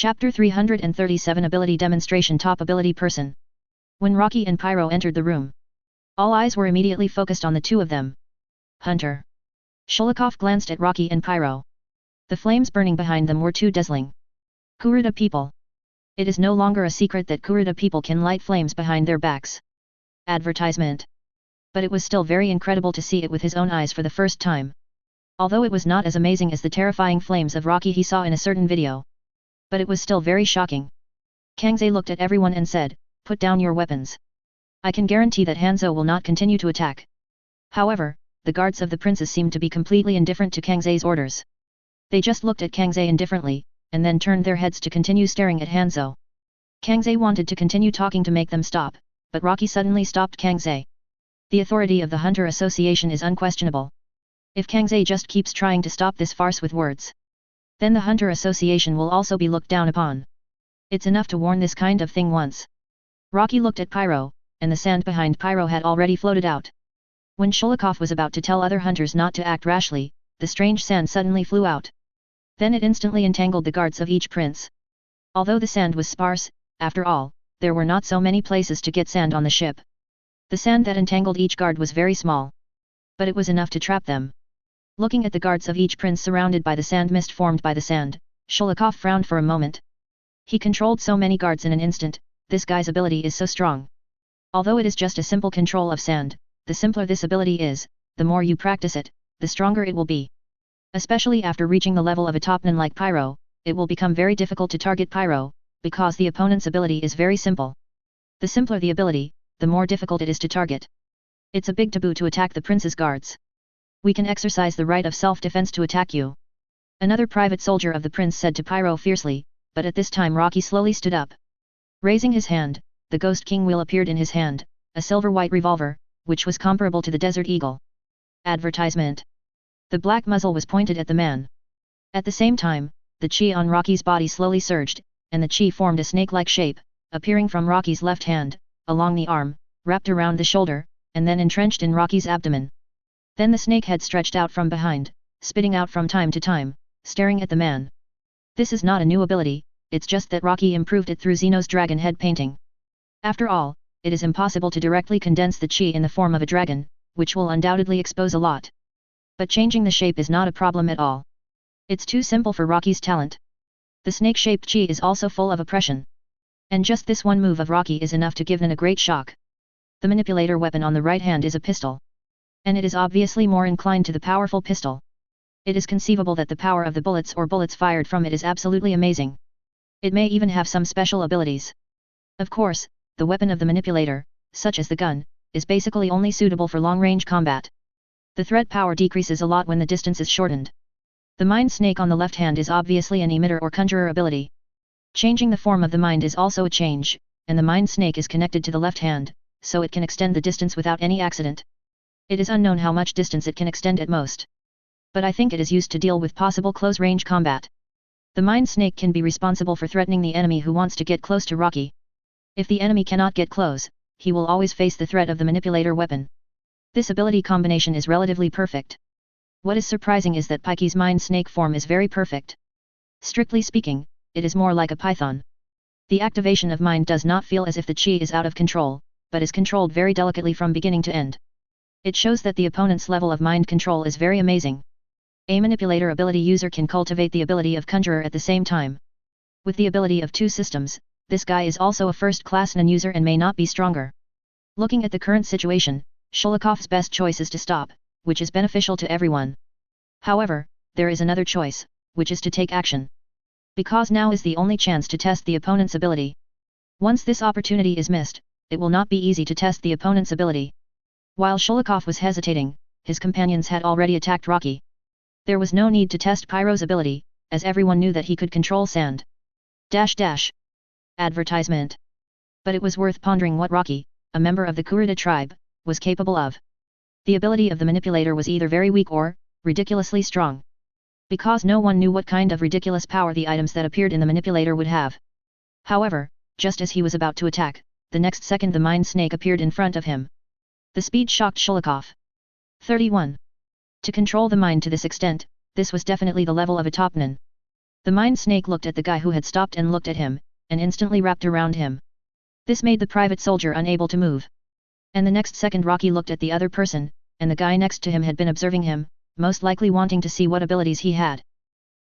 Chapter 337 Ability Demonstration Top Ability Person. When Rocky and Pyro entered the room, all eyes were immediately focused on the two of them. Hunter. Shulikov glanced at Rocky and Pyro. The flames burning behind them were too dazzling. Kurta people. It is no longer a secret that Kurta people can light flames behind their backs. Advertisement. But it was still very incredible to see it with his own eyes for the first time. Although it was not as amazing as the terrifying flames of Rocky he saw in a certain video. But it was still very shocking. Kangze looked at everyone and said, "Put down your weapons. I can guarantee that Hanzo will not continue to attack." However, the guards of the princes seemed to be completely indifferent to Kangze's orders. They just looked at Kangze indifferently, and then turned their heads to continue staring at Hanzo. Kangze wanted to continue talking to make them stop, but Rocky suddenly stopped Kangze. The authority of the Hunter Association is unquestionable. If Kangze just keeps trying to stop this farce with words, then the Hunter Association will also be looked down upon. It's enough to warn this kind of thing once. Rocky looked at Pyro, and the sand behind Pyro had already floated out. When Shulikov was about to tell other hunters not to act rashly, the strange sand suddenly flew out. Then it instantly entangled the guards of each prince. Although the sand was sparse, after all, there were not so many places to get sand on the ship. The sand that entangled each guard was very small. But it was enough to trap them. Looking at the guards of each prince surrounded by the sand mist formed by the sand, Shulikov frowned for a moment. He controlled so many guards in an instant. This guy's ability is so strong. Although it is just a simple control of sand, the simpler this ability is, the more you practice it, the stronger it will be. Especially after reaching the level of a topman like Pyro, it will become very difficult to target Pyro, because the opponent's ability is very simple. The simpler the ability, the more difficult it is to target. It's a big taboo to attack the prince's guards. We can exercise the right of self-defense to attack you. Another private soldier of the prince said to Pyro fiercely, but at this time Rocky slowly stood up. Raising his hand, the Ghost King wheel appeared in his hand, a silver-white revolver, which was comparable to the Desert Eagle. Advertisement. The black muzzle was pointed at the man. At the same time, the chi on Rocky's body slowly surged, and the chi formed a snake-like shape, appearing from Rocky's left hand, along the arm, wrapped around the shoulder, and then entrenched in Rocky's abdomen. Then the snake head stretched out from behind, spitting out from time to time, staring at the man. This is not a new ability, it's just that Rocky improved it through Zeno's dragon head painting. After all, it is impossible to directly condense the chi in the form of a dragon, which will undoubtedly expose a lot. But changing the shape is not a problem at all. It's too simple for Rocky's talent. The snake-shaped chi is also full of oppression. And just this one move of Rocky is enough to give him a great shock. The manipulator weapon on the right hand is a pistol. And it is obviously more inclined to the powerful pistol. It is conceivable that the power of the bullets or bullets fired from it is absolutely amazing. It may even have some special abilities. Of course, the weapon of the manipulator, such as the gun, is basically only suitable for long-range combat. The threat power decreases a lot when the distance is shortened. The mind snake on the left hand is obviously an emitter or conjurer ability. Changing the form of the mind is also a change, and the mind snake is connected to the left hand, so it can extend the distance without any accident. It is unknown how much distance it can extend at most. But I think it is used to deal with possible close-range combat. The mind snake can be responsible for threatening the enemy who wants to get close to Rocky. If the enemy cannot get close, he will always face the threat of the manipulator weapon. This ability combination is relatively perfect. What is surprising is that Pikey's mind snake form is very perfect. Strictly speaking, it is more like a python. The activation of mind does not feel as if the chi is out of control, but is controlled very delicately from beginning to end. It shows that the opponent's level of mind control is very amazing. A manipulator ability user can cultivate the ability of conjurer at the same time. With the ability of two systems, this guy is also a first-class non user and may not be stronger. Looking at the current situation, Shulikov's best choice is to stop, which is beneficial to everyone. However, there is another choice, which is to take action. Because now is the only chance to test the opponent's ability. Once this opportunity is missed, it will not be easy to test the opponent's ability. While Shulikov was hesitating, his companions had already attacked Rocky. There was no need to test Pyro's ability, as everyone knew that he could control sand. Advertisement. But it was worth pondering what Rocky, a member of the Kurta tribe, was capable of. The ability of the manipulator was either very weak or ridiculously strong. Because no one knew what kind of ridiculous power the items that appeared in the manipulator would have. However, just as he was about to attack, the next second the mind snake appeared in front of him. The speed shocked Shulikov. 31. To control the mind to this extent, this was definitely the level of a topman. The mind snake looked at the guy who had stopped and looked at him, and instantly wrapped around him. This made the private soldier unable to move. And the next second Rocky looked at the other person, and the guy next to him had been observing him, most likely wanting to see what abilities he had.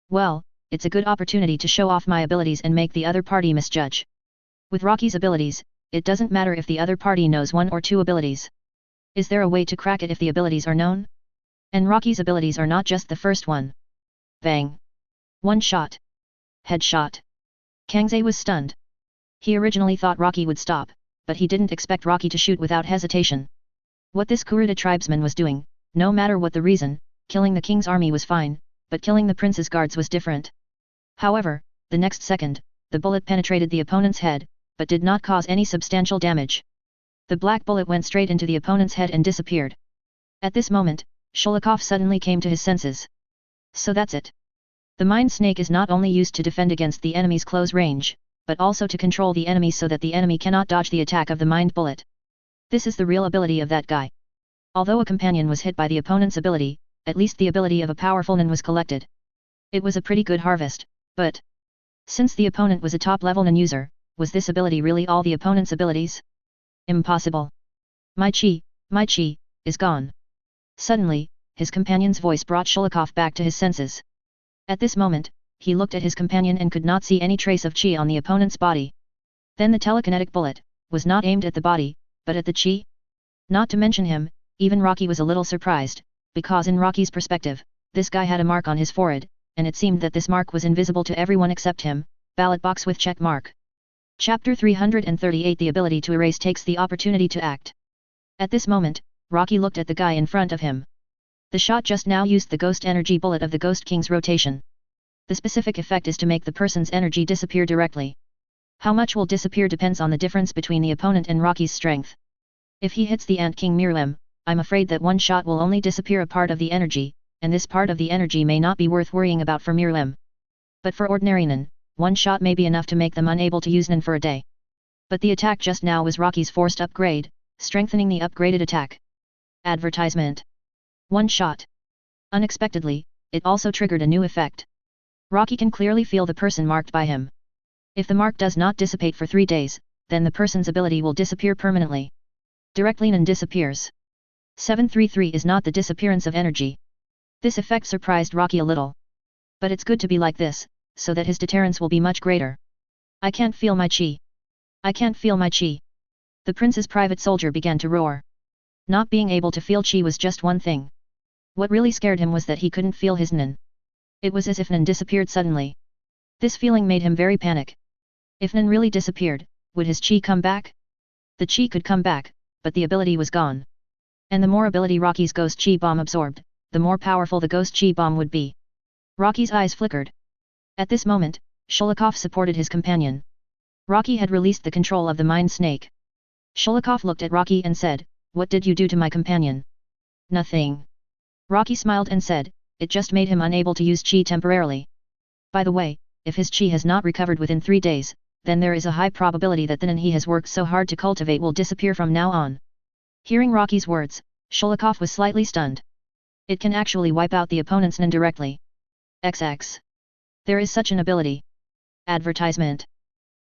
Well, it's a good opportunity to show off my abilities and make the other party misjudge. With Rocky's abilities, it doesn't matter if the other party knows one or two abilities. Is there a way to crack it if the abilities are known? And Rocky's abilities are not just the first one. Bang! One shot. Headshot. Kangze was stunned. He originally thought Rocky would stop, but he didn't expect Rocky to shoot without hesitation. What this Kurta tribesman was doing, no matter what the reason, killing the king's army was fine, but killing the prince's guards was different. However, the next second, the bullet penetrated the opponent's head, but did not cause any substantial damage. The black bullet went straight into the opponent's head and disappeared. At this moment, Sholikov suddenly came to his senses. So that's it. The mind snake is not only used to defend against the enemy's close range, but also to control the enemy so that the enemy cannot dodge the attack of the mind bullet. This is the real ability of that guy. Although a companion was hit by the opponent's ability, at least the ability of a powerful Nin was collected. It was a pretty good harvest, but since the opponent was a top-level Nin user, was this ability really all the opponent's abilities? Impossible. My chi, is gone. Suddenly, his companion's voice brought Sholikov back to his senses. At this moment, he looked at his companion and could not see any trace of chi on the opponent's body. Then the telekinetic bullet was not aimed at the body, but at the chi? Not to mention him, even Rocky was a little surprised, because in Rocky's perspective, this guy had a mark on his forehead, and it seemed that this mark was invisible to everyone except him. Ballot box with check mark. Chapter 338 The ability to erase takes the opportunity to act. At this moment, Rocky looked at the guy in front of him. The shot just now used the ghost energy bullet of the Ghost King's rotation. The specific effect is to make the person's energy disappear directly. How much will disappear depends on the difference between the opponent and Rocky's strength. If he hits the Ant King Mirlem, I'm afraid that one shot will only disappear a part of the energy, and this part of the energy may not be worth worrying about for Mirlem. But for ordinary Nin, one shot may be enough to make them unable to use Nin for a day. But the attack just now was Rocky's forced upgrade, strengthening the upgraded attack. Advertisement. One shot. Unexpectedly, it also triggered a new effect. Rocky can clearly feel the person marked by him. If the mark does not dissipate for 3 days, then the person's ability will disappear permanently. Directly Nin disappears. 733 is not the disappearance of energy. This effect surprised Rocky a little. But it's good to be like this, so that his deterrence will be much greater. I can't feel my chi. I can't feel my chi. The prince's private soldier began to roar. Not being able to feel chi was just one thing. What really scared him was that he couldn't feel his Nin. It was as if Nin disappeared suddenly. This feeling made him very panic. If Nin really disappeared, would his chi come back? The chi could come back, but the ability was gone. And the more ability Rocky's ghost chi bomb absorbed, the more powerful the ghost chi bomb would be. Rocky's eyes flickered. At this moment, Sholikov supported his companion. Rocky had released the control of the mind snake. Sholikov looked at Rocky and said, "What did you do to my companion?" "Nothing." Rocky smiled and said, "It just made him unable to use chi temporarily. By the way, if his chi has not recovered within 3 days, then there is a high probability that the Nin he has worked so hard to cultivate will disappear from now on." Hearing Rocky's words, Sholikov was slightly stunned. It can actually wipe out the opponent's Nin directly. XX. There is such an ability. Advertisement.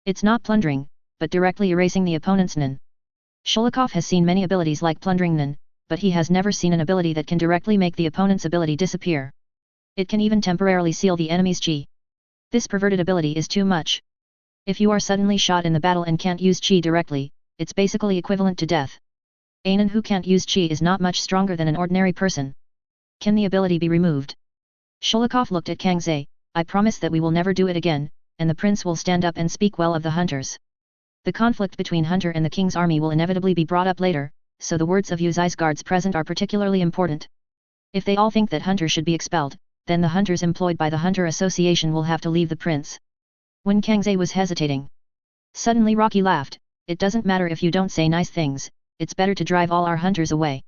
It's not plundering, but directly erasing the opponent's Nin. Sholikov has seen many abilities like plundering Nin, but he has never seen an ability that can directly make the opponent's ability disappear. It can even temporarily seal the enemy's chi. This perverted ability is too much. If you are suddenly shot in the battle and can't use chi directly, it's basically equivalent to death. A Nin who can't use chi is not much stronger than an ordinary person. Can the ability be removed? Sholikov looked at Kangze. "I promise that we will never do it again, and the prince will stand up and speak well of the hunters. The conflict between Hunter and the king's army will inevitably be brought up later, so the words of Yuzai's guards present are particularly important. If they all think that Hunter should be expelled, then the hunters employed by the Hunter Association will have to leave the prince." When Kangze was hesitating, suddenly Rocky laughed. "It doesn't matter if you don't say nice things, it's better to drive all our hunters away.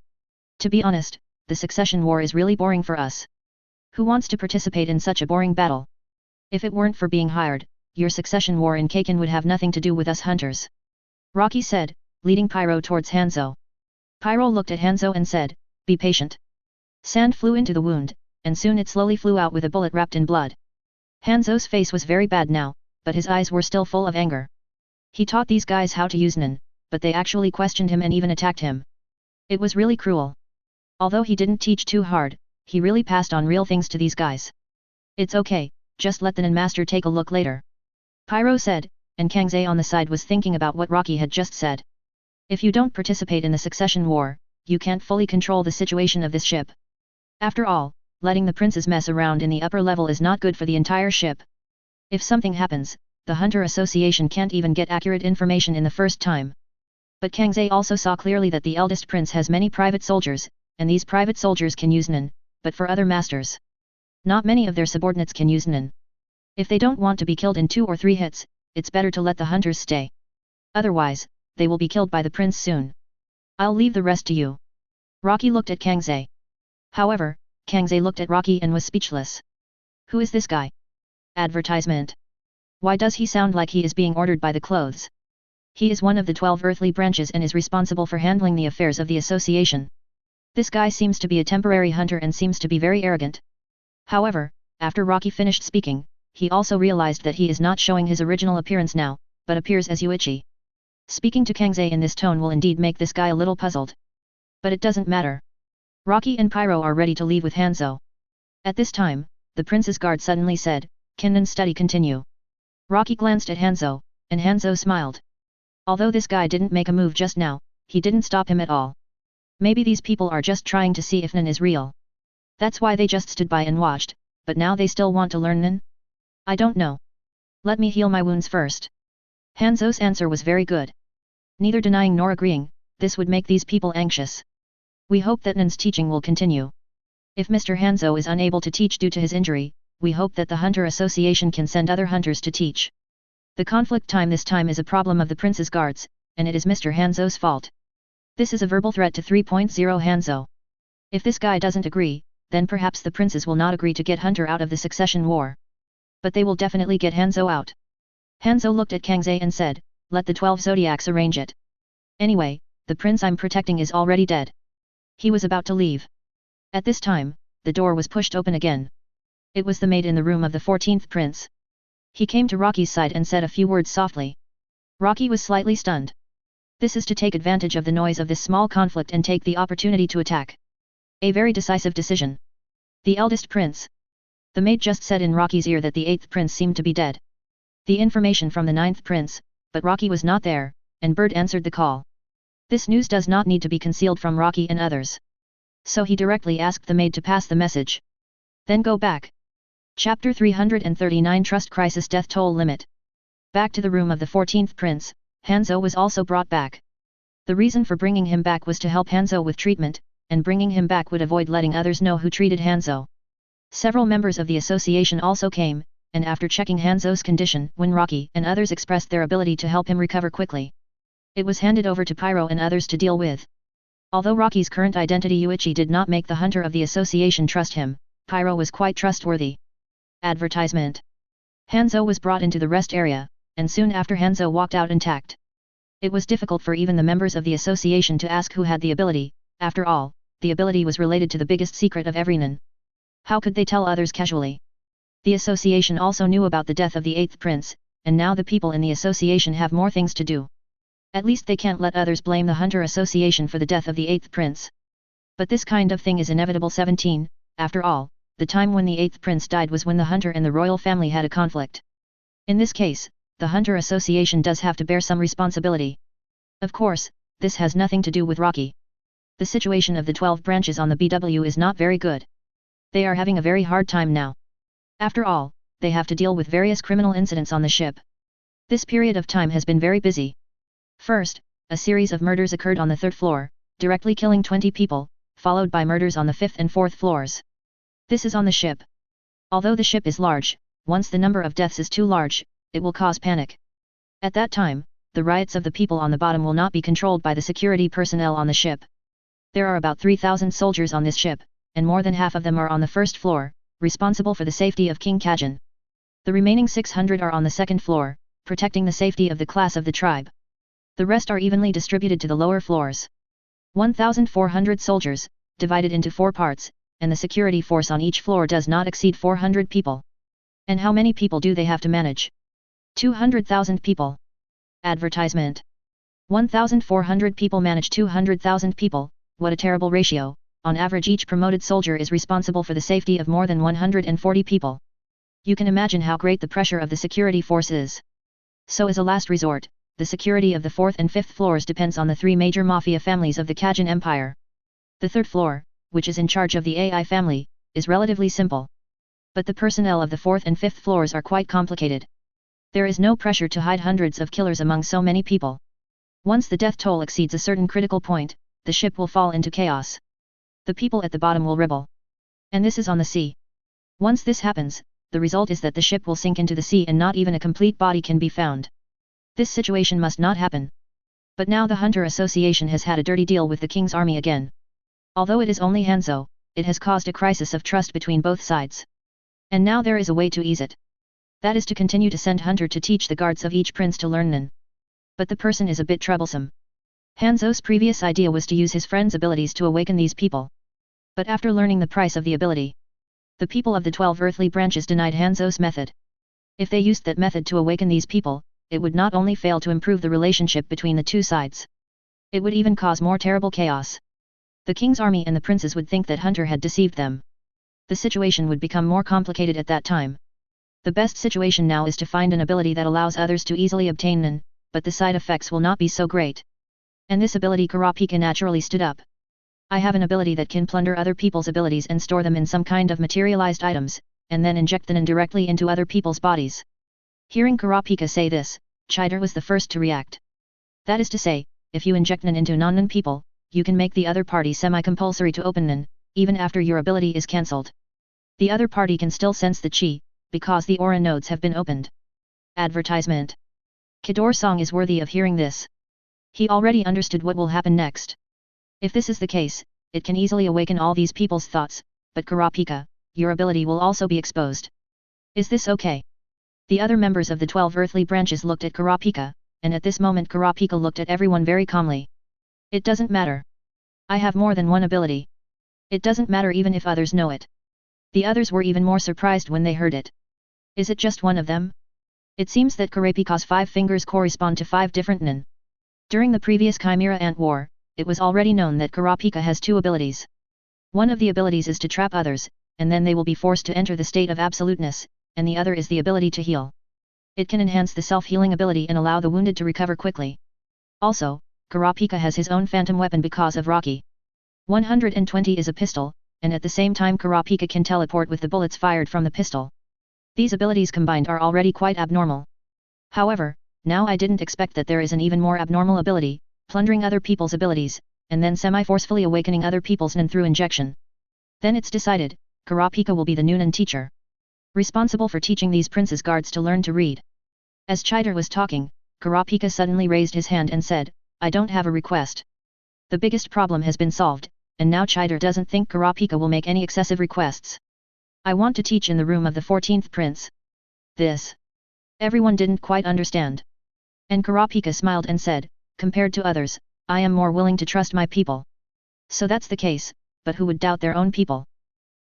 To be honest, the succession war is really boring for us. Who wants to participate in such a boring battle? If it weren't for being hired, your succession war in Kaken would have nothing to do with us hunters," Rocky said, leading Pyro towards Hanzo. Pyro looked at Hanzo and said, "Be patient." Sand flew into the wound, and soon it slowly flew out with a bullet wrapped in blood. Hanzo's face was very bad now, but his eyes were still full of anger. He taught these guys how to use Nen, but they actually questioned him and even attacked him. It was really cruel. Although he didn't teach too hard, he really passed on real things to these guys. It's okay, just let the Nen master take a look later. Pyro said, and Kangze on the side was thinking about what Rocky had just said. If you don't participate in the succession war, you can't fully control the situation of this ship. After all, letting the princes mess around in the upper level is not good for the entire ship. If something happens, the Hunter Association can't even get accurate information in the first time. But Kangze also saw clearly that the eldest prince has many private soldiers, and these private soldiers can use Nen, but for other masters. Not many of their subordinates can use Nen. If they don't want to be killed in 2 or 3 hits, it's better to let the hunters stay. Otherwise, they will be killed by the prince soon. I'll leave the rest to you. Rocky looked at Kangze. However, Kangze looked at Rocky and was speechless. Who is this guy? Advertisement. Why does he sound like he is being ordered by the clothes? He is one of the 12 earthly branches and is responsible for handling the affairs of the association. This guy seems to be a temporary hunter and seems to be very arrogant. However, after Rocky finished speaking, he also realized that he is not showing his original appearance now, but appears as Yuichi. Speaking to Kangze in this tone will indeed make this guy a little puzzled. But it doesn't matter. Rocky and Pyro are ready to leave with Hanzo. At this time, the prince's guard suddenly said, "Can Nen study continue?" Rocky glanced at Hanzo, and Hanzo smiled. Although this guy didn't make a move just now, he didn't stop him at all. Maybe these people are just trying to see if Nen is real. That's why they just stood by and watched, but now they still want to learn Nen? I don't know. Let me heal my wounds first. Hanzo's answer was very good. Neither denying nor agreeing, this would make these people anxious. We hope that Nen's teaching will continue. If Mr. Hanzo is unable to teach due to his injury, we hope that the Hunter Association can send other hunters to teach. The conflict time this time is a problem of the prince's guards, and it is Mr. Hanzo's fault. This is a verbal threat to 3.0 Hanzo. If this guy doesn't agree, then perhaps the princes will not agree to get Hunter out of the succession war. But they will definitely get Hanzo out. Hanzo looked at Kangze and said, "Let the 12 zodiacs arrange it. Anyway, the prince I'm protecting is already dead." He was about to leave. At this time, the door was pushed open again. It was the maid in the room of the 14th prince. He came to Rocky's side and said a few words softly. Rocky was slightly stunned. This is to take advantage of the noise of this small conflict and take the opportunity to attack. A very decisive decision. The eldest prince. The maid just said in Rocky's ear that the 8th prince seemed to be dead. The information from the 9th prince, but Rocky was not there, and Bird answered the call. This news does not need to be concealed from Rocky and others. So he directly asked the maid to pass the message. Then go back. Chapter 339 Trust Crisis Death Toll Limit. Back to the room of the 14th prince, Hanzo was also brought back. The reason for bringing him back was to help Hanzo with treatment, and bringing him back would avoid letting others know who treated Hanzo. Several members of the association also came, and after checking Hanzo's condition, when Rocky and others expressed their ability to help him recover quickly, it was handed over to Pyro and others to deal with. Although Rocky's current identity Yuichi did not make the hunter of the association trust him, Pyro was quite trustworthy. Advertisement. Hanzo was brought into the rest area, and soon after Hanzo walked out intact. It was difficult for even the members of the association to ask who had the ability. After all, the ability was related to the biggest secret of every Nen. How could they tell others casually? The association also knew about the death of the 8th prince, and now the people in the association have more things to do. At least they can't let others blame the Hunter Association for the death of the 8th prince. But this kind of thing is inevitable. 17, after all, the time when the 8th prince died was when the Hunter and the royal family had a conflict. In this case, the Hunter Association does have to bear some responsibility. Of course, this has nothing to do with Rocky. The situation of the 12 branches on the BW is not very good. They are having a very hard time now. After all, they have to deal with various criminal incidents on the ship. This period of time has been very busy. First, a series of murders occurred on the 3rd floor, directly killing 20 people, followed by murders on the 5th and 4th floors. This is on the ship. Although the ship is large, once the number of deaths is too large, it will cause panic. At that time, the riots of the people on the bottom will not be controlled by the security personnel on the ship. There are about 3,000 soldiers on this ship, and more than half of them are on the 1st floor, responsible for the safety of King Kajin. The remaining 600 are on the 2nd floor, protecting the safety of the class of the tribe. The rest are evenly distributed to the lower floors. 1,400 soldiers, divided into 4 parts, and the security force on each floor does not exceed 400 people. And how many people do they have to manage? 200,000 people. Advertisement. 1,400 people manage 200,000 people, what a terrible ratio. On average each promoted soldier is responsible for the safety of more than 140 people. You can imagine how great the pressure of the security force is. So as a last resort, the security of the 4th and 5th floors depends on the 3 major mafia families of the Kajin Empire. The 3rd floor, which is in charge of the AI family, is relatively simple. But the personnel of the 4th and 5th floors are quite complicated. There is no pressure to hide hundreds of killers among so many people. Once the death toll exceeds a certain critical point, the ship will fall into chaos. The people at the bottom will rebel. And this is on the sea. Once this happens, the result is that the ship will sink into the sea and not even a complete body can be found. This situation must not happen. But now the Hunter Association has had a dirty deal with the King's army again. Although it is only Hanzo, it has caused a crisis of trust between both sides. And now there is a way to ease it. That is to continue to send Hunter to teach the guards of each prince to learn Nen. But the person is a bit troublesome. Hanzo's previous idea was to use his friend's abilities to awaken these people. But after learning the price of the ability, the people of the 12 earthly branches denied Hanzo's method. If they used that method to awaken these people, it would not only fail to improve the relationship between the two sides. It would even cause more terrible chaos. The King's army and the princes would think that Hunter had deceived them. The situation would become more complicated at that time. The best situation now is to find an ability that allows others to easily obtain Nen, but the side effects will not be so great. And this ability Kurapika naturally stood up. I have an ability that can plunder other people's abilities and store them in some kind of materialized items, and then inject the Nen directly into other people's bodies. Hearing Kurapika say this, Chider was the first to react. That is to say, if you inject Nen into non-Nen people, you can make the other party semi-compulsory to open Nen, even after your ability is cancelled. The other party can still sense the chi, because the aura nodes have been opened. Advertisement. Kidor Song is worthy of hearing this. He already understood what will happen next. If this is the case, it can easily awaken all these people's thoughts, but Kurapika, your ability will also be exposed. Is this okay? The other members of the 12 earthly branches looked at Kurapika, and at this moment Kurapika looked at everyone very calmly. It doesn't matter. I have more than one ability. It doesn't matter even if others know it. The others were even more surprised when they heard it. Is it just one of them? It seems that Kurapika's 5 fingers correspond to 5 different Nen. During the previous Chimera Ant War, it was already known that Kurapika has 2 abilities. One of the abilities is to trap others, and then they will be forced to enter the state of absoluteness, and the other is the ability to heal. It can enhance the self-healing ability and allow the wounded to recover quickly. Also, Kurapika has his own phantom weapon because of Rocky. 120 is a pistol, and at the same time Kurapika can teleport with the bullets fired from the pistol. These abilities combined are already quite abnormal. However, now I didn't expect that there is an even more abnormal ability, plundering other people's abilities, and then semi-forcefully awakening other people's Nen through injection. Then it's decided, Kurapika will be the new Nen teacher, responsible for teaching these princes' guards to learn to read. As Chider was talking, Kurapika suddenly raised his hand and said, I don't have a request. The biggest problem has been solved, and now Chider doesn't think Kurapika will make any excessive requests. I want to teach in the room of the 14th prince. This. Everyone didn't quite understand. And Kurapika smiled and said, compared to others, I am more willing to trust my people. So that's the case, but who would doubt their own people?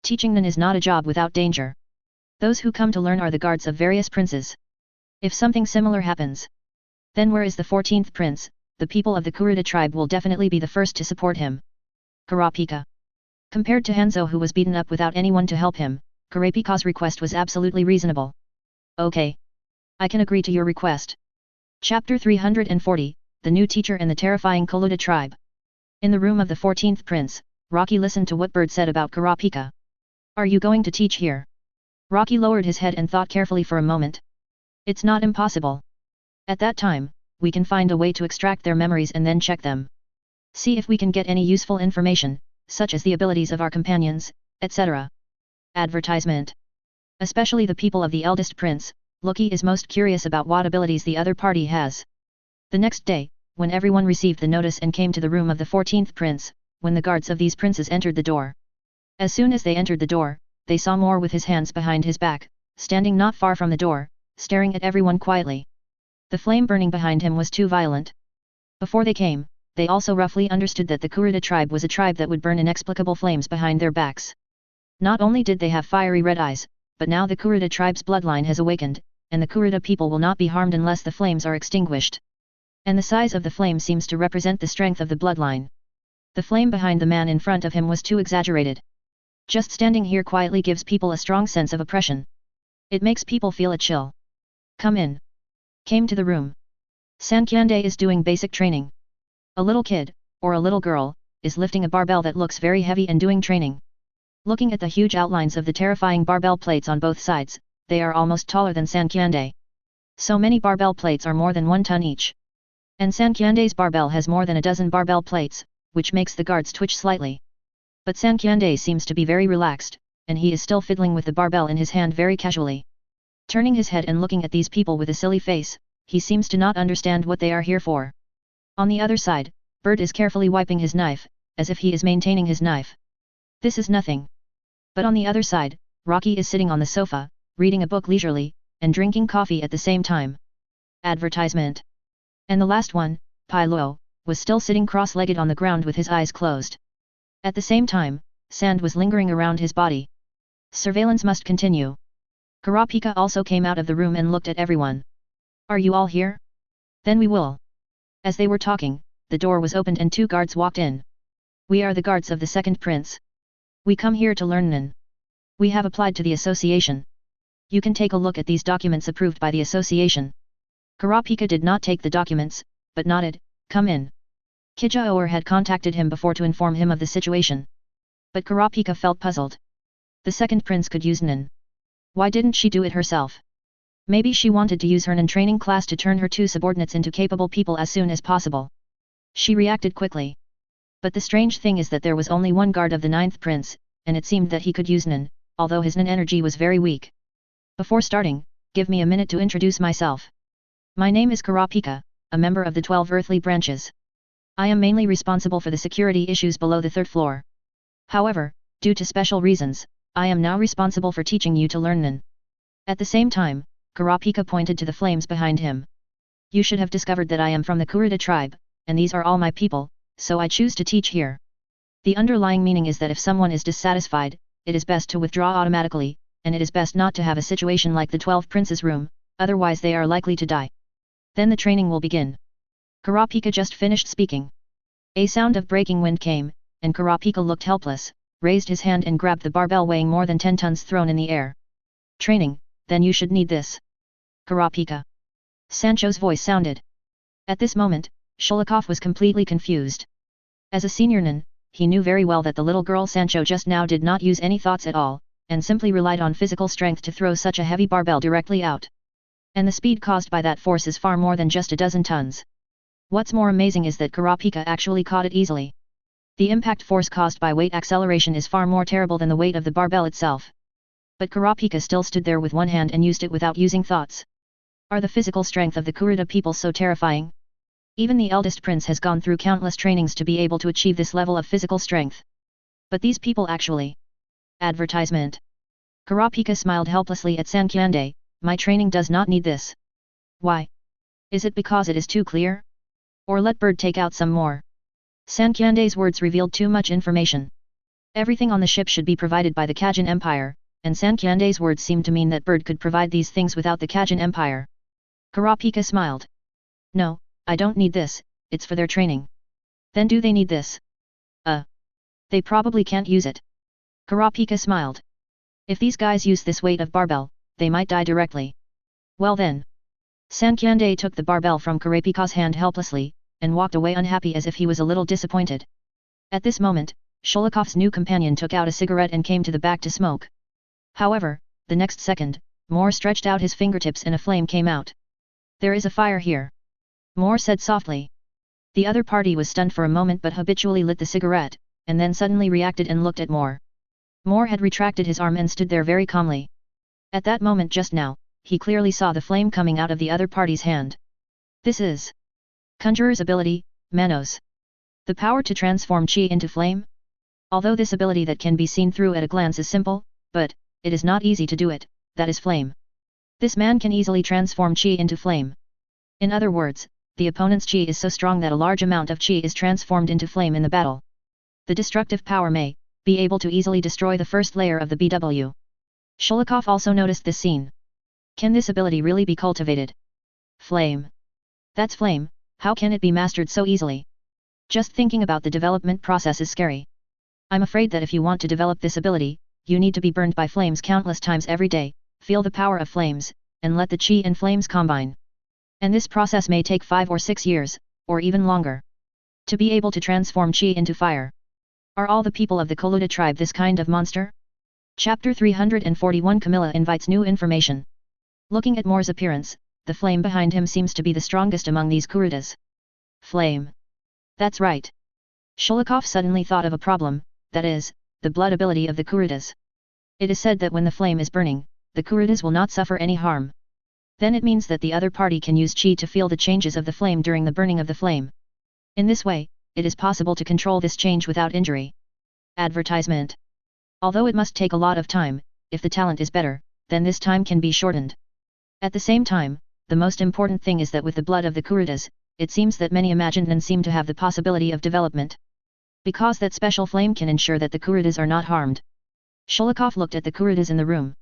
Teaching Nen is not a job without danger. Those who come to learn are the guards of various princes. If something similar happens, then where is the 14th prince? The people of the Kurta tribe will definitely be the first to support him. Kurapika. Compared to Hanzo who was beaten up without anyone to help him, Kurapika's request was absolutely reasonable. Okay. I can agree to your request. Chapter 340, The New Teacher and the Terrifying Kurta Tribe. In the room of the 14th prince, Rocky listened to what Bird said about Kurapika. Are you going to teach here? Rocky lowered his head and thought carefully for a moment. It's not impossible. At that time, we can find a way to extract their memories and then check them. See if we can get any useful information, such as the abilities of our companions, etc. Advertisement. Especially the people of the eldest prince, Loki is most curious about what abilities the other party has. The next day, when everyone received the notice and came to the room of the 14th prince, when the guards of these princes entered the door. As soon as they entered the door, they saw Moore with his hands behind his back, standing not far from the door, staring at everyone quietly. The flame burning behind him was too violent. Before they came, they also roughly understood that the Kurta tribe was a tribe that would burn inexplicable flames behind their backs. Not only did they have fiery red eyes, but now the Kurta tribe's bloodline has awakened, and the Kurta people will not be harmed unless the flames are extinguished. And the size of the flame seems to represent the strength of the bloodline. The flame behind the man in front of him was too exaggerated. Just standing here quietly gives people a strong sense of oppression. It makes people feel a chill. Come in. Came to the room. Sankyande is doing basic training. A little kid, or a little girl, is lifting a barbell that looks very heavy and doing training. Looking at the huge outlines of the terrifying barbell plates on both sides, they are almost taller than Sankyande. So many barbell plates are more than 1 ton each. And Sankyande's barbell has more than a dozen barbell plates, which makes the guards twitch slightly. But Sankyande seems to be very relaxed, and he is still fiddling with the barbell in his hand very casually. Turning his head and looking at these people with a silly face, he seems to not understand what they are here for. On the other side, Bird is carefully wiping his knife, as if he is maintaining his knife. This is nothing. But on the other side, Rocky is sitting on the sofa, reading a book leisurely, and drinking coffee at the same time. Advertisement. And the last one, Pai Luo, was still sitting cross-legged on the ground with his eyes closed. At the same time, sand was lingering around his body. Surveillance must continue. Kurapika also came out of the room and looked at everyone. Are you all here? Then we will. As they were talking, the door was opened and 2 guards walked in. We are the guards of the second prince. We come here to learn Nen. We have applied to the association. You can take a look at these documents approved by the association. Kurapika did not take the documents, but nodded, come in. Kijaor had contacted him before to inform him of the situation. But Kurapika felt puzzled. The second prince could use Nen. Why didn't she do it herself? Maybe she wanted to use her Nen training class to turn her 2 subordinates into capable people as soon as possible. She reacted quickly. But the strange thing is that there was only 1 guard of the 9th prince, and it seemed that he could use Nen, although his Nen energy was very weak. Before starting, give me a minute to introduce myself. My name is Kurapika, a member of the 12 earthly branches. I am mainly responsible for the security issues below the 3rd floor. However, due to special reasons, I am now responsible for teaching you to learn Nen. At the same time, Kurapika pointed to the flames behind him. You should have discovered that I am from the Kurta tribe, and these are all my people, so I choose to teach here. The underlying meaning is that if someone is dissatisfied, it is best to withdraw automatically, and it is best not to have a situation like the 12 princes' room, otherwise they are likely to die. Then the training will begin. Kurapika just finished speaking. A sound of breaking wind came, and Kurapika looked helpless, raised his hand and grabbed the barbell weighing more than 10 tons thrown in the air. Training, then you should need this. Kurapika. Sancho's voice sounded. At this moment, Sholikov was completely confused. As a senior Nen, he knew very well that the little girl Sancho just now did not use any thoughts at all, and simply relied on physical strength to throw such a heavy barbell directly out. And the speed caused by that force is far more than just a dozen tons. What's more amazing is that Kurapika actually caught it easily. The impact force caused by weight acceleration is far more terrible than the weight of the barbell itself. But Kurapika still stood there with one hand and used it without using thoughts. Are the physical strength of the Kurta people so terrifying? Even the eldest prince has gone through countless trainings to be able to achieve this level of physical strength. But these people actually... Advertisement. Kurapika smiled helplessly at Sankyande, my training does not need this. Why? Is it because it is too clear? Or let Bird take out some more. Sankyande's words revealed too much information. Everything on the ship should be provided by the Kajin Empire, and Sankyande's words seemed to mean that Bird could provide these things without the Kajin Empire. Kurapika smiled. No, I don't need this, it's for their training. Then do they need this? They probably can't use it. Kurapika smiled. If these guys use this weight of barbell, they might die directly. Well then. Sankyande took the barbell from Kurapika's hand helplessly, and walked away unhappy as if he was a little disappointed. At this moment, Sholikov's new companion took out a cigarette and came to the back to smoke. However, the next second, Moore stretched out his fingertips and a flame came out. There is a fire here. Moore said softly. The other party was stunned for a moment but habitually lit the cigarette, and then suddenly reacted and looked at Moore. Moore had retracted his arm and stood there very calmly. At that moment just now, he clearly saw the flame coming out of the other party's hand. This is Conjurer's ability, Manos. The power to transform chi into flame? Although this ability that can be seen through at a glance is simple, but it is not easy to do it, that is flame. This man can easily transform chi into flame. In other words, the opponent's chi is so strong that a large amount of chi is transformed into flame in the battle. The destructive power may be able to easily destroy the first layer of the BW. Sholikov also noticed this scene. Can this ability really be cultivated? Flame. That's flame, how can it be mastered so easily? Just thinking about the development process is scary. I'm afraid that if you want to develop this ability, you need to be burned by flames countless times every day, feel the power of flames, and let the chi and flames combine. And this process may take 5 or 6 years, or even longer. To be able to transform chi into fire. Are all the people of the Koluta tribe this kind of monster? Chapter 341 Camilla invites new information. Looking at Moore's appearance, the flame behind him seems to be the strongest among these Kurutas. Flame. That's right. Sholikov suddenly thought of a problem, that is, the blood ability of the Kurutas. It is said that when the flame is burning, the Kurutas will not suffer any harm. Then it means that the other party can use chi to feel the changes of the flame during the burning of the flame. In this way, it is possible to control this change without injury. Advertisement. Although it must take a lot of time, if the talent is better, then this time can be shortened. At the same time, the most important thing is that with the blood of the Kurutas, it seems that many imagined seem to have the possibility of development. Because that special flame can ensure that the Kurutas are not harmed. Sholikov looked at the Kurutas in the room.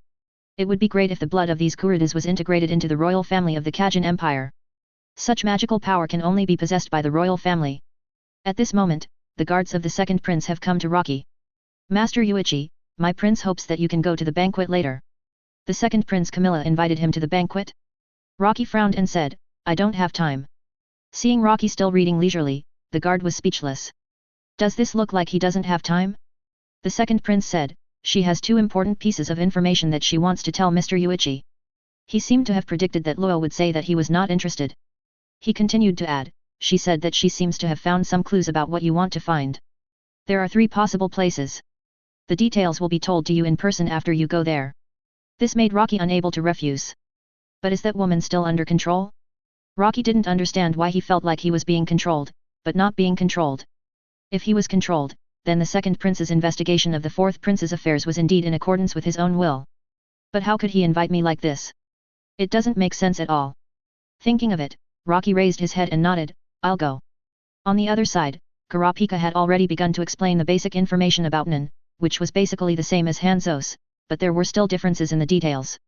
It would be great if the blood of these Kurutas was integrated into the royal family of the Kajin Empire. Such magical power can only be possessed by the royal family. At this moment, the guards of the second prince have come to Rocky. Master Yuichi, my prince hopes that you can go to the banquet later. The second prince Camilla invited him to the banquet. Rocky frowned and said, I don't have time. Seeing Rocky still reading leisurely, the guard was speechless. Does this look like he doesn't have time? The second prince said, she has 2 important pieces of information that she wants to tell Mr. Yuichi. He seemed to have predicted that Luo would say that he was not interested. He continued to add, she said that she seems to have found some clues about what you want to find. There are 3 possible places. The details will be told to you in person after you go there. This made Rocky unable to refuse. But is that woman still under control? Rocky didn't understand why he felt like he was being controlled, but not being controlled. If he was controlled, then the second prince's investigation of the fourth prince's affairs was indeed in accordance with his own will. But how could he invite me like this? It doesn't make sense at all. Thinking of it, Rocky raised his head and nodded, I'll go. On the other side, Kurapika had already begun to explain the basic information about Nen, which was basically the same as Hanzo's, but there were still differences in the details.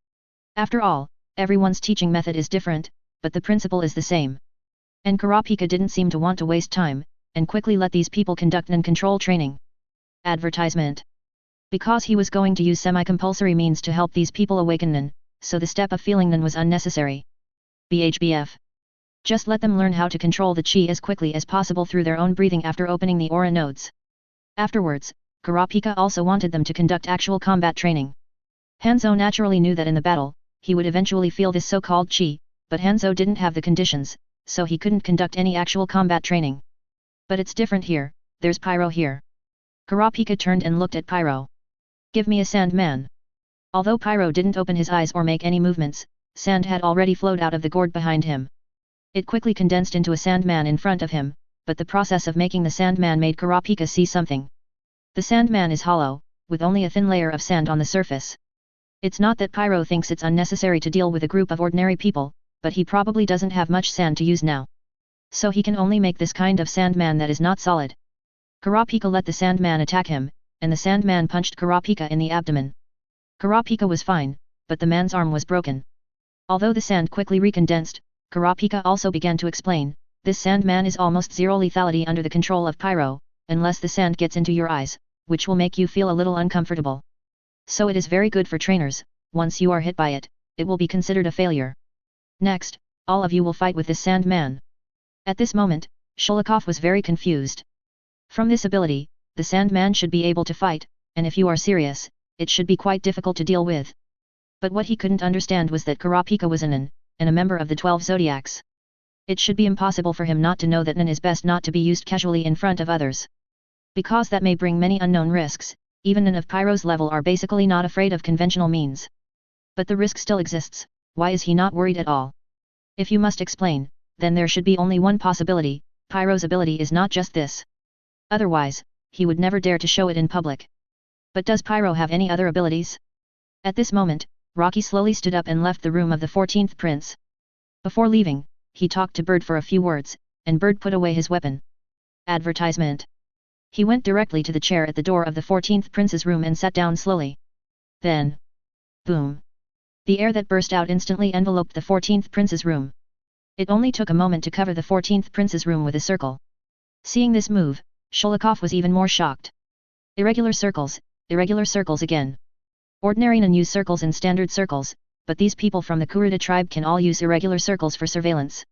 After all, everyone's teaching method is different, but the principle is the same. And Kurapika didn't seem to want to waste time, and quickly let these people conduct Nen control training. Advertisement. Because he was going to use semi-compulsory means to help these people awaken Nen, so the step of feeling Nen was unnecessary. BHBF. Just let them learn how to control the chi as quickly as possible through their own breathing after opening the aura nodes. Afterwards, Kurapika also wanted them to conduct actual combat training. Hanzo naturally knew that in the battle, he would eventually feel this so-called chi, but Hanzo didn't have the conditions, so he couldn't conduct any actual combat training. But it's different here, there's Pyro here. Kurapika turned and looked at Pyro. Give me a sand man. Although Pyro didn't open his eyes or make any movements, sand had already flowed out of the gourd behind him. It quickly condensed into a sandman in front of him, but the process of making the sandman made Kurapika see something. The sandman is hollow, with only a thin layer of sand on the surface. It's not that Pyro thinks it's unnecessary to deal with a group of ordinary people, but he probably doesn't have much sand to use now. So he can only make this kind of sandman that is not solid. Kurapika let the sandman attack him, and the sandman punched Kurapika in the abdomen. Kurapika was fine, but the man's arm was broken. Although the sand quickly recondensed, Kurapika also began to explain, this sandman is almost zero lethality under the control of Pyro, unless the sand gets into your eyes, which will make you feel a little uncomfortable. So it is very good for trainers, once you are hit by it, it will be considered a failure. Next, all of you will fight with this sandman. At this moment, Sholikov was very confused. From this ability, the sandman should be able to fight, and if you are serious, it should be quite difficult to deal with. But what he couldn't understand was that Kurapika was a Nen, and a member of the 12 zodiacs. It should be impossible for him not to know that Nen is best not to be used casually in front of others. Because that may bring many unknown risks, even Nen of Pyro's level are basically not afraid of conventional means. But the risk still exists, why is he not worried at all? If you must explain, then there should be only one possibility, Pyro's ability is not just this. Otherwise, he would never dare to show it in public. But does Pyro have any other abilities? At this moment, Rocky slowly stood up and left the room of the 14th prince. Before leaving, he talked to Bird for a few words, and Bird put away his weapon. Advertisement. He went directly to the chair at the door of the 14th prince's room and sat down slowly. Then, Boom! The air that burst out instantly enveloped the 14th prince's room. It only took a moment to cover the 14th prince's room with a circle. Seeing this move, Sholikov was even more shocked. Irregular circles again. Ordinary nin use circles and standard circles, but these people from the Kurta tribe can all use irregular circles for surveillance.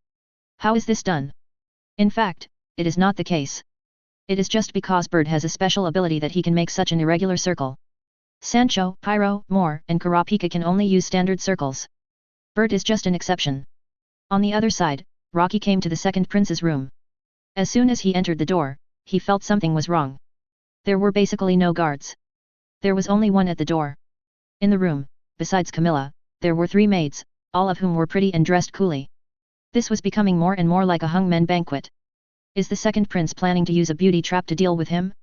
How is this done? In fact, it is not the case. It is just because Bird has a special ability that he can make such an irregular circle. Sancho, Pyro, Moore, and Kurapika can only use standard circles. Bird is just an exception. On the other side, Rocky came to the second prince's room. As soon as he entered the door, he felt something was wrong. There were basically no guards. There was only one at the door. In the room, besides Camilla, there were 3 maids, all of whom were pretty and dressed coolly. This was becoming more and more like a hung-men banquet. Is the second prince planning to use a beauty trap to deal with him?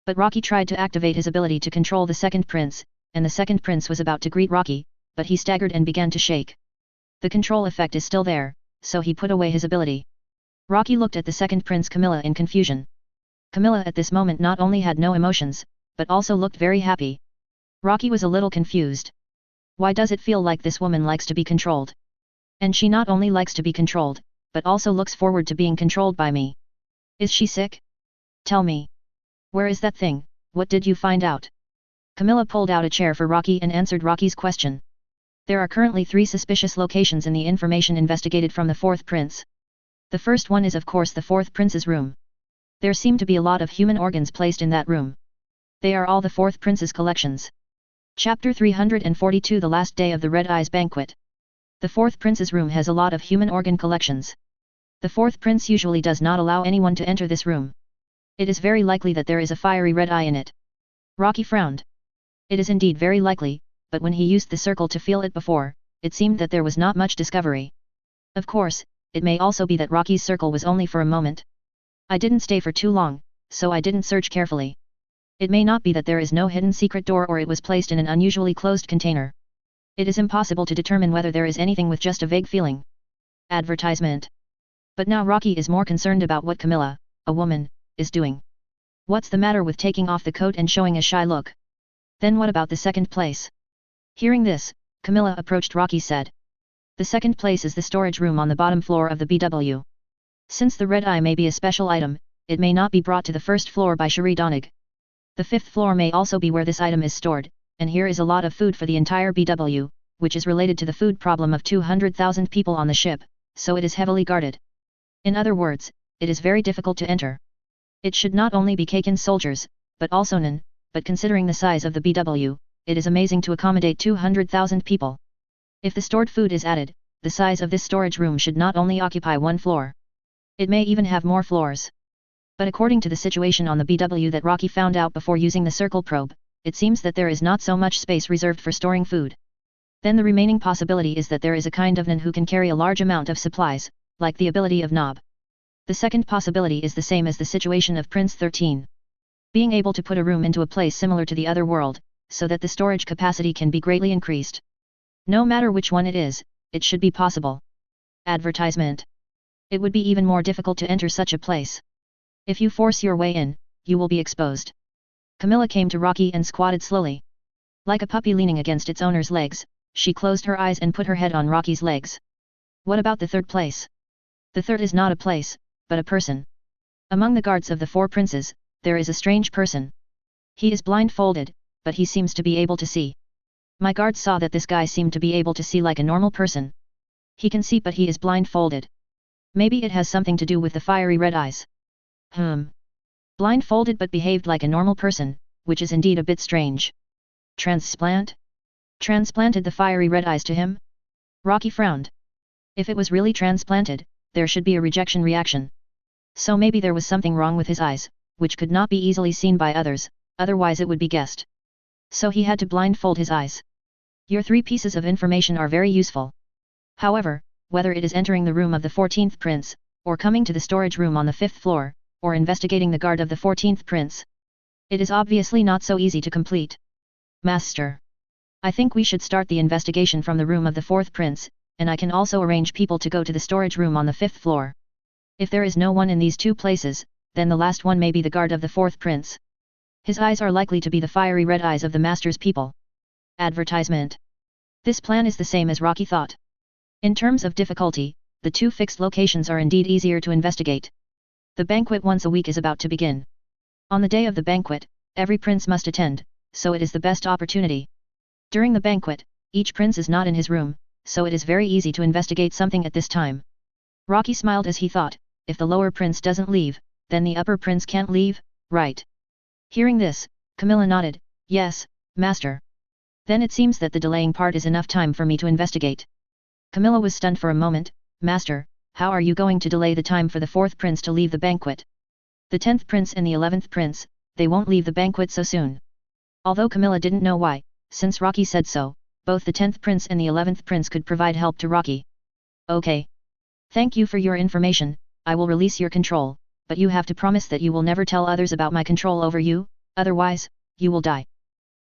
But Rocky tried to activate his ability to control the second prince, and the second prince was about to greet Rocky, but he staggered and began to shake. The control effect is still there, so he put away his ability. Rocky looked at the second prince Camilla in confusion. Camilla at this moment not only had no emotions, but also looked very happy. Rocky was a little confused. Why does it feel like this woman likes to be controlled? And she not only likes to be controlled, but also looks forward to being controlled by me. Is she sick? Tell me. Where is that thing? What did you find out? Camilla pulled out a chair for Rocky and answered Rocky's question. There are currently 3 suspicious locations in the information investigated from the 4th prince. The first one is of course the 4th prince's room. There seem to be a lot of human organs placed in that room. They are all the 4th prince's collections. Chapter 342 The Last Day of the Red Eyes Banquet. The 4th prince's room has a lot of human organ collections. The 4th prince usually does not allow anyone to enter this room. It is very likely that there is a fiery red eye in it. Rocky frowned. It is indeed very likely, but when he used the circle to feel it before, it seemed that there was not much discovery. Of course, it may also be that Rocky's circle was only for a moment. I didn't stay for too long, so I didn't search carefully. It may not be that there is no hidden secret door or it was placed in an unusually closed container. It is impossible to determine whether there is anything with just a vague feeling. Advertisement. But now Rocky is more concerned about what Camilla, a woman, is doing. What's the matter with taking off the coat and showing a shy look? Then what about the second place? Hearing this, Camilla approached Rocky said. The second place is the storage room on the bottom floor of the BW. Since the red eye may be a special item, it may not be brought to the first floor by Cherie Donig. The 5th floor may also be where this item is stored, and here is a lot of food for the entire BW, which is related to the food problem of 200,000 people on the ship, so it is heavily guarded. In other words, it is very difficult to enter. It should not only be Kakin soldiers, but also Nin, but considering the size of the BW, it is amazing to accommodate 200,000 people. If the stored food is added, the size of this storage room should not only occupy 1 floor. It may even have more floors. But according to the situation on the BW that Rocky found out before using the circle probe, it seems that there is not so much space reserved for storing food. Then the remaining possibility is that there is a kind of Nin who can carry a large amount of supplies, like the ability of Nob. The second possibility is the same as the situation of Prince 13. Being able to put a room into a place similar to the other world, so that the storage capacity can be greatly increased. No matter which one it is, it should be possible. Advertisement. It would be even more difficult to enter such a place. If you force your way in, you will be exposed. Camilla came to Rocky and squatted slowly. Like a puppy leaning against its owner's legs, she closed her eyes and put her head on Rocky's legs. What about the 3rd place? The 3rd is not a place, but a person. Among the guards of the 4 princes, there is a strange person. He is blindfolded, but he seems to be able to see. My guards saw that this guy seemed to be able to see like a normal person. He can see but he is blindfolded. Maybe it has something to do with the fiery red eyes. Blindfolded but behaved like a normal person, which is indeed a bit strange. Transplant? Transplanted the fiery red eyes to him? Rocky frowned. If it was really transplanted, there should be a rejection reaction. So maybe there was something wrong with his eyes, which could not be easily seen by others, otherwise it would be guessed. So he had to blindfold his eyes. Your 3 pieces of information are very useful. However, whether it is entering the room of the 14th prince, or coming to the storage room on the 5th floor, or investigating the guard of the 14th prince, it is obviously not so easy to complete. Master. I think we should start the investigation from the room of the 4th prince, and I can also arrange people to go to the storage room on the 5th floor. If there is no one in these 2 places, then the last one may be the guard of the 4th prince. His eyes are likely to be the fiery red eyes of the master's people. Advertisement. This plan is the same as Rocky thought. In terms of difficulty, the two fixed locations are indeed easier to investigate. The banquet once a week is about to begin. On the day of the banquet, every prince must attend, so it is the best opportunity. During the banquet, each prince is not in his room, so it is very easy to investigate something at this time. Rocky smiled as he thought, if the lower prince doesn't leave, then the upper prince can't leave, right? Hearing this, Camilla nodded, yes, master. Then it seems that the delaying part is enough time for me to investigate. Camilla was stunned for a moment, master, how are you going to delay the time for the 4th prince to leave the banquet? The 10th prince and the 11th prince, they won't leave the banquet so soon. Although Camilla didn't know why, since Rocky said so, both the 10th prince and the 11th prince could provide help to Rocky. Okay. Thank you for your information, I will release your control, but you have to promise that you will never tell others about my control over you, otherwise, you will die.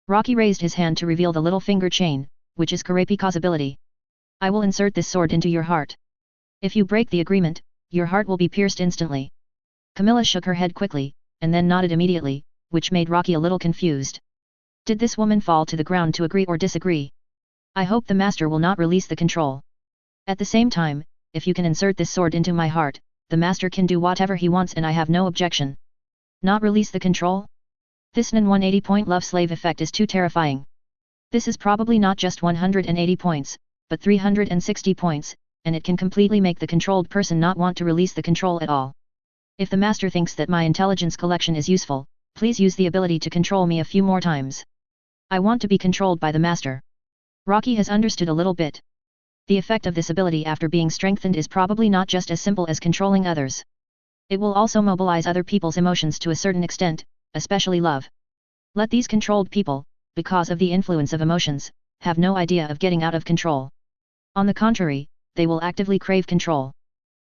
Rocky raised his hand to reveal the little finger chain, which is Kurapika's ability. I will insert this sword into your heart. If you break the agreement, your heart will be pierced instantly. Camilla shook her head quickly, and then nodded immediately, which made Rocky a little confused. Did this woman fall to the ground to agree or disagree? I hope the master will not release the control. At the same time, if you can insert this sword into my heart, the master can do whatever he wants and I have no objection. Not release the control? This non 180-point love slave effect is too terrifying. This is probably not just 180 points, but 360 points, and it can completely make the controlled person not want to release the control at all. If the master thinks that my intelligence collection is useful, please use the ability to control me a few more times. I want to be controlled by the master. Rocky has understood a little bit. The effect of this ability after being strengthened is probably not just as simple as controlling others. It will also mobilize other people's emotions to a certain extent, especially love. Let these controlled people, because of the influence of emotions, have no idea of getting out of control. On the contrary, they will actively crave control.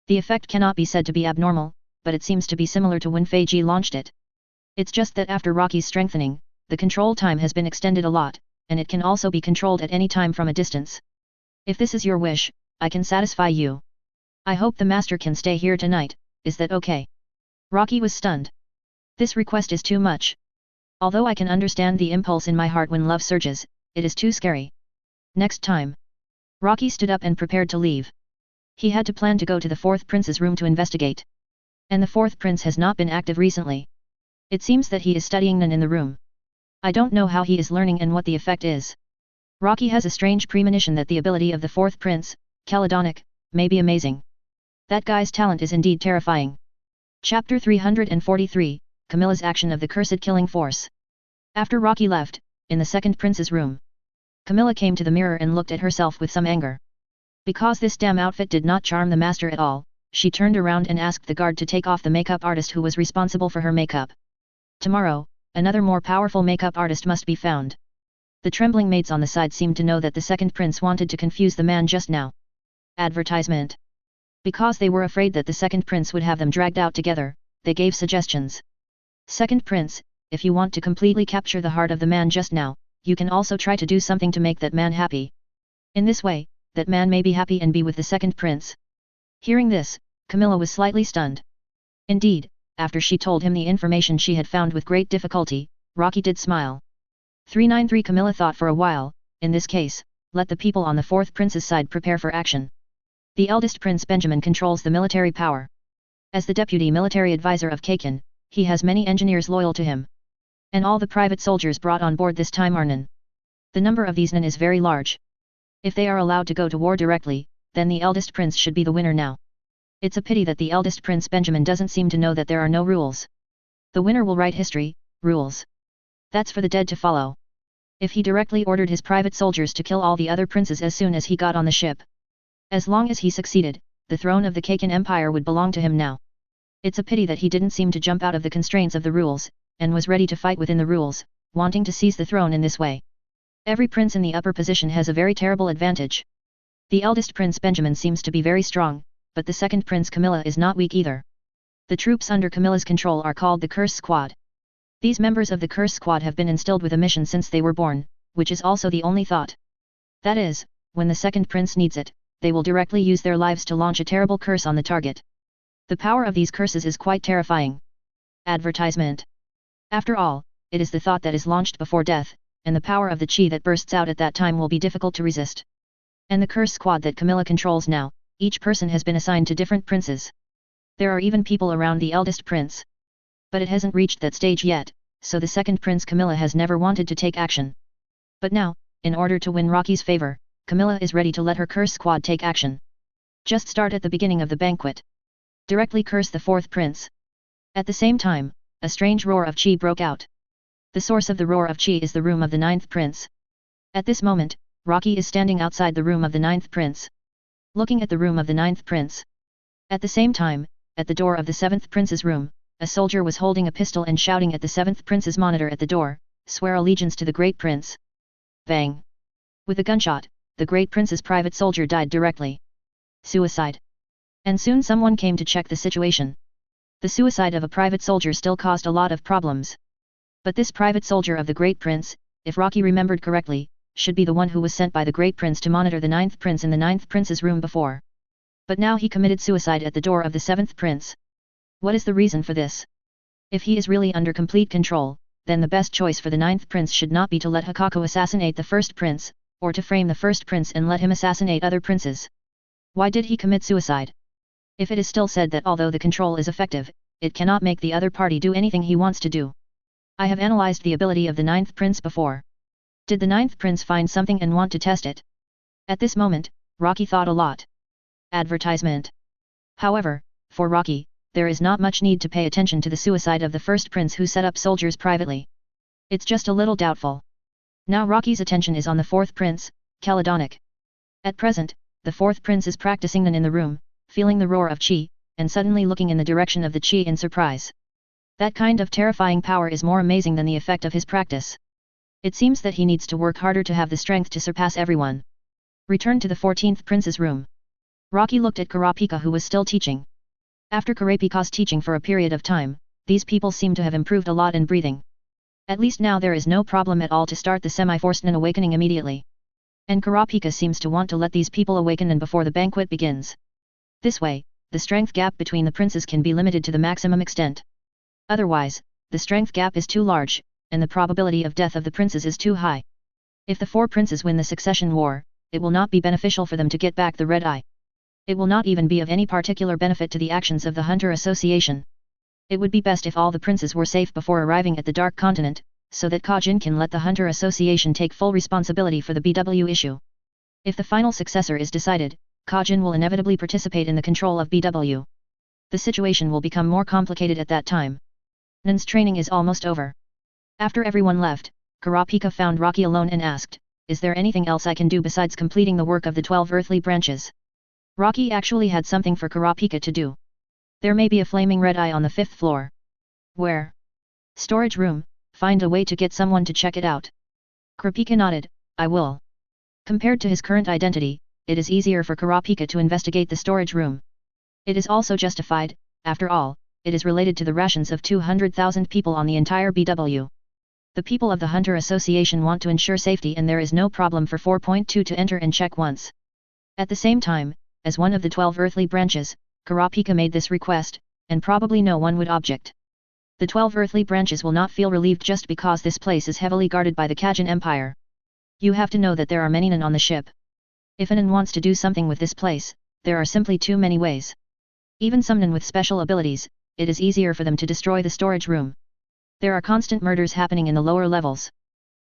The effect cannot be said to be abnormal, but it seems to be similar to when Feiji launched it. It's just that after Rocky's strengthening, the control time has been extended a lot, and it can also be controlled at any time from a distance. If this is your wish, I can satisfy you. I hope the master can stay here tonight, is that okay? Rocky was stunned. This request is too much. Although I can understand the impulse in my heart when love surges, it is too scary. Next time. Rocky stood up and prepared to leave. He had to plan to go to the 4th prince's room to investigate. And the 4th prince has not been active recently. It seems that he is studying Nen in the room. I don't know how he is learning and what the effect is. Rocky has a strange premonition that the ability of the 4th prince, Caledonic, may be amazing. That guy's talent is indeed terrifying. Chapter 343, Camilla's action of the cursed killing force. After Rocky left, in the 2nd prince's room, Camilla came to the mirror and looked at herself with some anger. Because this damn outfit did not charm the master at all, she turned around and asked the guard to take off the makeup artist who was responsible for her makeup. Tomorrow, another more powerful makeup artist must be found. The trembling maids on the side seemed to know that the 2nd prince wanted to confuse the man just now. Advertisement. Because they were afraid that the 2nd prince would have them dragged out together, they gave suggestions. 2nd prince, if you want to completely capture the heart of the man just now, you can also try to do something to make that man happy. In this way, that man may be happy and be with the 2nd prince. Hearing this, Camilla was slightly stunned. Indeed, after she told him the information she had found with great difficulty, Rocky did smile. 393 Camilla thought for a while, in this case, let the people on the 4th prince's side prepare for action. The eldest prince Benjamin controls the military power. As the deputy military advisor of Kakin, he has many engineers loyal to him. And all the private soldiers brought on board this time are Nen. The number of these Nen is very large. If they are allowed to go to war directly, then the eldest prince should be the winner now. It's a pity that the eldest prince Benjamin doesn't seem to know that there are no rules. The winner will write history, rules. That's for the dead to follow. If he directly ordered his private soldiers to kill all the other princes as soon as he got on the ship. As long as he succeeded, the throne of the Kakin Empire would belong to him now. It's a pity that he didn't seem to jump out of the constraints of the rules, and was ready to fight within the rules, wanting to seize the throne in this way. Every prince in the upper position has a very terrible advantage. The eldest prince Benjamin seems to be very strong, but the 2nd prince Camilla is not weak either. The troops under Camilla's control are called the Curse Squad. These members of the Curse Squad have been instilled with a mission since they were born, which is also the only thought. That is, when the 2nd prince needs it, they will directly use their lives to launch a terrible curse on the target. The power of these curses is quite terrifying. Advertisement. After all, it is the thought that is launched before death, and the power of the chi that bursts out at that time will be difficult to resist. And the curse squad that Camilla controls now, each person has been assigned to different princes. There are even people around the eldest prince. But it hasn't reached that stage yet, so the second prince Camilla has never wanted to take action. But now, in order to win Rocky's favor, Camilla is ready to let her curse squad take action. Just start at the beginning of the banquet. Directly curse the fourth prince. At the same time, a strange roar of chi broke out. The source of the roar of chi is the room of the ninth prince. At this moment, Rocky is standing outside the room of the ninth prince. Looking at the room of the ninth prince. At the same time, at the door of the seventh prince's room, a soldier was holding a pistol and shouting at the seventh prince's monitor at the door, "Swear allegiance to the great prince." Bang! With a gunshot, the great prince's private soldier died directly. Suicide. And soon someone came to check the situation. The suicide of a private soldier still caused a lot of problems. But this private soldier of the great prince, if Rocky remembered correctly, should be the one who was sent by the great prince to monitor the ninth prince in the ninth prince's room before. But now he committed suicide at the door of the seventh prince. What is the reason for this? If he is really under complete control, then the best choice for the ninth prince should not be to let Hikaku assassinate the first prince, or to frame the first prince and let him assassinate other princes. Why did he commit suicide? If it is still said that although the control is effective, it cannot make the other party do anything he wants to do. I have analyzed the ability of the ninth prince before. Did the ninth prince find something and want to test it? At this moment, Rocky thought a lot. Advertisement. However, for Rocky, there is not much need to pay attention to the suicide of the first prince who set up soldiers privately. It's just a little doubtful. Now Rocky's attention is on the fourth prince, Caledonic. At present, the fourth prince is practicing Nen in the room, feeling the roar of chi, and suddenly looking in the direction of the chi in surprise. That kind of terrifying power is more amazing than the effect of his practice. It seems that he needs to work harder to have the strength to surpass everyone. Return to the 14th prince's room. Rocky looked at Kurapika who was still teaching. After Kurapika's teaching for a period of time, these people seem to have improved a lot in breathing. At least now there is no problem at all to start the semi-forced Nen awakening immediately. And Kurapika seems to want to let these people awaken Nen before the banquet begins. This way, the strength gap between the princes can be limited to the maximum extent. Otherwise, the strength gap is too large, and the probability of death of the princes is too high. If the four princes win the succession war, it will not be beneficial for them to get back the red eye. It will not even be of any particular benefit to the actions of the Hunter Association. It would be best if all the princes were safe before arriving at the Dark Continent, so that Kajin can let the Hunter Association take full responsibility for the BW issue. If the final successor is decided, Kajin will inevitably participate in the control of BW. The situation will become more complicated at that time. Nen's training is almost over. After everyone left, Kurapika found Rocky alone and asked, "Is there anything else I can do besides completing the work of the 12 earthly branches?" Rocky actually had something for Kurapika to do. There may be a flaming red eye on the 5th floor. Where? Storage room, find a way to get someone to check it out. Kurapika nodded, "I will." Compared to his current identity, it is easier for Kurapika to investigate the storage room. It is also justified, after all, it is related to the rations of 200,000 people on the entire BW. The people of the Hunter Association want to ensure safety and there is no problem for 4.2 to enter and check once. At the same time, as one of the 12 earthly branches, Kurapika made this request, and probably no one would object. The 12 earthly branches will not feel relieved just because this place is heavily guarded by the Kajin Empire. You have to know that there are many Nen on the ship. If a Nen wants to do something with this place, there are simply too many ways. Even some Nen with special abilities, it is easier for them to destroy the storage room. There are constant murders happening in the lower levels.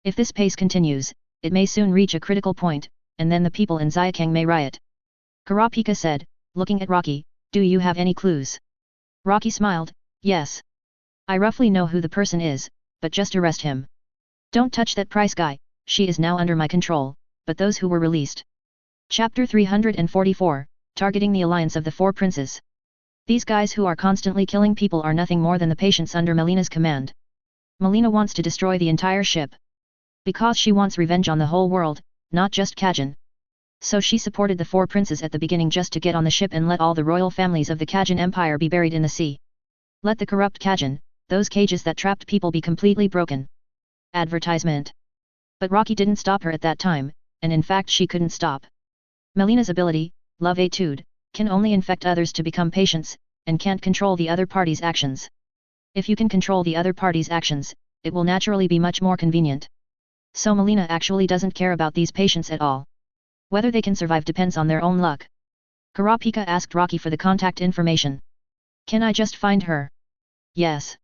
If this pace continues, it may soon reach a critical point, and then the people in Xiaokang may riot. Kurapika said, looking at Rocky, "Do you have any clues?" Rocky smiled, "Yes. I roughly know who the person is, but just arrest him. Don't touch that price guy, she is now under my control," but those who were released. Chapter 344, Targeting the Alliance of the Four Princes. These guys who are constantly killing people are nothing more than the patients under Melina's command. Melina wants to destroy the entire ship. Because she wants revenge on the whole world, not just Kajin. So she supported the four princes at the beginning just to get on the ship and let all the royal families of the Kajin Empire be buried in the sea. Let the corrupt Kajin, those cages that trapped people, be completely broken. Advertisement. But Rocky didn't stop her at that time, and in fact she couldn't stop. Melina's ability, Love Etude, can only infect others to become patients, and can't control the other party's actions. If you can control the other party's actions, it will naturally be much more convenient. So Melina actually doesn't care about these patients at all. Whether they can survive depends on their own luck. Kurapika asked Rocky for the contact information. Can I just find her? Yes.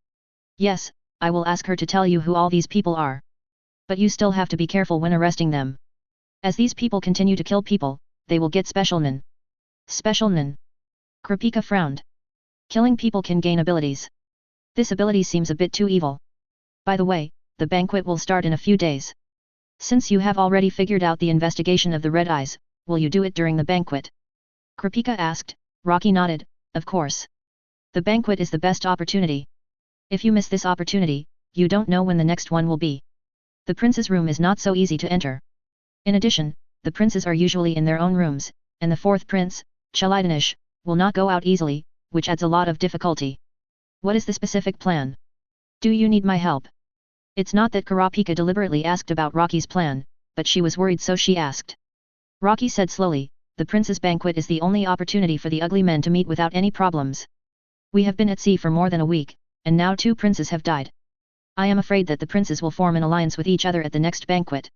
Yes, I will ask her to tell you who all these people are. But you still have to be careful when arresting them. As these people continue to kill people, they will get special nin. Special nin. Kurapika frowned. Killing people can gain abilities. This ability seems a bit too evil. By the way, the banquet will start in a few days. Since you have already figured out the investigation of the Red Eyes, will you do it during the banquet? Kurapika asked. Rocky nodded, of course. The banquet is the best opportunity. If you miss this opportunity, you don't know when the next one will be. The prince's room is not so easy to enter. In addition, the princes are usually in their own rooms, and the fourth prince, Chelidanish, will not go out easily, which adds a lot of difficulty. What is the specific plan? Do you need my help? It's not that Kurapika deliberately asked about Rocky's plan, but she was worried so she asked. Rocky said slowly, the prince's banquet is the only opportunity for the ugly men to meet without any problems. We have been at sea for more than a week, and now 2 princes have died. I am afraid that the princes will form an alliance with each other at the next banquet.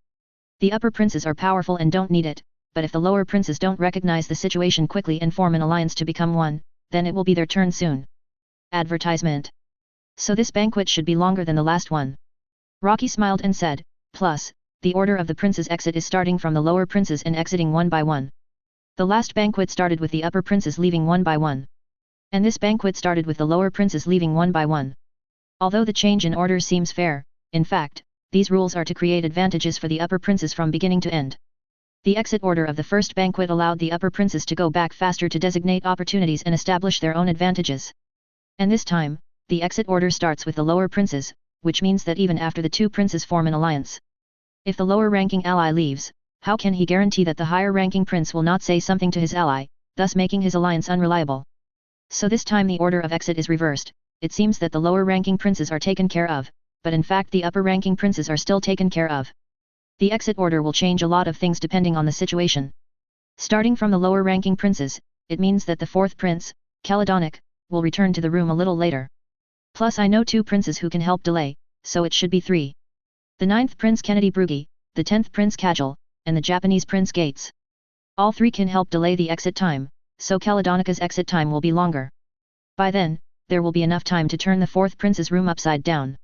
The upper princes are powerful and don't need it, but if the lower princes don't recognize the situation quickly and form an alliance to become one, then it will be their turn soon. Advertisement. So this banquet should be longer than the last one. Rocky smiled and said, plus, the order of the princes' exit is starting from the lower princes and exiting one by one. The last banquet started with the upper princes leaving one by one. And this banquet started with the lower princes leaving one by one. Although the change in order seems fair, in fact, these rules are to create advantages for the upper princes from beginning to end. The exit order of the first banquet allowed the upper princes to go back faster to designate opportunities and establish their own advantages. And this time, the exit order starts with the lower princes, which means that even after the 2 princes form an alliance. If the lower-ranking ally leaves, how can he guarantee that the higher-ranking prince will not say something to his ally, thus making his alliance unreliable? So this time the order of exit is reversed. It seems that the lower-ranking princes are taken care of, but in fact the upper-ranking princes are still taken care of. The exit order will change a lot of things depending on the situation. Starting from the lower-ranking princes, it means that the 4th prince, Caledonic, will return to the room a little later. Plus I know 2 princes who can help delay, so it should be 3. The 9th prince Kennedy Brugi, the 10th prince Kajal, and the Japanese prince Gates. All 3 can help delay the exit time, so Caledonica's exit time will be longer. By then, there will be enough time to turn the 4th prince's room upside down.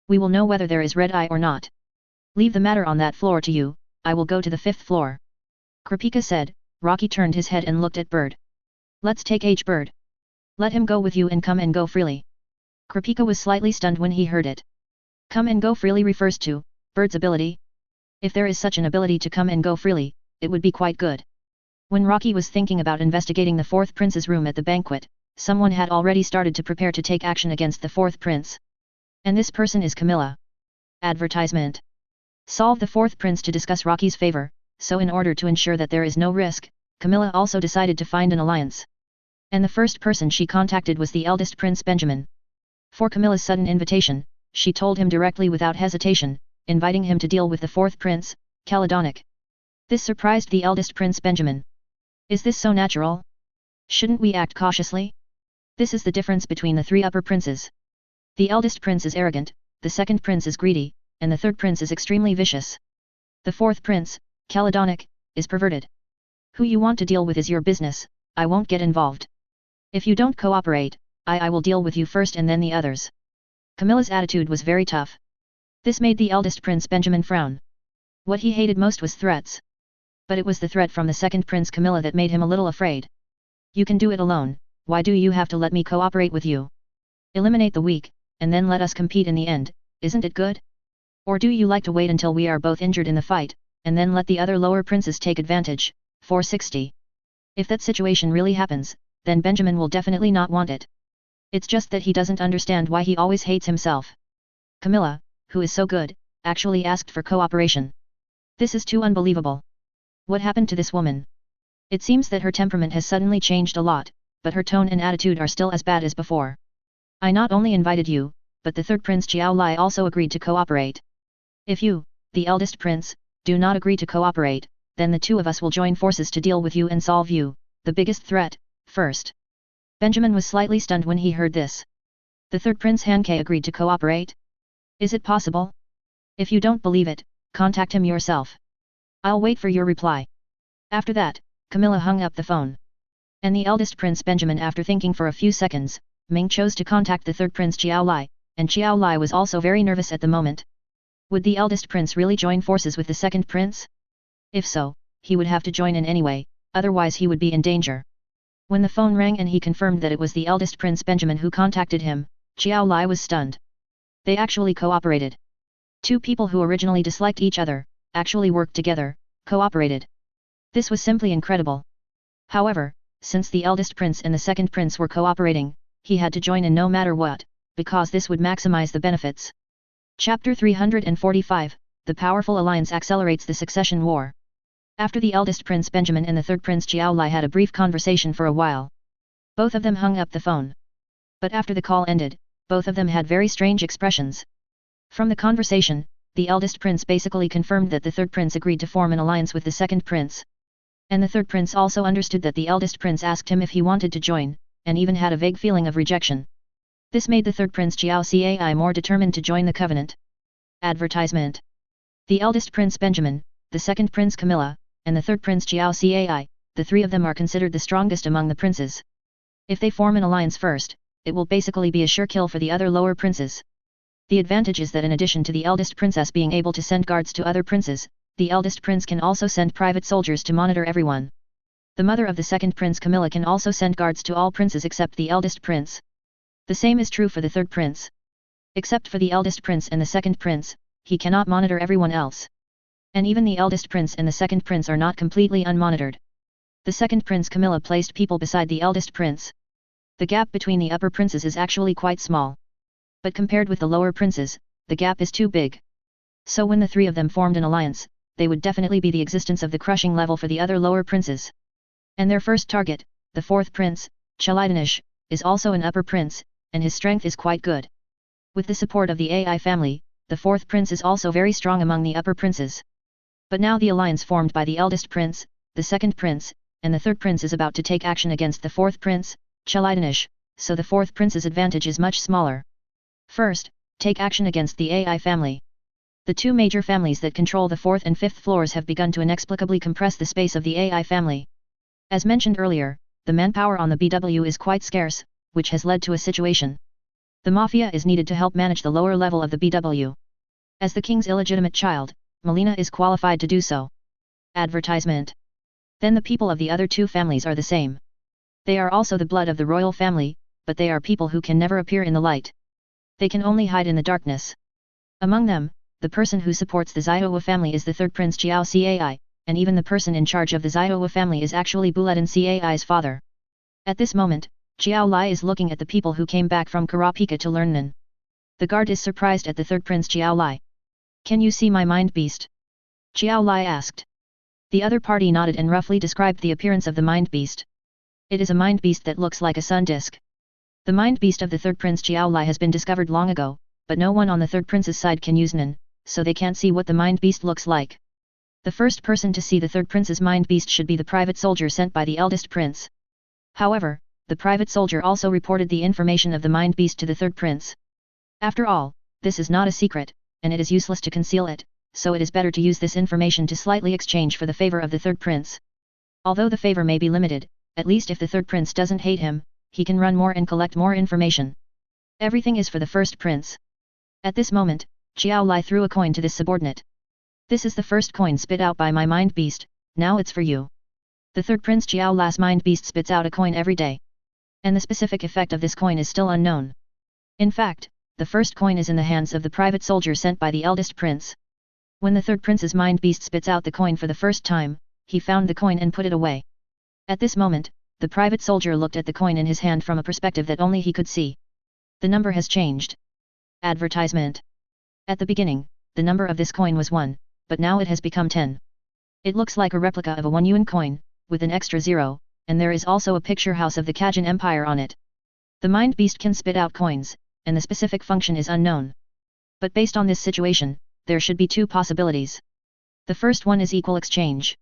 We will know whether there is red eye or not. Leave the matter on that floor to you, I will go to the 5th floor. Kurapika said. Rocky turned his head and looked at Bird. Let's take H. Bird. Let him go with you and come and go freely. Kurapika was slightly stunned when he heard it. Come and go freely refers to Bird's ability. If there is such an ability to come and go freely, it would be quite good. When Rocky was thinking about investigating the 4th prince's room at the banquet, someone had already started to prepare to take action against the 4th prince. And this person is Camilla. Advertisement. Solve the 4th prince to discuss Rocky's favor, so in order to ensure that there is no risk, Camilla also decided to find an alliance. And the first person she contacted was the eldest prince Benjamin. For Camilla's sudden invitation, she told him directly without hesitation, inviting him to deal with the 4th prince, Caledonic. This surprised the eldest prince Benjamin. Is this so natural? Shouldn't we act cautiously? This is the difference between the 3 upper princes. The eldest prince is arrogant, the 2nd prince is greedy, and the 3rd prince is extremely vicious. The 4th prince, Caledonic, is perverted. Who you want to deal with is your business, I won't get involved. If you don't cooperate, I will deal with you first and then the others. Camilla's attitude was very tough. This made the eldest prince Benjamin frown. What he hated most was threats. But it was the threat from the 2nd prince Camilla that made him a little afraid. You can do it alone, why do you have to let me cooperate with you? Eliminate the weak, and then let us compete in the end, isn't it good? Or do you like to wait until we are both injured in the fight, and then let the other lower princes take advantage? 460. If that situation really happens, then Benjamin will definitely not want it. It's just that he doesn't understand why he always hates himself. Camilla, who is so good, actually asked for cooperation. This is too unbelievable. What happened to this woman? It seems that her temperament has suddenly changed a lot, but her tone and attitude are still as bad as before. I not only invited you, but the 3rd prince Xiao Lai also agreed to cooperate. If you, the eldest prince, do not agree to cooperate, then the 2 of us will join forces to deal with you and solve you, the biggest threat, first. Benjamin was slightly stunned when he heard this. The 3rd prince Hankei agreed to cooperate? Is it possible? If you don't believe it, contact him yourself. I'll wait for your reply. After that, Camilla hung up the phone. And the eldest prince Benjamin, after thinking for a few seconds, Ming chose to contact the third prince Xiao Lai, and Xiao Lai was also very nervous at the moment. Would the eldest prince really join forces with the second prince? If so, he would have to join in anyway, otherwise he would be in danger. When the phone rang and he confirmed that it was the eldest prince Benjamin who contacted him, Xiao Lai was stunned. They actually cooperated. Two people who originally disliked each other, actually worked together, cooperated. This was simply incredible. However, since the eldest prince and the second prince were cooperating, he had to join in no matter what, because this would maximize the benefits. Chapter 345, The Powerful Alliance Accelerates the Succession War. After the eldest prince Benjamin and the third prince Xiao Lai had a brief conversation for a while. Both of them hung up the phone. But after the call ended, both of them had very strange expressions. From the conversation, the eldest prince basically confirmed that the third prince agreed to form an alliance with the second prince. And the third prince also understood that the eldest prince asked him if he wanted to join, and even had a vague feeling of rejection. This made the third prince Xiao Cai more determined to join the covenant. Advertisement. The eldest prince Benjamin, the second prince Camilla, and the third prince Xiao Cai, the three of them are considered the strongest among the princes. If they form an alliance first, it will basically be a sure kill for the other lower princes. The advantage is that in addition to the eldest princess being able to send guards to other princes, the eldest prince can also send private soldiers to monitor everyone. The mother of the second prince Camilla can also send guards to all princes except the eldest prince. The same is true for the third prince. Except for the eldest prince and the second prince, he cannot monitor everyone else. And even the eldest prince and the second prince are not completely unmonitored. The second prince Camilla placed people beside the eldest prince. The gap between the upper princes is actually quite small. But compared with the lower princes, the gap is too big. So when the three of them formed an alliance, they would definitely be the existence of the crushing level for the other lower princes. And their first target, the fourth prince, Chalidanish, is also an upper prince, and his strength is quite good. With the support of the AI family, the fourth prince is also very strong among the upper princes. But now the alliance formed by the eldest prince, the second prince, and the third prince is about to take action against the fourth prince, Chalidanish, so the fourth prince's advantage is much smaller. First, take action against the AI family. The two major families that control the fourth and fifth floors have begun to inexplicably compress the space of the AI family. As mentioned earlier, the manpower on the BW is quite scarce, which has led to a situation. The mafia is needed to help manage the lower level of the BW. As the king's illegitimate child, Melina is qualified to do so. Advertisement. Then the people of the other two families are the same. They are also the blood of the royal family, but they are people who can never appear in the light. They can only hide in the darkness. Among them, the person who supports the Ziowa family is the third prince Xiao Cai, and even the person in charge of the Ziowa family is actually Buledan Cai's father. At this moment, Xiao Lai is looking at the people who came back from Karapika to learn Nen. The guard is surprised at the third prince Xiao Lai. Can you see my mind beast? Xiao Lai asked. The other party nodded and roughly described the appearance of the mind beast. It is a mind beast that looks like a sun disk. The mind beast of the third prince Xiao Lai has been discovered long ago, but no one on the third prince's side can use Nen, so they can't see what the mind beast looks like. The first person to see the third prince's mind beast should be the private soldier sent by the eldest prince. However, the private soldier also reported the information of the mind beast to the third prince. After all, this is not a secret, and it is useless to conceal it, so it is better to use this information to slightly exchange for the favor of the third prince. Although the favor may be limited, at least if the third prince doesn't hate him, he can run more and collect more information. Everything is for the first prince. At this moment, Xiao Lai threw a coin to this subordinate. This is the first coin spit out by my mind beast, now it's for you. The third prince Xiao Lai's mind beast spits out a coin every day. And the specific effect of this coin is still unknown. In fact, the first coin is in the hands of the private soldier sent by the eldest prince. When the third prince's mind beast spits out the coin for the first time, he found the coin and put it away. At this moment, the private soldier looked at the coin in his hand from a perspective that only he could see. The number has changed. Advertisement. At the beginning, the number of this coin was 1, but now it has become 10. It looks like a replica of a 1 yuan coin, with an extra 0, and there is also a picture house of the Kajin Empire on it. The mind beast can spit out coins, and the specific function is unknown. But based on this situation, there should be two possibilities. The first one is equal exchange.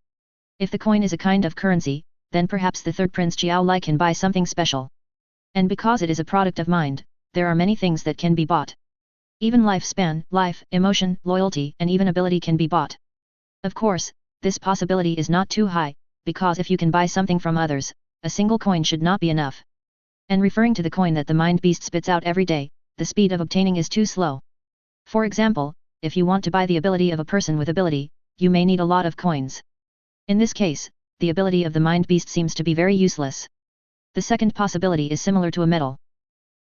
If the coin is a kind of currency, then perhaps the third prince Xiao Lai can buy something special. And because it is a product of mind, there are many things that can be bought. Even lifespan, life, emotion, loyalty and even ability can be bought. Of course, this possibility is not too high, because if you can buy something from others, a single coin should not be enough. And referring to the coin that the mind beast spits out every day, the speed of obtaining is too slow. For example, if you want to buy the ability of a person with ability, you may need a lot of coins. In this case, the ability of the mind beast seems to be very useless. The second possibility is similar to a metal.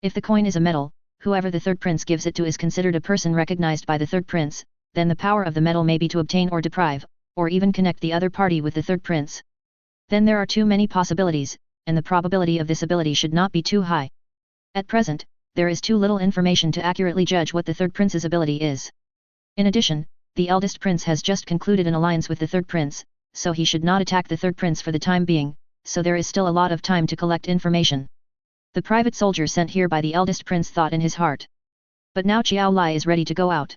If the coin is a metal, whoever the third prince gives it to is considered a person recognized by the third prince, then the power of the metal may be to obtain or deprive, or even connect the other party with the third prince. Then there are too many possibilities, and the probability of this ability should not be too high. At present, there is too little information to accurately judge what the third prince's ability is. In addition, the eldest prince has just concluded an alliance with the third prince, so he should not attack the third prince for the time being, so there is still a lot of time to collect information. The private soldier sent here by the eldest prince thought in his heart. But now Qiao Lai is ready to go out.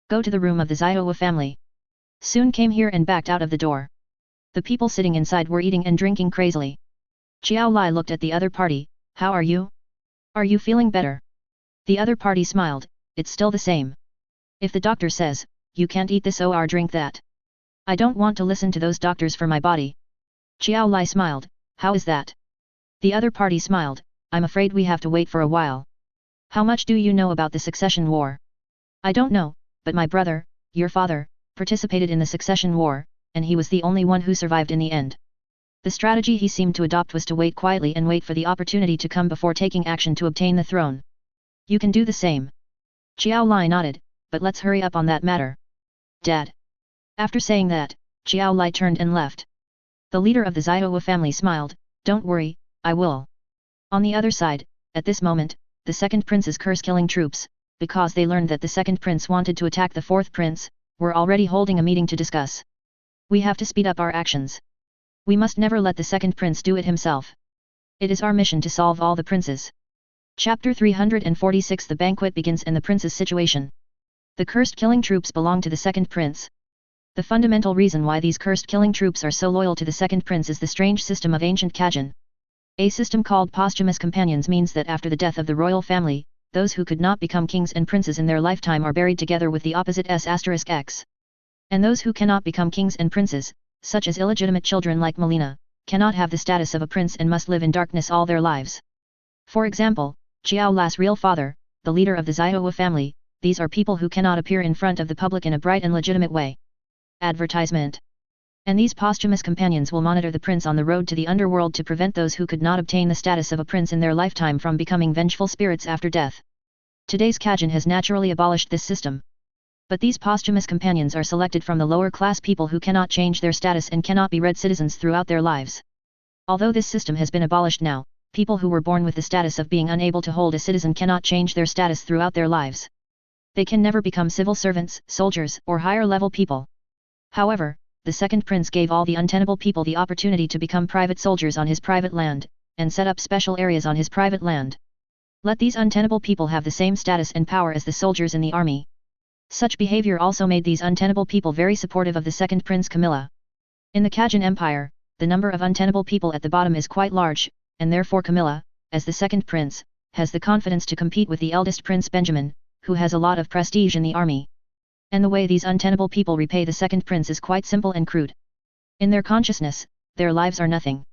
Go to the room of the Ziowa family. Soon came here and backed out of the door. The people sitting inside were eating and drinking crazily. Qiao Lai looked at the other party. How are you? Are you feeling better? The other party smiled. It's still the same. If the doctor says, you can't eat this or drink that. I don't want to listen to those doctors for my body. Qiao Lai smiled. How is that? The other party smiled. I'm afraid we have to wait for a while. How much do you know about the succession war? I don't know, but my brother, your father, participated in the succession war, and he was the only one who survived in the end. The strategy he seemed to adopt was to wait quietly and wait for the opportunity to come before taking action to obtain the throne. You can do the same. Qiao Lai nodded, but let's hurry up on that matter. Dad. After saying that, Qiao Lai turned and left. The leader of the Ziowa family smiled. Don't worry, I will. On the other side, at this moment, the second prince's curse-killing troops, because they learned that the second prince wanted to attack the fourth prince, were already holding a meeting to discuss. We have to speed up our actions. We must never let the second prince do it himself. It is our mission to solve all the princes. Chapter 346 The banquet begins and the prince's situation. The cursed-killing troops belong to the second prince. The fundamental reason why these cursed-killing troops are so loyal to the second prince is the strange system of ancient Kajin. A system called posthumous companions means that after the death of the royal family, those who could not become kings and princes in their lifetime are buried together with the opposite S**X. And those who cannot become kings and princes, such as illegitimate children like Melina, cannot have the status of a prince and must live in darkness all their lives. For example, Qiao Lai's real father, the leader of the Ziowa family, these are people who cannot appear in front of the public in a bright and legitimate way. Advertisement. And these posthumous companions will monitor the prince on the road to the underworld to prevent those who could not obtain the status of a prince in their lifetime from becoming vengeful spirits after death. Today's Kajin has naturally abolished this system. But these posthumous companions are selected from the lower class people who cannot change their status and cannot be red citizens throughout their lives. Although this system has been abolished now, people who were born with the status of being unable to hold a citizen cannot change their status throughout their lives. They can never become civil servants, soldiers, or higher level people. However, the second prince gave all the untenable people the opportunity to become private soldiers on his private land, and set up special areas on his private land. Let these untenable people have the same status and power as the soldiers in the army. Such behavior also made these untenable people very supportive of the second prince Camilla. In the Kajin Empire, the number of untenable people at the bottom is quite large, and therefore Camilla, as the second prince, has the confidence to compete with the eldest prince Benjamin, who has a lot of prestige in the army. And the way these untenable people repay the second prince is quite simple and crude. In their consciousness, their lives are nothing.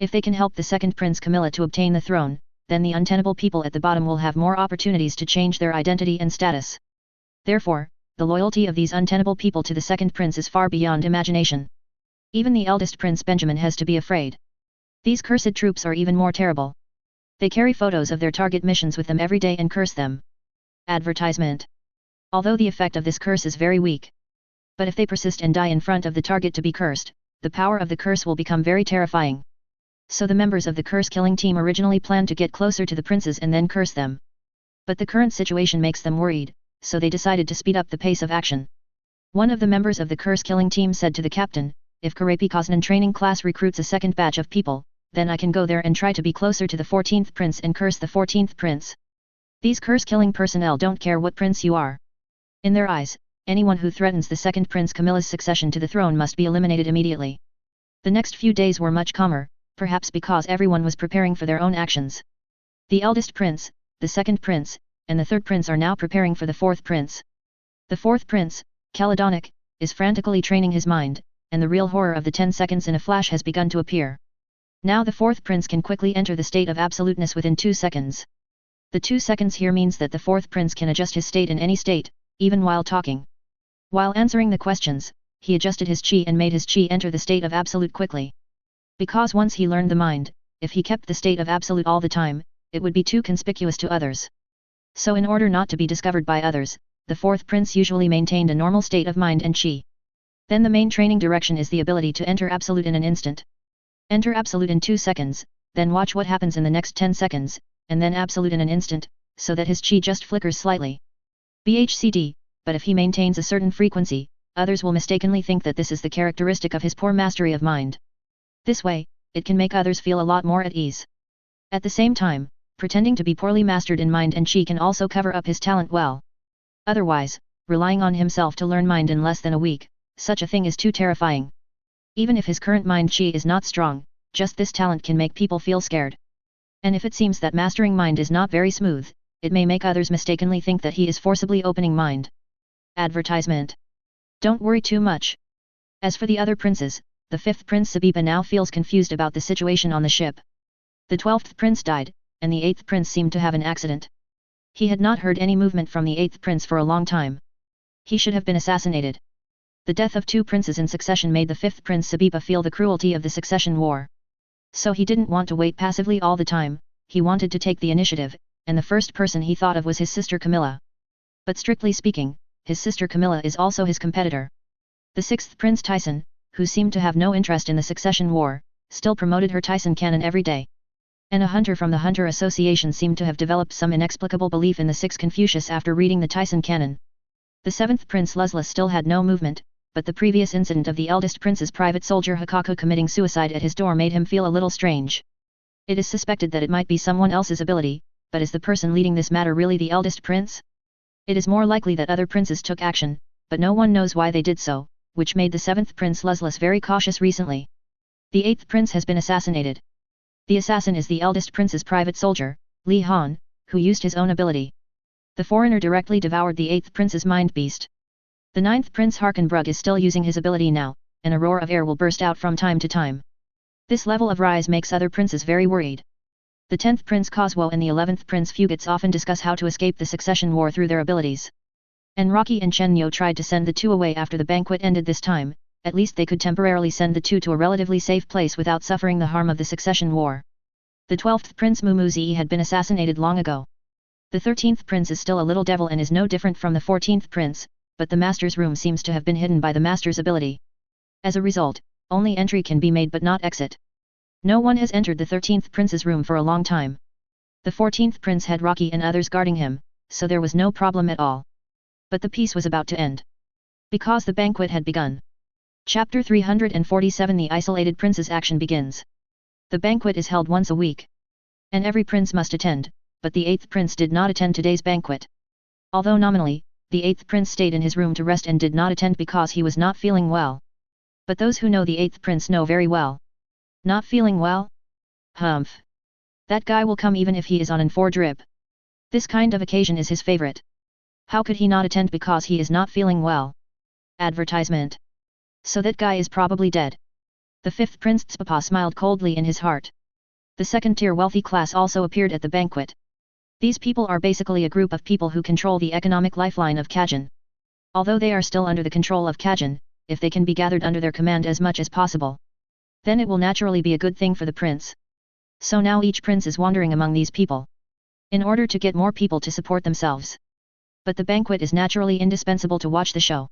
If they can help the second prince Camilla to obtain the throne, then the untenable people at the bottom will have more opportunities to change their identity and status. Therefore, the loyalty of these untenable people to the second prince is far beyond imagination. Even the eldest prince Benjamin has to be afraid. These cursed troops are even more terrible. They carry photos of their target missions with them every day and curse them. Advertisement. Although the effect of this curse is very weak. But if they persist and die in front of the target to be cursed, the power of the curse will become very terrifying. So the members of the curse-killing team originally planned to get closer to the princes and then curse them. But the current situation makes them worried, so they decided to speed up the pace of action. One of the members of the curse-killing team said to the captain, if Karapi Kosnan training class recruits a second batch of people, then I can go there and try to be closer to the 14th prince and curse the 14th prince. These curse-killing personnel don't care what prince you are. In their eyes, anyone who threatens the second prince Camilla's succession to the throne must be eliminated immediately. The next few days were much calmer, perhaps because everyone was preparing for their own actions. The eldest prince, the second prince, and the third prince are now preparing for the fourth prince. The fourth prince, Caledonic, is frantically training his mind, and the real horror of the 10 seconds in a flash has begun to appear. Now the fourth prince can quickly enter the state of absoluteness within 2 seconds. The 2 seconds here means that the fourth prince can adjust his state in any state, even while talking. While answering the questions, he adjusted his chi and made his chi enter the state of absolute quickly. Because once he learned the mind, if he kept the state of absolute all the time, it would be too conspicuous to others. So in order not to be discovered by others, the fourth prince usually maintained a normal state of mind and chi. Then the main training direction is the ability to enter absolute in an instant. Enter absolute in 2 seconds, then watch what happens in the next 10 seconds, and then absolute in an instant, so that his chi just flickers slightly. BHCD, but if he maintains a certain frequency, others will mistakenly think that this is the characteristic of his poor mastery of mind. This way, it can make others feel a lot more at ease. At the same time, pretending to be poorly mastered in mind and chi can also cover up his talent well. Otherwise, relying on himself to learn mind in less than a week, such a thing is too terrifying. Even if his current mind chi is not strong, just this talent can make people feel scared. And if it seems that mastering mind is not very smooth, it may make others mistakenly think that he is forcibly opening mind. Advertisement. Don't worry too much. As for the other princes, the 5th Prince Sabiba now feels confused about the situation on the ship. The 12th Prince died, and the 8th Prince seemed to have an accident. He had not heard any movement from the 8th Prince for a long time. He should have been assassinated. The death of 2 princes in succession made the 5th Prince Sabiba feel the cruelty of the succession war. So he didn't want to wait passively all the time, he wanted to take the initiative, and the first person he thought of was his sister Camilla. But strictly speaking, his sister Camilla is also his competitor. The 6th Prince Tyson, who seemed to have no interest in the succession war, still promoted her Tyson cannon every day. And a hunter from the Hunter Association seemed to have developed some inexplicable belief in the 6th Confucius after reading the Tyson canon. The 7th Prince Lesla still had no movement, but the previous incident of the eldest prince's private soldier Hikaku committing suicide at his door made him feel a little strange. It is suspected that it might be someone else's ability, but is the person leading this matter really the eldest prince? It is more likely that other princes took action, but no one knows why they did so, which made the 7th Prince Leslas very cautious recently. The 8th Prince has been assassinated. The assassin is the eldest prince's private soldier, Li Han, who used his own ability. The foreigner directly devoured the 8th Prince's mind beast. The 9th Prince Harkenbrug is still using his ability now, and a roar of air will burst out from time to time. This level of rise makes other princes very worried. The 10th Prince Coswo and the 11th Prince Fugits often discuss how to escape the succession war through their abilities. And Rocky and Chen Yo tried to send the 2 away after the banquet ended this time. At least they could temporarily send the 2 to a relatively safe place without suffering the harm of the succession war. The 12th Prince Mumuzi had been assassinated long ago. The 13th Prince is still a little devil and is no different from the 14th Prince, but the Master's room seems to have been hidden by the Master's ability. As a result, only entry can be made but not exit. No one has entered the 13th Prince's room for a long time. The 14th Prince had Rocky and others guarding him, so there was no problem at all. But the peace was about to end. Because the banquet had begun. Chapter 347 The Isolated Prince's action begins. The banquet is held once a week. And every prince must attend, but the 8th Prince did not attend today's banquet. Although nominally, the 8th Prince stayed in his room to rest and did not attend because he was not feeling well. But those who know the 8th Prince know very well. Not feeling well? Humph. That guy will come even if he is on an 4 drip. This kind of occasion is his favorite. How could he not attend because he is not feeling well? Advertisement. So that guy is probably dead. The 5th Prince Tspapa smiled coldly in his heart. The second-tier wealthy class also appeared at the banquet. These people are basically a group of people who control the economic lifeline of Kajin. Although they are still under the control of Kajin, if they can be gathered under their command as much as possible, then it will naturally be a good thing for the prince. So now each prince is wandering among these people, in order to get more people to support themselves. But the banquet is naturally indispensable to watch the show.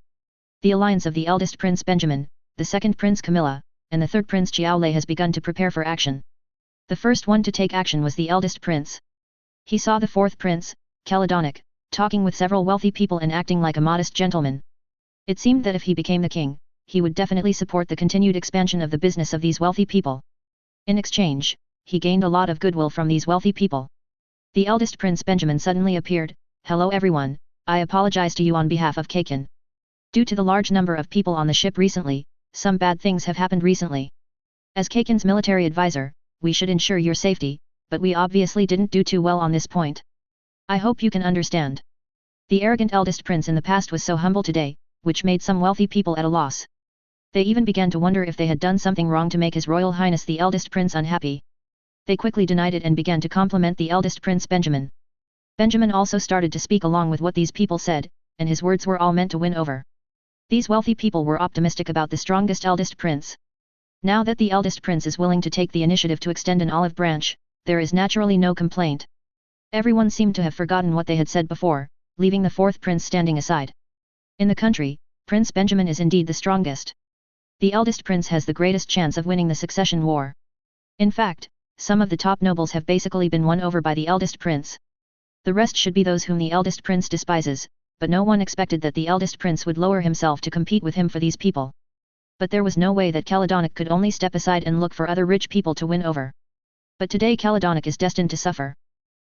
The alliance of the eldest Prince Benjamin, the second Prince Camilla, and the third Prince Jiaolei has begun to prepare for action. The first one to take action was the eldest prince. He saw the 4th Prince, Caledonic, talking with several wealthy people and acting like a modest gentleman. It seemed that if he became the king, he would definitely support the continued expansion of the business of these wealthy people. In exchange, he gained a lot of goodwill from these wealthy people. The eldest Prince Benjamin suddenly appeared. Hello everyone, I apologize to you on behalf of Kakin. Due to the large number of people on the ship recently, some bad things have happened recently. As Kakin's military advisor, we should ensure your safety, but we obviously didn't do too well on this point. I hope you can understand. The arrogant eldest prince in the past was so humble today, which made some wealthy people at a loss. They even began to wonder if they had done something wrong to make His Royal Highness the eldest prince unhappy. They quickly denied it and began to compliment the eldest prince Benjamin. Benjamin also started to speak along with what these people said, and his words were all meant to win over. These wealthy people were optimistic about the strongest eldest prince. Now that the eldest prince is willing to take the initiative to extend an olive branch, there is naturally no complaint. Everyone seemed to have forgotten what they had said before, leaving the fourth prince standing aside. In the country, Prince Benjamin is indeed the strongest. The eldest prince has the greatest chance of winning the succession war. In fact, some of the top nobles have basically been won over by the eldest prince. The rest should be those whom the eldest prince despises, but no one expected that the eldest prince would lower himself to compete with him for these people. But there was no way that Caledonic could only step aside and look for other rich people to win over. But today Caledonic is destined to suffer.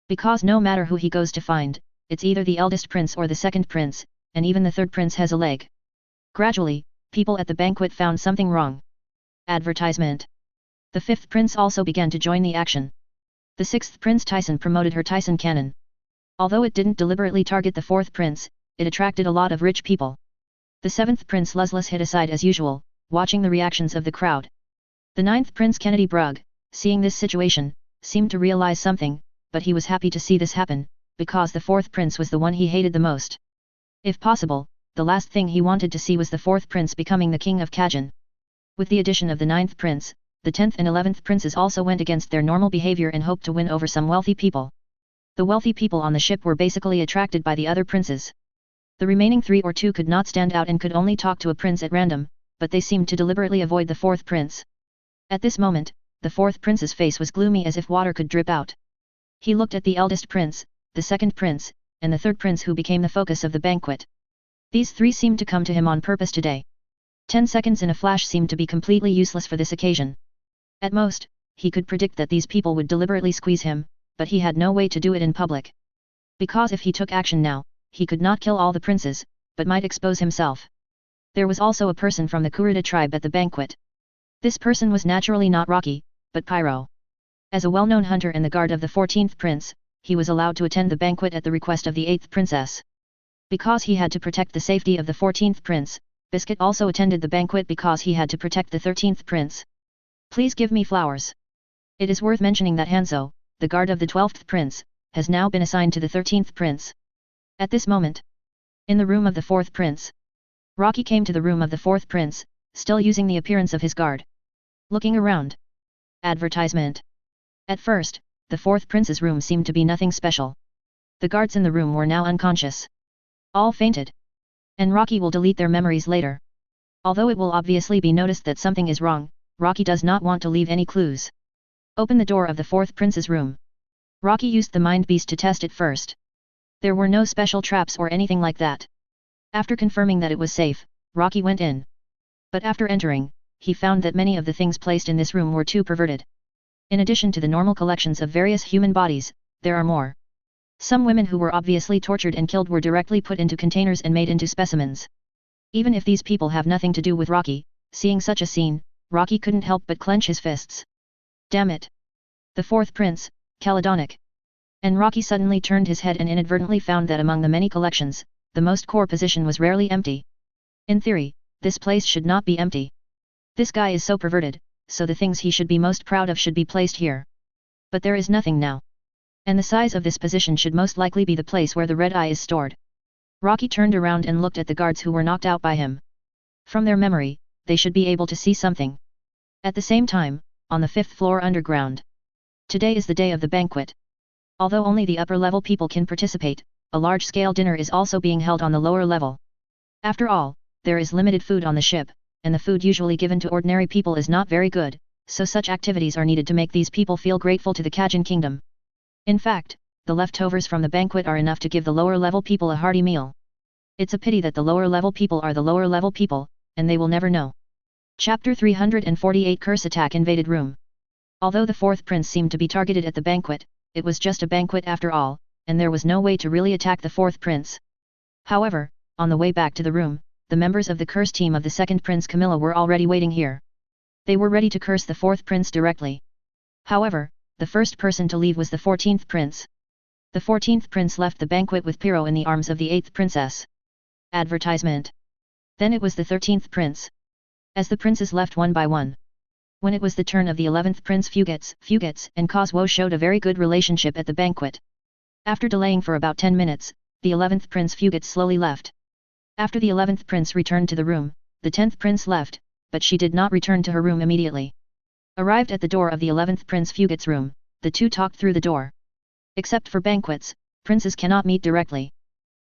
Because no matter who he goes to find, it's either the eldest prince or the second prince, and even the third prince has a leg. Gradually, people at the banquet found something wrong. Advertisement. The fifth prince also began to join the action. The sixth prince Tyson promoted her Tyson cannon. Although it didn't deliberately target the fourth prince, it attracted a lot of rich people. The seventh prince Luzlus hid aside as usual, watching the reactions of the crowd. The ninth prince Kennedy Brugg, seeing this situation, seemed to realize something, but he was happy to see this happen, because the fourth prince was the one he hated the most. If possible, the last thing he wanted to see was the fourth prince becoming the king of Kajan. With the addition of the ninth prince, the 10th and 11th princes also went against their normal behavior and hoped to win over some wealthy people. The wealthy people on the ship were basically attracted by the other princes. The remaining 3 or 2 could not stand out and could only talk to a prince at random, but they seemed to deliberately avoid the fourth prince. At this moment, the fourth prince's face was gloomy as if water could drip out. He looked at the eldest prince, the second prince, and the third prince who became the focus of the banquet. These 3 seemed to come to him on purpose today. 10 seconds in a flash seemed to be completely useless for this occasion. At most, he could predict that these people would deliberately squeeze him, but he had no way to do it in public. Because if he took action now, he could not kill all the princes, but might expose himself. There was also a person from the Kurta tribe at the banquet. This person was naturally not Rocky, but Pyro. As a well-known hunter and the guard of the 14th prince, he was allowed to attend the banquet at the request of the 8th princess. Because he had to protect the safety of the 14th prince, Biscuit also attended the banquet because he had to protect the 13th prince. Please give me flowers. It is worth mentioning that Hanzo, the guard of the 12th prince, has now been assigned to the 13th prince. At this moment, in the room of the 4th prince, Rocky came to the room of the 4th prince, still using the appearance of his guard. Looking around. Advertisement. At first, the 4th prince's room seemed to be nothing special. The guards in the room were now unconscious. All fainted. And Rocky will delete their memories later. Although it will obviously be noticed that something is wrong, Rocky does not want to leave any clues. Open the door of the 4th prince's room. Rocky used the mind beast to test it first. There were no special traps or anything like that. After confirming that it was safe, Rocky went in. But after entering, he found that many of the things placed in this room were too perverted. In addition to the normal collections of various human bodies, there are more. Some women who were obviously tortured and killed were directly put into containers and made into specimens. Even if these people have nothing to do with Rocky, seeing such a scene, Rocky couldn't help but clench his fists. Damn it! The 4th prince, Caledonic. And Rocky suddenly turned his head and inadvertently found that among the many collections, the most core position was rarely empty. In theory, this place should not be empty. This guy is so perverted, so the things he should be most proud of should be placed here. But there is nothing now. And the size of this position should most likely be the place where the red eye is stored. Rocky turned around and looked at the guards who were knocked out by him. From their memory, they should be able to see something. At the same time, on the 5th floor underground. Today is the day of the banquet. Although only the upper-level people can participate, a large-scale dinner is also being held on the lower level. After all, there is limited food on the ship, and the food usually given to ordinary people is not very good, so such activities are needed to make these people feel grateful to the Kajan kingdom. In fact, the leftovers from the banquet are enough to give the lower-level people a hearty meal. It's a pity that the lower-level people are the lower-level people, and they will never know. Chapter 348 Curse Attack Invaded Room. Although the 4th prince seemed to be targeted at the banquet, it was just a banquet after all, and there was no way to really attack the 4th prince. However, on the way back to the room, the members of the curse team of the 2nd prince Camilla were already waiting here. They were ready to curse the 4th prince directly. However, the first person to leave was the 14th prince. The 14th prince left the banquet with Piro in the arms of the 8th princess. Advertisement. Then it was the 13th prince. As the princes left one by one. When it was the turn of the 11th prince, Fugits and Coswo showed a very good relationship at the banquet. After delaying for about 10 minutes, the 11th prince Fugits slowly left. After the 11th prince returned to the room, the 10th prince left, but she did not return to her room immediately. Arrived at the door of the 11th prince Fugits' room, the two talked through the door. Except for banquets, princes cannot meet directly.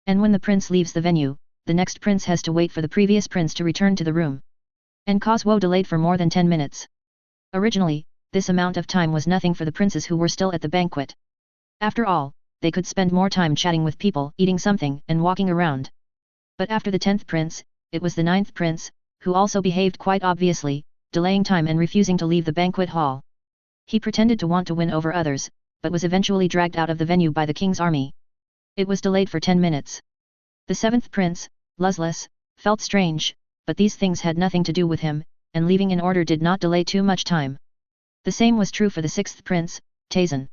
And when the prince leaves the venue, the next prince has to wait for the previous prince to return to the room. And Coswo delayed for more than 10 minutes. Originally, this amount of time was nothing for the princes who were still at the banquet. After all, they could spend more time chatting with people, eating something, and walking around. But after the 10th prince, it was the 9th prince, who also behaved quite obviously, delaying time and refusing to leave the banquet hall. He pretended to want to win over others, but was eventually dragged out of the venue by the king's army. It was delayed for 10 minutes. The 7th prince, Luzless, felt strange, but these things had nothing to do with him, and leaving in order did not delay too much time. The same was true for the 6th prince, Tazan.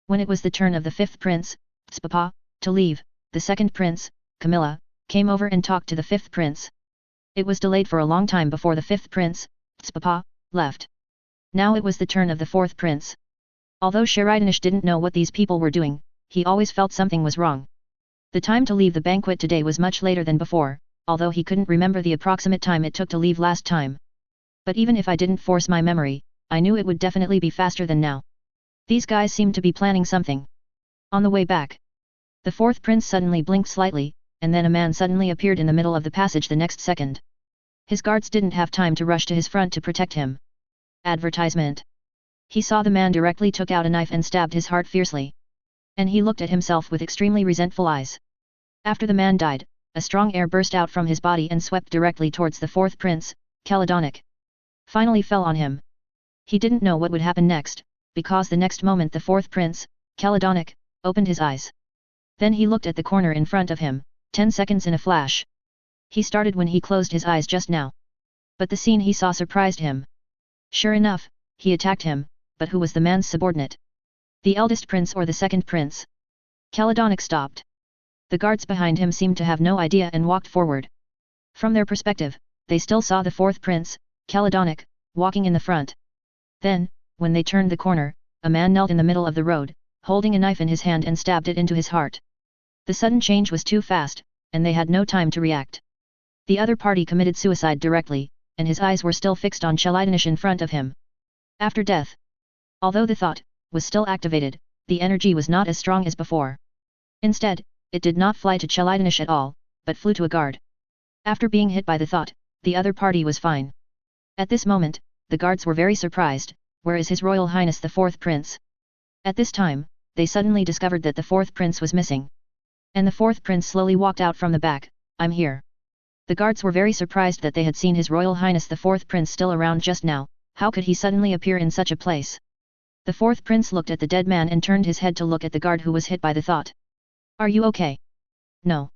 When it was the turn of the 5th prince, Tspapa, to leave, the 2nd prince, Camilla, came over and talked to the 5th prince. It was delayed for a long time before the 5th prince, Tspapa, left. Now it was the turn of the 4th prince. Although Sharidanish didn't know what these people were doing, he always felt something was wrong. The time to leave the banquet today was much later than before, although he couldn't remember the approximate time it took to leave last time. But even if I didn't force my memory, I knew it would definitely be faster than now. These guys seemed to be planning something. On the way back, the 4th prince suddenly blinked slightly, and then a man suddenly appeared in the middle of the passage the next second. His guards didn't have time to rush to his front to protect him. Advertisement. He saw the man directly took out a knife and stabbed his heart fiercely. And he looked at himself with extremely resentful eyes. After the man died, a strong air burst out from his body and swept directly towards the 4th prince, Caledonic. Finally fell on him. He didn't know what would happen next, because the next moment the 4th prince, Caledonic, opened his eyes. Then he looked at the corner in front of him, 10 seconds in a flash. He started when he closed his eyes just now. But the scene he saw surprised him. Sure enough, he attacked him, but who was the man's subordinate? The eldest prince or the 2nd prince? Caledonic stopped. The guards behind him seemed to have no idea and walked forward. From their perspective, they still saw the 4th prince, Caledonic, walking in the front. Then, when they turned the corner, a man knelt in the middle of the road, holding a knife in his hand and stabbed it into his heart. The sudden change was too fast, and they had no time to react. The other party committed suicide directly, and his eyes were still fixed on Chelidanish in front of him. After death. Although the thought was still activated, the energy was not as strong as before. Instead, it did not fly to Chelidanish at all, but flew to a guard. After being hit by the thought, the other party was fine. At this moment, the guards were very surprised. Where is His Royal Highness the 4th prince? At this time, they suddenly discovered that the 4th prince was missing. And the 4th prince slowly walked out from the back. I'm here. The guards were very surprised that they had seen His Royal Highness the 4th prince still around just now. How could he suddenly appear in such a place? The 4th prince looked at the dead man and turned his head to look at the guard who was hit by the thought. Are you okay? No.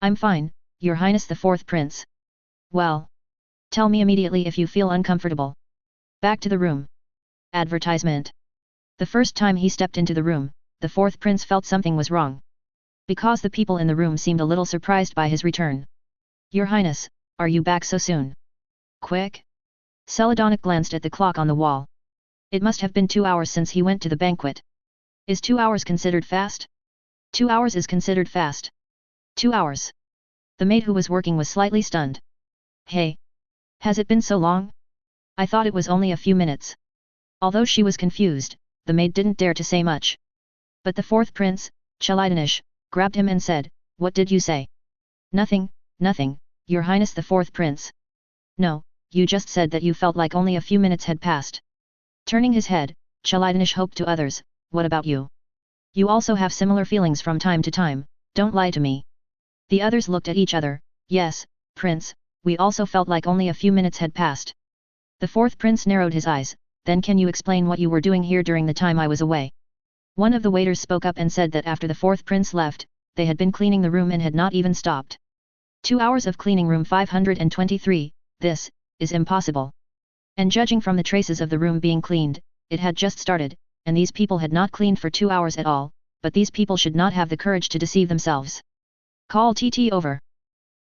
I'm fine, Your Highness the 4th prince. Well. Tell me immediately if you feel uncomfortable. Back to the room. Advertisement. The first time he stepped into the room, the 4th prince felt something was wrong. Because the people in the room seemed a little surprised by his return. Your Highness, are you back so soon? Quick? Celadonic glanced at the clock on the wall. It must have been 2 hours since he went to the banquet. Is 2 hours considered fast? 2 hours is considered fast. 2 hours. The maid who was working was slightly stunned. Hey! Has it been so long? I thought it was only a few minutes. Although she was confused, the maid didn't dare to say much. But the 4th prince, Chelidanish, grabbed him and said, What did you say? Nothing, nothing, Your Highness the 4th prince. No, you just said that you felt like only a few minutes had passed. Turning his head, Chelidanish hoped to others, what about you? You also have similar feelings from time to time, don't lie to me. The others looked at each other. Yes, Prince, we also felt like only a few minutes had passed. The 4th prince narrowed his eyes. Then can you explain what you were doing here during the time I was away? One of the waiters spoke up and said that after the 4th prince left, they had been cleaning the room and had not even stopped. 2 hours of cleaning room 523, this is impossible. And judging from the traces of the room being cleaned, it had just started, and these people had not cleaned for 2 hours at all, but these people should not have the courage to deceive themselves. Call TT over.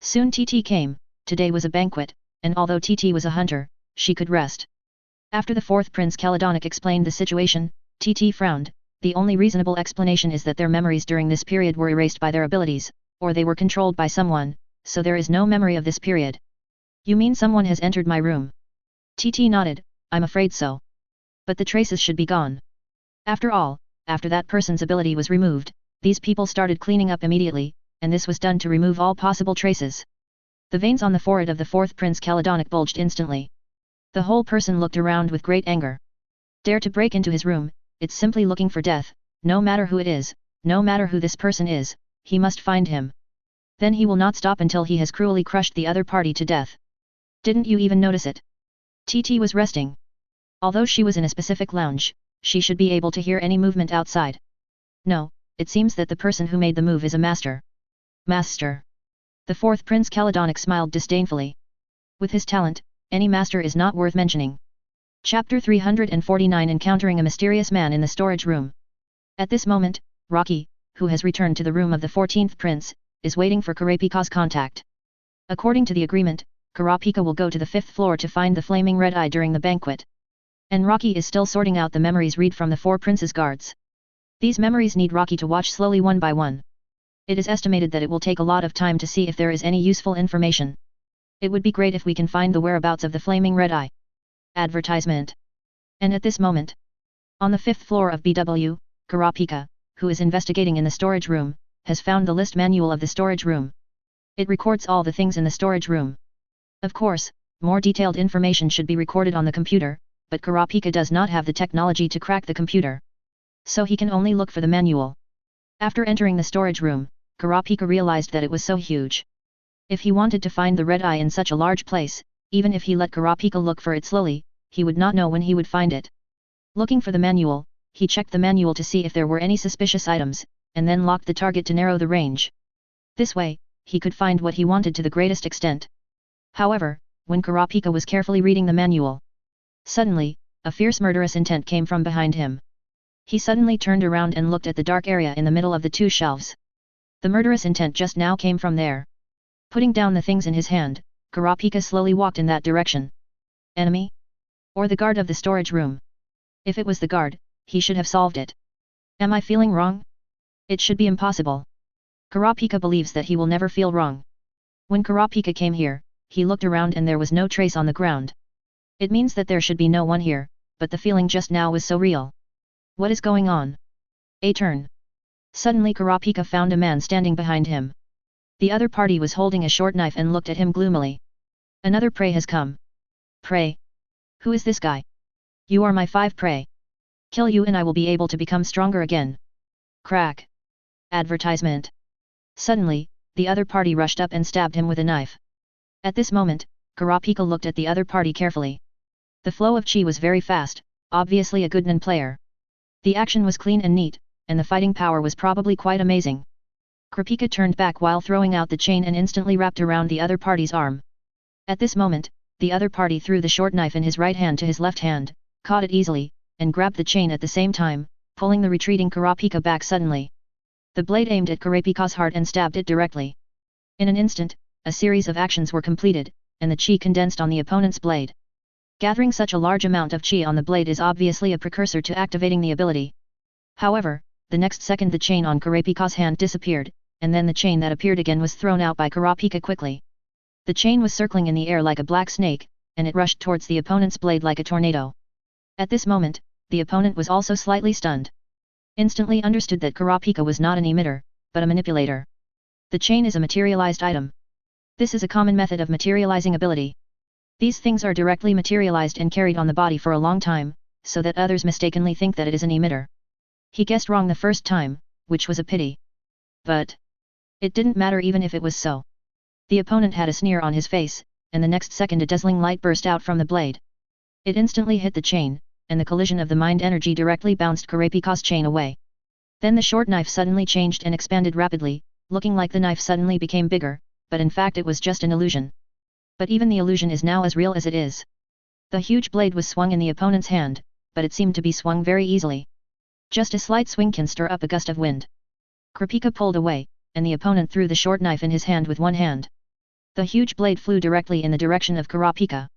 Soon TT came. Today was a banquet, and although TT was a hunter, she could rest. After the fourth Prince Caledonic explained the situation, TT frowned. The only reasonable explanation is that their memories during this period were erased by their abilities, or they were controlled by someone, so there is no memory of this period. You mean someone has entered my room? TT nodded, I'm afraid so. But the traces should be gone. After all, after that person's ability was removed, these people started cleaning up immediately, and this was done to remove all possible traces. The veins on the forehead of the fourth Prince Caledonic bulged instantly. The whole person looked around with great anger. Dare to break into his room, it's simply looking for death, no matter who it is, no matter who this person is, he must find him. Then he will not stop until he has cruelly crushed the other party to death. Didn't you even notice it? TT was resting. Although she was in a specific lounge, she should be able to hear any movement outside. No, it seems that the person who made the move is a master. Master. The fourth Prince Caledonic smiled disdainfully. With his talent, any master is not worth mentioning. Chapter 349 Encountering a Mysterious Man in the Storage Room. At this moment, Rocky, who has returned to the room of the 14th Prince, is waiting for Kurapika's contact. According to the agreement, Kurapika will go to the 5th floor to find the flaming red eye during the banquet. And Rocky is still sorting out the memories read from the 4 Princes' guards. These memories need Rocky to watch slowly one by one. It is estimated that it will take a lot of time to see if there is any useful information. It would be great if we can find the whereabouts of the flaming red eye. Advertisement. And at this moment, on the 5th floor of BW, Kurapika, who is investigating in the storage room, has found the list manual of the storage room. It records all the things in the storage room. Of course, more detailed information should be recorded on the computer, but Kurapika does not have the technology to crack the computer. So he can only look for the manual. After entering the storage room, Kurapika realized that it was so huge. If he wanted to find the red eye in such a large place, even if he let Kurapika look for it slowly, he would not know when he would find it. Looking for the manual, he checked the manual to see if there were any suspicious items, and then locked the target to narrow the range. This way, he could find what he wanted to the greatest extent. However, when Kurapika was carefully reading the manual, suddenly, a fierce murderous intent came from behind him. He suddenly turned around and looked at the dark area in the middle of the 2 shelves. The murderous intent just now came from there. Putting down the things in his hand, Kurapika slowly walked in that direction. Enemy? Or the guard of the storage room? If it was the guard, he should have solved it. Am I feeling wrong? It should be impossible. Kurapika believes that he will never feel wrong. When Kurapika came here, he looked around and there was no trace on the ground. It means that there should be no one here, but the feeling just now was so real. What is going on? A turn. Suddenly Kurapika found a man standing behind him. The other party was holding a short knife and looked at him gloomily. Another prey has come. Prey? Who is this guy? You are my 5 prey. Kill you and I will be able to become stronger again. Crack. Advertisement. Suddenly, the other party rushed up and stabbed him with a knife. At this moment, Kurapika looked at the other party carefully. The flow of chi was very fast, obviously a good nin player. The action was clean and neat, and the fighting power was probably quite amazing. Kurapika turned back while throwing out the chain and instantly wrapped around the other party's arm. At this moment, the other party threw the short knife in his right hand to his left hand, caught it easily, and grabbed the chain at the same time, pulling the retreating Kurapika back suddenly. The blade aimed at Kurapika's heart and stabbed it directly. In an instant, a series of actions were completed, and the chi condensed on the opponent's blade. Gathering such a large amount of chi on the blade is obviously a precursor to activating the ability. However, the next second the chain on Kurapika's hand disappeared, and then the chain that appeared again was thrown out by Kurapika quickly. The chain was circling in the air like a black snake, and it rushed towards the opponent's blade like a tornado. At this moment, the opponent was also slightly stunned. Instantly understood that Kurapika was not an emitter, but a manipulator. The chain is a materialized item. This is a common method of materializing ability. These things are directly materialized and carried on the body for a long time, so that others mistakenly think that it is an emitter. He guessed wrong the first time, which was a pity. But it didn't matter even if it was so. The opponent had a sneer on his face, and the next second a dazzling light burst out from the blade. It instantly hit the chain, and the collision of the mind energy directly bounced Kurapika's chain away. Then the short knife suddenly changed and expanded rapidly, looking like the knife suddenly became bigger, but in fact it was just an illusion. But even the illusion is now as real as it is. The huge blade was swung in the opponent's hand, but it seemed to be swung very easily. Just a slight swing can stir up a gust of wind. Kurta pulled away, and the opponent threw the short knife in his hand with one hand. The huge blade flew directly in the direction of Kurta.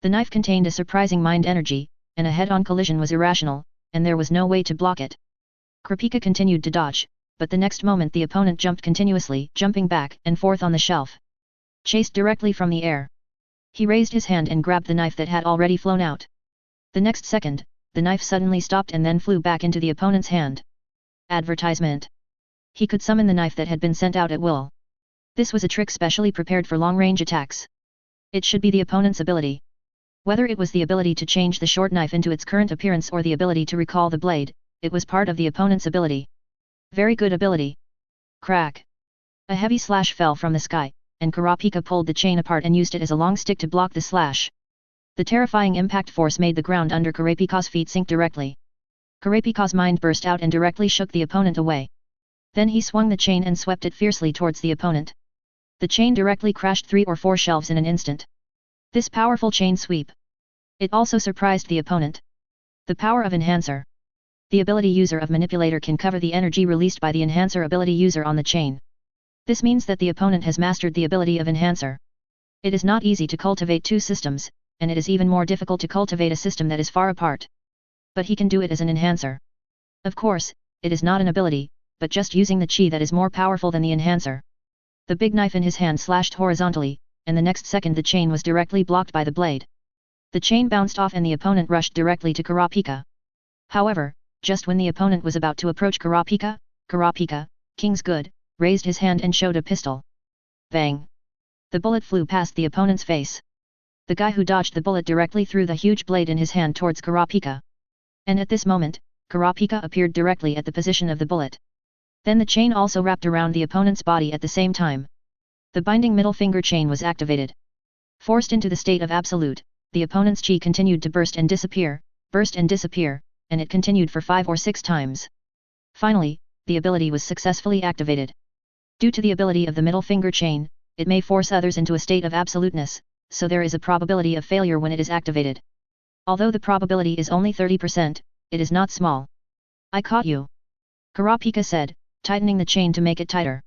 The knife contained a surprising mind energy, and a head-on collision was irrational, and there was no way to block it. Kurta continued to dodge, but the next moment the opponent jumped continuously, jumping back and forth on the shelf. Chased directly from the air. He raised his hand and grabbed the knife that had already flown out. The next second, the knife suddenly stopped and then flew back into the opponent's hand. Advertisement. He could summon the knife that had been sent out at will. This was a trick specially prepared for long-range attacks. It should be the opponent's ability. Whether it was the ability to change the short knife into its current appearance or the ability to recall the blade, it was part of the opponent's ability. Very good ability. Crack. A heavy slash fell from the sky, and Kurta pulled the chain apart and used it as a long stick to block the slash. The terrifying impact force made the ground under Kurta's feet sink directly. Kurta's mind burst out and directly shook the opponent away. Then he swung the chain and swept it fiercely towards the opponent. The chain directly crashed 3 or 4 shelves in an instant. This powerful chain sweep. It also surprised the opponent. The power of Enhancer. The ability user of Manipulator can cover the energy released by the Enhancer ability user on the chain. This means that the opponent has mastered the ability of Enhancer. It is not easy to cultivate 2 systems, and it is even more difficult to cultivate a system that is far apart. But he can do it as an Enhancer. Of course, it is not an ability, but just using the chi that is more powerful than the Enhancer. The big knife in his hand slashed horizontally, and the next second the chain was directly blocked by the blade. The chain bounced off and the opponent rushed directly to Kurta. However, just when the opponent was about to approach Kurta, King's Good, raised his hand and showed a pistol. Bang! The bullet flew past the opponent's face. The guy who dodged the bullet directly threw the huge blade in his hand towards Kurta. And at this moment, Kurta appeared directly at the position of the bullet. Then the chain also wrapped around the opponent's body at the same time. The binding middle finger chain was activated. Forced into the state of absolute, the opponent's chi continued to burst and disappear, and it continued for 5 or 6 times. Finally, the ability was successfully activated. Due to the ability of the middle finger chain, it may force others into a state of absoluteness, so there is a probability of failure when it is activated. Although the probability is only 30%, it is not small. I caught you. Kurta said, tightening the chain to make it tighter.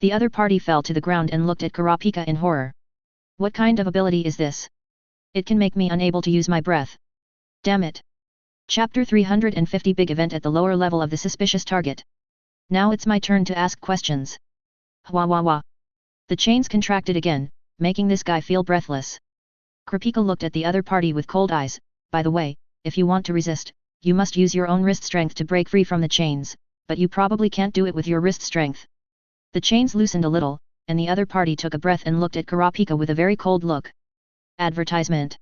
The other party fell to the ground and looked at Kurta in horror. What kind of ability is this? It can make me unable to use my breath. Damn it. Chapter 350 Big Event at the lower level of the suspicious target. Now it's my turn to ask questions. Wah. The chains contracted again, making this guy feel breathless. Kurta looked at the other party with cold eyes. By the way, if you want to resist, you must use your own wrist strength to break free from the chains, but you probably can't do it with your wrist strength. The chains loosened a little, and the other party took a breath and looked at Kurta with a very cold look. Advertisement.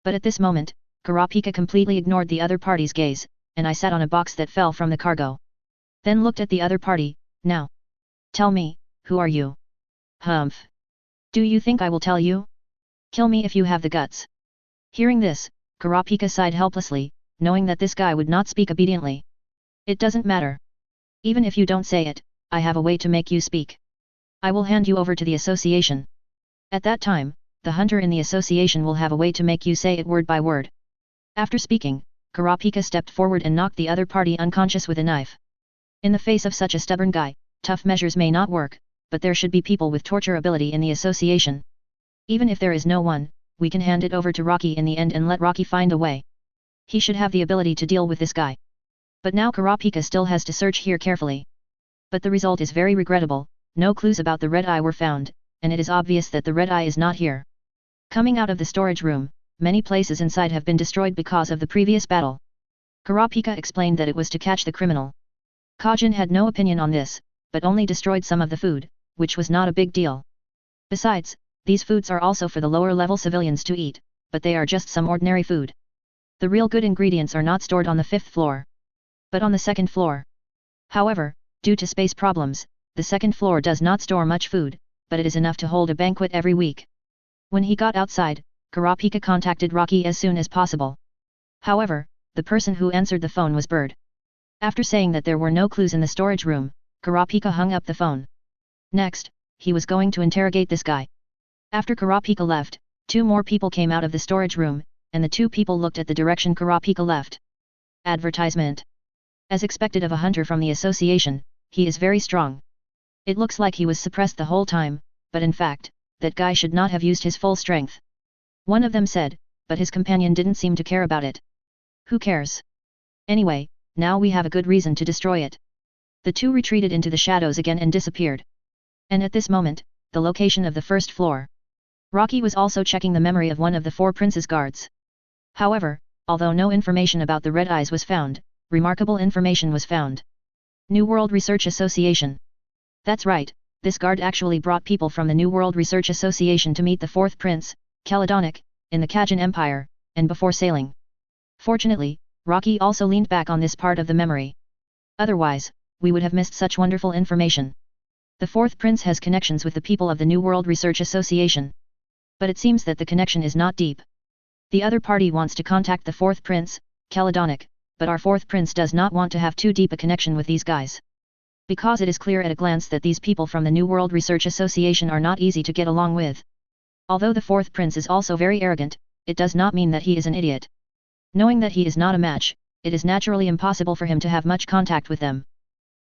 But at this moment, Kurta completely ignored the other party's gaze, and I sat on a box that fell from the cargo. Then looked at the other party. Now. Tell me, who are you? Humph. Do you think I will tell you? Kill me if you have the guts. Hearing this, Kurta sighed helplessly, knowing that this guy would not speak obediently. It doesn't matter. Even if you don't say it, I have a way to make you speak. I will hand you over to the association. At that time, the hunter in the association will have a way to make you say it word by word. After speaking, Kurta stepped forward and knocked the other party unconscious with a knife. In the face of such a stubborn guy, tough measures may not work, but there should be people with torture ability in the association. Even if there is no one, we can hand it over to Rocky in the end and let Rocky find a way. He should have the ability to deal with this guy. But now Kurta still has to search here carefully. But the result is very regrettable, no clues about the red eye were found, and it is obvious that the red eye is not here. Coming out of the storage room, many places inside have been destroyed because of the previous battle. Kurta explained that it was to catch the criminal. Kajin had no opinion on this, but only destroyed some of the food, which was not a big deal. Besides, these foods are also for the lower level civilians to eat, but they are just some ordinary food. The real good ingredients are not stored on the 5th floor, but on the 2nd floor. However, due to space problems, the 2nd floor does not store much food, but it is enough to hold a banquet every week. When he got outside, Kurta contacted Rocky as soon as possible. However, the person who answered the phone was Bird. After saying that there were no clues in the storage room, Kurta hung up the phone. Next, he was going to interrogate this guy. After Kurta left, 2 more people came out of the storage room, and the 2 people looked at the direction Kurta left. Advertisement. As expected of a hunter from the association, he is very strong. It looks like he was suppressed the whole time, but in fact, that guy should not have used his full strength. One of them said, but his companion didn't seem to care about it. Who cares? Anyway, now we have a good reason to destroy it. The two retreated into the shadows again and disappeared. And at this moment, the location of the first floor. Rocky was also checking the memory of one of the four prince's guards. However, although no information about the Red Eyes was found, remarkable information was found. New World Research Association. That's right, this guard actually brought people from the New World Research Association to meet the fourth prince, Caledonic, in the Kajin Empire, and before sailing. Fortunately, Rocky also leaned back on this part of the memory. Otherwise, we would have missed such wonderful information. The fourth prince has connections with the people of the New World Research Association. But it seems that the connection is not deep. The other party wants to contact the fourth prince, Caledonic, but our fourth prince does not want to have too deep a connection with these guys. Because it is clear at a glance that these people from the New World Research Association are not easy to get along with. Although the fourth prince is also very arrogant, it does not mean that he is an idiot. Knowing that he is not a match, it is naturally impossible for him to have much contact with them.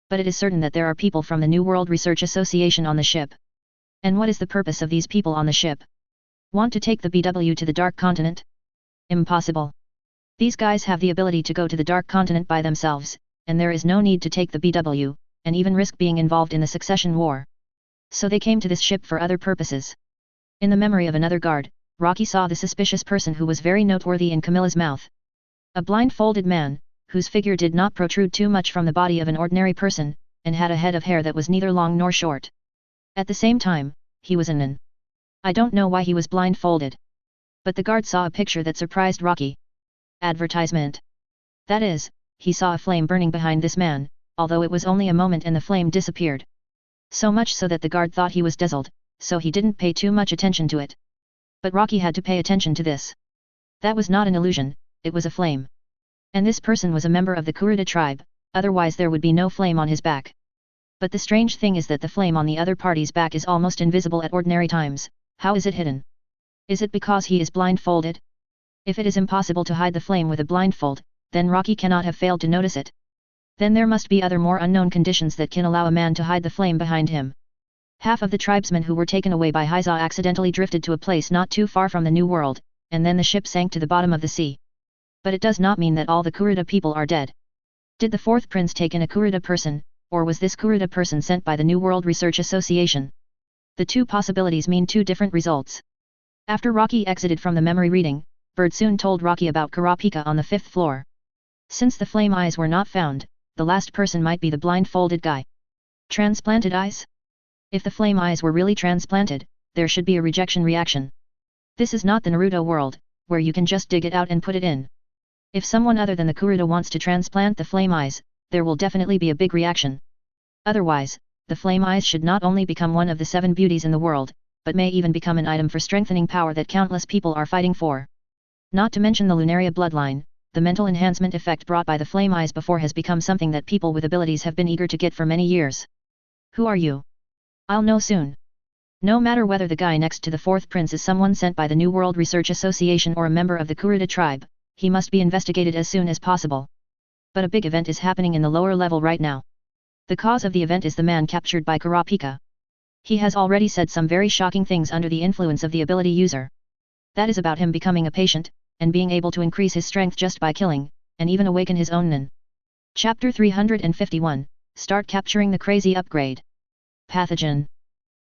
But it is certain that there are people from the New World Research Association on the ship. And what is the purpose of these people on the ship? Want to take the BW to the Dark Continent? Impossible. These guys have the ability to go to the Dark Continent by themselves, and there is no need to take the BW, and even risk being involved in the succession war. So they came to this ship for other purposes. In the memory of another guard, Rocky saw the suspicious person who was very noteworthy in Camilla's mouth. A blindfolded man, whose figure did not protrude too much from the body of an ordinary person, and had a head of hair that was neither long nor short. At the same time, he was a nun. I don't know why he was blindfolded. But the guard saw a picture that surprised Rocky. Advertisement. That is, he saw a flame burning behind this man, although it was only a moment and the flame disappeared. So much so that the guard thought he was dazzled, so he didn't pay too much attention to it. But Rocky had to pay attention to this. That was not an illusion, it was a flame. And this person was a member of the Kurta tribe, otherwise there would be no flame on his back. But the strange thing is that the flame on the other party's back is almost invisible at ordinary times. How is it hidden? Is it because he is blindfolded? If it is impossible to hide the flame with a blindfold, then Rocky cannot have failed to notice it. Then there must be other more unknown conditions that can allow a man to hide the flame behind him. Half of the tribesmen who were taken away by Hyza accidentally drifted to a place not too far from the New World, and then the ship sank to the bottom of the sea. But it does not mean that all the Kurta people are dead. Did the fourth prince take in a Kurta person, or was this Kurta person sent by the New World Research Association? The two possibilities mean two different results. After Rocky exited from the memory reading, Bird soon told Rocky about Kurapika on the 5th floor. Since the flame eyes were not found, the last person might be the blindfolded guy. Transplanted eyes? If the flame eyes were really transplanted, there should be a rejection reaction. This is not the Naruto world, where you can just dig it out and put it in. If someone other than the Kurta wants to transplant the flame eyes, there will definitely be a big reaction. Otherwise, the flame eyes should not only become one of the 7 beauties in the world, but may even become an item for strengthening power that countless people are fighting for. Not to mention the Lunaria bloodline, the mental enhancement effect brought by the flame eyes before has become something that people with abilities have been eager to get for many years. Who are you? I'll know soon. No matter whether the guy next to the fourth prince is someone sent by the New World Research Association or a member of the Kurta tribe, he must be investigated as soon as possible. But a big event is happening in the lower level right now. The cause of the event is the man captured by Kurapika. He has already said some very shocking things under the influence of the ability user. That is about him becoming a patient, and being able to increase his strength just by killing, and even awaken his own nin. Chapter 351, Start capturing the crazy upgrade. Pathogen.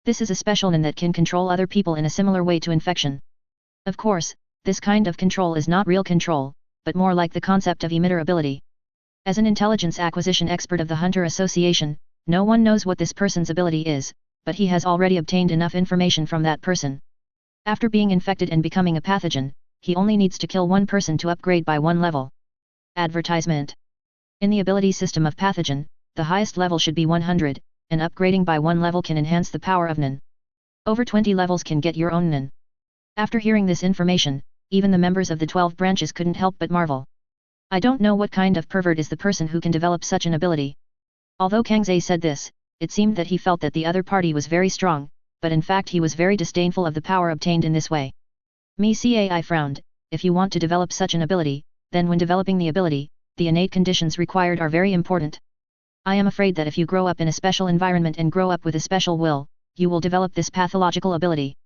This is a special nin that can control other people in a similar way to infection. Of course, this kind of control is not real control, but more like the concept of emitter ability. As an intelligence acquisition expert of the Hunter Association, no one knows what this person's ability is, but he has already obtained enough information from that person. After being infected and becoming a pathogen, he only needs to kill one person to upgrade by 1 level. Advertisement. In the ability system of pathogen, the highest level should be 100, and upgrading by 1 level can enhance the power of nin. Over 20 levels can get your own nin. After hearing this information, even the members of the 12 branches couldn't help but marvel. I don't know what kind of pervert is the person who can develop such an ability. Although Kangze said this, it seemed that he felt that the other party was very strong, but in fact he was very disdainful of the power obtained in this way. I frowned. If you want to develop such an ability, then when developing the ability, the innate conditions required are very important. I am afraid that if you grow up in a special environment and grow up with a special will, you will develop this pathological ability.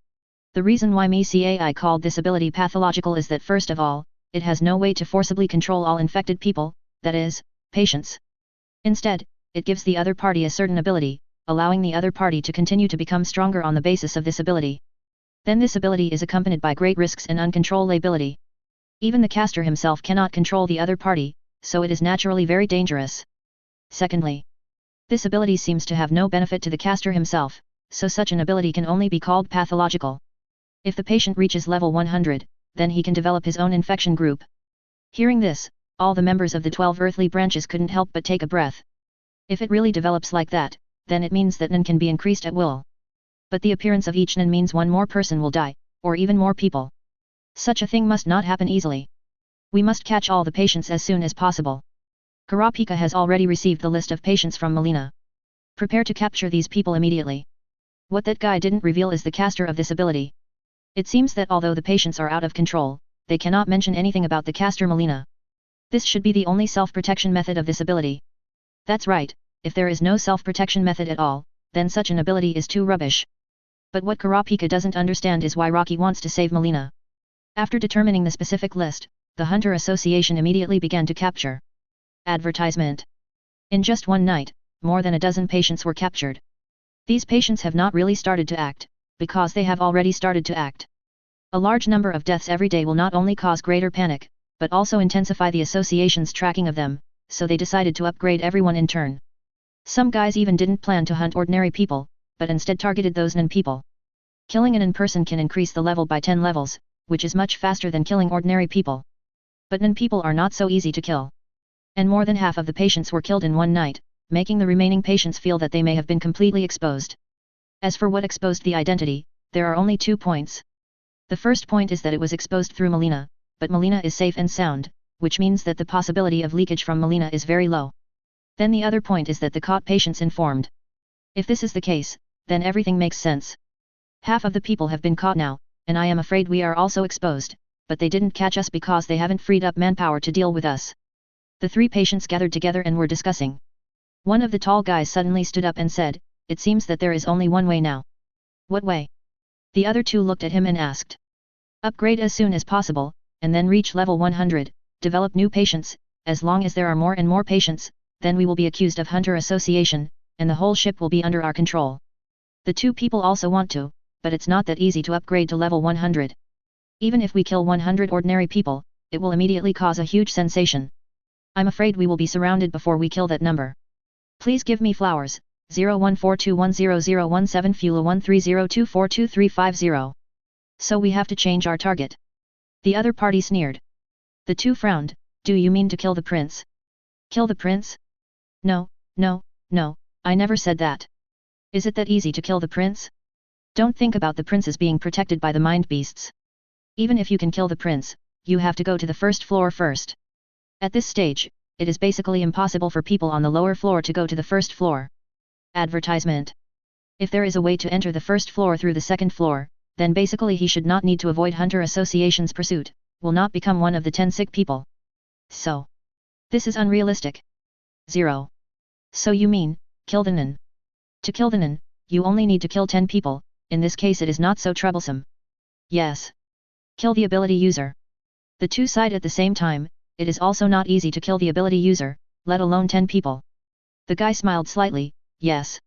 The reason why I called this ability pathological is that first of all, it has no way to forcibly control all infected people, that is, patients. Instead, it gives the other party a certain ability, allowing the other party to continue to become stronger on the basis of this ability. Then this ability is accompanied by great risks and uncontrollability. Even the caster himself cannot control the other party, so it is naturally very dangerous. Secondly, this ability seems to have no benefit to the caster himself, so such an ability can only be called pathological. If the patient reaches level 100, then he can develop his own infection group. Hearing this, all the members of the 12 earthly branches couldn't help but take a breath. If it really develops like that, then it means that Nen can be increased at will. But the appearance of each Nen means one more person will die, or even more people. Such a thing must not happen easily. We must catch all the patients as soon as possible. Kurapika has already received the list of patients from Melina. Prepare to capture these people immediately. What that guy didn't reveal is the caster of this ability. It seems that although the patients are out of control, they cannot mention anything about the caster Melina. This should be the only self-protection method of this ability. That's right, if there is no self-protection method at all, then such an ability is too rubbish. But what Kurapika doesn't understand is why Rocky wants to save Melina. After determining the specific list, the Hunter Association immediately began to capture. Advertisement. In just one night, more than a dozen patients were captured. These patients have not really started to act, because they have already started to act. A large number of deaths every day will not only cause greater panic, but also intensify the association's tracking of them, so they decided to upgrade everyone in turn. Some guys even didn't plan to hunt ordinary people, but instead targeted those Nen people. Killing an Nen person can increase the level by 10 levels, which is much faster than killing ordinary people. But Nen people are not so easy to kill. And more than half of the patients were killed in one night, making the remaining patients feel that they may have been completely exposed. As for what exposed the identity, there are only 2 points. The first point is that it was exposed through Melina, but Melina is safe and sound, which means that the possibility of leakage from Melina is very low. Then the other point is that the caught patients informed. If this is the case, then everything makes sense. Half of the people have been caught now, and I am afraid we are also exposed, but they didn't catch us because they haven't freed up manpower to deal with us. The 3 patients gathered together and were discussing. One of the tall guys suddenly stood up and said, "It seems that there is only one way now." "What way?" The other 2 looked at him and asked. "Upgrade as soon as possible, and then reach level 100, develop new patients. As long as there are more and more patients, then we will be accused of Hunter Association, and the whole ship will be under our control." The 2 people also want to, but it's not that easy to upgrade to level 100. Even if we kill 100 ordinary people, it will immediately cause a huge sensation. I'm afraid we will be surrounded before we kill that number. Please give me flowers, 0142100017 Fula 1302423350. So we have to change our target. The other party sneered. The 2 frowned. "Do you mean to kill the prince?" "Kill the prince? No, no, no, I never said that. Is it that easy to kill the prince? Don't think about the princes being protected by the mind beasts. Even if you can kill the prince, you have to go to the first floor first. At this stage, it is basically impossible for people on the lower floor to go to the first floor." Advertisement. If there is a way to enter the first floor through the second floor, then basically he should not need to avoid Hunter Association's pursuit, will not become one of the 10 sick people. So, this is unrealistic. 0. So you mean, kill the Nen? To kill the Nen, you only need to kill 10 people, in this case it is not so troublesome. Yes. Kill the ability user. The 2 sighed at the same time. It is also not easy to kill the ability user, let alone 10 people. The guy smiled slightly. Yes.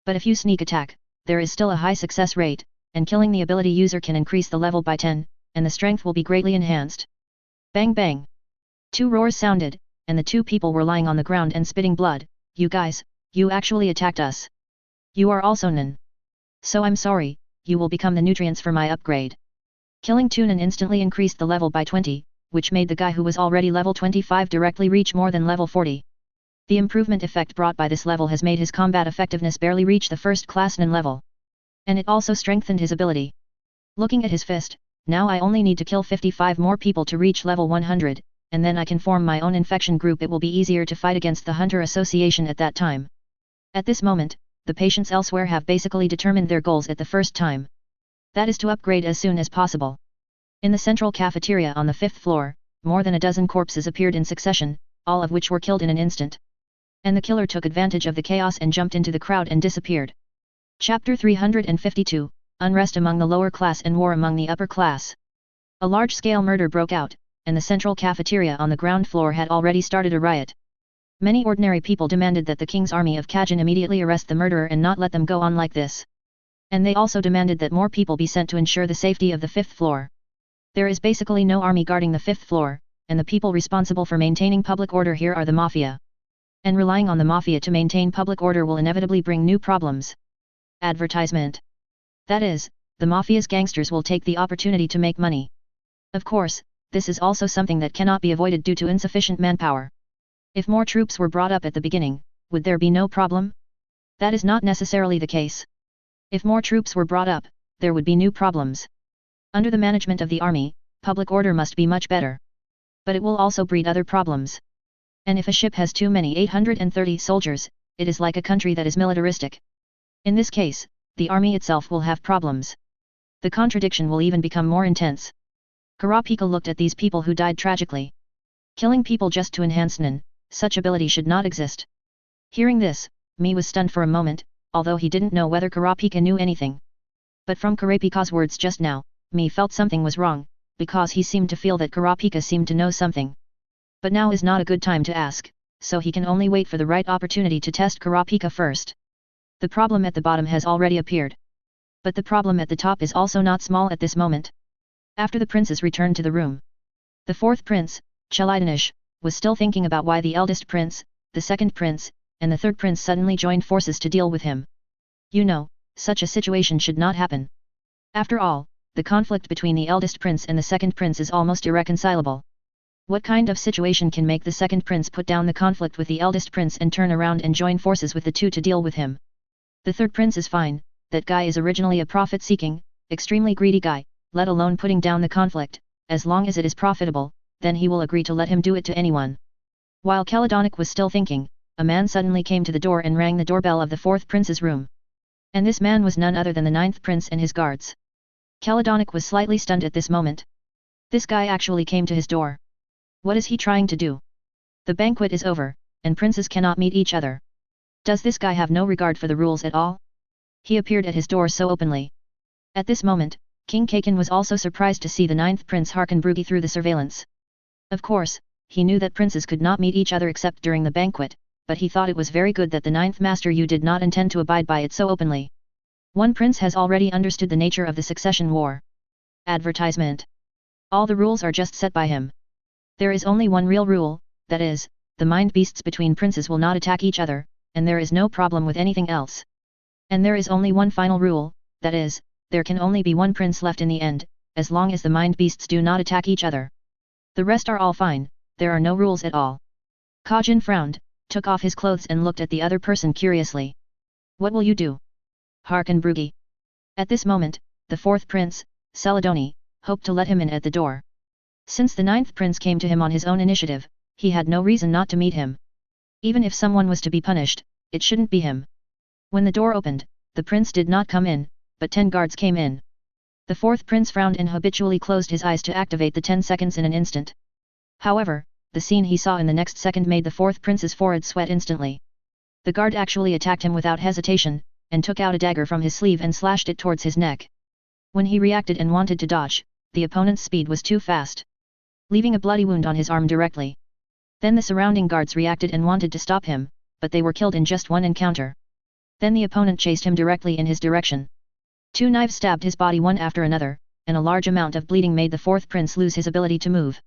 But if you sneak attack, there is still a high success rate, and killing the ability user can increase the level by 10, and the strength will be greatly enhanced. Bang bang. 2 roars sounded, and the 2 people were lying on the ground and spitting blood. "You guys, you actually attacked us. You are also Nen. So I'm sorry, you will become the nutrients for my upgrade." Killing 2 Nen instantly increased the level by 20, which made the guy who was already level 25 directly reach more than level 40. The improvement effect brought by this level has made his combat effectiveness barely reach the first class Nen level. And it also strengthened his ability. Looking at his fist, "Now I only need to kill 55 more people to reach level 100, and then I can form my own infection group. It will be easier to fight against the Hunter Association at that time." At this moment, the patients elsewhere have basically determined their goals at the first time. That is to upgrade as soon as possible. In the central cafeteria on the 5th floor, more than a dozen corpses appeared in succession, all of which were killed in an instant. And the killer took advantage of the chaos and jumped into the crowd and disappeared. Chapter 352, Unrest among the lower class and war among the upper class. A large-scale murder broke out, and the central cafeteria on the ground floor had already started a riot. Many ordinary people demanded that the king's army of Kajin immediately arrest the murderer and not let them go on like this. And they also demanded that more people be sent to ensure the safety of the 5th floor. There is basically no army guarding the 5th floor, and the people responsible for maintaining public order here are the mafia. And relying on the mafia to maintain public order will inevitably bring new problems. Advertisement. That is, the mafia's gangsters will take the opportunity to make money. Of course, this is also something that cannot be avoided due to insufficient manpower. If more troops were brought up at the beginning, would there be no problem? That is not necessarily the case. If more troops were brought up, there would be new problems. Under the management of the army, public order must be much better. But it will also breed other problems. And if a ship has too many 830 soldiers, it is like a country that is militaristic. In this case, the army itself will have problems. The contradiction will even become more intense. Kurapika looked at these people who died tragically. Killing people just to enhance Nen, such ability should not exist. Hearing this, Mi was stunned for a moment, although he didn't know whether Kurapika knew anything. But from Kurapika's words just now, Mi felt something was wrong, because he seemed to feel that Kurapika seemed to know something. But now is not a good time to ask, so he can only wait for the right opportunity to test Kurapika first. The problem at the bottom has already appeared. But the problem at the top is also not small at this moment. After the princes returned to the room, the 4th prince, Chelidanish, was still thinking about why the eldest prince, the 2nd prince, and the 3rd prince suddenly joined forces to deal with him. You know, such a situation should not happen. After all, the conflict between the eldest prince and the 2nd prince is almost irreconcilable. What kind of situation can make the 2nd prince put down the conflict with the eldest prince and turn around and join forces with the two to deal with him? The 3rd prince is fine, that guy is originally a profit-seeking, extremely greedy guy, let alone putting down the conflict, as long as it is profitable, then he will agree to let him do it to anyone. While Chelidonic was still thinking, a man suddenly came to the door and rang the doorbell of the 4th prince's room. And this man was none other than the 9th prince and his guards. Chelidonic was slightly stunned at this moment. This guy actually came to his door. What is he trying to do? The banquet is over, and princes cannot meet each other. Does this guy have no regard for the rules at all? He appeared at his door so openly. At this moment, King Kaken was also surprised to see the 9th prince Harkenbrugi through the surveillance. Of course, he knew that princes could not meet each other except during the banquet, but he thought it was very good that the 9th Master Yu did not intend to abide by it so openly. One prince has already understood the nature of the succession war. Advertisement. All the rules are just set by him. There is only one real rule, that is, the mind beasts between princes will not attack each other, and there is no problem with anything else. And there is only one final rule, that is, there can only be one prince left in the end, as long as the mind beasts do not attack each other. The rest are all fine, there are no rules at all. Kajin frowned, took off his clothes and looked at the other person curiously. What will you do? Harkenbrugi. At this moment, the 4th prince, Celadoni, hoped to let him in at the door. Since the 9th prince came to him on his own initiative, he had no reason not to meet him. Even if someone was to be punished, it shouldn't be him. When the door opened, the prince did not come in, but 10 guards came in. The 4th prince frowned and habitually closed his eyes to activate the 10 seconds in an instant. However, the scene he saw in the next second made the 4th prince's forehead sweat instantly. The guard actually attacked him without hesitation, and took out a dagger from his sleeve and slashed it towards his neck. When he reacted and wanted to dodge, the opponent's speed was too fast, leaving a bloody wound on his arm directly. Then the surrounding guards reacted and wanted to stop him, but they were killed in just one encounter. Then the opponent chased him directly in his direction. 2 knives stabbed his body one after another, and a large amount of bleeding made the 4th prince lose his ability to move.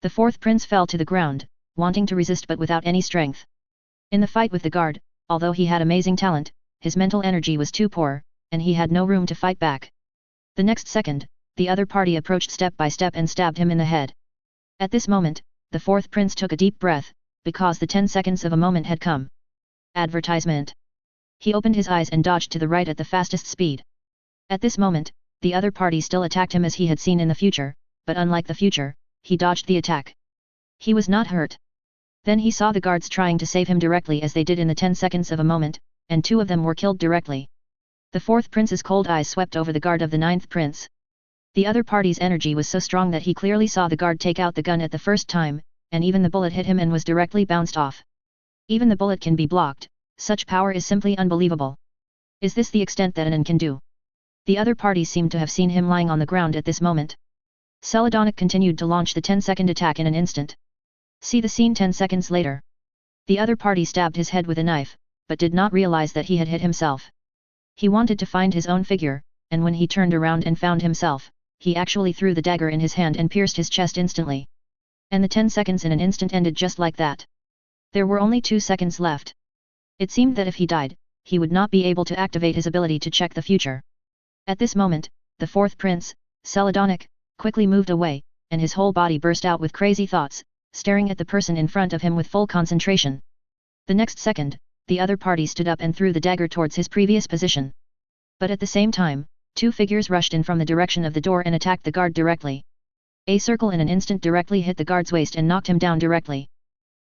The 4th prince fell to the ground, wanting to resist but without any strength. In the fight with the guard, although he had amazing talent, his mental energy was too poor, and he had no room to fight back. The next second, the other party approached step by step and stabbed him in the head. At this moment, the 4th prince took a deep breath, because the 10 seconds of a moment had come. Advertisement. He opened his eyes and dodged to the right at the fastest speed. At this moment, the other party still attacked him as he had seen in the future, but unlike the future, he dodged the attack. He was not hurt. Then he saw the guards trying to save him directly as they did in the 10 seconds of a moment, and 2 of them were killed directly. The 4th prince's cold eyes swept over the guard of the 9th prince. The other party's energy was so strong that he clearly saw the guard take out the gun at the first time, and even the bullet hit him and was directly bounced off. Even the bullet can be blocked, such power is simply unbelievable. Is this the extent that Anan can do? The other parties seemed to have seen him lying on the ground at this moment. Celadonic continued to launch the 10-second attack in an instant. See the scene 10 seconds later. The other party stabbed his head with a knife, but did not realize that he had hit himself. He wanted to find his own figure, and when he turned around and found himself, he actually threw the dagger in his hand and pierced his chest instantly. And the 10 seconds in an instant ended just like that. There were only 2 seconds left. It seemed that if he died, he would not be able to activate his ability to check the future. At this moment, the fourth prince, Celadonic, quickly moved away, and his whole body burst out with crazy thoughts, staring at the person in front of him with full concentration. The next second, the other party stood up and threw the dagger towards his previous position. But at the same time, 2 figures rushed in from the direction of the door and attacked the guard directly. A circle in an instant directly hit the guard's waist and knocked him down directly.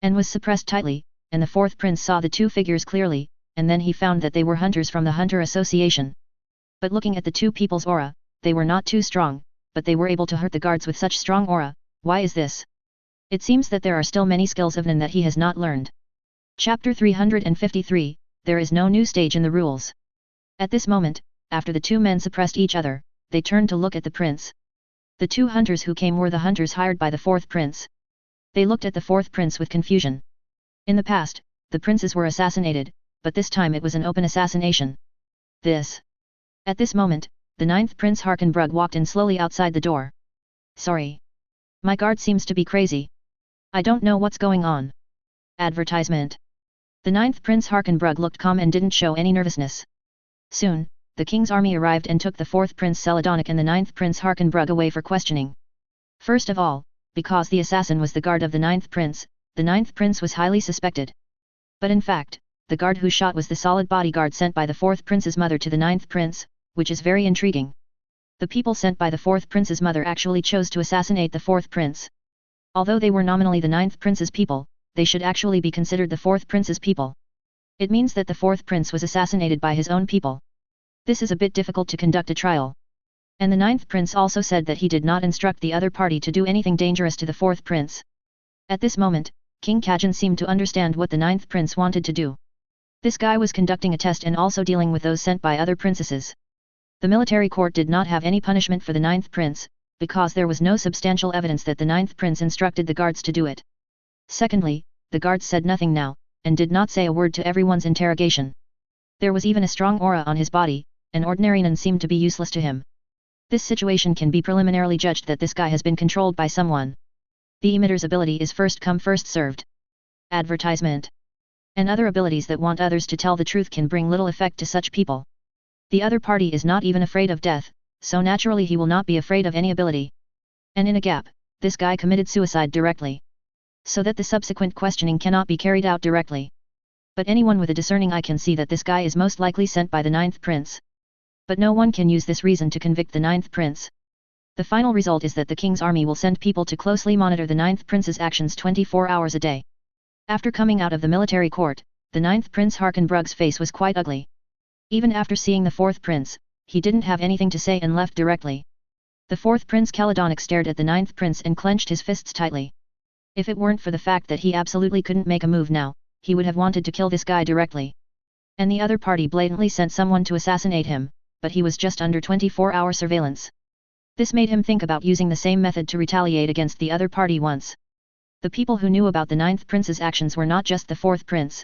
And was suppressed tightly, and the fourth prince saw the 2 figures clearly, and then he found that they were hunters from the Hunter Association. But looking at the 2 people's aura, they were not too strong, but they were able to hurt the guards with such strong aura. Why is this? It seems that there are still many skills of Nan that he has not learned. Chapter 353, There is no new stage in the rules. At this moment, after the 2 men suppressed each other, they turned to look at the prince. The 2 hunters who came were the hunters hired by the fourth prince. They looked at the fourth prince with confusion. In the past, the princes were assassinated, but this time it was an open assassination. At this moment, the 9th Prince Harkenbrug walked in slowly outside the door. Sorry. My guard seems to be crazy. I don't know what's going on. Advertisement. The 9th Prince Harkenbrug looked calm and didn't show any nervousness. Soon, the king's army arrived and took the 4th Prince Celadonic and the 9th Prince Harkenbrug away for questioning. First of all, because the assassin was the guard of the 9th Prince, the 9th Prince was highly suspected. But in fact, the guard who shot was the solid bodyguard sent by the 4th Prince's mother to the 9th Prince, which is very intriguing. The people sent by the 4th Prince's mother actually chose to assassinate the 4th Prince. Although they were nominally the 9th Prince's people, they should actually be considered the 4th Prince's people. It means that the 4th Prince was assassinated by his own people. This is a bit difficult to conduct a trial. And the 9th Prince also said that he did not instruct the other party to do anything dangerous to the 4th Prince. At this moment, King Kajin seemed to understand what the 9th Prince wanted to do. This guy was conducting a test and also dealing with those sent by other princesses. The military court did not have any punishment for the 9th Prince, because there was no substantial evidence that the 9th Prince instructed the guards to do it. Secondly, the guards said nothing now, and did not say a word to everyone's interrogation. There was even a strong aura on his body, and ordinary Nan seemed to be useless to him. This situation can be preliminarily judged that this guy has been controlled by someone. The emitter's ability is first come first served. Advertisement. And other abilities that want others to tell the truth can bring little effect to such people. The other party is not even afraid of death, so naturally he will not be afraid of any ability. And in a gap, this guy committed suicide directly. So that the subsequent questioning cannot be carried out directly. But anyone with a discerning eye can see that this guy is most likely sent by the 9th Prince. But no one can use this reason to convict the 9th Prince. The final result is that the king's army will send people to closely monitor the 9th Prince's actions 24 hours a day. After coming out of the military court, the 9th Prince Harkenbrug's face was quite ugly. Even after seeing the 4th Prince, he didn't have anything to say and left directly. The 4th Prince Celadonic stared at the 9th Prince and clenched his fists tightly. If it weren't for the fact that he absolutely couldn't make a move now, he would have wanted to kill this guy directly. And the other party blatantly sent someone to assassinate him, but he was just under 24-hour surveillance. This made him think about using the same method to retaliate against the other party once. The people who knew about the 9th Prince's actions were not just the 4th Prince.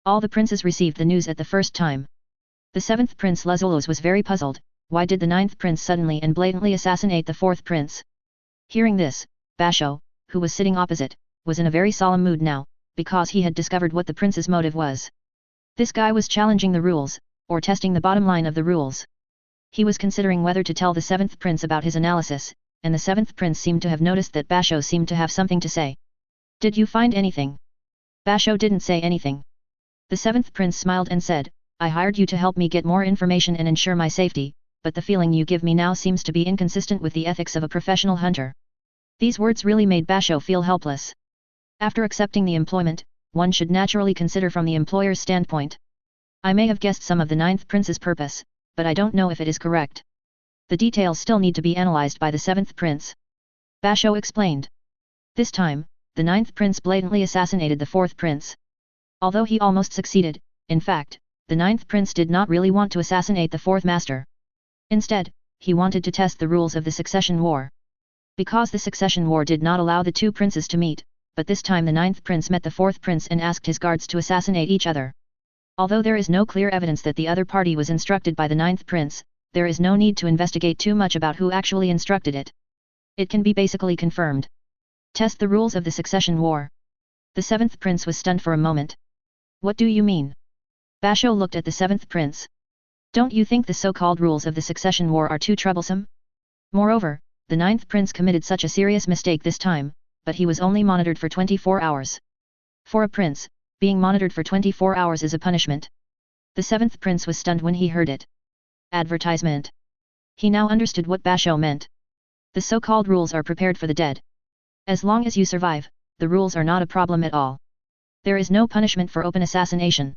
All the princes received the news at the first time. The 7th Prince Lazolos was very puzzled. Why did the 9th Prince suddenly and blatantly assassinate the 4th Prince? Hearing this, Basho, who was sitting opposite, was in a very solemn mood now, because he had discovered what the prince's motive was. This guy was challenging the rules, or testing the bottom line of the rules. He was considering whether to tell the 7th Prince about his analysis, and the 7th Prince seemed to have noticed that Basho seemed to have something to say. Did you find anything? Basho didn't say anything. The 7th Prince smiled and said, I hired you to help me get more information and ensure my safety, but the feeling you give me now seems to be inconsistent with the ethics of a professional hunter. These words really made Basho feel helpless. After accepting the employment, one should naturally consider from the employer's standpoint. I may have guessed some of the 9th Prince's purpose, but I don't know if it is correct. The details still need to be analyzed by the 7th Prince. Basho explained. This time, the 9th prince blatantly assassinated the 4th prince. Although he almost succeeded, in fact, the 9th prince did not really want to assassinate the 4th master. Instead, he wanted to test the rules of the succession war. Because the succession war did not allow the two princes to meet, but this time the 9th prince met the 4th prince and asked his guards to assassinate each other. Although there is no clear evidence that the other party was instructed by the 9th prince, there is no need to investigate too much about who actually instructed it. It can be basically confirmed. Test the rules of the succession war. The 7th prince was stunned for a moment. What do you mean? Basho looked at the 7th prince. Don't you think the so-called rules of the succession war are too troublesome? Moreover, the 9th prince committed such a serious mistake this time, but he was only monitored for 24 hours. For a prince, being monitored for 24 hours is a punishment. The 7th prince was stunned when he heard it. Advertisement. He now understood what Basho meant. The so-called rules are prepared for the dead. As long as you survive, the rules are not a problem at all. There is no punishment for open assassination.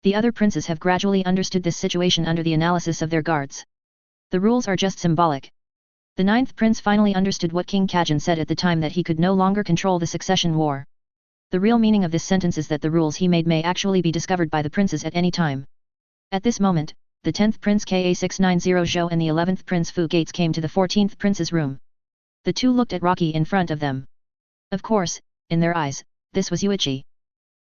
The other princes have gradually understood this situation under the analysis of their guards. The rules are just symbolic. The 9th prince finally understood what King Kajin said at the time, that he could no longer control the succession war. The real meaning of this sentence is that the rules he made may actually be discovered by the princes at any time. At this moment, the 10th prince Ka690 Zhou and the 11th prince Fu Gates came to the 14th prince's room. The two looked at Rocky in front of them. Of course, in their eyes, this was Yuichi.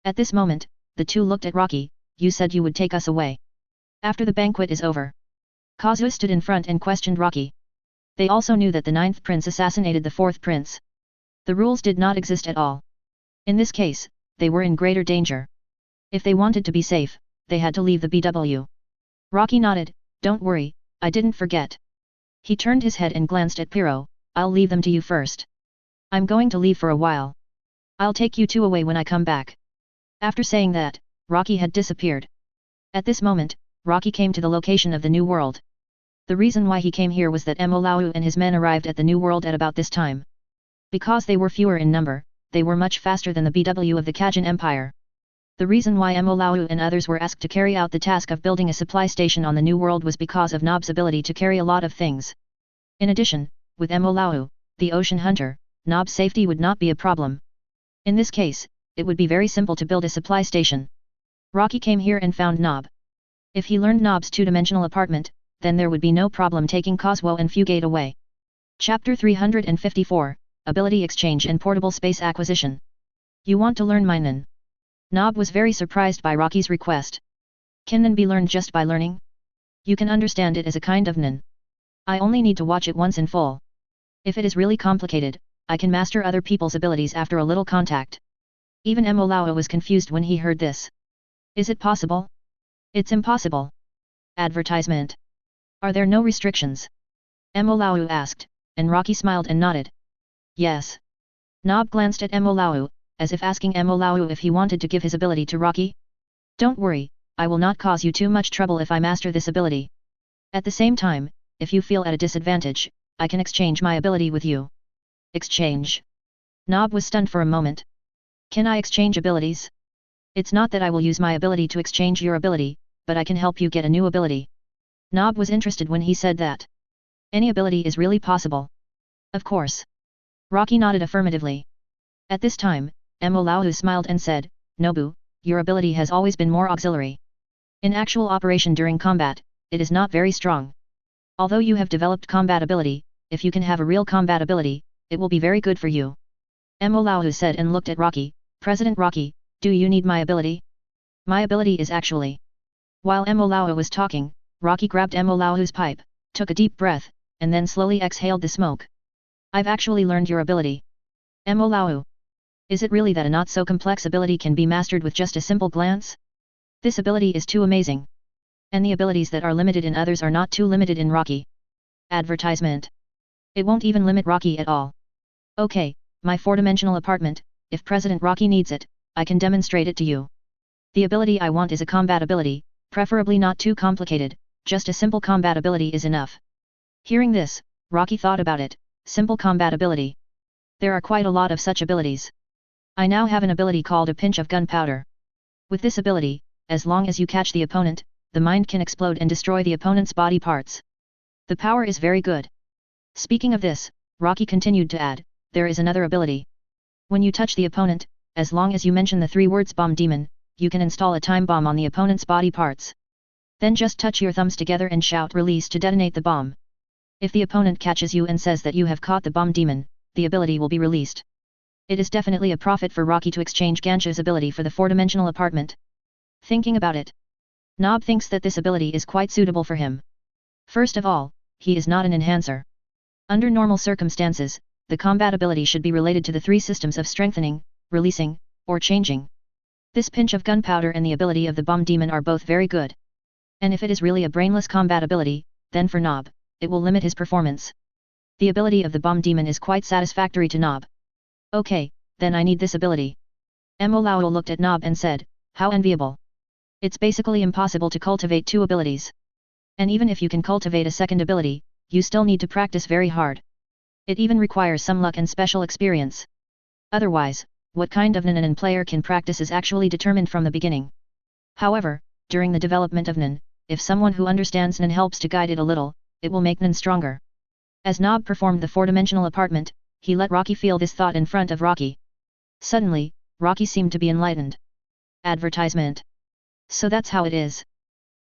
At this moment, the two looked at Rocky. You said you would take us away. After the banquet is over. Kazuya stood in front and questioned Rocky. They also knew that the 9th prince assassinated the 4th prince. The rules did not exist at all. In this case, they were in greater danger. If they wanted to be safe, they had to leave the BW. Rocky nodded. Don't worry, I didn't forget. He turned his head and glanced at Piro. I'll leave them to you first. I'm going to leave for a while. I'll take you two away when I come back. After saying that, Rocky had disappeared. At this moment, Rocky came to the location of the New World. The reason why he came here was that Mo Lao and his men arrived at the New World at about this time. Because they were fewer in number, they were much faster than the BW of the Kajin Empire. The reason why Mo Lao and others were asked to carry out the task of building a supply station on the New World was because of Nob's ability to carry a lot of things. In addition, with Mo Lao, the ocean hunter, Nob's safety would not be a problem. In this case, it would be very simple to build a supply station. Rocky came here and found Nob. If he learned Nob's two-dimensional apartment, then there would be no problem taking Coswo and Fugate away. Chapter 354, Ability Exchange and Portable Space Acquisition. You want to learn my Nin? Nob was very surprised by Rocky's request. Can Nin be learned just by learning? You can understand it as a kind of Nin. I only need to watch it once in full. If it is really complicated, I can master other people's abilities after a little contact. Even Mo Lao was confused when he heard this. Is it possible? It's impossible. Advertisement. Are there no restrictions? Mo Lao asked, and Rocky smiled and nodded. Yes. Nob glanced at Mo Lao, as if asking Mo Lao if he wanted to give his ability to Rocky. Don't worry, I will not cause you too much trouble if I master this ability. At the same time, if you feel at a disadvantage, I can exchange my ability with you. Exchange. Nob was stunned for a moment. Can I exchange abilities? It's not that I will use my ability to exchange your ability, but I can help you get a new ability. Nob was interested when he said that. Any ability is really possible. Of course. Rocky nodded affirmatively. At this time, Mo Lao smiled and said, Nobu, your ability has always been more auxiliary. In actual operation during combat, it is not very strong. Although you have developed combat ability, if you can have a real combat ability, it will be very good for you. Mo Lao said and looked at Rocky. President Rocky, do you need my ability? My ability is actually. While Mo Lao was talking, Rocky grabbed Mo Lao's pipe, took a deep breath, and then slowly exhaled the smoke. I've actually learned your ability. Mo Lao. Is it really that a not so complex ability can be mastered with just a simple glance? This ability is too amazing. And the abilities that are limited in others are not too limited in Rocky. Advertisement. It won't even limit Rocky at all. Okay, my four-dimensional apartment, if President Rocky needs it, I can demonstrate it to you. The ability I want is a combat ability, preferably not too complicated, just a simple combat ability is enough. Hearing this, Rocky thought about it. Simple combat ability. There are quite a lot of such abilities. I now have an ability called a pinch of gunpowder. With this ability, as long as you catch the opponent, the mind can explode and destroy the opponent's body parts. The power is very good. Speaking of this, Rocky continued to add, there is another ability. When you touch the opponent, as long as you mention the 3 words bomb demon, you can install a time bomb on the opponent's body parts. Then just touch your thumbs together and shout release to detonate the bomb. If the opponent catches you and says that you have caught the bomb demon, the ability will be released. It is definitely a profit for Rocky to exchange Gancha's ability for the 4-dimensional apartment. Thinking about it, Nob thinks that this ability is quite suitable for him. First of all, he is not an enhancer. Under normal circumstances, the combat ability should be related to the 3 systems of strengthening, releasing, or changing. This pinch of gunpowder and the ability of the bomb demon are both very good. And if it is really a brainless combat ability, then for Nob, it will limit his performance. The ability of the bomb demon is quite satisfactory to Nob. Okay, then I need this ability. Mo looked at Nob and said, how enviable. It's basically impossible to cultivate 2 abilities. And even if you can cultivate a second ability, you still need to practice very hard. It even requires some luck and special experience. Otherwise, what kind of Nen player can practice is actually determined from the beginning. However, during the development of Nen, if someone who understands Nen helps to guide it a little, it will make Nen stronger. As Nob performed the 4-dimensional apartment, he let Rocky feel this thought in front of Rocky. Suddenly, Rocky seemed to be enlightened. Advertisement. So that's how it is.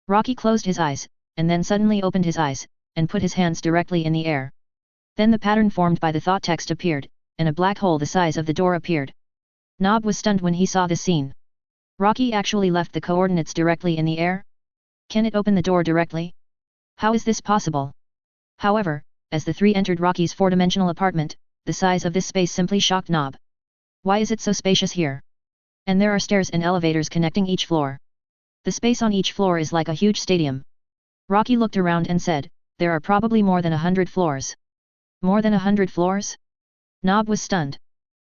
Rocky closed his eyes, and then suddenly opened his eyes, and put his hands directly in the air. Then the pattern formed by the thought text appeared, and a black hole the size of the door appeared. Nob was stunned when he saw this scene. Rocky actually left the coordinates directly in the air? Can it open the door directly? How is this possible? However, as the 3 entered Rocky's 4-dimensional apartment, the size of this space simply shocked Nob. Why is it so spacious here? And there are stairs and elevators connecting each floor. The space on each floor is like a huge stadium. Rocky looked around and said, there are probably more than 100 floors. More than 100 floors? Nob was stunned.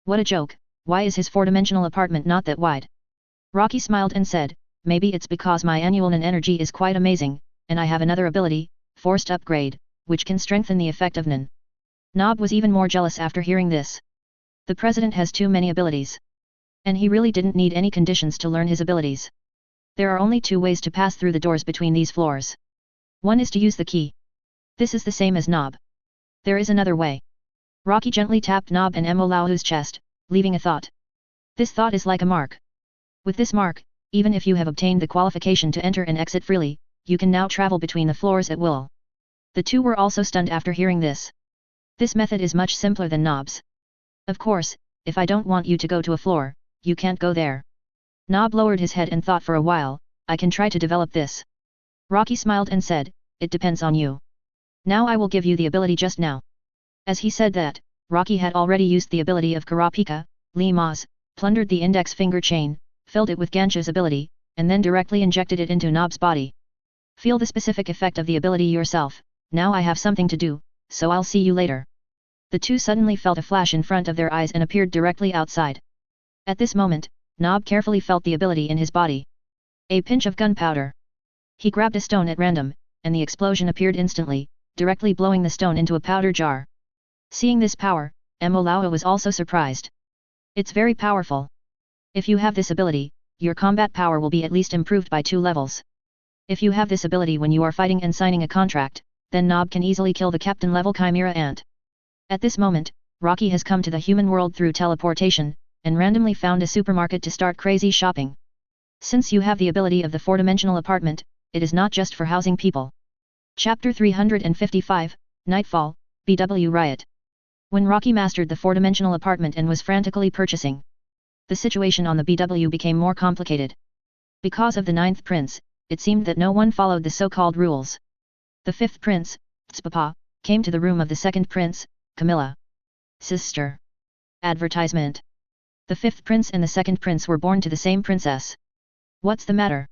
What a joke, why is his 4-dimensional apartment not that wide? Rocky smiled and said, maybe it's because my annual Nen energy is quite amazing, and I have another ability, Forced Upgrade, which can strengthen the effect of Nen. Nob was even more jealous after hearing this. The president has too many abilities. And he really didn't need any conditions to learn his abilities. There are only 2 ways to pass through the doors between these floors. One is to use the key. This is the same as Nob. There is another way. Rocky gently tapped Nob and Mo chest, leaving a thought. This thought is like a mark. With this mark, even if you have obtained the qualification to enter and exit freely, you can now travel between the floors at will. The 2 were also stunned after hearing this. This method is much simpler than Nob's. Of course, if I don't want you to go to a floor, you can't go there. Nob lowered his head and thought for a while, I can try to develop this. Rocky smiled and said, it depends on you. Now I will give you the ability just now. As he said that, Rocky had already used the ability of Kurapika, Lima's, plundered the index finger chain, filled it with Gancha's ability, and then directly injected it into Nob's body. Feel the specific effect of the ability yourself. Now I have something to do, so I'll see you later. The 2 suddenly felt a flash in front of their eyes and appeared directly outside. At this moment, Nob carefully felt the ability in his body. A pinch of gunpowder. He grabbed a stone at random, and the explosion appeared instantly, directly blowing the stone into a powder jar. Seeing this power, Mo was also surprised. It's very powerful. If you have this ability, your combat power will be at least improved by 2 levels. If you have this ability when you are fighting and signing a contract, then Nob can easily kill the captain-level Chimera Ant. At this moment, Rocky has come to the human world through teleportation, and randomly found a supermarket to start crazy shopping. Since you have the ability of the 4-dimensional apartment, it is not just for housing people. Chapter 355, Nightfall, BW Riot. When Rocky mastered the 4-dimensional apartment and was frantically purchasing, the situation on the BW became more complicated. Because of the 9th prince, it seemed that no one followed the so-called rules. The 5th prince, Papa, came to the room of the 2nd prince, Camilla. Sister. Advertisement. The 5th prince and the 2nd prince were born to the same princess. What's the matter?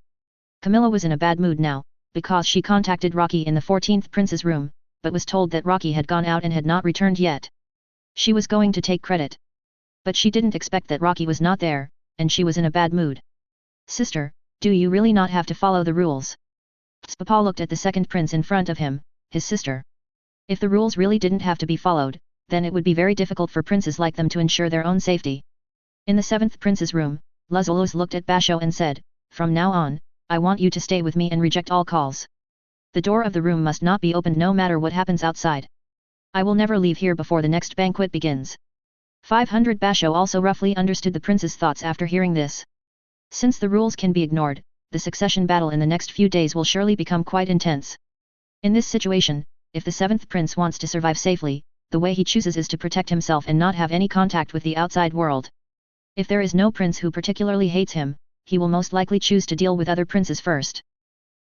Camilla was in a bad mood now, because she contacted Rocky in the 14th prince's room, but was told that Rocky had gone out and had not returned yet. She was going to take credit. But she didn't expect that Rocky was not there, and she was in a bad mood. Sister, do you really not have to follow the rules? Papa looked at the 2nd prince in front of him, his sister. If the rules really didn't have to be followed, then it would be very difficult for princes like them to ensure their own safety. In the 7th prince's room, Lazolos looked at Basho and said, from now on, I want you to stay with me and reject all calls. The door of the room must not be opened no matter what happens outside. I will never leave here before the next banquet begins. 500 Basho also roughly understood the prince's thoughts after hearing this. Since the rules can be ignored, the succession battle in the next few days will surely become quite intense. In this situation, if the 7th prince wants to survive safely, the way he chooses is to protect himself and not have any contact with the outside world. If there is no prince who particularly hates him, he will most likely choose to deal with other princes first.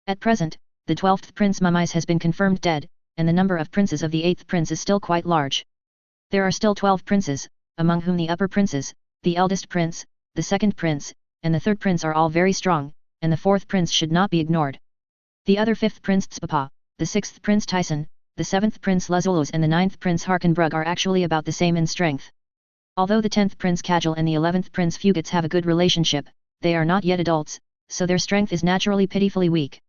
At present, the 12th prince Mumais has been confirmed dead, and the number of princes of the 8th prince is still quite large. There are still 12 princes, among whom the upper princes, the eldest prince, the 2nd prince, and the 3rd prince are all very strong, and the 4th prince should not be ignored. The other 5th prince Tspapa, the 6th prince Tyson, the 7th prince Luzulos and the 9th prince Harkenbrug are actually about the same in strength. Although the 10th prince Kajal and the 11th prince Fugits have a good relationship, they are not yet adults, so their strength is naturally pitifully weak.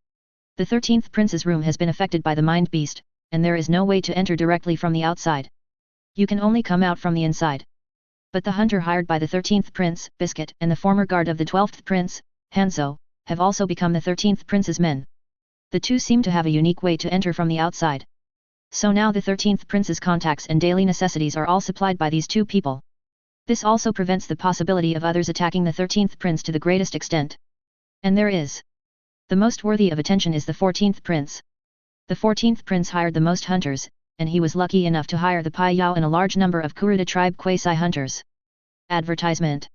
The 13th prince's room has been affected by the mind beast, and there is no way to enter directly from the outside. You can only come out from the inside. But the hunter hired by the 13th prince, Biscuit, and the former guard of the 12th prince, Hanzo, have also become the 13th prince's men. The two seem to have a unique way to enter from the outside. So now the 13th prince's contacts and daily necessities are all supplied by these two people. This also prevents the possibility of others attacking the 13th prince to the greatest extent. And there is. The most worthy of attention is the 14th prince. The 14th prince hired the most hunters, and he was lucky enough to hire the Pai Yao and a large number of Kurta tribe Quasi hunters. Advertisement.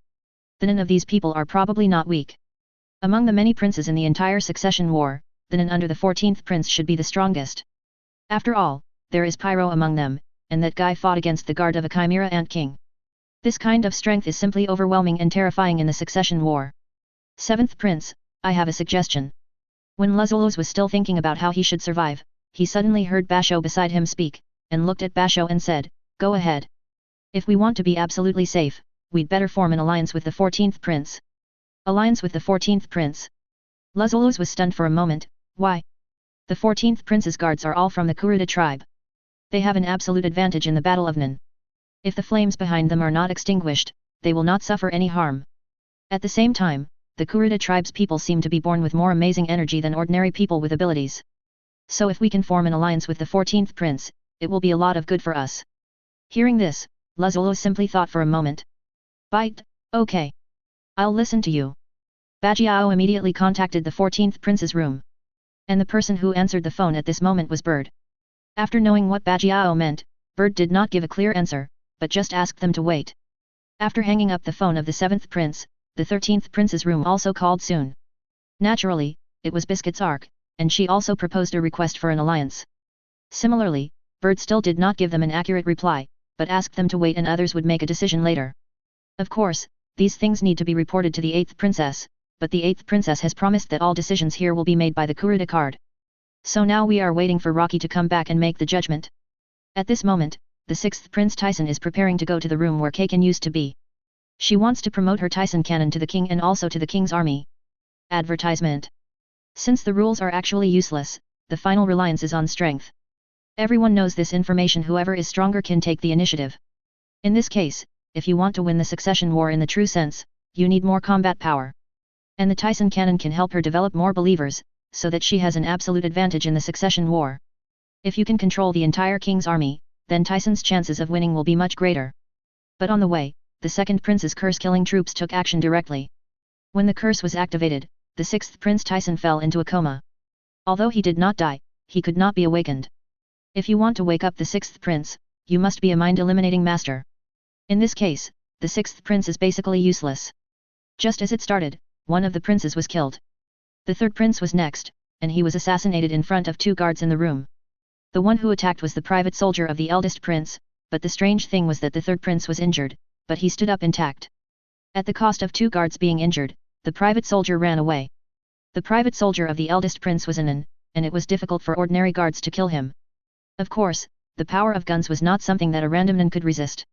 The Nan of these people are probably not weak. Among the many princes in the entire succession war, the Nan under the 14th prince should be the strongest. After all, there is Pyro among them, and that guy fought against the guard of a Chimera Ant King. This kind of strength is simply overwhelming and terrifying in the succession war. 7th prince, I have a suggestion. When Luzulos was still thinking about how he should survive, he suddenly heard Basho beside him speak, and looked at Basho and said, "Go ahead. If we want to be absolutely safe, we'd better form an alliance with the 14th prince." Alliance with the 14th prince? Luzulos was stunned for a moment. Why? The 14th prince's guards are all from the Kurta tribe. They have an absolute advantage in the Battle of Nan. If the flames behind them are not extinguished, they will not suffer any harm. At the same time, the Kurta tribe's people seem to be born with more amazing energy than ordinary people with abilities. So if we can form an alliance with the 14th prince, it will be a lot of good for us. Hearing this, Luzulos simply thought for a moment. Bite, okay. I'll listen to you. Bajiao immediately contacted the 14th prince's room. And the person who answered the phone at this moment was Bird. After knowing what Bajiao meant, Bird did not give a clear answer, but just asked them to wait. After hanging up the phone of the 7th prince, the 13th prince's room also called soon. Naturally, it was Biscuit's arc, and she also proposed a request for an alliance. Similarly, Bird still did not give them an accurate reply, but asked them to wait and others would make a decision later. Of course, these things need to be reported to the 8th princess, but the 8th princess has promised that all decisions here will be made by the Kurta card. So now we are waiting for Rocky to come back and make the judgment. At this moment, the 6th prince Tyson is preparing to go to the room where Kaken used to be. She wants to promote her Tyson cannon to the king and also to the king's army. Advertisement. Since the rules are actually useless, the final reliance is on strength. Everyone knows this information. Whoever is stronger can take the initiative. In this case, if you want to win the succession war in the true sense, you need more combat power. And the Tyson cannon can help her develop more believers, so that she has an absolute advantage in the succession war. If you can control the entire king's army, then Tyson's chances of winning will be much greater. But on the way, the 2nd prince's curse-killing troops took action directly. When the curse was activated, the 6th prince Tyson fell into a coma. Although he did not die, he could not be awakened. If you want to wake up the 6th prince, you must be a mind-eliminating master. In this case, the 6th prince is basically useless. Just as it started, one of the princes was killed. The 3rd prince was next, and he was assassinated in front of 2 guards in the room. The one who attacked was the private soldier of the eldest prince, but the strange thing was that the 3rd prince was injured, but he stood up intact. At the cost of 2 guards being injured, the private soldier ran away. The private soldier of the eldest prince was Anan, and it was difficult for ordinary guards to kill him. Of course, the power of guns was not something that a random Nan could resist.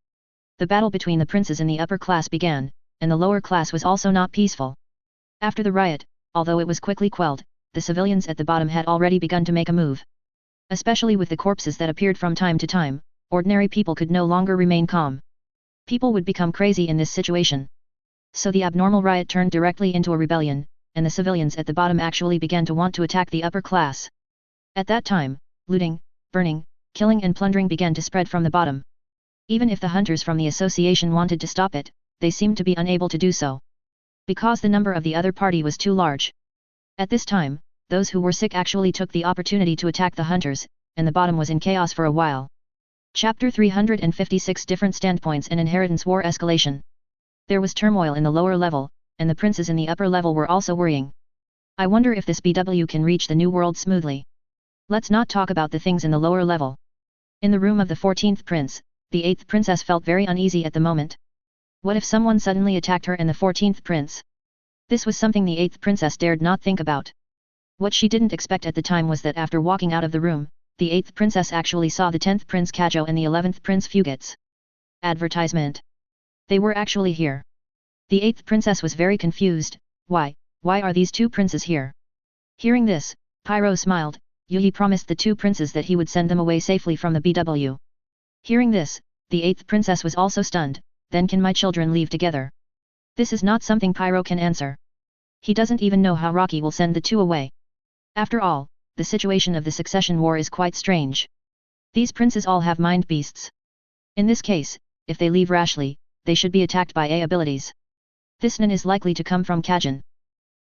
The battle between the princes in the upper class began, and the lower class was also not peaceful. After the riot, although it was quickly quelled, the civilians at the bottom had already begun to make a move. Especially with the corpses that appeared from time to time, ordinary people could no longer remain calm. People would become crazy in this situation. So the abnormal riot turned directly into a rebellion, and the civilians at the bottom actually began to want to attack the upper class. At that time, looting, burning, killing and plundering began to spread from the bottom. Even if the hunters from the association wanted to stop it, they seemed to be unable to do so. Because the number of the other party was too large. At this time, those who were sick actually took the opportunity to attack the hunters, and the bottom was in chaos for a while. Chapter 356 Different Standpoints and Inheritance War Escalation. There was turmoil in the lower level, and the princes in the upper level were also worrying. I wonder if this BW can reach the new world smoothly. Let's not talk about the things in the lower level. In the room of the 14th prince, the 8th princess felt very uneasy at the moment. What if someone suddenly attacked her and the 14th prince? This was something the 8th princess dared not think about. What she didn't expect at the time was that after walking out of the room, the 8th princess actually saw the 10th prince Kajo and the 11th prince Fugits. Advertisement. They were actually here. The 8th princess was very confused. Why are these two princes here? Hearing this, Pyro smiled. He promised the two princes that he would send them away safely from the BW. Hearing this, the 8th princess was also stunned. Then can my children leave together? This is not something Pyro can answer. He doesn't even know how Rocky will send the two away. After all, the situation of the succession war is quite strange. These princes all have mind beasts. In this case, if they leave rashly, they should be attacked by A abilities. This Nin is likely to come from Kajin.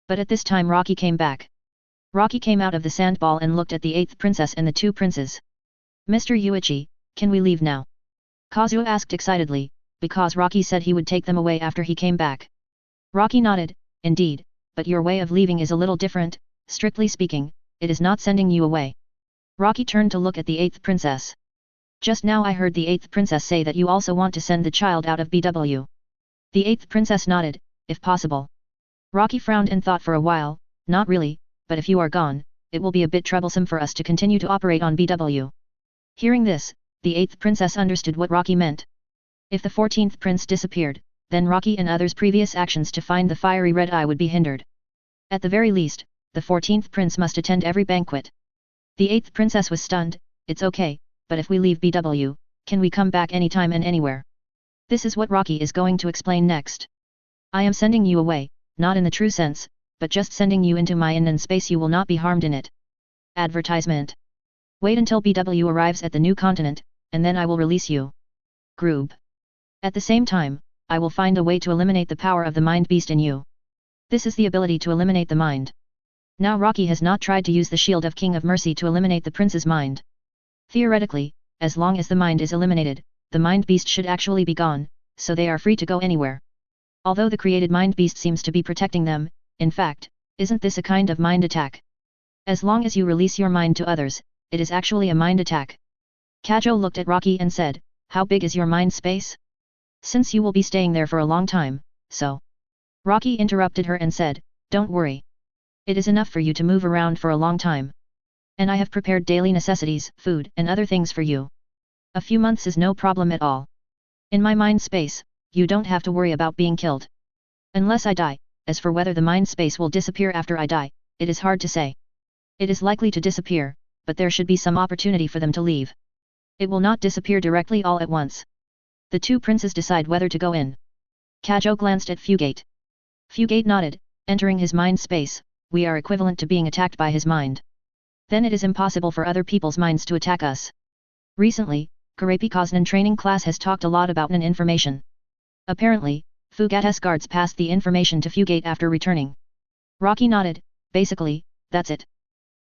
But at this time Rocky came back. Rocky came out of the sandball and looked at the 8th princess and the two princes. Mr. Yuichi, can we leave now? Kazuo asked excitedly, because Rocky said he would take them away after he came back. Rocky nodded, indeed, but your way of leaving is a little different. Strictly speaking, it is not sending you away. Rocky turned to look at the 8th princess. Just now I heard the 8th princess say that you also want to send the child out of BW. The 8th princess nodded, if possible. Rocky frowned and thought for a while, not really, but if you are gone, it will be a bit troublesome for us to continue to operate on BW. Hearing this, the 8th princess understood what Rocky meant. If the 14th prince disappeared, then Rocky and others' previous actions to find the fiery red eye would be hindered. At the very least, the 14th prince must attend every banquet. The 8th princess was stunned. It's okay, but if we leave BW, can we come back anytime and anywhere? This is what Rocky is going to explain next. I am sending you away, not in the true sense, but just sending you into my in space. You will not be harmed in it. Advertisement. Wait until BW arrives at the new continent, and then I will release you. Groob. At the same time, I will find a way to eliminate the power of the mind beast in you. This is the ability to eliminate the mind. Now Rocky has not tried to use the shield of King of Mercy to eliminate the prince's mind. Theoretically, as long as the mind is eliminated, the mind beast should actually be gone, so they are free to go anywhere. Although the created mind beast seems to be protecting them, in fact, isn't this a kind of mind attack? As long as you release your mind to others, it is actually a mind attack. Kajo looked at Rocky and said, how big is your mind space? Since you will be staying there for a long time, so. Rocky interrupted her and said, don't worry. It is enough for you to move around for a long time. And I have prepared daily necessities, food and other things for you. A few months is no problem at all. In my mind space, you don't have to worry about being killed. Unless I die. As for whether the mind space will disappear after I die, it is hard to say. It is likely to disappear, but there should be some opportunity for them to leave. It will not disappear directly all at once. The two princes decide whether to go in. Kajo glanced at Fugate. Fugate nodded, entering his mind space. We are equivalent to being attacked by his mind. Then it is impossible for other people's minds to attack us. Recently, Kurapika's Nin training class has talked a lot about Nin information. Apparently, Fugate's guards passed the information to Fugate after returning. Rocky nodded, basically, that's it.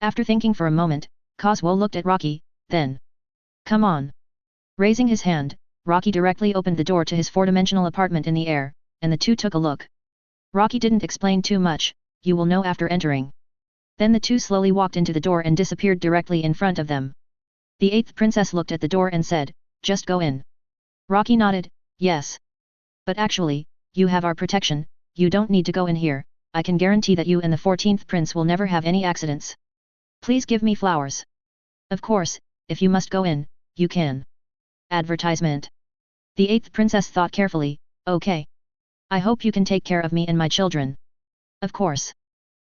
After thinking for a moment, Kazuo looked at Rocky, then. Come on. Raising his hand, Rocky directly opened the door to his four-dimensional apartment in the air, and the two took a look. Rocky didn't explain too much. You will know after entering. Then the two slowly walked into the door and disappeared directly in front of them. The 8th princess looked at the door and said, just go in. Rocky nodded, yes. But actually, you have our protection, you don't need to go in here, I can guarantee that you and the 14th prince will never have any accidents. Please give me flowers. Of course, if you must go in, you can. Advertisement. The 8th princess thought carefully, okay. I hope you can take care of me and my children. Of course.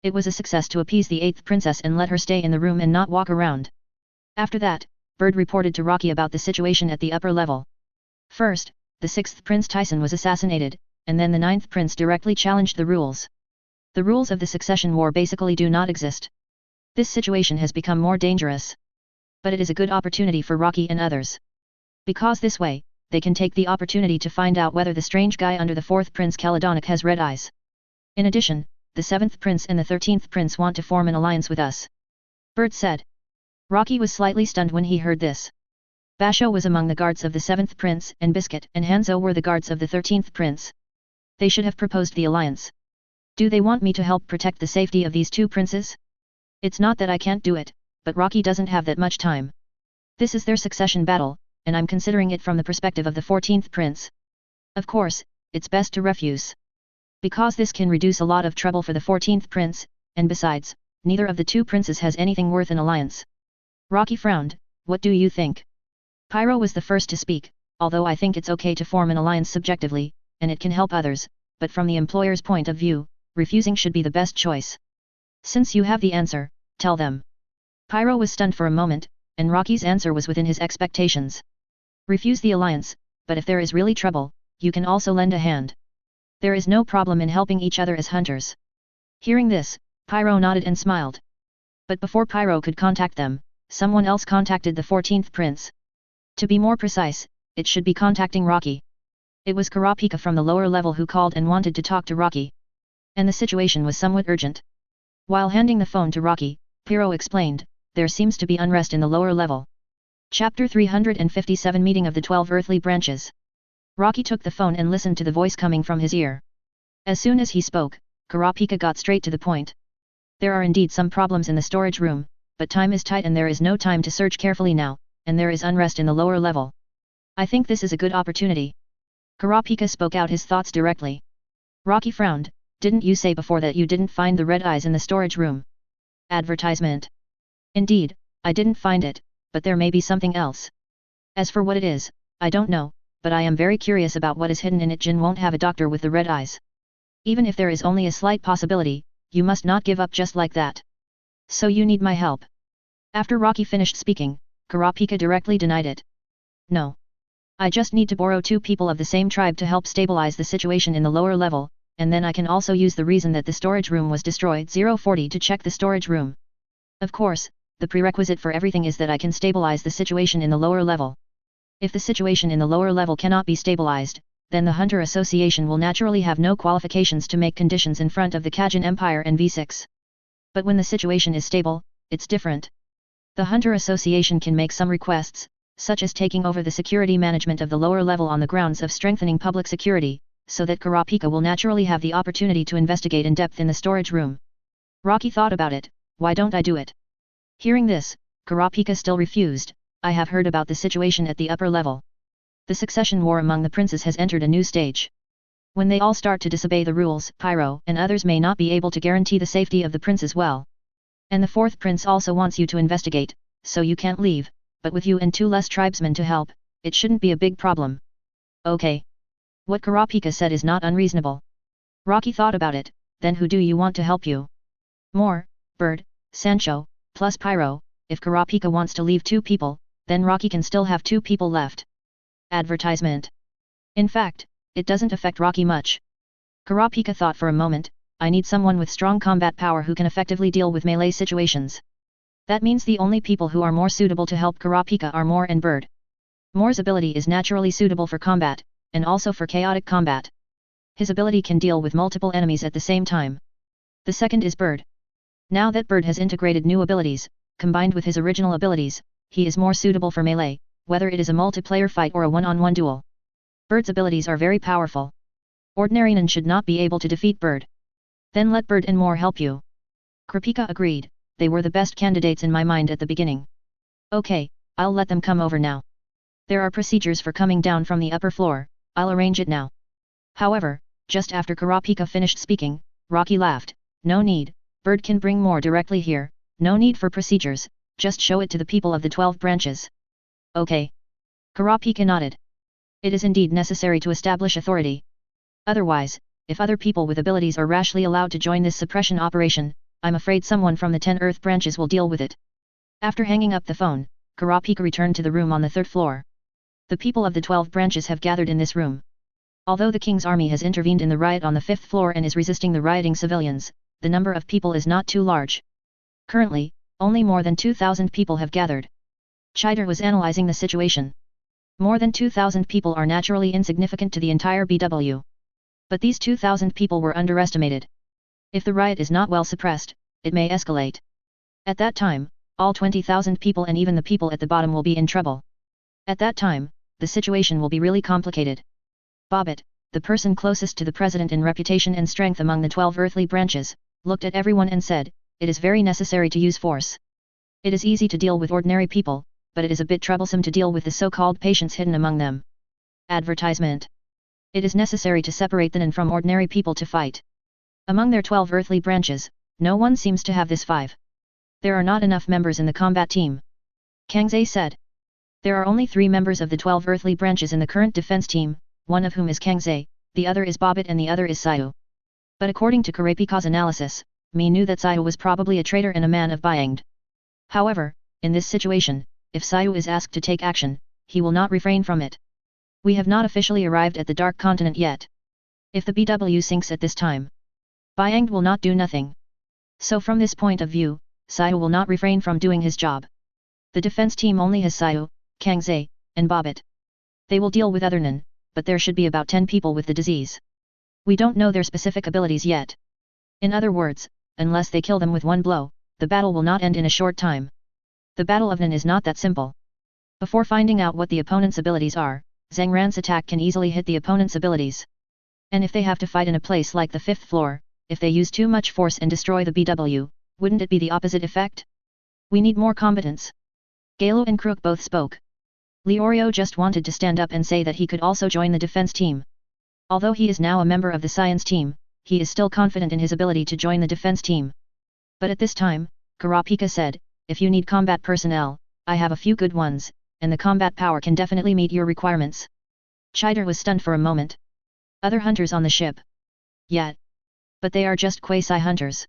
It was a success to appease the 8th princess and let her stay in the room and not walk around. After that, Bird reported to Rocky about the situation at the upper level. First, the 6th Prince Tyson was assassinated, and then the 9th Prince directly challenged the rules. The rules of the succession war basically do not exist. This situation has become more dangerous. But it is a good opportunity for Rocky and others. Because this way, they can take the opportunity to find out whether the strange guy under the 4th Prince Caledonic has red eyes. In addition, the 7th Prince and the 13th Prince want to form an alliance with us. Bird said. Rocky was slightly stunned when he heard this. Basho was among the guards of the 7th Prince and Biscuit and Hanzo were the guards of the 13th Prince. They should have proposed the alliance. Do they want me to help protect the safety of these two princes? It's not that I can't do it, but Rocky doesn't have that much time. This is their succession battle, and I'm considering it from the perspective of the 14th Prince. Of course, it's best to refuse. Because this can reduce a lot of trouble for the 14th Prince, and besides, neither of the two princes has anything worth an alliance. Rocky frowned. What do you think? Pyro was the first to speak. Although I think it's okay to form an alliance subjectively, and it can help others, but from the employer's point of view, refusing should be the best choice. Since you have the answer, tell them. Pyro was stunned for a moment, and Rocky's answer was within his expectations. Refuse the alliance, but if there is really trouble, you can also lend a hand. There is no problem in helping each other as hunters. Hearing this, Pyro nodded and smiled. But before Pyro could contact them, someone else contacted the 14th Prince. To be more precise, it should be contacting Rocky. It was Kurapika from the lower level who called and wanted to talk to Rocky. And the situation was somewhat urgent. While handing the phone to Rocky, Pyro explained, there seems to be unrest in the lower level. Chapter 357 Meeting of the 12 Earthly Branches. Rocky took the phone and listened to the voice coming from his ear. As soon as he spoke, Kurapika got straight to the point. There are indeed some problems in the storage room, but time is tight and there is no time to search carefully now, and there is unrest in the lower level. I think this is a good opportunity. Kurapika spoke out his thoughts directly. Rocky frowned. Didn't you say before that you didn't find the red eyes in the storage room? Advertisement. Indeed, I didn't find it, but there may be something else. As for what it is, I don't know, but I am very curious about what is hidden in it. Jin won't have a doctor with the red eyes. Even if there is only a slight possibility, you must not give up just like that. So you need my help. After Rocky finished speaking, Kurapika directly denied it. No. I just need to borrow 2 people of the same tribe to help stabilize the situation in the lower level, and then I can also use the reason that the storage room was destroyed 040 to check the storage room. Of course, the prerequisite for everything is that I can stabilize the situation in the lower level. If the situation in the lower level cannot be stabilized, then the Hunter Association will naturally have no qualifications to make conditions in front of the Kajin Empire and V6. But when the situation is stable, it's different. The Hunter Association can make some requests, such as taking over the security management of the lower level on the grounds of strengthening public security, so that Kurapika will naturally have the opportunity to investigate in depth in the storage room. Rocky thought about it. Why don't I do it? Hearing this, Kurapika still refused. I have heard about the situation at the upper level. The succession war among the princes has entered a new stage. When they all start to disobey the rules, Pyro and others may not be able to guarantee the safety of the princes well. And the 4th prince also wants you to investigate, so you can't leave, but with you and 2 less tribesmen to help, it shouldn't be a big problem. Okay. What Kurapika said is not unreasonable. Rocky thought about it. Then who do you want to help you? More, Bird, Sancho, plus Pyro. If Kurapika wants to leave 2 people, then Rocky can still have 2 people left. Advertisement. In fact, it doesn't affect Rocky much. Kurapika thought for a moment. I need someone with strong combat power who can effectively deal with melee situations. That means the only people who are more suitable to help Kurapika are Moore and Bird. Moore's ability is naturally suitable for combat, and also for chaotic combat. His ability can deal with multiple enemies at the same time. The second is Bird. Now that Bird has integrated new abilities, combined with his original abilities, he is more suitable for melee, whether it is a multiplayer fight or a one-on-one duel. Bird's abilities are very powerful. Ordinary Nin should not be able to defeat Bird. Then let Bird and Moore help you. Kurapika agreed. They were the best candidates in my mind at the beginning. Okay, I'll let them come over now. There are procedures for coming down from the upper floor, I'll arrange it now. However, just after Kurapika finished speaking, Rocky laughed. No need, Bird can bring Moore directly here, no need for procedures, just show it to the people of the 12 branches. Okay. Kurapika nodded. It is indeed necessary to establish authority. Otherwise, if other people with abilities are rashly allowed to join this suppression operation, I'm afraid someone from the 10 Earth branches will deal with it. After hanging up the phone, Kurapika returned to the room on the 3rd floor. The people of the 12 branches have gathered in this room. Although the king's army has intervened in the riot on the 5th floor and is resisting the rioting civilians, the number of people is not too large. Currently, only more than 2,000 people have gathered. Chider was analyzing the situation. More than 2,000 people are naturally insignificant to the entire BW. But these 2,000 people were underestimated. If the riot is not well suppressed, it may escalate. At that time, all 20,000 people and even the people at the bottom will be in trouble. At that time, the situation will be really complicated. Bobbit, the person closest to the president in reputation and strength among the 12 earthly branches, looked at everyone and said, "It is very necessary to use force. It is easy to deal with ordinary people, but it is a bit troublesome to deal with the so-called patients hidden among them." Advertisement. It is necessary to separate the Nen from ordinary people to fight. Among their 12 earthly branches, no one seems to have this 5. There are not enough members in the combat team. Kangze said. There are only 3 members of the 12 earthly branches in the current defense team, one of whom is Kangze, the other is Bobbit and the other is Sayu. But according to Kurapika's analysis, Mi knew that Sayu was probably a traitor and a man of Byangd. However, in this situation, if Sayu is asked to take action, he will not refrain from it. We have not officially arrived at the Dark Continent yet. If the BW sinks at this time, Byangd will not do nothing. So from this point of view, Sayu will not refrain from doing his job. The defense team only has Sayu, Kangze, and Bobbit. They will deal with other Nen, but there should be about 10 people with the disease. We don't know their specific abilities yet. In other words, unless they kill them with one blow, the battle will not end in a short time. The Battle of Nen is not that simple. Before finding out what the opponent's abilities are, Zhang Ran's attack can easily hit the opponent's abilities. And if they have to fight in a place like the 5th floor, if they use too much force and destroy the BW, wouldn't it be the opposite effect? We need more combatants. Galo and Crook both spoke. Leorio just wanted to stand up and say that he could also join the defense team. Although he is now a member of the science team, he is still confident in his ability to join the defense team. But at this time, Kurapika said, "If you need combat personnel, I have a few good ones, and the combat power can definitely meet your requirements." Chider was stunned for a moment. Other hunters on the ship? Yet. But they are just quasi-hunters.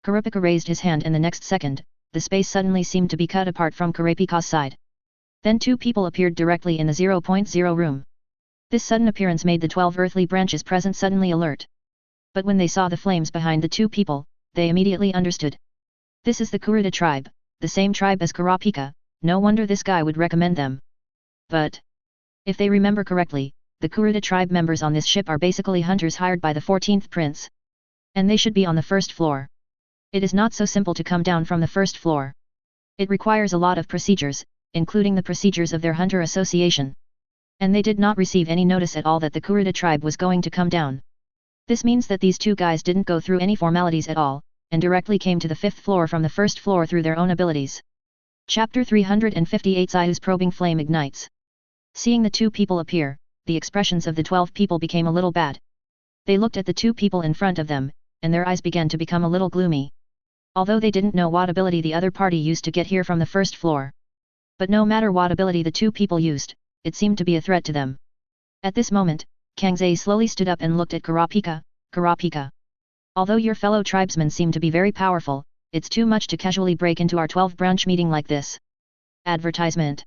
Kurapika raised his hand and the next second, the space suddenly seemed to be cut apart from Kurapika's side. Then 2 people appeared directly in the 0.0 room. This sudden appearance made the 12 earthly branches present suddenly alert. But when they saw the flames behind the 2 people, they immediately understood. This is the Kurta tribe, the same tribe as Kurapika, no wonder this guy would recommend them. But if they remember correctly, the Kurta tribe members on this ship are basically hunters hired by the 14th prince. And they should be on the 1st floor. It is not so simple to come down from the 1st floor. It requires a lot of procedures, including the procedures of their hunter association. And they did not receive any notice at all that the Kurta tribe was going to come down. This means that these 2 guys didn't go through any formalities at all, and directly came to the 5th floor from the 1st floor through their own abilities. Chapter 358 Sayu's probing flame ignites. Seeing the 2 people appear, the expressions of the 12 people became a little bad. They looked at the 2 people in front of them, and their eyes began to become a little gloomy. Although they didn't know what ability the other party used to get here from the 1st floor. But no matter what ability the 2 people used, it seemed to be a threat to them. At this moment, Kangze slowly stood up and looked at Kurapika. "Kurapika. Although your fellow tribesmen seem to be very powerful, it's too much to casually break into our 12-branch meeting like this." Advertisement.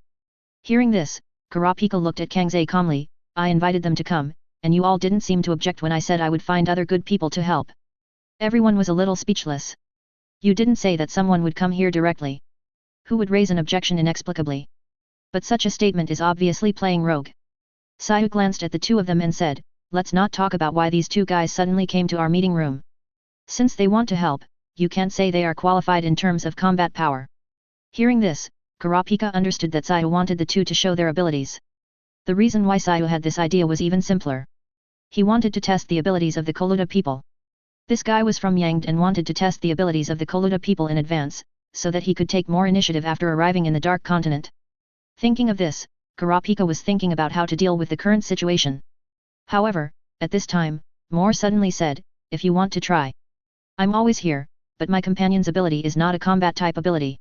Hearing this, Kurapika looked at Kangze calmly, "I invited them to come, and you all didn't seem to object when I said I would find other good people to help." Everyone was a little speechless. "You didn't say that someone would come here directly. Who would raise an objection inexplicably? But such a statement is obviously playing rogue." Sayu glanced at the 2 of them and said, "Let's not talk about why these 2 guys suddenly came to our meeting room. Since they want to help, you can't say they are qualified in terms of combat power." Hearing this, Kurapika understood that Sayu wanted the 2 to show their abilities. The reason why Sayu had this idea was even simpler. He wanted to test the abilities of the Koluta people. This guy was from Yangd and wanted to test the abilities of the Koluta people in advance, so that he could take more initiative after arriving in the Dark Continent. Thinking of this, Kurapika was thinking about how to deal with the current situation. However, at this time, Moore suddenly said, "If you want to try. I'm always here, but my companion's ability is not a combat-type ability.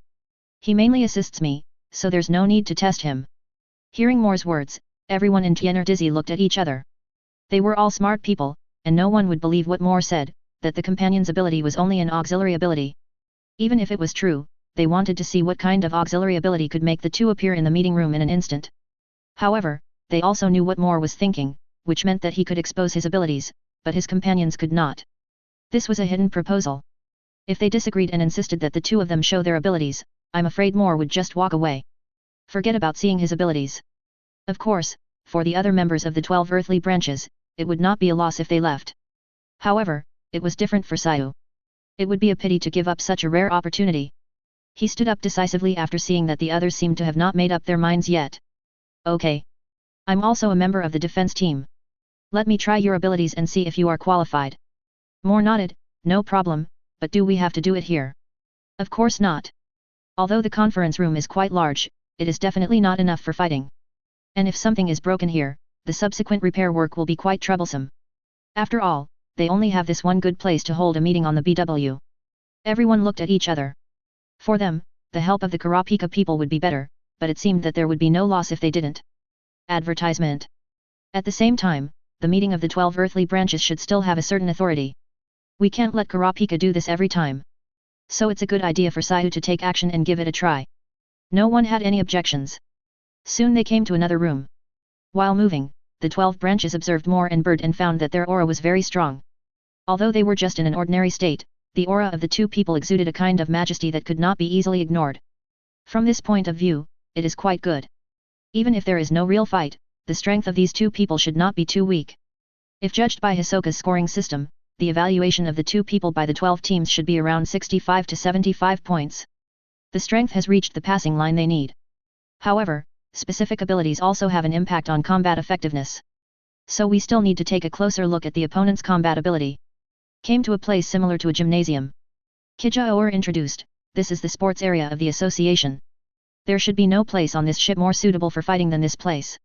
He mainly assists me, so there's no need to test him." Hearing Moore's words, everyone in Tiener Dizzy looked at each other. They were all smart people, and no one would believe what Moore said, that the companion's ability was only an auxiliary ability. Even if it was true, they wanted to see what kind of auxiliary ability could make the 2 appear in the meeting room in an instant. However, they also knew what Moore was thinking, which meant that he could expose his abilities, but his companions could not. This was a hidden proposal. If they disagreed and insisted that the 2 of them show their abilities, I'm afraid Moore would just walk away. Forget about seeing his abilities. Of course, for the other members of the 12 earthly branches, it would not be a loss if they left. However, it was different for Sayu. It would be a pity to give up such a rare opportunity. He stood up decisively after seeing that the others seemed to have not made up their minds yet. Okay. I'm also a member of the defense team. Let me try your abilities and see if you are qualified. Moore nodded, no problem, but do we have to do it here? Of course not. Although the conference room is quite large, it is definitely not enough for fighting. And if something is broken here, the subsequent repair work will be quite troublesome. After all, they only have this one good place to hold a meeting on the BW. Everyone looked at each other. For them, the help of the Kurapika people would be better, but it seemed that there would be no loss if they didn't. Advertisement. At the same time, the meeting of the 12 earthly branches should still have a certain authority. We can't let Kurapika do this every time. So it's a good idea for Sayu to take action and give it a try. No one had any objections. Soon they came to another room. While moving, the 12 branches observed Moore and Bird and found that their aura was very strong. Although they were just in an ordinary state, the aura of the two people exuded a kind of majesty that could not be easily ignored. From this point of view, it is quite good. Even if there is no real fight, the strength of these two people should not be too weak. If judged by Hisoka's scoring system, the evaluation of the two people by the 12 teams should be around 65 to 75 points. The strength has reached the passing line they need. However, specific abilities also have an impact on combat effectiveness. So we still need to take a closer look at the opponent's combat ability. Came to a place similar to a gymnasium. Kijaor introduced, this is the sports area of the association. There should be no place on this ship more suitable for fighting than this place.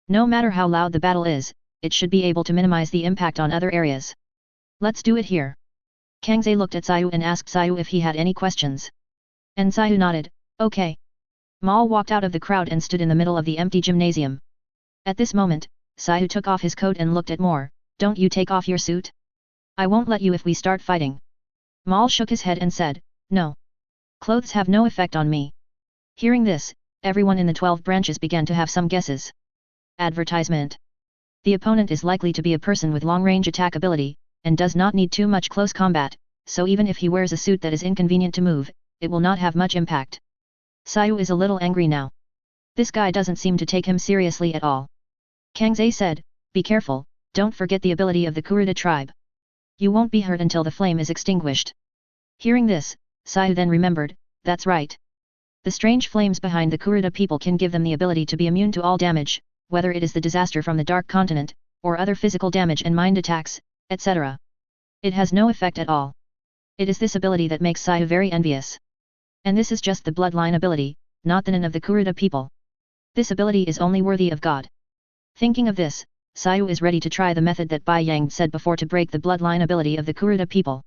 No matter how loud the battle is, it should be able to minimize the impact on other areas. Let's do it here. Kangze looked at Sayu and asked Sayu if he had any questions. And Sayu nodded, okay. Mal walked out of the crowd and stood in the middle of the empty gymnasium. At this moment, Sayu took off his coat and looked at Moore, don't you take off your suit? I won't let you if we start fighting. Mal shook his head and said, no. Clothes have no effect on me. Hearing this, everyone in the 12 branches began to have some guesses. Advertisement. The opponent is likely to be a person with long-range attack ability, and does not need too much close combat, so even if he wears a suit that is inconvenient to move, it will not have much impact. Sayu is a little angry now. This guy doesn't seem to take him seriously at all. Kangze said, be careful, don't forget the ability of the Kurta tribe. You won't be hurt until the flame is extinguished. Hearing this, Sayu then remembered, that's right. The strange flames behind the Kurta people can give them the ability to be immune to all damage, whether it is the disaster from the Dark Continent, or other physical damage and mind attacks, etc. It has no effect at all. It is this ability that makes Sayu very envious. And this is just the bloodline ability, not the Nin of the Kurta people. This ability is only worthy of God. Thinking of this, Sayu is ready to try the method that Bai Yang said before to break the bloodline ability of the Kurta people.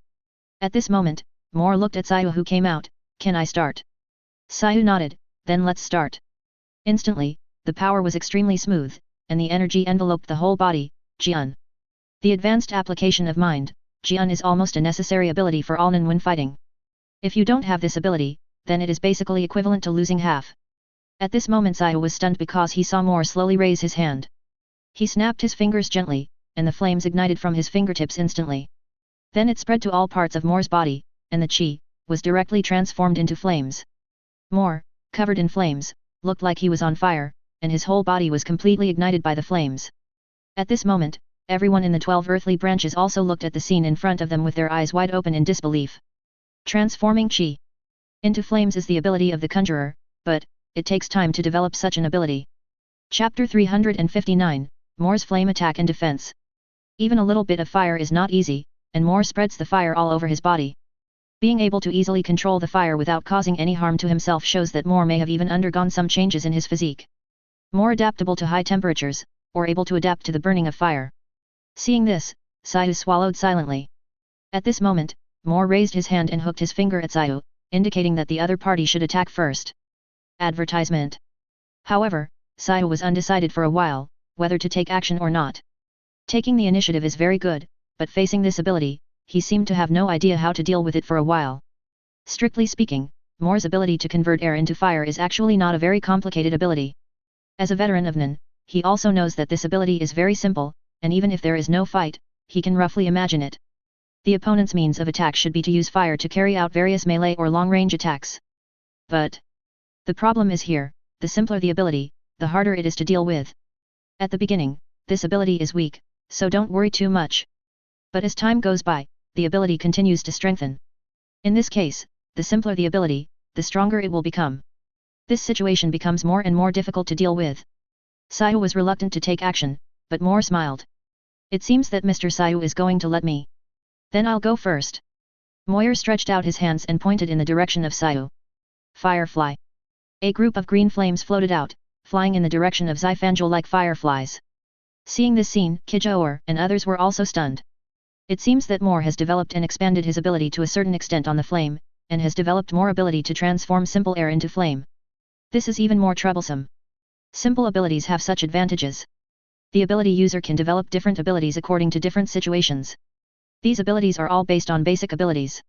At this moment, Moore looked at Sayu who came out, can I start? Sayu nodded, then let's start. Instantly, the power was extremely smooth, and the energy enveloped the whole body, Jian. The advanced application of mind, Jian is almost a necessary ability for all Nin when fighting. If you don't have this ability, then it is basically equivalent to losing half. At this moment Sayu was stunned because he saw Moore slowly raise his hand. He snapped his fingers gently, and the flames ignited from his fingertips instantly. Then it spread to all parts of Moore's body, and the chi was directly transformed into flames. Moore, covered in flames, looked like he was on fire, and his whole body was completely ignited by the flames. At this moment, everyone in the 12 earthly branches also looked at the scene in front of them with their eyes wide open in disbelief. Transforming chi into flames is the ability of the conjurer, but it takes time to develop such an ability. Chapter 359, Moore's Flame Attack and Defense. Even a little bit of fire is not easy, and Moore spreads the fire all over his body. Being able to easily control the fire without causing any harm to himself shows that Moore may have even undergone some changes in his physique. More adaptable to high temperatures, or able to adapt to the burning of fire. Seeing this, Sayu swallowed silently. At this moment, Moore raised his hand and hooked his finger at Sayu, indicating that the other party should attack first. Advertisement. However, Sayu was undecided for a while, whether to take action or not. Taking the initiative is very good, but facing this ability, he seemed to have no idea how to deal with it for a while. Strictly speaking, Moore's ability to convert air into fire is actually not a very complicated ability. As a veteran of Nin, he also knows that this ability is very simple, and even if there is no fight, he can roughly imagine it. The opponent's means of attack should be to use fire to carry out various melee or long-range attacks. But the problem is here, the simpler the ability, the harder it is to deal with. At the beginning, this ability is weak, so don't worry too much. But as time goes by, the ability continues to strengthen. In this case, the simpler the ability, the stronger it will become. This situation becomes more and more difficult to deal with. Sayu was reluctant to take action, but more smiled. It seems that Mr. Sayu is going to let me. Then I'll go first. Moyer stretched out his hands and pointed in the direction of Sayu. Firefly. A group of green flames floated out, flying in the direction of Xifanjul like fireflies. Seeing this scene, Kijoor and others were also stunned. It seems that Moore has developed and expanded his ability to a certain extent on the flame, and has developed more ability to transform simple air into flame. This is even more troublesome. Simple abilities have such advantages. The ability user can develop different abilities according to different situations. These abilities are all based on basic abilities.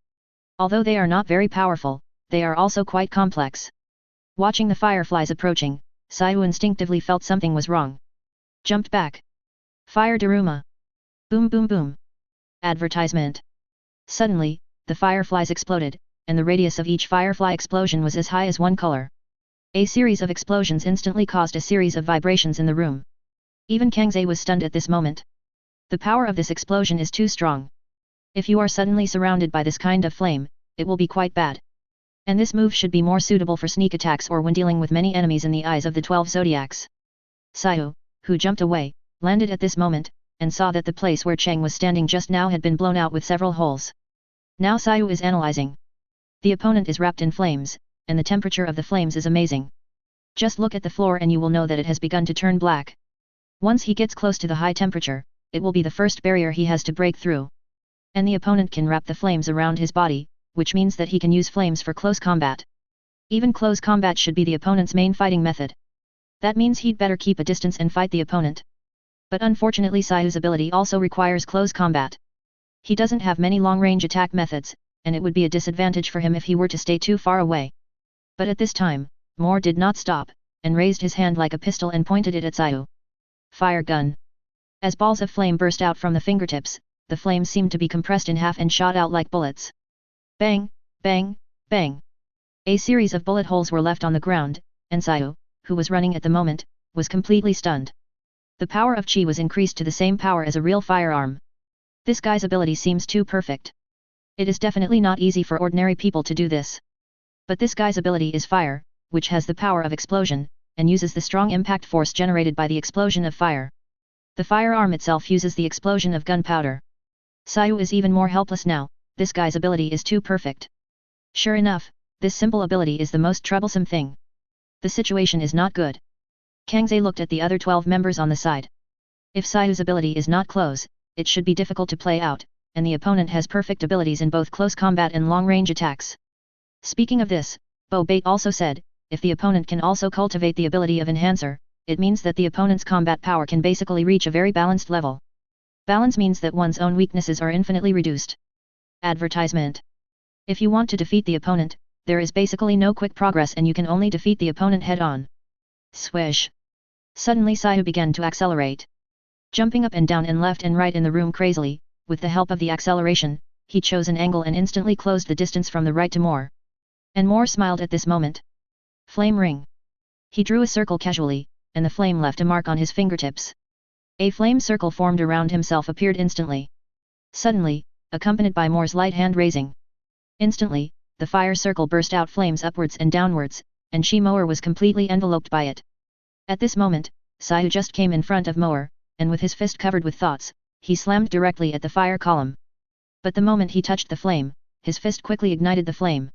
Although they are not very powerful, they are also quite complex. Watching the fireflies approaching, Sayu instinctively felt something was wrong. Jumped back. Fire Daruma. Boom boom boom. Advertisement. Suddenly, the fireflies exploded, and the radius of each firefly explosion was as high as one color. A series of explosions instantly caused a series of vibrations in the room. Even Kangze was stunned at this moment. The power of this explosion is too strong. If you are suddenly surrounded by this kind of flame, it will be quite bad. And this move should be more suitable for sneak attacks or when dealing with many enemies in the eyes of the 12 zodiacs. Sayu, who jumped away, landed at this moment, and saw that the place where Cheng was standing just now had been blown out with several holes. Now Sayu is analyzing. The opponent is wrapped in flames, and the temperature of the flames is amazing. Just look at the floor and you will know that it has begun to turn black. Once he gets close to the high temperature, it will be the first barrier he has to break through. And the opponent can wrap the flames around his body, which means that he can use flames for close combat. Even close combat should be the opponent's main fighting method. That means he'd better keep a distance and fight the opponent. But unfortunately Sayu's ability also requires close combat. He doesn't have many long-range attack methods, and it would be a disadvantage for him if he were to stay too far away. But at this time, Moore did not stop, and raised his hand like a pistol and pointed it at Sayu. Fire gun. As balls of flame burst out from the fingertips, the flames seemed to be compressed in half and shot out like bullets. Bang, bang, bang. A series of bullet holes were left on the ground, and Sayu, who was running at the moment, was completely stunned. The power of Qi was increased to the same power as a real firearm. This guy's ability seems too perfect. It is definitely not easy for ordinary people to do this. But this guy's ability is fire, which has the power of explosion, and uses the strong impact force generated by the explosion of fire. The firearm itself uses the explosion of gunpowder. Sayu is even more helpless now, this guy's ability is too perfect. Sure enough, this simple ability is the most troublesome thing. The situation is not good. Kangze looked at the other 12 members on the side. If Sayu's ability is not close, it should be difficult to play out, and the opponent has perfect abilities in both close combat and long-range attacks. Speaking of this, Bo Bait also said, if the opponent can also cultivate the ability of Enhancer, it means that the opponent's combat power can basically reach a very balanced level. Balance means that one's own weaknesses are infinitely reduced. Advertisement. If you want to defeat the opponent, there is basically no quick progress and you can only defeat the opponent head-on. Swish. Suddenly Sayu began to accelerate. Jumping up and down and left and right in the room crazily, with the help of the acceleration, he chose an angle and instantly closed the distance from the right to Moore. And Moore smiled at this moment. Flame ring. He drew a circle casually, and the flame left a mark on his fingertips. A flame circle formed around himself appeared instantly. Suddenly, accompanied by Moore's light hand raising. Instantly, the fire circle burst out flames upwards and downwards, and Moore was completely enveloped by it. At this moment, Sayu just came in front of Moore, and with his fist covered with thoughts, he slammed directly at the fire column. But the moment he touched the flame, his fist quickly ignited the flame.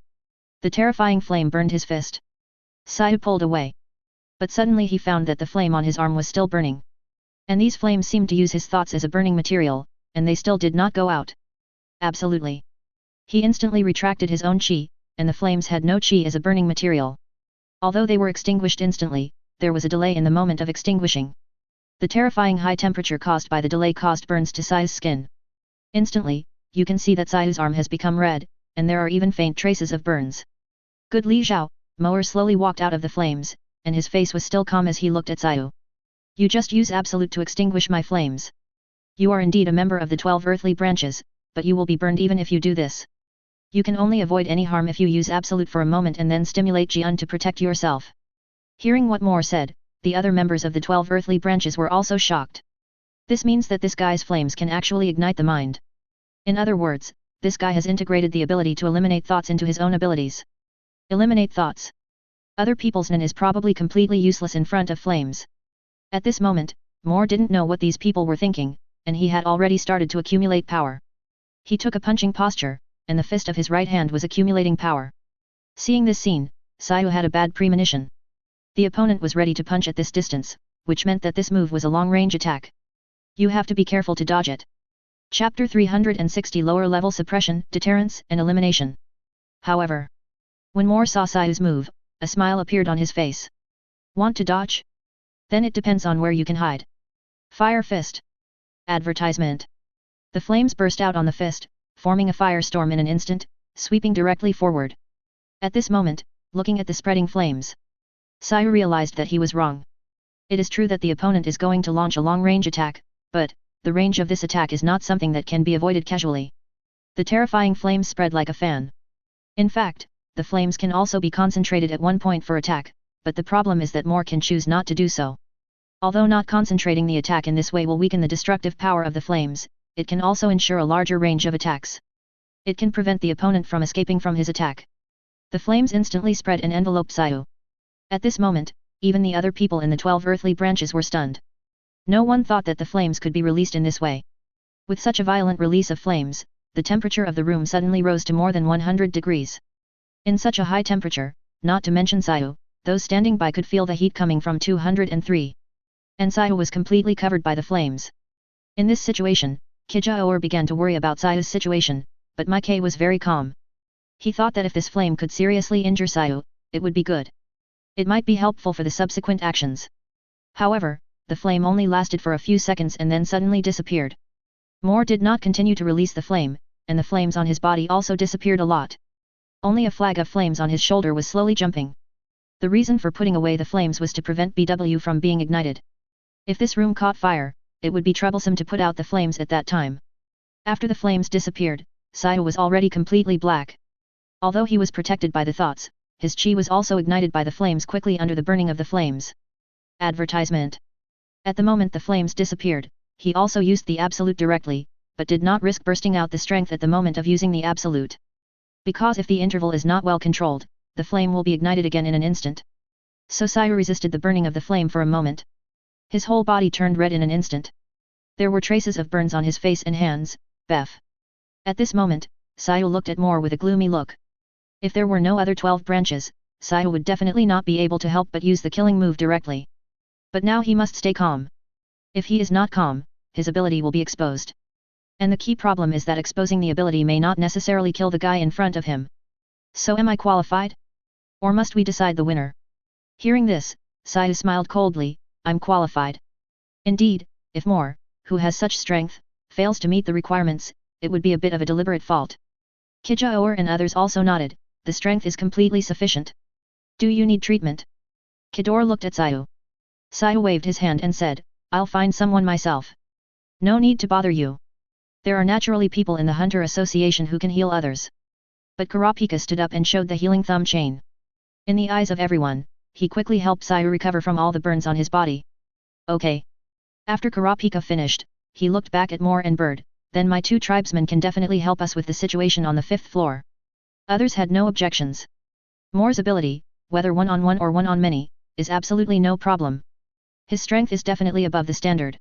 The terrifying flame burned his fist. Sayu pulled away. But suddenly he found that the flame on his arm was still burning. And these flames seemed to use his thoughts as a burning material, and they still did not go out. Absolutely. He instantly retracted his own qi, and the flames had no qi as a burning material. Although they were extinguished instantly, there was a delay in the moment of extinguishing. The terrifying high temperature caused by the delay caused burns to Sayu's skin. Instantly, you can see that Sayu's arm has become red, and there are even faint traces of burns. Good Li Zhao, Moer slowly walked out of the flames, and his face was still calm as he looked at Sayu. You just use absolute to extinguish my flames. You are indeed a member of the 12 earthly branches, but you will be burned even if you do this. You can only avoid any harm if you use absolute for a moment and then stimulate Jian to protect yourself. Hearing what Moore said, the other members of the 12 earthly branches were also shocked. This means that this guy's flames can actually ignite the mind. In other words, this guy has integrated the ability to eliminate thoughts into his own abilities. Eliminate thoughts. Other people's Nen is probably completely useless in front of flames. At this moment, Moore didn't know what these people were thinking, and he had already started to accumulate power. He took a punching posture, and the fist of his right hand was accumulating power. Seeing this scene, Sayu had a bad premonition. The opponent was ready to punch at this distance, which meant that this move was a long-range attack. You have to be careful to dodge it. Chapter 360 Lower Level Suppression, Deterrence, and Elimination. However, when Moore saw Sayu's move, a smile appeared on his face. Want to dodge? Then it depends on where you can hide. Fire Fist. Advertisement. The flames burst out on the fist, forming a firestorm in an instant, sweeping directly forward. At this moment, looking at the spreading flames, Sayu realized that he was wrong. It is true that the opponent is going to launch a long-range attack, but the range of this attack is not something that can be avoided casually. The terrifying flames spread like a fan. In fact, the flames can also be concentrated at one point for attack, but the problem is that Moore can choose not to do so. Although not concentrating the attack in this way will weaken the destructive power of the flames, it can also ensure a larger range of attacks. It can prevent the opponent from escaping from his attack. The flames instantly spread and enveloped Sayu. At this moment, even the other people in the 12 earthly branches were stunned. No one thought that the flames could be released in this way. With such a violent release of flames, the temperature of the room suddenly rose to more than 100 degrees. In such a high temperature, not to mention Sayu, those standing by could feel the heat coming from 203. And Sayu was completely covered by the flames. In this situation, Kijaor began to worry about Sayu's situation, but Mike was very calm. He thought that if this flame could seriously injure Sayu, it would be good. It might be helpful for the subsequent actions. However, the flame only lasted for a few seconds and then suddenly disappeared. Moore did not continue to release the flame, and the flames on his body also disappeared a lot. Only a flag of flames on his shoulder was slowly jumping. The reason for putting away the flames was to prevent BW from being ignited. If this room caught fire, it would be troublesome to put out the flames at that time. After the flames disappeared, Sayu was already completely black. Although he was protected by the thoughts, his chi was also ignited by the flames quickly under the burning of the flames. Advertisement. At the moment the flames disappeared, he also used the absolute directly, but did not risk bursting out the strength at the moment of using the absolute. Because if the interval is not well controlled, the flame will be ignited again in an instant. So Sayu resisted the burning of the flame for a moment. His whole body turned red in an instant. There were traces of burns on his face and hands. Bef. At this moment, Sayu looked at Moore with a gloomy look. If there were no other 12 branches, Sayu would definitely not be able to help but use the killing move directly. But now he must stay calm. If he is not calm, his ability will be exposed. And the key problem is that exposing the ability may not necessarily kill the guy in front of him. So am I qualified? Or must we decide the winner? Hearing this, Sayu smiled coldly, I'm qualified. Indeed, if Moore, who has such strength, fails to meet the requirements, it would be a bit of a deliberate fault. Kijaor and others also nodded, the strength is completely sufficient. Do you need treatment? Kidor looked at Sayu. Sayu waved his hand and said, I'll find someone myself. No need to bother you. There are naturally people in the Hunter Association who can heal others. But Kurapika stood up and showed the healing thumb chain. In the eyes of everyone, he quickly helped Sayu recover from all the burns on his body. Okay. After Kurapika finished, he looked back at Moore and Bird, then my 2 tribesmen can definitely help us with the situation on the 5th floor. Others had no objections. Moore's ability, whether one-on-one or one-on-many, is absolutely no problem. His strength is definitely above the standard.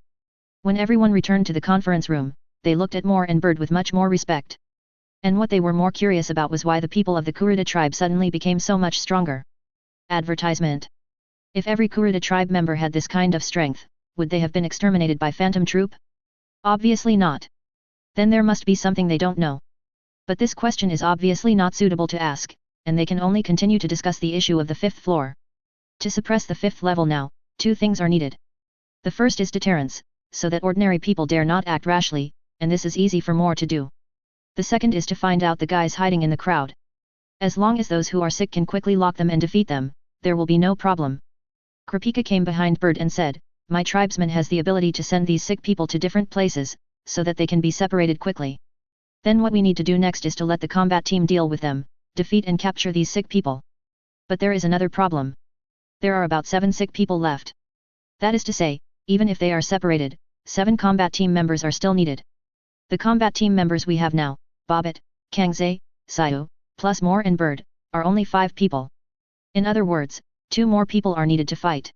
When everyone returned to the conference room, they looked at Moore and Bird with much more respect. And what they were more curious about was why the people of the Kurta tribe suddenly became so much stronger. Advertisement. If every Kurta tribe member had this kind of strength, would they have been exterminated by Phantom Troop? Obviously not. Then there must be something they don't know. But this question is obviously not suitable to ask, and they can only continue to discuss the issue of the 5th floor. To suppress the 5th level now, 2 things are needed. The first is deterrence, so that ordinary people dare not act rashly, and this is easy for Moore to do. The second is to find out the guys hiding in the crowd. As long as those who are sick can quickly lock them and defeat them, there will be no problem. Kurapika came behind Bird and said, my tribesman has the ability to send these sick people to different places, so that they can be separated quickly. Then what we need to do next is to let the combat team deal with them, defeat and capture these sick people. But there is another problem. There are about 7 sick people left. That is to say, even if they are separated, 7 combat team members are still needed. The combat team members we have now, Bobbitt, Kangze, Sayu, plus Moore and Bird, are only 5 people. In other words, 2 more people are needed to fight.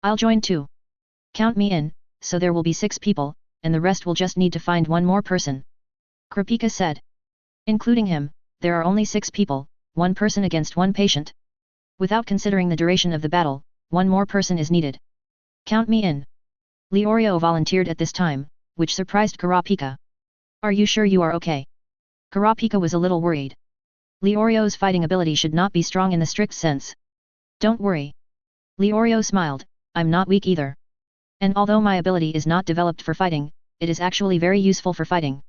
I'll join too. Count me in, so there will be 6 people, and the rest will just need to find 1 more person. Kurta said. Including him, there are only 6 people, 1 person against 1 patient. Without considering the duration of the battle, 1 more person is needed. Count me in. Leorio volunteered at this time, which surprised Kurta. Are you sure you are okay? Kurta was a little worried. Leorio's fighting ability should not be strong in the strict sense. Don't worry. Leorio smiled, I'm not weak either. And although my ability is not developed for fighting, it is actually very useful for fighting.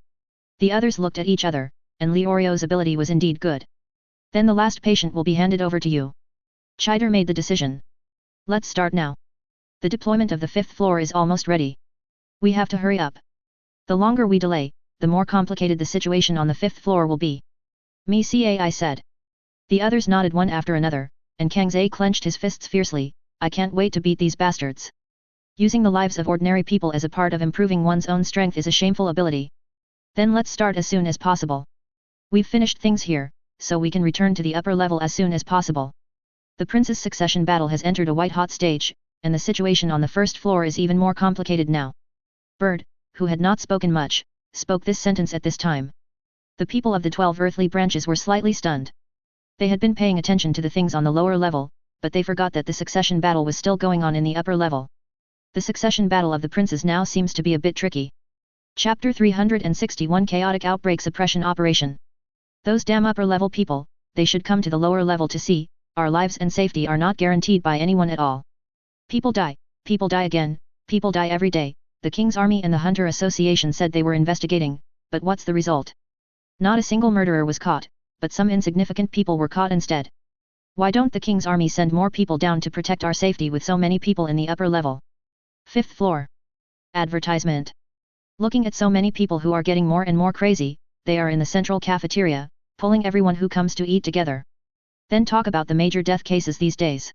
The others looked at each other, and Leorio's ability was indeed good. Then the last patient will be handed over to you. Chider made the decision. Let's start now. The deployment of the 5th floor is almost ready. We have to hurry up. The longer we delay, the more complicated the situation on the 5th floor will be. Me Cai said. The others nodded one after another, and Kangze clenched his fists fiercely, I can't wait to beat these bastards. Using the lives of ordinary people as a part of improving one's own strength is a shameful ability. Then let's start as soon as possible. We've finished things here, so we can return to the upper level as soon as possible. The Prince's succession battle has entered a white-hot stage, and the situation on the 1st floor is even more complicated now. Bird, who had not spoken much, spoke this sentence at this time. The people of the 12 earthly branches were slightly stunned. They had been paying attention to the things on the lower level, but they forgot that the succession battle was still going on in the upper level. The succession battle of the princes now seems to be a bit tricky. Chapter 361 Chaotic Outbreak Suppression Operation. Those damn upper level people, they should come to the lower level to see, our lives and safety are not guaranteed by anyone at all. People die again, people die every day, the King's Army and the Hunter Association said they were investigating, but what's the result? Not a single murderer was caught, but some insignificant people were caught instead. Why don't the King's Army send more people down to protect our safety with so many people in the upper level? 5th floor. Advertisement. Looking at so many people who are getting more and more crazy, they are in the central cafeteria, pulling everyone who comes to eat together. Then talk about the major death cases these days.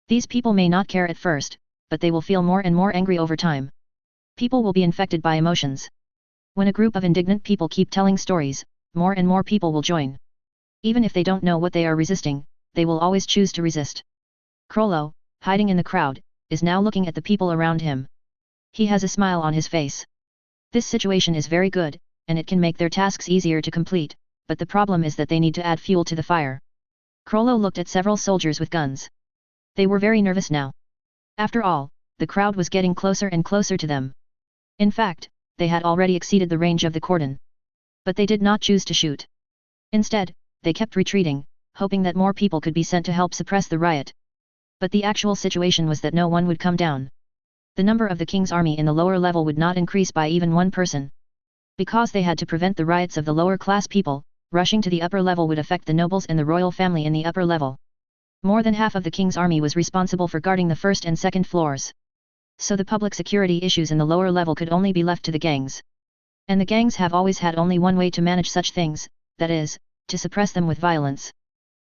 These people may not care at first, but they will feel more and more angry over time. People will be infected by emotions. When a group of indignant people keep telling stories, more and more people will join. Even if they don't know what they are resisting, they will always choose to resist. Krollo, hiding in the crowd, is now looking at the people around him. He has a smile on his face. This situation is very good, and it can make their tasks easier to complete, but the problem is that they need to add fuel to the fire. Krollo looked at several soldiers with guns. They were very nervous now. After all, the crowd was getting closer and closer to them. In fact, they had already exceeded the range of the cordon. But they did not choose to shoot. Instead, they kept retreating, hoping that more people could be sent to help suppress the riot. But the actual situation was that no one would come down. The number of the King's Army in the lower level would not increase by even 1 person. Because they had to prevent the riots of the lower class people, rushing to the upper level would affect the nobles and the royal family in the upper level. More than half of the King's Army was responsible for guarding the 1st and 2nd floors. So the public security issues in the lower level could only be left to the gangs. And the gangs have always had only one way to manage such things, that is, to suppress them with violence.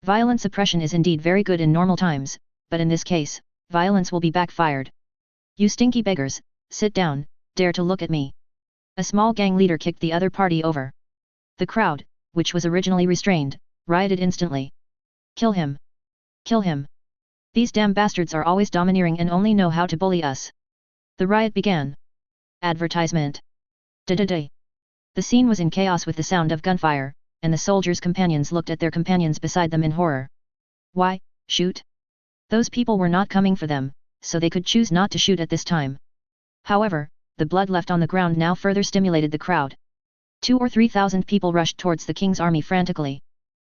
Violent suppression is indeed very good in normal times, but in this case, violence will be backfired. You stinky beggars, sit down, dare to look at me. A small gang leader kicked the other party over. The crowd, which was originally restrained, rioted instantly. Kill him. Kill him. These damn bastards are always domineering and only know how to bully us. The riot began. Advertisement. Da-da-da. The scene was in chaos with the sound of gunfire, and the soldiers' companions looked at their companions beside them in horror. Why, shoot? Those people were not coming for them, so they could choose not to shoot at this time. However, the blood left on the ground now further stimulated the crowd. 2,000 or 3,000 people rushed towards the King's Army frantically.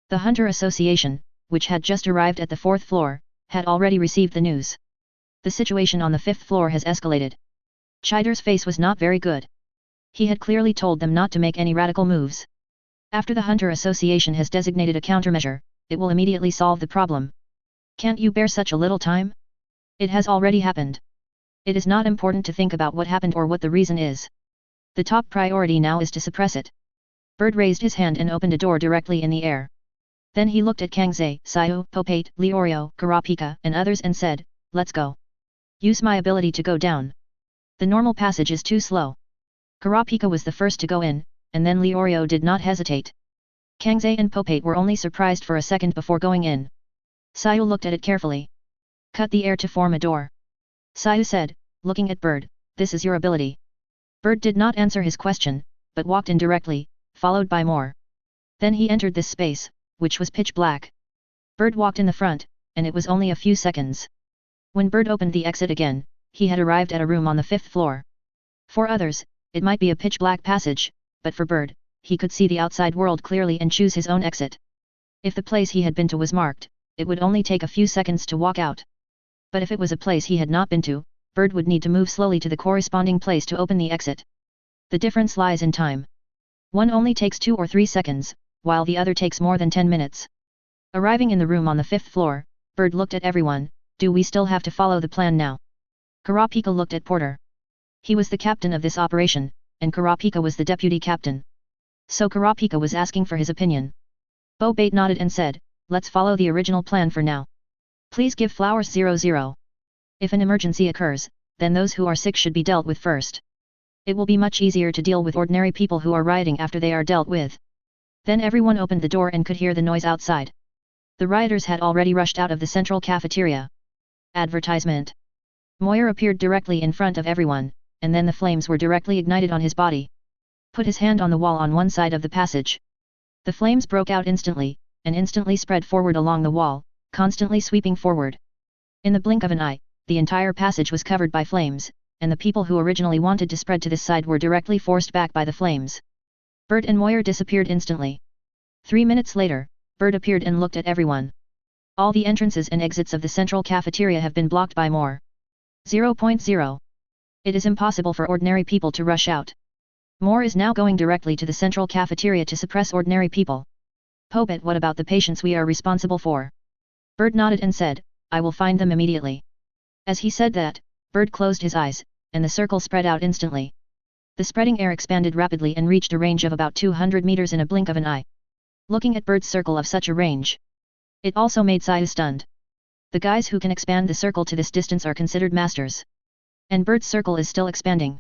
The Hunter Association, which had just arrived at the 4th floor, had already received the news. The situation on the 5th floor has escalated. Chider's face was not very good. He had clearly told them not to make any radical moves. After the Hunter Association has designated a countermeasure, it will immediately solve the problem. Can't you bear such a little time? It has already happened. It is not important to think about what happened or what the reason is. The top priority now is to suppress it. Bird raised his hand and opened a door directly in the air. Then he looked at Kangze, Sayu, Popate, Leorio, Kurapika, and others and said, "Let's go." Use my ability to go down. The normal passage is too slow. Kurapika was the first to go in, and then Leorio did not hesitate. Kangze and Popate were only surprised for a second before going in. Sayu looked at it carefully. Cut the air to form a door. Sayu said, looking at Bird, this is your ability. Bird did not answer his question, but walked in directly, followed by more. Then he entered this space, which was pitch black. Bird walked in the front, and it was only a few seconds. When Bird opened the exit again, he had arrived at a room on the 5th floor. For others, it might be a pitch black passage, but for Bird, he could see the outside world clearly and choose his own exit. If the place he had been to was marked, it would only take a few seconds to walk out. But if it was a place he had not been to, Bird would need to move slowly to the corresponding place to open the exit. The difference lies in time. One only takes 2 or 3 seconds, while the other takes more than 10 minutes. Arriving in the room on the 5th floor, Bird looked at everyone. Do we still have to follow the plan now? Kurapika looked at Porter. He was the captain of this operation, and Kurapika was the deputy captain. So Kurapika was asking for his opinion. Popate nodded and said, let's follow the original plan for now. Please give flowers 00. If an emergency occurs, then those who are sick should be dealt with first. It will be much easier to deal with ordinary people who are rioting after they are dealt with. Then everyone opened the door and could hear the noise outside. The rioters had already rushed out of the central cafeteria. Advertisement. Moyer appeared directly in front of everyone, and then the flames were directly ignited on his body. Put his hand on the wall on one side of the passage. The flames broke out instantly, and instantly spread forward along the wall, constantly sweeping forward. In the blink of an eye, the entire passage was covered by flames, and the people who originally wanted to spread to this side were directly forced back by the flames. Bird and Moyer disappeared instantly. 3 minutes later, Bird appeared and looked at everyone. All the entrances and exits of the central cafeteria have been blocked by more. 0.0. It is impossible for ordinary people to rush out. Moore is now going directly to the central cafeteria to suppress ordinary people. Popate, what about the patients we are responsible for? Bird nodded and said, I will find them immediately. As he said that, Bird closed his eyes, and the circle spread out instantly. The spreading air expanded rapidly and reached a range of about 200 meters in a blink of an eye. Looking at Bird's circle of such a range, it also made Sayu stunned. The guys who can expand the circle to this distance are considered masters. And Bird's circle is still expanding.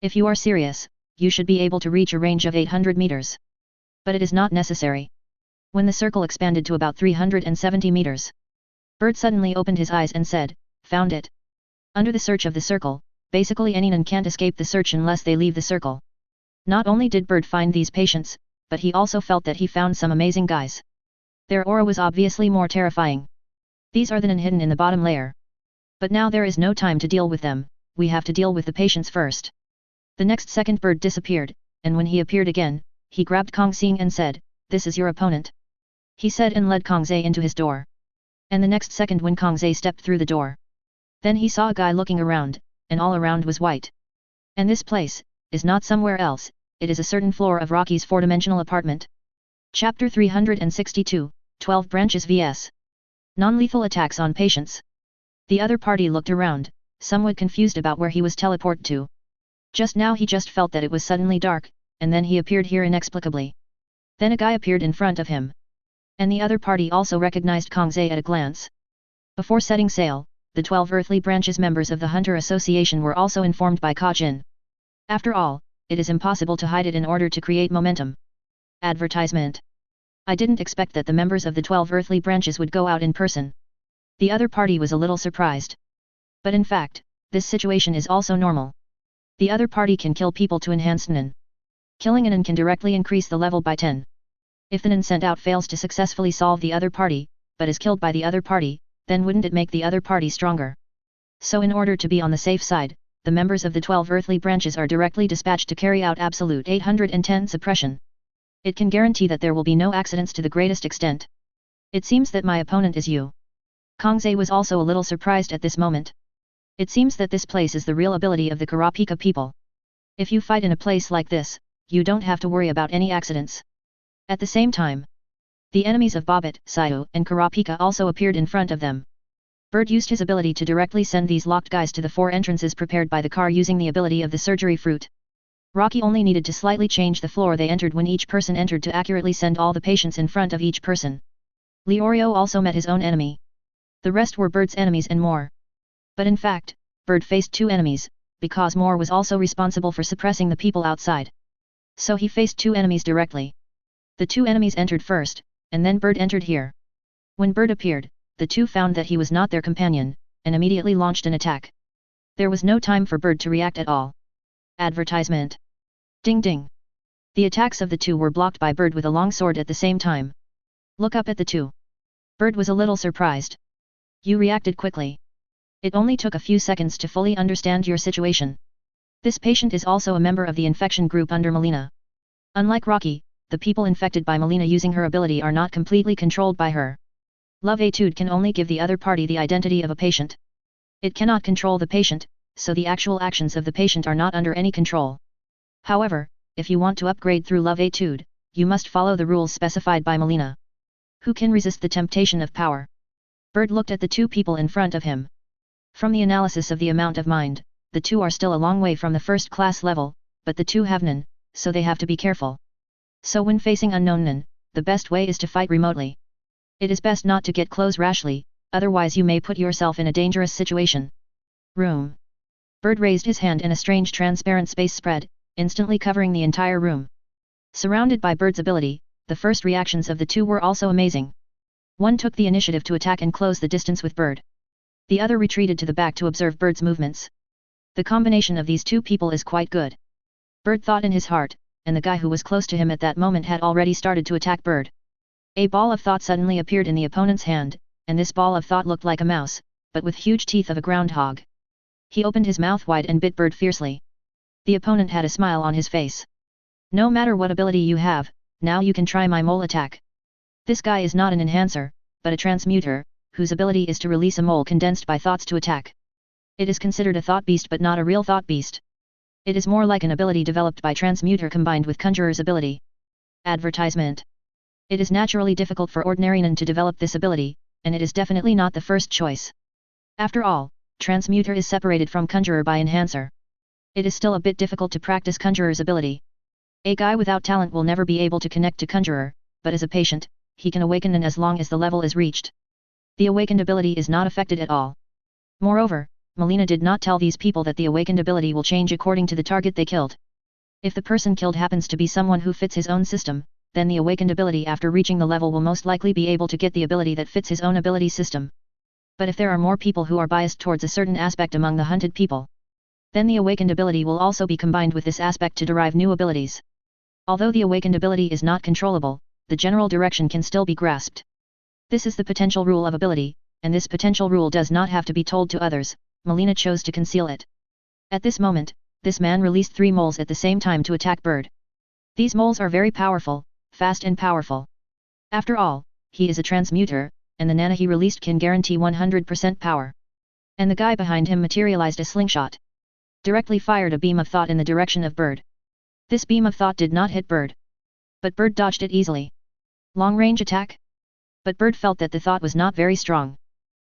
If you are serious, you should be able to reach a range of 800 meters. But it is not necessary. When the circle expanded to about 370 meters, Bird suddenly opened his eyes and said, found it. Under the search of the circle, basically anyone can't escape the search unless they leave the circle. Not only did Bird find these patients, but he also felt that he found some amazing guys. Their aura was obviously more terrifying. These are the non hidden in the bottom layer. But now there is no time to deal with them, we have to deal with the patients first. The next second Bird disappeared, and when he appeared again, he grabbed Kong Xing and said, this is your opponent. He said and led Kong Zhe into his door. And the next second when Kong Zhe stepped through the door, then he saw a guy looking around, and all around was white. And this place is not somewhere else, it is a certain floor of Rocky's 4-dimensional apartment. Chapter 362, 12 Branches vs. Non-lethal attacks on patients. The other party looked around, somewhat confused about where he was teleported to. Just now he just felt that it was suddenly dark, and then he appeared here inexplicably. Then a guy appeared in front of him. And the other party also recognized Kong Zhe at a glance. Before setting sail, the 12 earthly branches members of the Hunter Association were also informed by Ka Jin. After all, it is impossible to hide it in order to create momentum. Advertisement. I didn't expect that the members of the 12 earthly branches would go out in person. The other party was a little surprised. But in fact, this situation is also normal. The other party can kill people to enhance Nen. Killing a Nen can directly increase the level by 10. If the Nen sent out fails to successfully solve the other party, but is killed by the other party, then wouldn't it make the other party stronger? So in order to be on the safe side, the members of the 12 earthly branches are directly dispatched to carry out absolute 810 suppression. It can guarantee that there will be no accidents to the greatest extent. It seems that my opponent is you. Kong Zhe was also a little surprised at this moment. It seems that this place is the real ability of the Kurapika people. If you fight in a place like this, you don't have to worry about any accidents. At the same time, the enemies of Bobbitt, Sayu, and Kurapika also appeared in front of them. Bird used his ability to directly send these locked guys to the 4 entrances prepared by the car using the ability of the surgery fruit. Rocky only needed to slightly change the floor they entered when each person entered to accurately send all the patients in front of each person. Leorio also met his own enemy. The rest were Bird's enemies and more. But in fact, Bird faced two enemies, because Moore was also responsible for suppressing the people outside. So he faced two enemies directly. The two enemies entered first, and then Bird entered here. When Bird appeared, the two found that he was not their companion, and immediately launched an attack. There was no time for Bird to react at all. Advertisement. Ding ding. The attacks of the two were blocked by Bird with a long sword at the same time. Look up at the two. Bird was a little surprised. You reacted quickly. It only took a few seconds to fully understand your situation. This patient is also a member of the infection group under Melina. Unlike Rocky, the people infected by Melina using her ability are not completely controlled by her. Love Etude can only give the other party the identity of a patient. It cannot control the patient, so the actual actions of the patient are not under any control. However, if you want to upgrade through Love Etude, you must follow the rules specified by Melina. Who can resist the temptation of power? Bird looked at the two people in front of him. From the analysis of the amount of mind, the two are still a long way from the first class level, but the two have none, so they have to be careful. So when facing unknown none, the best way is to fight remotely. It is best not to get close rashly, otherwise you may put yourself in a dangerous situation. Room. Bird raised his hand and a strange transparent space spread, instantly covering the entire room. Surrounded by Bird's ability, the first reactions of the two were also amazing. One took the initiative to attack and close the distance with Bird. The other retreated to the back to observe Bird's movements. The combination of these two people is quite good. Bird thought in his heart, and the guy who was close to him at that moment had already started to attack Bird. A ball of thought suddenly appeared in the opponent's hand, and this ball of thought looked like a mouse, but with huge teeth of a groundhog. He opened his mouth wide and bit Bird fiercely. The opponent had a smile on his face. No matter what ability you have, now you can try my mole attack. This guy is not an enhancer, but a transmuter, whose ability is to release a mole condensed by thoughts to attack. It is considered a thought beast but not a real thought beast. It is more like an ability developed by transmuter combined with conjurer's ability. Advertisement. It is naturally difficult for ordinary non to develop this ability, and it is definitely not the first choice. After all, transmuter is separated from conjurer by enhancer. It is still a bit difficult to practice conjurer's ability. A guy without talent will never be able to connect to conjurer, but as a patient, he can awaken and as long as the level is reached. The awakened ability is not affected at all. Moreover, Melina did not tell these people that the awakened ability will change according to the target they killed. If the person killed happens to be someone who fits his own system, then the awakened ability after reaching the level will most likely be able to get the ability that fits his own ability system. But if there are more people who are biased towards a certain aspect among the hunted people, then the awakened ability will also be combined with this aspect to derive new abilities. Although the awakened ability is not controllable, the general direction can still be grasped. This is the potential rule of ability, and this potential rule does not have to be told to others. Melina chose to conceal it. At this moment, this man released 3 moles at the same time to attack Bird. These moles are very powerful, fast and powerful. After all, he is a transmuter, and the nana he released can guarantee 100% power. And the guy behind him materialized a slingshot. Directly fired a beam of thought in the direction of Bird. This beam of thought did not hit Bird. But Bird dodged it easily. Long-range attack? But Bird felt that the thought was not very strong.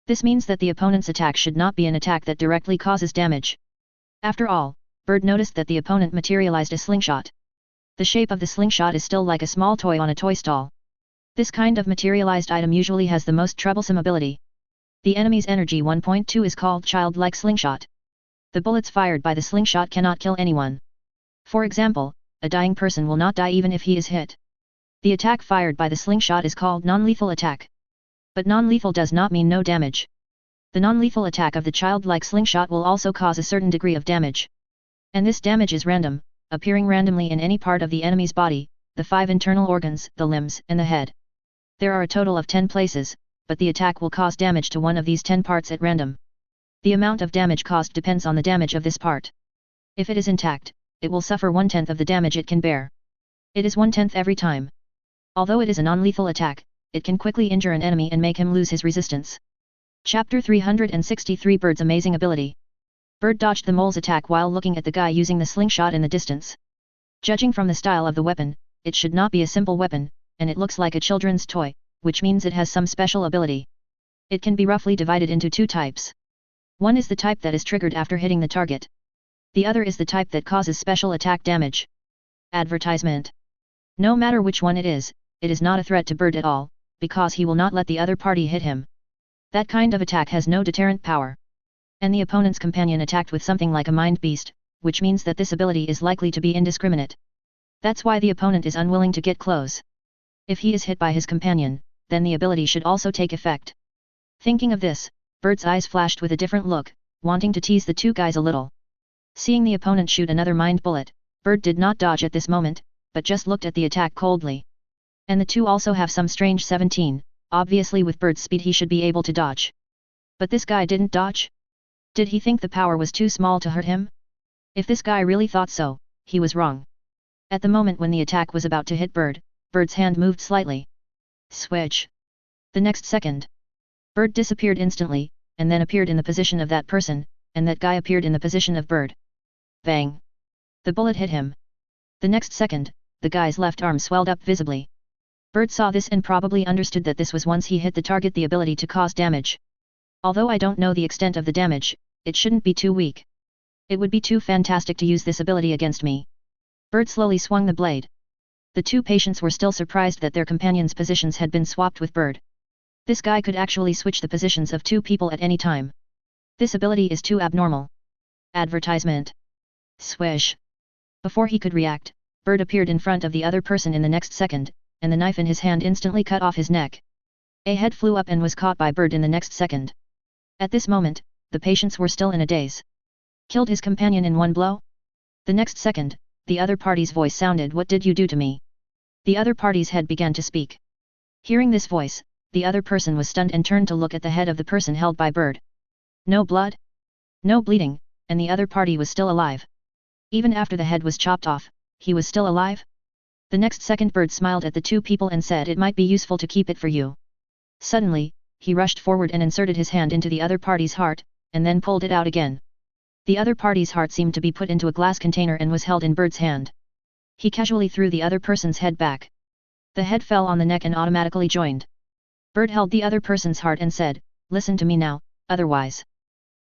This means that the opponent's attack should not be an attack that directly causes damage. After all, Bird noticed that the opponent materialized a slingshot. The shape of the slingshot is still like a small toy on a toy stall. This kind of materialized item usually has the most troublesome ability. The enemy's energy 1.2 is called childlike slingshot. The bullets fired by the slingshot cannot kill anyone. For example, a dying person will not die even if he is hit. The attack fired by the slingshot is called non-lethal attack. But non-lethal does not mean no damage. The non-lethal attack of the childlike slingshot will also cause a certain degree of damage. And this damage is random, appearing randomly in any part of the enemy's body, the 5 internal organs, the limbs, and the head. There are a total of 10 places, but the attack will cause damage to one of these 10 parts at random. The amount of damage caused depends on the damage of this part. If it is intact, it will suffer 1/10 of the damage it can bear. It is 1/10 every time. Although it is a non-lethal attack, it can quickly injure an enemy and make him lose his resistance. Chapter 363 Bird's Amazing Ability. Bird dodged the mole's attack while looking at the guy using the slingshot in the distance. Judging from the style of the weapon, it should not be a simple weapon, and it looks like a children's toy, which means it has some special ability. It can be roughly divided into 2 types. One is the type that is triggered after hitting the target. The other is the type that causes special attack damage. Advertisement. No matter which one it is not a threat to Bird at all, because he will not let the other party hit him. That kind of attack has no deterrent power. And the opponent's companion attacked with something like a mind beast, which means that this ability is likely to be indiscriminate. That's why the opponent is unwilling to get close. If he is hit by his companion, then the ability should also take effect. Thinking of this, Bird's eyes flashed with a different look, wanting to tease the two guys a little. Seeing the opponent shoot another mind bullet, Bird did not dodge at this moment, but just looked at the attack coldly. And the two also have some strange 17, obviously with Bird's speed he should be able to dodge. But this guy didn't dodge? Did he think the power was too small to hurt him? If this guy really thought so, he was wrong. At the moment when the attack was about to hit Bird, Bird's hand moved slightly. Switch. The next second, Bird disappeared instantly, and then appeared in the position of that person, and that guy appeared in the position of Bird. Bang! The bullet hit him. The next second, the guy's left arm swelled up visibly. Bird saw this and probably understood that this was once he hit the target the ability to cause damage. Although I don't know the extent of the damage, it shouldn't be too weak. It would be too fantastic to use this ability against me. Bird slowly swung the blade. The two patients were still surprised that their companions' positions had been swapped with Bird. This guy could actually switch the positions of two people at any time. This ability is too abnormal. Advertisement. Swish. Before he could react, Bird appeared in front of the other person in the next second, and the knife in his hand instantly cut off his neck. A head flew up and was caught by Bird in the next second. At this moment, the patients were still in a daze. Killed his companion in one blow? The next second, the other party's voice sounded, "What did you do to me?" The other party's head began to speak. Hearing this voice, the other person was stunned and turned to look at the head of the person held by Bird. No blood? No bleeding, and the other party was still alive. Even after the head was chopped off, he was still alive? The next second Bird smiled at the two people and said it might be useful to keep it for you. Suddenly, he rushed forward and inserted his hand into the other party's heart, and then pulled it out again. The other party's heart seemed to be put into a glass container and was held in Bird's hand. He casually threw the other person's head back. The head fell on the neck and automatically joined. Bird held the other person's heart and said, "Listen to me now, otherwise."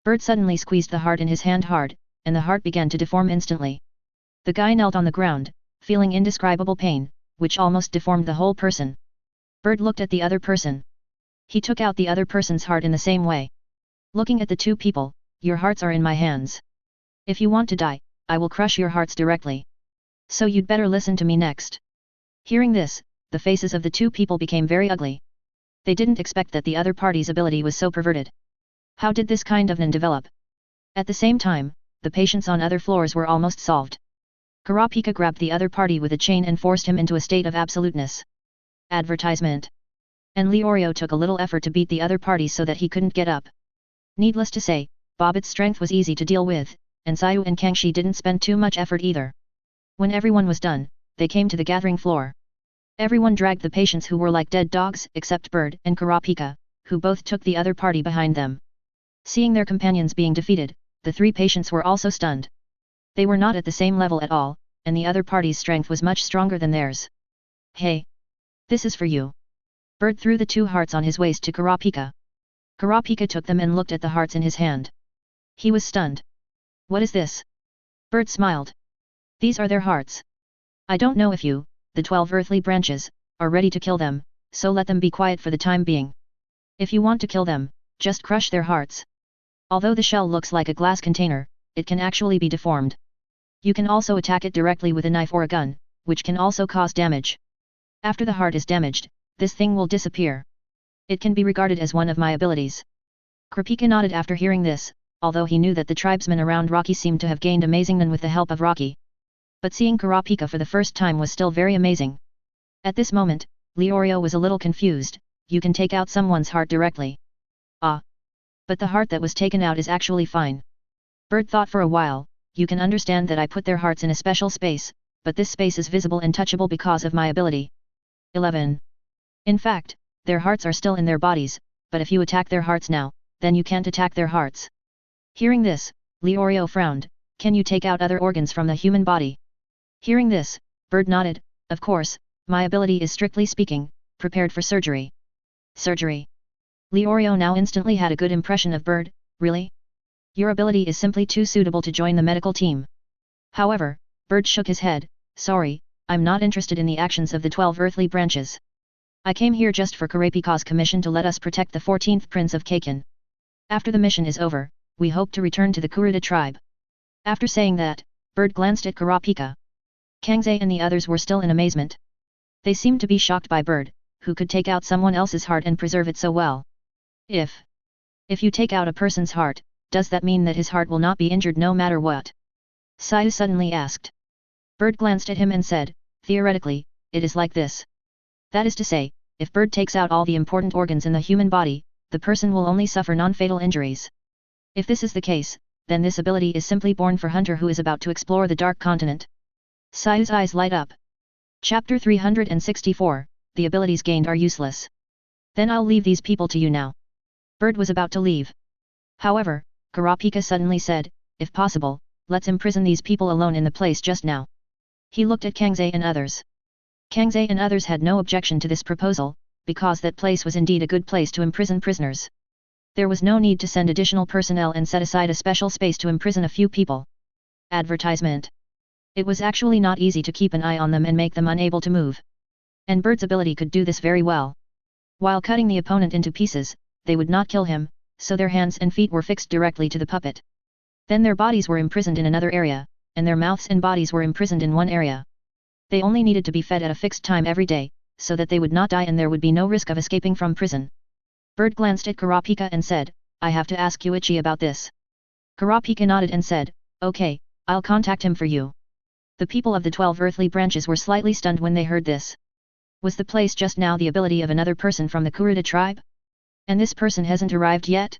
Bird suddenly squeezed the heart in his hand hard, and the heart began to deform instantly. The guy knelt on the ground, feeling indescribable pain, which almost deformed the whole person. Bird looked at the other person. He took out the other person's heart in the same way. Looking at the two people, "Your hearts are in my hands. If you want to die, I will crush your hearts directly. So you'd better listen to me next." Hearing this, the faces of the two people became very ugly. They didn't expect that the other party's ability was so perverted. How did this kind of develop? At the same time, the patients on other floors were almost solved. Kurapika grabbed the other party with a chain and forced him into a state of absoluteness. Advertisement. And Leorio took a little effort to beat the other party so that he couldn't get up. Needless to say, Bobbitt's strength was easy to deal with, and Sayu and Kangxi didn't spend too much effort either. When everyone was done, they came to the gathering floor. Everyone dragged the patients who were like dead dogs, except Bird and Kurapika, who both took the other party behind them. Seeing their companions being defeated, the three patients were also stunned. They were not at the same level at all, and the other party's strength was much stronger than theirs. "Hey! This is for you." Bird threw the two hearts on his waist to Kurapika. Kurapika took them and looked at the hearts in his hand. He was stunned. "What is this?" Bird smiled. "These are their hearts. I don't know if you, the 12 earthly branches, are ready to kill them, so let them be quiet for the time being. If you want to kill them, just crush their hearts. Although the shell looks like a glass container, it can actually be deformed. You can also attack it directly with a knife or a gun, which can also cause damage. After the heart is damaged, this thing will disappear. It can be regarded as one of my abilities." Kurapika nodded after hearing this, although he knew that the tribesmen around Rocky seemed to have gained amazing with the help of Rocky. But seeing Kurapika for the first time was still very amazing. At this moment, Leorio was a little confused. "You can take out someone's heart directly." "Ah. But the heart that was taken out is actually fine." Bird thought for a while. "You can understand that I put their hearts in a special space, but this space is visible and touchable because of my ability." 11. In fact, their hearts are still in their bodies, but if you attack their hearts now, then you can't attack their hearts. Hearing this, Leorio frowned. "Can you take out other organs from the human body?" Hearing this, Bird nodded. "Of course, my ability is strictly speaking, prepared for surgery." Surgery. Leorio now instantly had a good impression of Bird. "Really? Your ability is simply too suitable to join the medical team." However, Bird shook his head. "Sorry, I'm not interested in the actions of the 12 earthly branches. I came here just for Kurapika's commission to let us protect the 14th Prince of Kaken. After the mission is over, we hope to return to the Kurta tribe. After saying that, Bird glanced at Kurapika. Kangxi and the others were still in amazement. They seemed to be shocked by Bird, who could take out someone else's heart and preserve it so well. If you take out a person's heart, does that mean that his heart will not be injured no matter what? Sayu suddenly asked. Bird glanced at him and said, theoretically, it is like this. That is to say, if Bird takes out all the important organs in the human body, the person will only suffer non-fatal injuries. If this is the case, then this ability is simply born for hunter who is about to explore the Dark Continent. Sayu's eyes light up. Chapter 364, the abilities gained are useless. Then I'll leave these people to you now. Bird was about to leave. However, Kurapika suddenly said, if possible, let's imprison these people alone in the place just now. He looked at Kangxi and others. Kangxi and others had no objection to this proposal, because that place was indeed a good place to imprison prisoners. There was no need to send additional personnel and set aside a special space to imprison a few people. Advertisement. It was actually not easy to keep an eye on them and make them unable to move. And Bird's ability could do this very well. While cutting the opponent into pieces, they would not kill him, so their hands and feet were fixed directly to the puppet. Then their bodies were imprisoned in another area, and their mouths and bodies were imprisoned in one area. They only needed to be fed at a fixed time every day, so that they would not die and there would be no risk of escaping from prison. Bird glanced at Kurapika and said, I have to ask Yuichi about this. Kurapika nodded and said, okay, I'll contact him for you. The people of the 12 earthly branches were slightly stunned when they heard this. Was the place just now the ability of another person from the Kurta tribe? And this person hasn't arrived yet?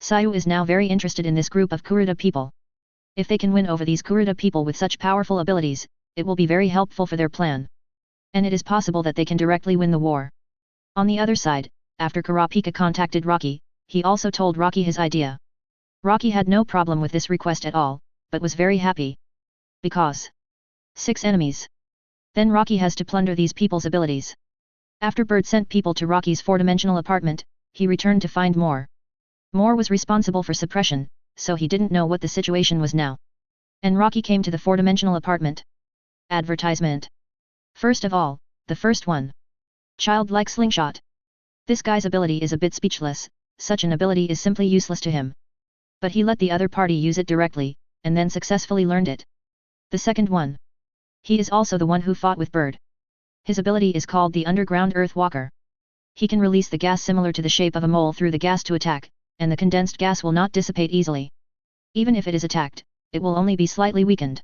Sayu is now very interested in this group of Kurta people. If they can win over these Kurta people with such powerful abilities, it will be very helpful for their plan. And it is possible that they can directly win the war. On the other side, after Kurapika contacted Rocky, he also told Rocky his idea. Rocky had no problem with this request at all, but was very happy. Because 6 enemies. Then Rocky has to plunder these people's abilities. After Bird sent people to Rocky's 4-dimensional apartment, he returned to find Moore. Moore was responsible for suppression, so he didn't know what the situation was now. And Rocky came to the 4-dimensional apartment. Advertisement. First of all, the first one. Childlike slingshot. This guy's ability is a bit speechless, such an ability is simply useless to him. But he let the other party use it directly, and then successfully learned it. The second one. He is also the one who fought with Bird. His ability is called the Underground Earth Walker. He can release the gas similar to the shape of a mole through the gas to attack, and the condensed gas will not dissipate easily. Even if it is attacked, it will only be slightly weakened.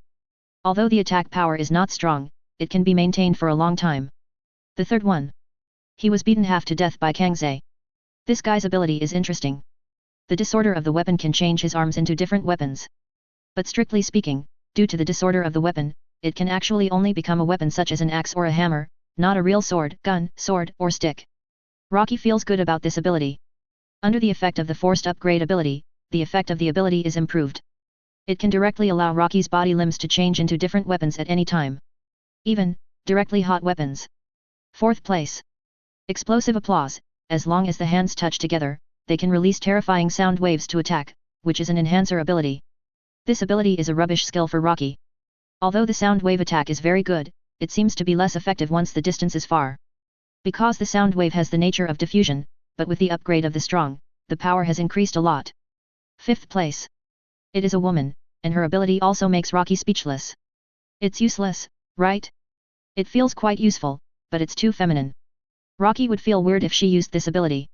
Although the attack power is not strong, it can be maintained for a long time. The third one. He was beaten half to death by Kangxi. This guy's ability is interesting. The disorder of the weapon can change his arms into different weapons. But strictly speaking, due to the disorder of the weapon, it can actually only become a weapon such as an axe or a hammer, not a real sword, gun, sword, or stick. Rocky feels good about this ability. Under the effect of the forced upgrade ability, the effect of the ability is improved. It can directly allow Rocky's body limbs to change into different weapons at any time. Even, directly hot weapons. Fourth place. Explosive applause. As long as the hands touch together, they can release terrifying sound waves to attack, which is an enhancer ability. This ability is a rubbish skill for Rocky. Although the sound wave attack is very good, it seems to be less effective once the distance is far. Because the sound wave has the nature of diffusion, but with the upgrade of the strong, the power has increased a lot. Fifth place. It is a woman, and her ability also makes Rocky speechless. It's useless, right? It feels quite useful, but it's too feminine. Rocky would feel weird if she used this ability.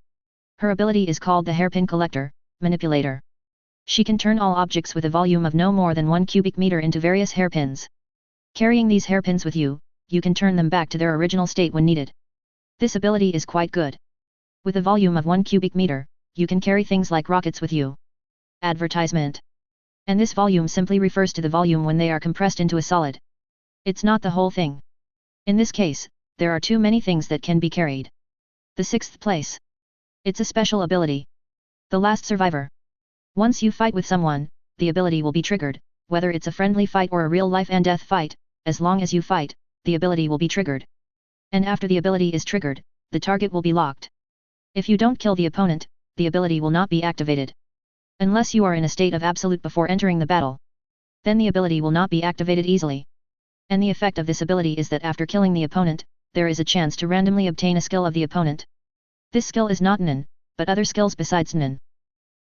Her ability is called the Hairpin Collector, Manipulator. She can turn all objects with a volume of no more than 1 cubic meter into various hairpins. Carrying these hairpins with you, you can turn them back to their original state when needed. This ability is quite good. With a volume of 1 cubic meter, you can carry things like rockets with you. Advertisement. And this volume simply refers to the volume when they are compressed into a solid. It's not the whole thing. In this case, there are too many things that can be carried. The sixth place. It's a special ability. The last survivor. Once you fight with someone, the ability will be triggered, whether it's a friendly fight or a real life and death fight, as long as you fight, the ability will be triggered. And after the ability is triggered, the target will be locked. If you don't kill the opponent, the ability will not be activated. Unless you are in a state of absolute before entering the battle. Then the ability will not be activated easily. And the effect of this ability is that after killing the opponent, there is a chance to randomly obtain a skill of the opponent. This skill is not Nen, but other skills besides Nen.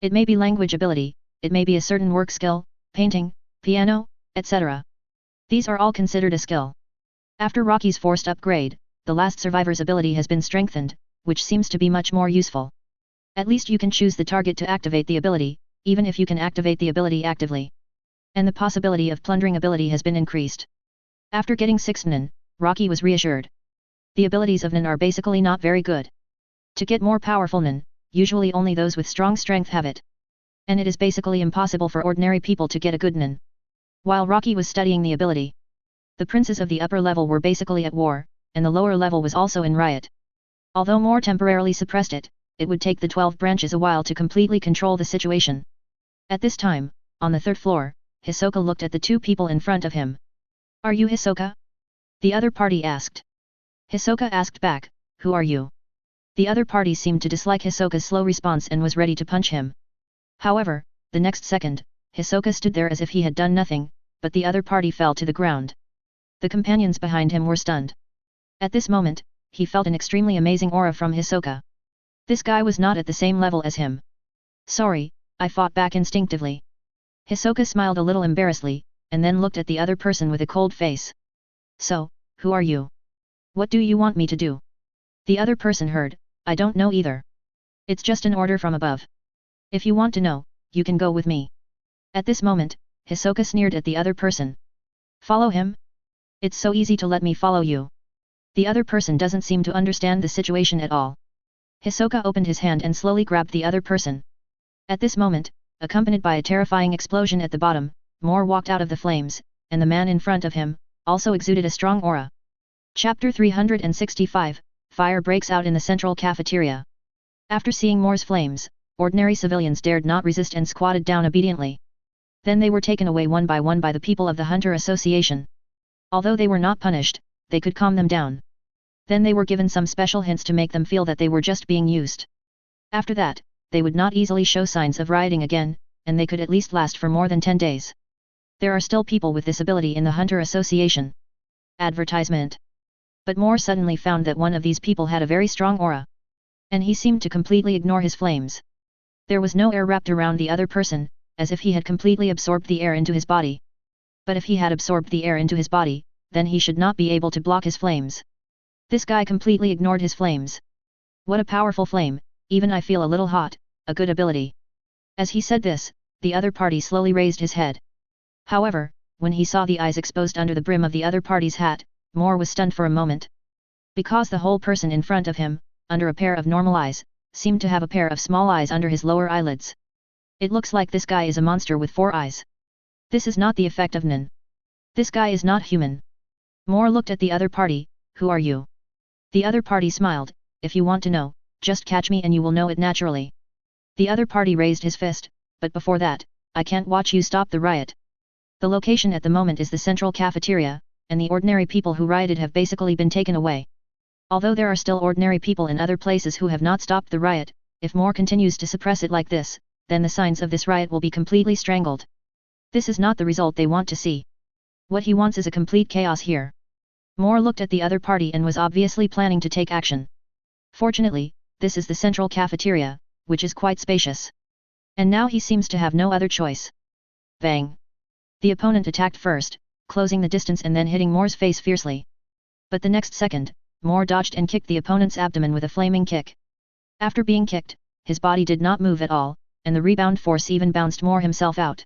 It may be language ability, it may be a certain work skill, painting, piano, etc. These are all considered a skill. After Rocky's forced upgrade, the last survivor's ability has been strengthened, which seems to be much more useful. At least you can choose the target to activate the ability, even if you can activate the ability actively. And the possibility of plundering ability has been increased. After getting 6 Nen, Rocky was reassured. The abilities of Nen are basically not very good. To get more powerful Nen, usually only those with strong strength have it. And it is basically impossible for ordinary people to get a good Nen. While Rocky was studying the ability, the princes of the upper level were basically at war, and the lower level was also in riot. Although more temporarily suppressed it, it would take the 12 branches a while to completely control the situation. At this time, on the 3rd floor, Hisoka looked at the 2 people in front of him. "Are you Hisoka?" the other party asked. Hisoka asked back, "Who are you?" The other party seemed to dislike Hisoka's slow response and was ready to punch him. However, the next second, Hisoka stood there as if he had done nothing, but the other party fell to the ground. The companions behind him were stunned. At this moment, he felt an extremely amazing aura from Hisoka. This guy was not at the same level as him. "Sorry, I fought back instinctively." Hisoka smiled a little embarrassedly, and then looked at the other person with a cold face. "So, who are you? What do you want me to do?" The other person heard, "I don't know either. It's just an order from above. If you want to know, you can go with me." At this moment, Hisoka sneered at the other person. "Follow him? It's so easy to let me follow you." The other person doesn't seem to understand the situation at all. Hisoka opened his hand and slowly grabbed the other person. At this moment, accompanied by a terrifying explosion at the bottom, Moore walked out of the flames, and the man in front of him also exuded a strong aura. Chapter 365, Fire breaks out in the central cafeteria. After seeing Moore's flames, ordinary civilians dared not resist and squatted down obediently. Then they were taken away one by the people of the Hunter Association. Although they were not punished, they could calm them down. Then they were given some special hints to make them feel that they were just being used. After that, they would not easily show signs of rioting again, and they could at least last for more than 10 days. There are still people with this ability in the Hunter Association. Advertisement. But Moore suddenly found that one of these people had a very strong aura. And he seemed to completely ignore his flames. There was no air wrapped around the other person, as if he had completely absorbed the air into his body. But if he had absorbed the air into his body, then he should not be able to block his flames. This guy completely ignored his flames. "What a powerful flame, even I feel a little hot, a good ability." As he said this, the other party slowly raised his head. However, when he saw the eyes exposed under the brim of the other party's hat, Moore was stunned for a moment. Because the whole person in front of him, under a pair of normal eyes, seemed to have a pair of small eyes under his lower eyelids. It looks like this guy is a monster with 4 eyes. This is not the effect of Nen. This guy is not human. Moore looked at the other party, "Who are you?" The other party smiled, "If you want to know, just catch me and you will know it naturally." The other party raised his fist, "But before that, I can't watch you stop the riot." The location at the moment is the central cafeteria, and the ordinary people who rioted have basically been taken away. Although there are still ordinary people in other places who have not stopped the riot, if Moore continues to suppress it like this, then the signs of this riot will be completely strangled. This is not the result they want to see. What he wants is a complete chaos here. Moore looked at the other party and was obviously planning to take action. Fortunately, this is the central cafeteria, which is quite spacious. And now he seems to have no other choice. Bang! The opponent attacked first, closing the distance and then hitting Moore's face fiercely. But the next second, Moore dodged and kicked the opponent's abdomen with a flaming kick. After being kicked, his body did not move at all, and the rebound force even bounced Moore himself out.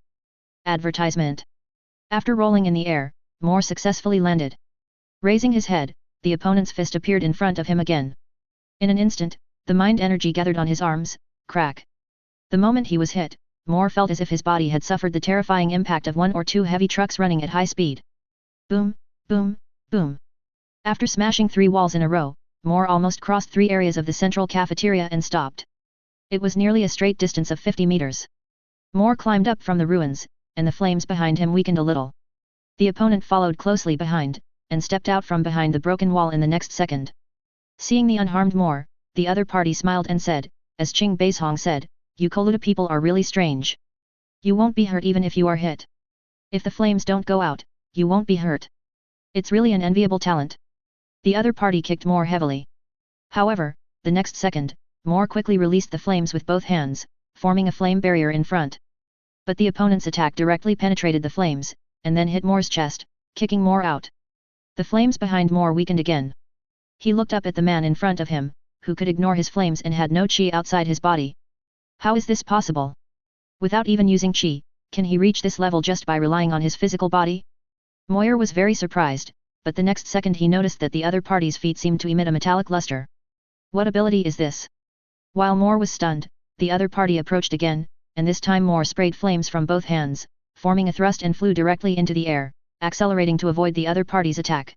Advertisement. After rolling in the air, Moore successfully landed. Raising his head, the opponent's fist appeared in front of him again. In an instant, the mind energy gathered on his arms, crack. The moment he was hit, Moore felt as if his body had suffered the terrifying impact of 1 or 2 heavy trucks running at high speed. Boom, boom, boom. After smashing 3 walls in a row, Moore almost crossed 3 areas of the central cafeteria and stopped. It was nearly a straight distance of 50 meters. Moore climbed up from the ruins, and the flames behind him weakened a little. The opponent followed closely behind, and stepped out from behind the broken wall in the next second. Seeing the unharmed Moore, the other party smiled and said, as Ching Baishong said, "You Koluta people are really strange. You won't be hurt even if you are hit. If the flames don't go out, you won't be hurt. It's really an enviable talent." The other party kicked Moore heavily. However, the next second, Moore quickly released the flames with both hands, forming a flame barrier in front. But the opponent's attack directly penetrated the flames, and then hit Moore's chest, kicking Moore out. The flames behind Moore weakened again. He looked up at the man in front of him, who could ignore his flames and had no chi outside his body. How is this possible? Without even using chi, can he reach this level just by relying on his physical body? Moyer was very surprised, but the next second he noticed that the other party's feet seemed to emit a metallic luster. What ability is this? While Moore was stunned, the other party approached again, and this time Moore sprayed flames from both hands, forming a thrust and flew directly into the air, accelerating to avoid the other party's attack.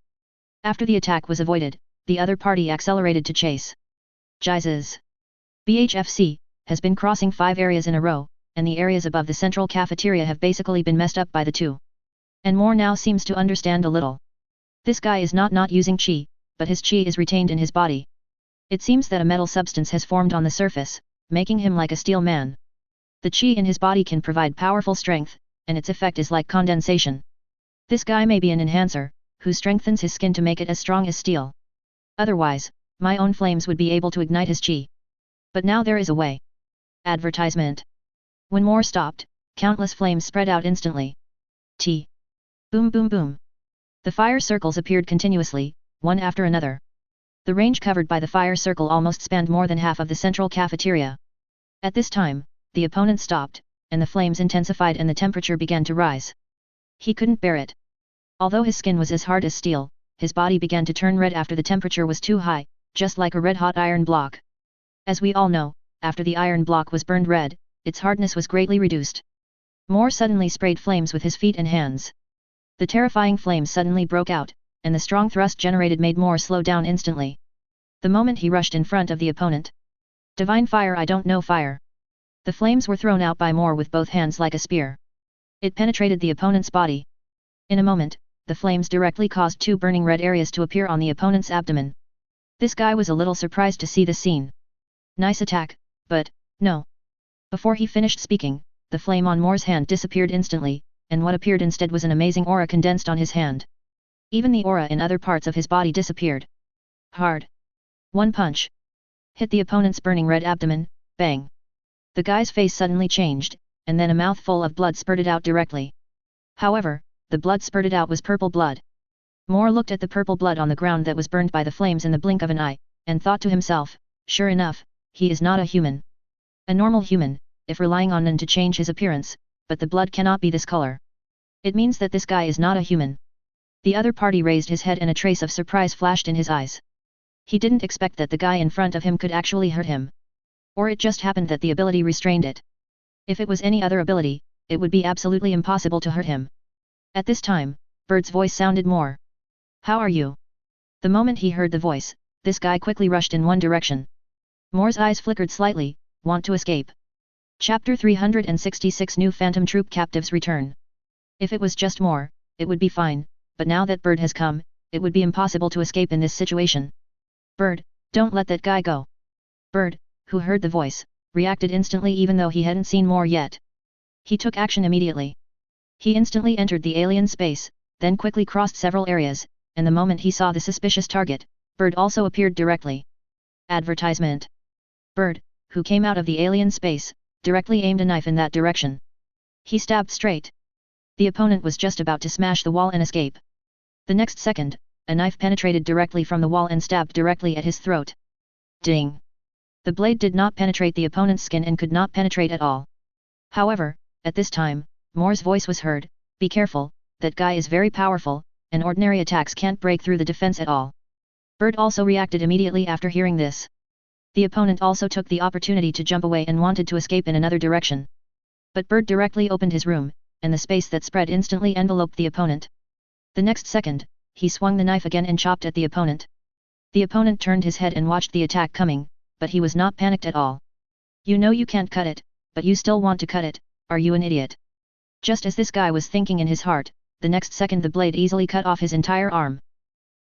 After the attack was avoided, the other party accelerated to chase. Jesus! BHFC has been crossing 5 areas in a row, and the areas above the central cafeteria have basically been messed up by the two. And Moore now seems to understand a little. This guy is not using chi, but his chi is retained in his body. It seems that a metal substance has formed on the surface, making him like a steel man. The chi in his body can provide powerful strength, and its effect is like condensation. This guy may be an enhancer, who strengthens his skin to make it as strong as steel. Otherwise, my own flames would be able to ignite his chi. But now there is a way. Advertisement. When Moore stopped, countless flames spread out instantly. T. Boom boom boom. The fire circles appeared continuously, one after another. The range covered by the fire circle almost spanned more than half of the central cafeteria. At this time, the opponent stopped, and the flames intensified and the temperature began to rise. He couldn't bear it. Although his skin was as hard as steel, his body began to turn red after the temperature was too high, just like a red-hot iron block. As we all know, after the iron block was burned red, its hardness was greatly reduced. Moore suddenly sprayed flames with his feet and hands. The terrifying flames suddenly broke out, and the strong thrust generated made Moore slow down instantly. The moment he rushed in front of the opponent. Divine fire, I don't know fire. The flames were thrown out by Moore with both hands like a spear. It penetrated the opponent's body. In a moment, the flames directly caused 2 burning red areas to appear on the opponent's abdomen. This guy was a little surprised to see the scene. Nice attack, but, no. Before he finished speaking, the flame on Moore's hand disappeared instantly, and what appeared instead was an amazing aura condensed on his hand. Even the aura in other parts of his body disappeared. Hard. One punch. Hit the opponent's burning red abdomen, bang. The guy's face suddenly changed, and then a mouthful of blood spurted out directly. However, the blood spurted out was purple blood. Moore looked at the purple blood on the ground that was burned by the flames in the blink of an eye, and thought to himself, sure enough, he is not a human. A normal human, if relying on Nen to change his appearance, but the blood cannot be this color. It means that this guy is not a human. The other party raised his head and a trace of surprise flashed in his eyes. He didn't expect that the guy in front of him could actually hurt him. Or it just happened that the ability restrained it. If it was any other ability, it would be absolutely impossible to hurt him. At this time, Bird's voice sounded more. How are you? The moment he heard the voice, this guy quickly rushed in one direction. Moore's eyes flickered slightly, want to escape. Chapter 366 New Phantom Troop Captives Return. If it was just Moore, it would be fine, but now that Bird has come, it would be impossible to escape in this situation. Bird, don't let that guy go. Bird, who heard the voice, reacted instantly even though he hadn't seen Moore yet. He took action immediately. He instantly entered the alien space, then quickly crossed several areas, and the moment he saw the suspicious target, Bird also appeared directly. Advertisement. Bird, who came out of the alien space, directly aimed a knife in that direction. He stabbed straight. The opponent was just about to smash the wall and escape. The next second, a knife penetrated directly from the wall and stabbed directly at his throat. Ding! The blade did not penetrate the opponent's skin and could not penetrate at all. However, at this time, Moore's voice was heard, be careful, that guy is very powerful, and ordinary attacks can't break through the defense at all. Bird also reacted immediately after hearing this. The opponent also took the opportunity to jump away and wanted to escape in another direction. But Bird directly opened his room, and the space that spread instantly enveloped the opponent. The next second, he swung the knife again and chopped at the opponent. The opponent turned his head and watched the attack coming, but he was not panicked at all. You know you can't cut it, but you still want to cut it, are you an idiot? Just as this guy was thinking in his heart, the next second the blade easily cut off his entire arm.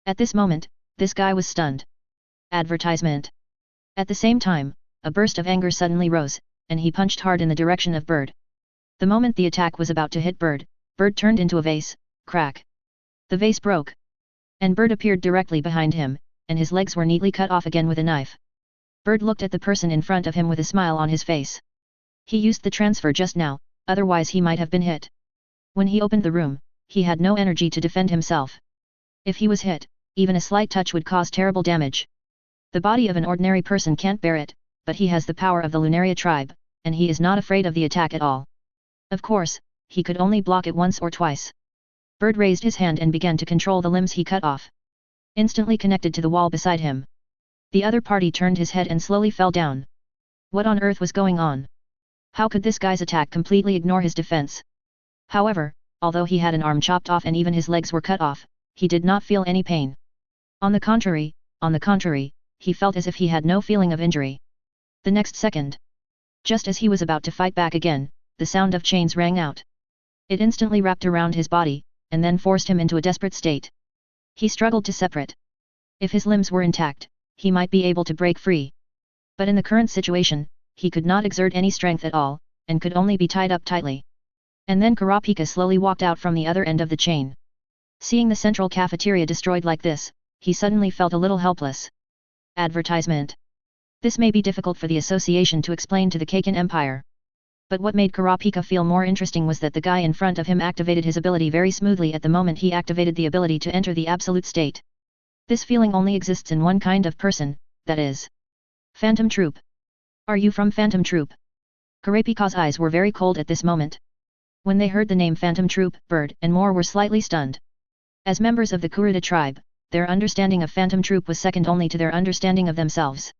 At this moment, this guy was stunned. Advertisement. At the same time, a burst of anger suddenly rose, and he punched hard in the direction of Bird. The moment the attack was about to hit Bird, Bird turned into a vase, crack. The vase broke. And Bird appeared directly behind him, and his legs were neatly cut off again with a knife. Bird looked at the person in front of him with a smile on his face. He used the transfer just now, otherwise he might have been hit. When he opened the room, he had no energy to defend himself. If he was hit, even a slight touch would cause terrible damage. The body of an ordinary person can't bear it, but he has the power of the Lunaria tribe, and he is not afraid of the attack at all. Of course, he could only block it once or twice. Bird raised his hand and began to control the limbs he cut off. Instantly connected to the wall beside him. The other party turned his head and slowly fell down. What on earth was going on? How could this guy's attack completely ignore his defense? However, although he had an arm chopped off and even his legs were cut off, he did not feel any pain. On the contrary, he felt as if he had no feeling of injury. The next second, just as he was about to fight back again, the sound of chains rang out. It instantly wrapped around his body, and then forced him into a desperate state. He struggled to separate. If his limbs were intact, he might be able to break free. But in the current situation, he could not exert any strength at all, and could only be tied up tightly. And then Kurapika slowly walked out from the other end of the chain. Seeing the central cafeteria destroyed like this, he suddenly felt a little helpless. Advertisement. This may be difficult for the association to explain to the Kaken Empire. But what made Kurapika feel more interesting was that the guy in front of him activated his ability very smoothly at the moment he activated the ability to enter the absolute state. This feeling only exists in one kind of person, that is, Phantom Troop. Are you from Phantom Troop? Kurapika's eyes were very cold at this moment. When they heard the name Phantom Troop, Bird and more were slightly stunned. As members of the Kurta tribe, their understanding of Phantom Troop was second only to their understanding of themselves.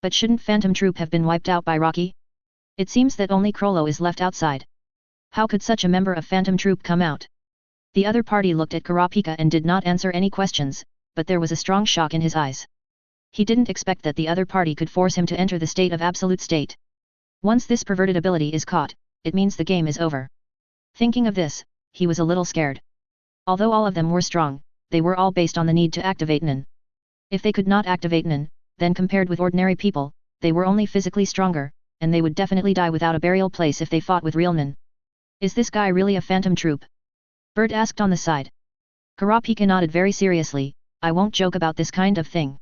But shouldn't Phantom Troop have been wiped out by Rocky? It seems that only Krollo is left outside. How could such a member of Phantom Troop come out? The other party looked at Kurapika and did not answer any questions, but there was a strong shock in his eyes. He didn't expect that the other party could force him to enter the state of absolute state. Once this perverted ability is caught, it means the game is over. Thinking of this, he was a little scared. Although all of them were strong, they were all based on the need to activate Nen. If they could not activate Nen, then compared with ordinary people, they were only physically stronger, and they would definitely die without a burial place if they fought with real Nen. Is this guy really a Phantom Troop? Bird asked on the side. Kurapika nodded very seriously, I won't joke about this kind of thing.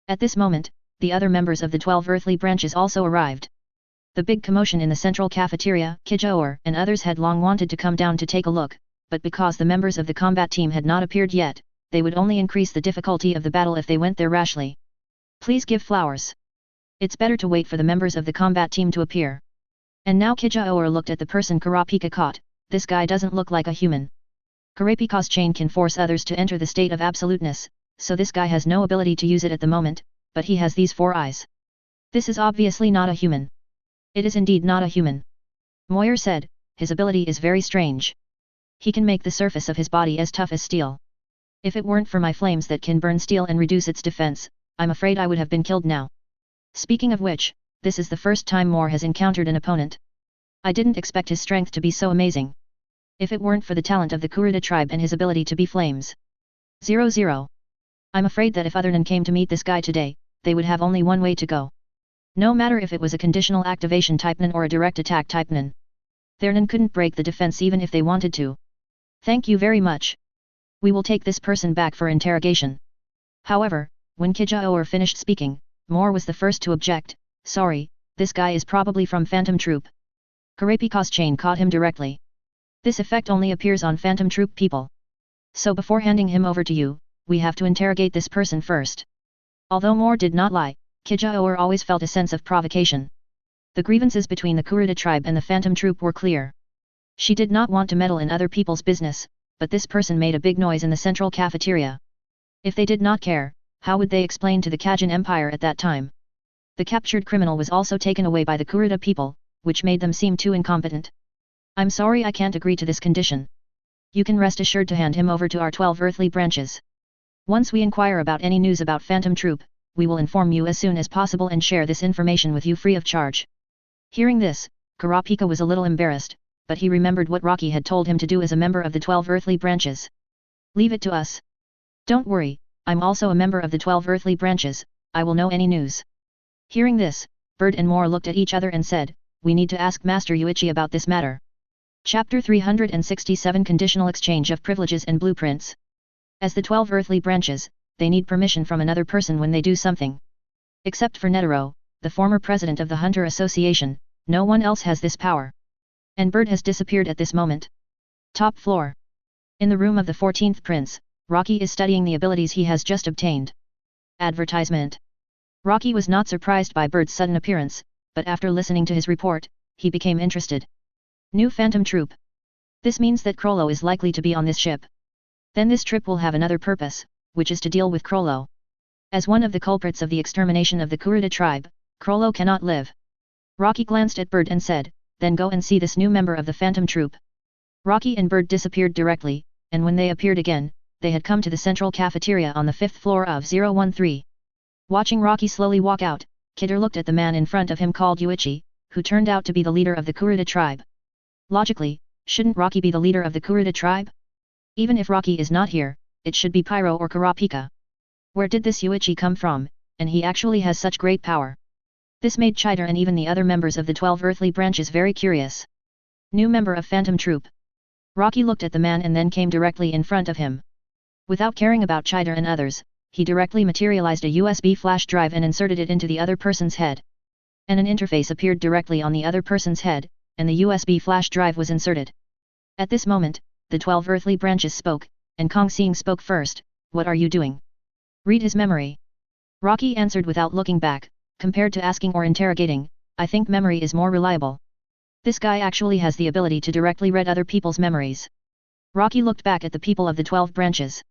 At this moment, the other members of the 12 earthly branches also arrived. The big commotion in the central cafeteria, Kijaor and others had long wanted to come down to take a look, but because the members of the combat team had not appeared yet, they would only increase the difficulty of the battle if they went there rashly. Please give flowers. It's better to wait for the members of the combat team to appear. And now Kijaor looked at the person Kurapika caught, this guy doesn't look like a human. Kurapika's chain can force others to enter the state of absoluteness, so this guy has no ability to use it at the moment, but he has these 4 eyes. This is obviously not a human. It is indeed not a human. Moyer said, his ability is very strange. He can make the surface of his body as tough as steel. If it weren't for my flames that can burn steel and reduce its defense, I'm afraid I would have been killed now. Speaking of which, this is the first time Moore has encountered an opponent. I didn't expect his strength to be so amazing. If it weren't for the talent of the Kurta tribe and his ability to be flames. 00. I'm afraid that if other Nen came to meet this guy today, they would have only one way to go. No matter if it was a conditional activation type Nen or a direct attack type Nen. Their Nen couldn't break the defense even if they wanted to. Thank you very much. We will take this person back for interrogation. However, when Kijaor finished speaking, Moore was the first to object, sorry, this guy is probably from Phantom Troop. Kurapika's chain caught him directly. This effect only appears on Phantom Troop people. So before handing him over to you, we have to interrogate this person first. Although Moore did not lie, Kijaor always felt a sense of provocation. The grievances between the Kurta tribe and the Phantom Troop were clear. She did not want to meddle in other people's business, but this person made a big noise in the central cafeteria. If they did not care, how would they explain to the Kajan Empire at that time? The captured criminal was also taken away by the Kurta people, which made them seem too incompetent. I'm sorry I can't agree to this condition. You can rest assured to hand him over to our 12 earthly branches. Once we inquire about any news about Phantom Troop, we will inform you as soon as possible and share this information with you free of charge. Hearing this, Kurapika was a little embarrassed, but he remembered what Rocky had told him to do as a member of the 12 earthly branches. Leave it to us. Don't worry, I'm also a member of the 12 earthly branches, I will know any news. Hearing this, Bird and Moore looked at each other and said, we need to ask Master Yuichi about this matter. Chapter 367 Conditional Exchange of Privileges and Blueprints. As the 12 earthly branches, they need permission from another person when they do something. Except for Netero, the former president of the Hunter Association, no one else has this power. And bird has disappeared at this moment. Top floor. In the room of the 14th prince, Rocky is studying the abilities he has just obtained. Advertisement. Rocky was not surprised by Bird's sudden appearance, but after listening to his report, he became interested. New Phantom Troop. This means that Krollo is likely to be on this ship. Then this trip will have another purpose, which is to deal with Krollo. As one of the culprits of the extermination of the Kurta tribe, Krollo cannot live. Rocky glanced at Bird and said, then go and see this new member of the Phantom Troop. Rocky and Bird disappeared directly, and when they appeared again, they had come to the central cafeteria on the 5th floor of 013. Watching Rocky slowly walk out, Kidder looked at the man in front of him called Yuichi, who turned out to be the leader of the Kurta tribe. Logically, shouldn't Rocky be the leader of the Kurta tribe? Even if Rocky is not here, it should be Pyro or Kurapika. Where did this Yuichi come from, and he actually has such great power? This made Chiter and even the other members of the 12 earthly branches very curious. New member of Phantom Troop. Rocky looked at the man and then came directly in front of him. Without caring about Chiter and others, he directly materialized a USB flash drive and inserted it into the other person's head. And an interface appeared directly on the other person's head, and the USB flash drive was inserted. At this moment, the 12 earthly branches spoke, and Kong Seeing spoke first. What are you doing? Read his memory. Rocky answered without looking back. Compared to asking or interrogating, I think memory is more reliable. This guy actually has the ability to directly read other people's memories. Rocky looked back at the people of the 12 branches.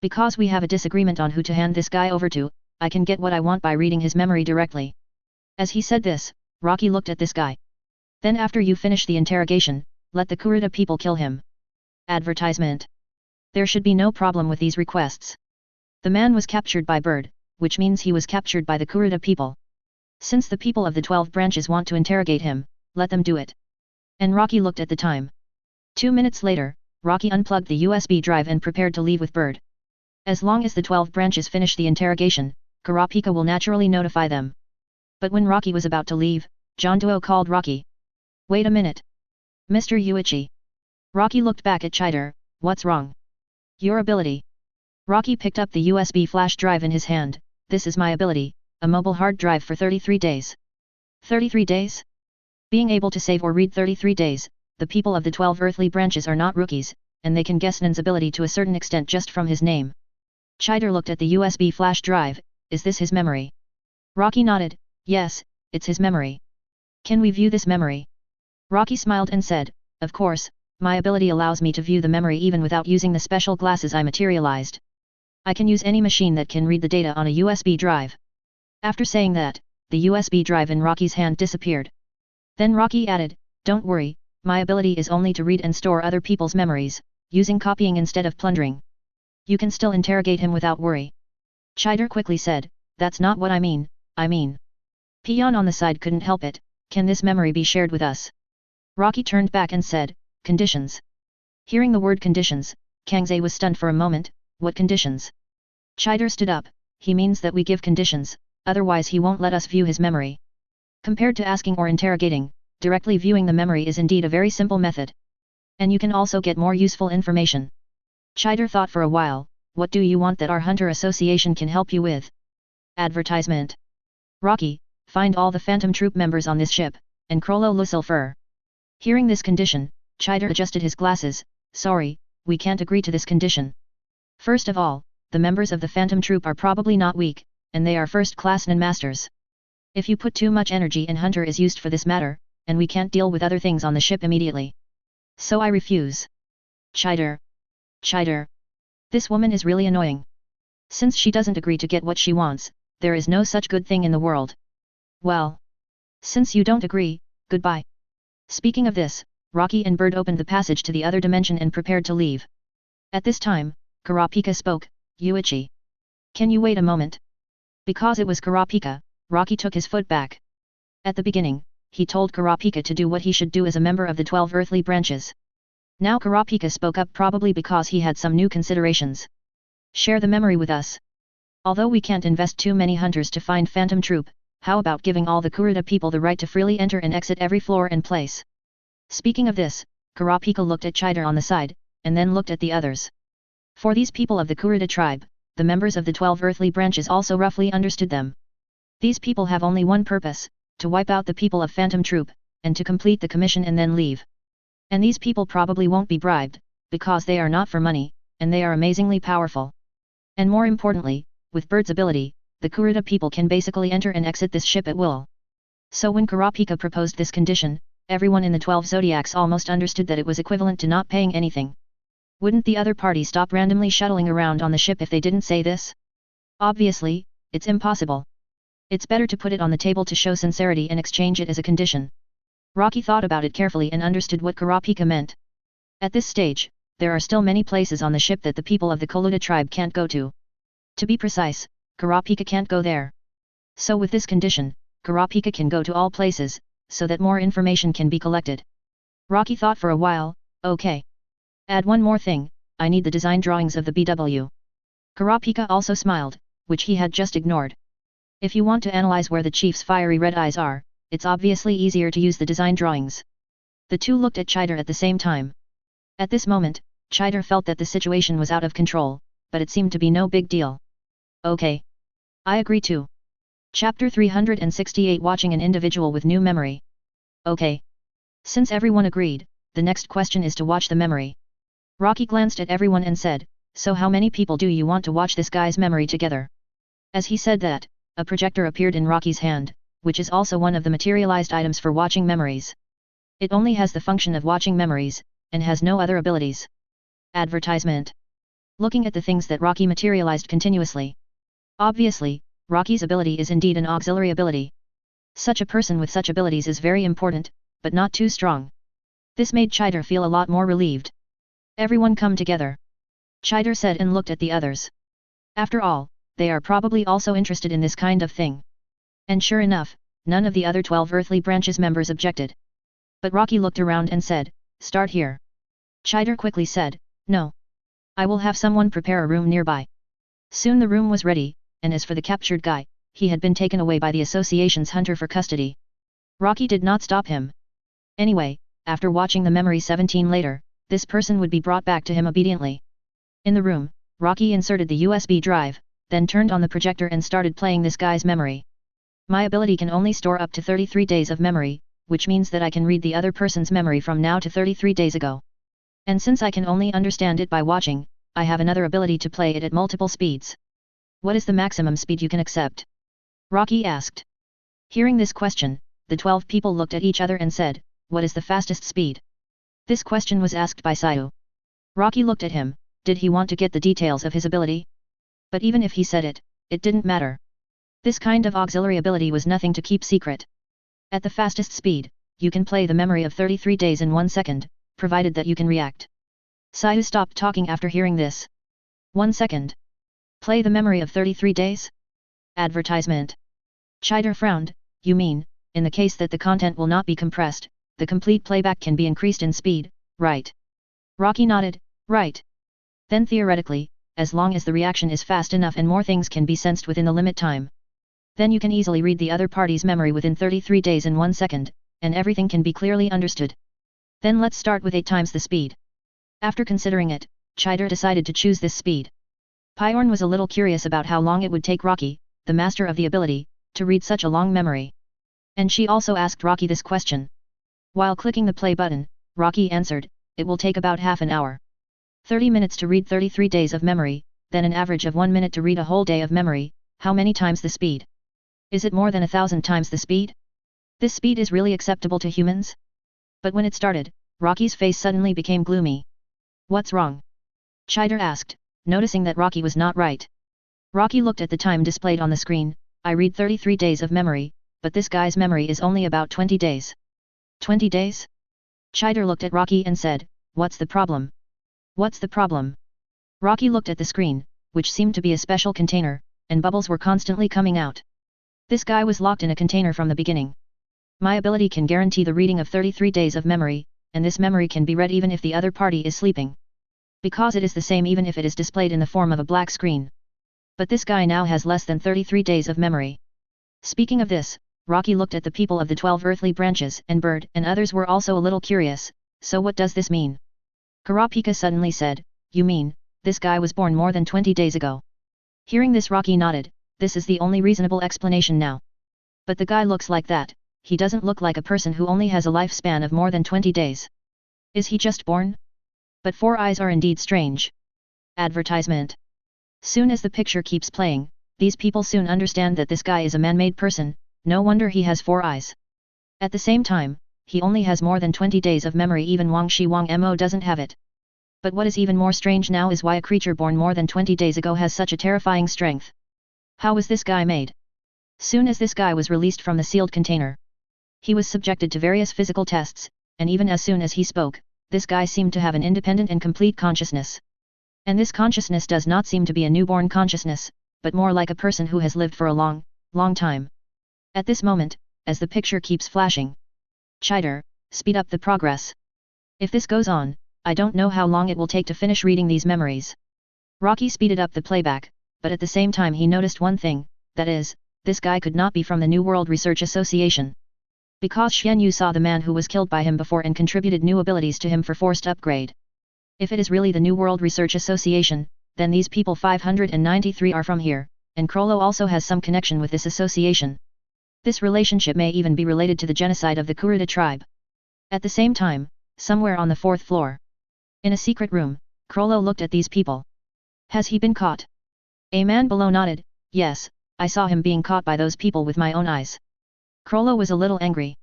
Because we have a disagreement on who to hand this guy over to, I can get what I want by reading his memory directly. As he said this, Rocky looked at this guy. Then after you finish the interrogation, let the Kurta people kill him. Advertisement. There should be no problem with these requests. The man was captured by Bird, which means he was captured by the Kurta people. Since the people of the 12 branches want to interrogate him, let them do it. And Rocky looked at the time. 2 minutes later, Rocky unplugged the USB drive and prepared to leave with Bird. As long as the 12 branches finish the interrogation, Kurapika will naturally notify them. But when Rocky was about to leave, John Duo called Rocky. Wait a minute. Mr. Yuichi. Rocky looked back at Chiter. What's wrong? Your ability. Rocky picked up the USB flash drive in his hand. This is my ability, a mobile hard drive for 33 days. 33 days? Being able to save or read 33 days, the people of the 12 earthly branches are not rookies, and they can guess Nan's ability to a certain extent just from his name. Chiter looked at the USB flash drive. Is this his memory? Rocky nodded. Yes, it's his memory. Can we view this memory? Rocky smiled and said, of course, my ability allows me to view the memory even without using the special glasses I materialized. I can use any machine that can read the data on a USB drive. After saying that, the USB drive in Rocky's hand disappeared. Then Rocky added, don't worry, my ability is only to read and store other people's memories, using copying instead of plundering. You can still interrogate him without worry. Chiter quickly said, that's not what I mean. Peon on the side couldn't help it, can this memory be shared with us? Rocky turned back and said, conditions. Hearing the word conditions, Kangze was stunned for a moment. What conditions? Chiter stood up. He means that we give conditions, otherwise he won't let us view his memory. Compared to asking or interrogating, directly viewing the memory is indeed a very simple method. And you can also get more useful information. Chiter thought for a while, what do you want that our Hunter Association can help you with? Advertisement. Rocky, find all the Phantom Troop members on this ship, and Krollo Lucifer. Hearing this condition, Chiter adjusted his glasses. Sorry, we can't agree to this condition. First of all, the members of the Phantom Troop are probably not weak, and they are first-class Nin masters. If you put too much energy in Hunter is used for this matter, and we can't deal with other things on the ship immediately. So I refuse. Chiter. This woman is really annoying. Since she doesn't agree to get what she wants, there is no such good thing in the world. Well. Since you don't agree, goodbye. Speaking of this, Rocky and Bird opened the passage to the other dimension and prepared to leave. At this time, Kurapika spoke, Yuichi. Can you wait a moment? Because it was Kurapika, Rocky took his foot back. At the beginning, he told Kurapika to do what he should do as a member of the 12 earthly branches. Now Kurapika spoke up probably because he had some new considerations. Share the memory with us. Although we can't invest too many hunters to find Phantom Troop, how about giving all the Kurta people the right to freely enter and exit every floor and place? Speaking of this, Kurapika looked at Chiter on the side, and then looked at the others. For these people of the Kurta tribe, the members of the 12 earthly branches also roughly understood them. These people have only one purpose, to wipe out the people of Phantom Troop, and to complete the commission and then leave. And these people probably won't be bribed, because they are not for money, and they are amazingly powerful. And more importantly, with Bird's ability, the Kurta people can basically enter and exit this ship at will. So when Kurapika proposed this condition, everyone in the 12 zodiacs almost understood that it was equivalent to not paying anything. Wouldn't the other party stop randomly shuttling around on the ship if they didn't say this? Obviously, it's impossible. It's better to put it on the table to show sincerity and exchange it as a condition. Rocky thought about it carefully and understood what Kurapika meant. At this stage, there are still many places on the ship that the people of the Kurta tribe can't go to. To be precise, Kurapika can't go there. So with this condition, Kurapika can go to all places, so that more information can be collected. Rocky thought for a while, okay. Add one more thing, I need the design drawings of the BW. Kurapika also smiled, which he had just ignored. If you want to analyze where the chief's fiery red eyes are, it's obviously easier to use the design drawings. The two looked at Chider at the same time. At this moment, Chider felt that the situation was out of control, but it seemed to be no big deal. Okay. I agree too. Chapter 368 Watching an individual with new memory. Okay. Since everyone agreed, the next question is to watch the memory. Rocky glanced at everyone and said, so how many people do you want to watch this guy's memory together? As he said that, a projector appeared in Rocky's hand, which is also one of the materialized items for watching memories. It only has the function of watching memories, and has no other abilities. Advertisement. Looking at the things that Rocky materialized continuously. Obviously, Rocky's ability is indeed an auxiliary ability. Such a person with such abilities is very important, but not too strong. This made Chider feel a lot more relieved. Everyone come together. Chider said and looked at the others. After all, they are probably also interested in this kind of thing. And sure enough, none of the other 12 earthly branches members objected. But Rocky looked around and said, start here. Chider quickly said, no. I will have someone prepare a room nearby. Soon the room was ready, and as for the captured guy, he had been taken away by the association's hunter for custody. Rocky did not stop him. Anyway, after watching the memory 17 later, this person would be brought back to him obediently. In the room, Rocky inserted the USB drive, then turned on the projector and started playing this guy's memory. My ability can only store up to 33 days of memory, which means that I can read the other person's memory from now to 33 days ago. And since I can only understand it by watching, I have another ability to play it at multiple speeds. What is the maximum speed you can accept? Rocky asked. Hearing this question, the 12 people looked at each other and said, what is the fastest speed? This question was asked by Sayu. Rocky looked at him, did he want to get the details of his ability? But even if he said it, it didn't matter. This kind of auxiliary ability was nothing to keep secret. At the fastest speed, you can play the memory of 33 days in 1 second, provided that you can react. Sayu stopped talking after hearing this. 1 second. Play the memory of 33 days? Advertisement. Chider frowned, you mean, in the case that the content will not be compressed, the complete playback can be increased in speed, right? Rocky nodded, right. Then theoretically, as long as the reaction is fast enough and more things can be sensed within the limit time. Then you can easily read the other party's memory within 33 days in 1 second, and everything can be clearly understood. Then let's start with 8 times the speed. After considering it, Chider decided to choose this speed. Piorn was a little curious about how long it would take Rocky, the master of the ability, to read such a long memory. And she also asked Rocky this question. While clicking the play button, Rocky answered, it will take about half an hour. 30 minutes to read 33 days of memory, then an average of 1 minute to read a whole day of memory. How many times the speed? Is it more than 1,000 times the speed? This speed is really acceptable to humans? But when it started, Rocky's face suddenly became gloomy. What's wrong? Chider asked, noticing that Rocky was not right. Rocky looked at the time displayed on the screen. I read 33 days of memory, but this guy's memory is only about 20 days. 20 days? Chider looked at Rocky and said, what's the problem? What's the problem? Rocky looked at the screen, which seemed to be a special container, and bubbles were constantly coming out. This guy was locked in a container from the beginning. My ability can guarantee the reading of 33 days of memory, and this memory can be read even if the other party is sleeping. Because it is the same even if it is displayed in the form of a black screen. But this guy now has less than 33 days of memory. Speaking of this, Rocky looked at the people of the 12 earthly branches and Bird and others were also a little curious, so what does this mean? Kurapika suddenly said, you mean, this guy was born more than 20 days ago. Hearing this Rocky nodded, this is the only reasonable explanation now. But the guy looks like that, he doesn't look like a person who only has a lifespan of more than 20 days. Is he just born? But 4 eyes are indeed strange. Advertisement. Soon as the picture keeps playing, these people soon understand that this guy is a man-made person, no wonder he has 4 eyes. At the same time, he only has more than 20 days of memory, even Wang Shi Wang Mo doesn't have it. But what is even more strange now is why a creature born more than 20 days ago has such a terrifying strength. How was this guy made? Soon as this guy was released from the sealed container, he was subjected to various physical tests, and even as soon as he spoke, this guy seemed to have an independent and complete consciousness. And this consciousness does not seem to be a newborn consciousness, but more like a person who has lived for a long, long time. At this moment, as the picture keeps flashing, Chider, speed up the progress. If this goes on, I don't know how long it will take to finish reading these memories. Rocky speeded up the playback, but at the same time he noticed one thing, that is, this guy could not be from the New World Research Association. Because Xian Yu saw the man who was killed by him before and contributed new abilities to him for forced upgrade. If it is really the New World Research Association, then these people 593 are from here, and Krollo also has some connection with this association. This relationship may even be related to the genocide of the Kurta tribe. At the same time, somewhere on the 4th floor, in a secret room, Krollo looked at these people. Has he been caught? A man below nodded, yes, I saw him being caught by those people with my own eyes. Krollo was a little angry.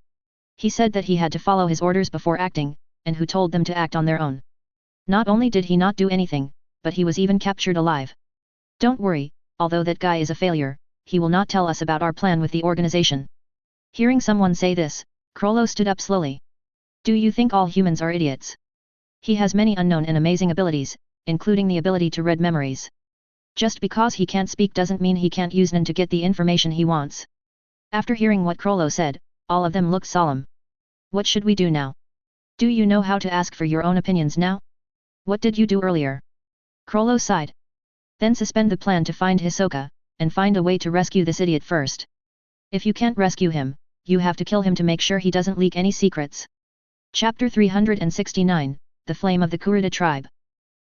He said that he had to follow his orders before acting, and who told them to act on their own. Not only did he not do anything, but he was even captured alive. Don't worry, although that guy is a failure, he will not tell us about our plan with the organization. Hearing someone say this, Krollo stood up slowly. Do you think all humans are idiots? He has many unknown and amazing abilities, including the ability to read memories. Just because he can't speak doesn't mean he can't use Nen to get the information he wants. After hearing what Krollo said, all of them looked solemn. What should we do now? Do you know how to ask for your own opinions now? What did you do earlier? Krollo sighed. Then suspend the plan to find Hisoka, and find a way to rescue this idiot first. If you can't rescue him, you have to kill him to make sure he doesn't leak any secrets. Chapter 369, The Flame of the Kurta Tribe.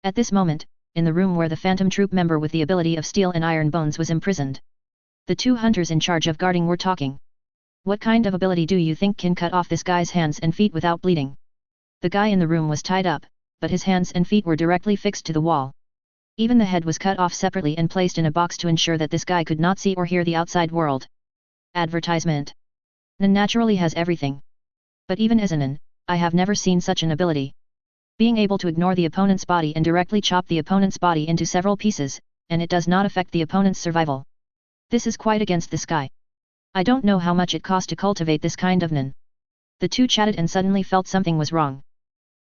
At this moment, in the room where the Phantom Troop member with the ability of Steel and Iron Bones was imprisoned, the 2 hunters in charge of guarding were talking. What kind of ability do you think can cut off this guy's hands and feet without bleeding? The guy in the room was tied up, but his hands and feet were directly fixed to the wall. Even the head was cut off separately and placed in a box to ensure that this guy could not see or hear the outside world. Advertisement. Nen naturally has everything. But even as a Nen, I have never seen such an ability. Being able to ignore the opponent's body and directly chop the opponent's body into several pieces, and it does not affect the opponent's survival. This is quite against this guy. I don't know how much it cost to cultivate this kind of Nen. The 2 chatted and suddenly felt something was wrong.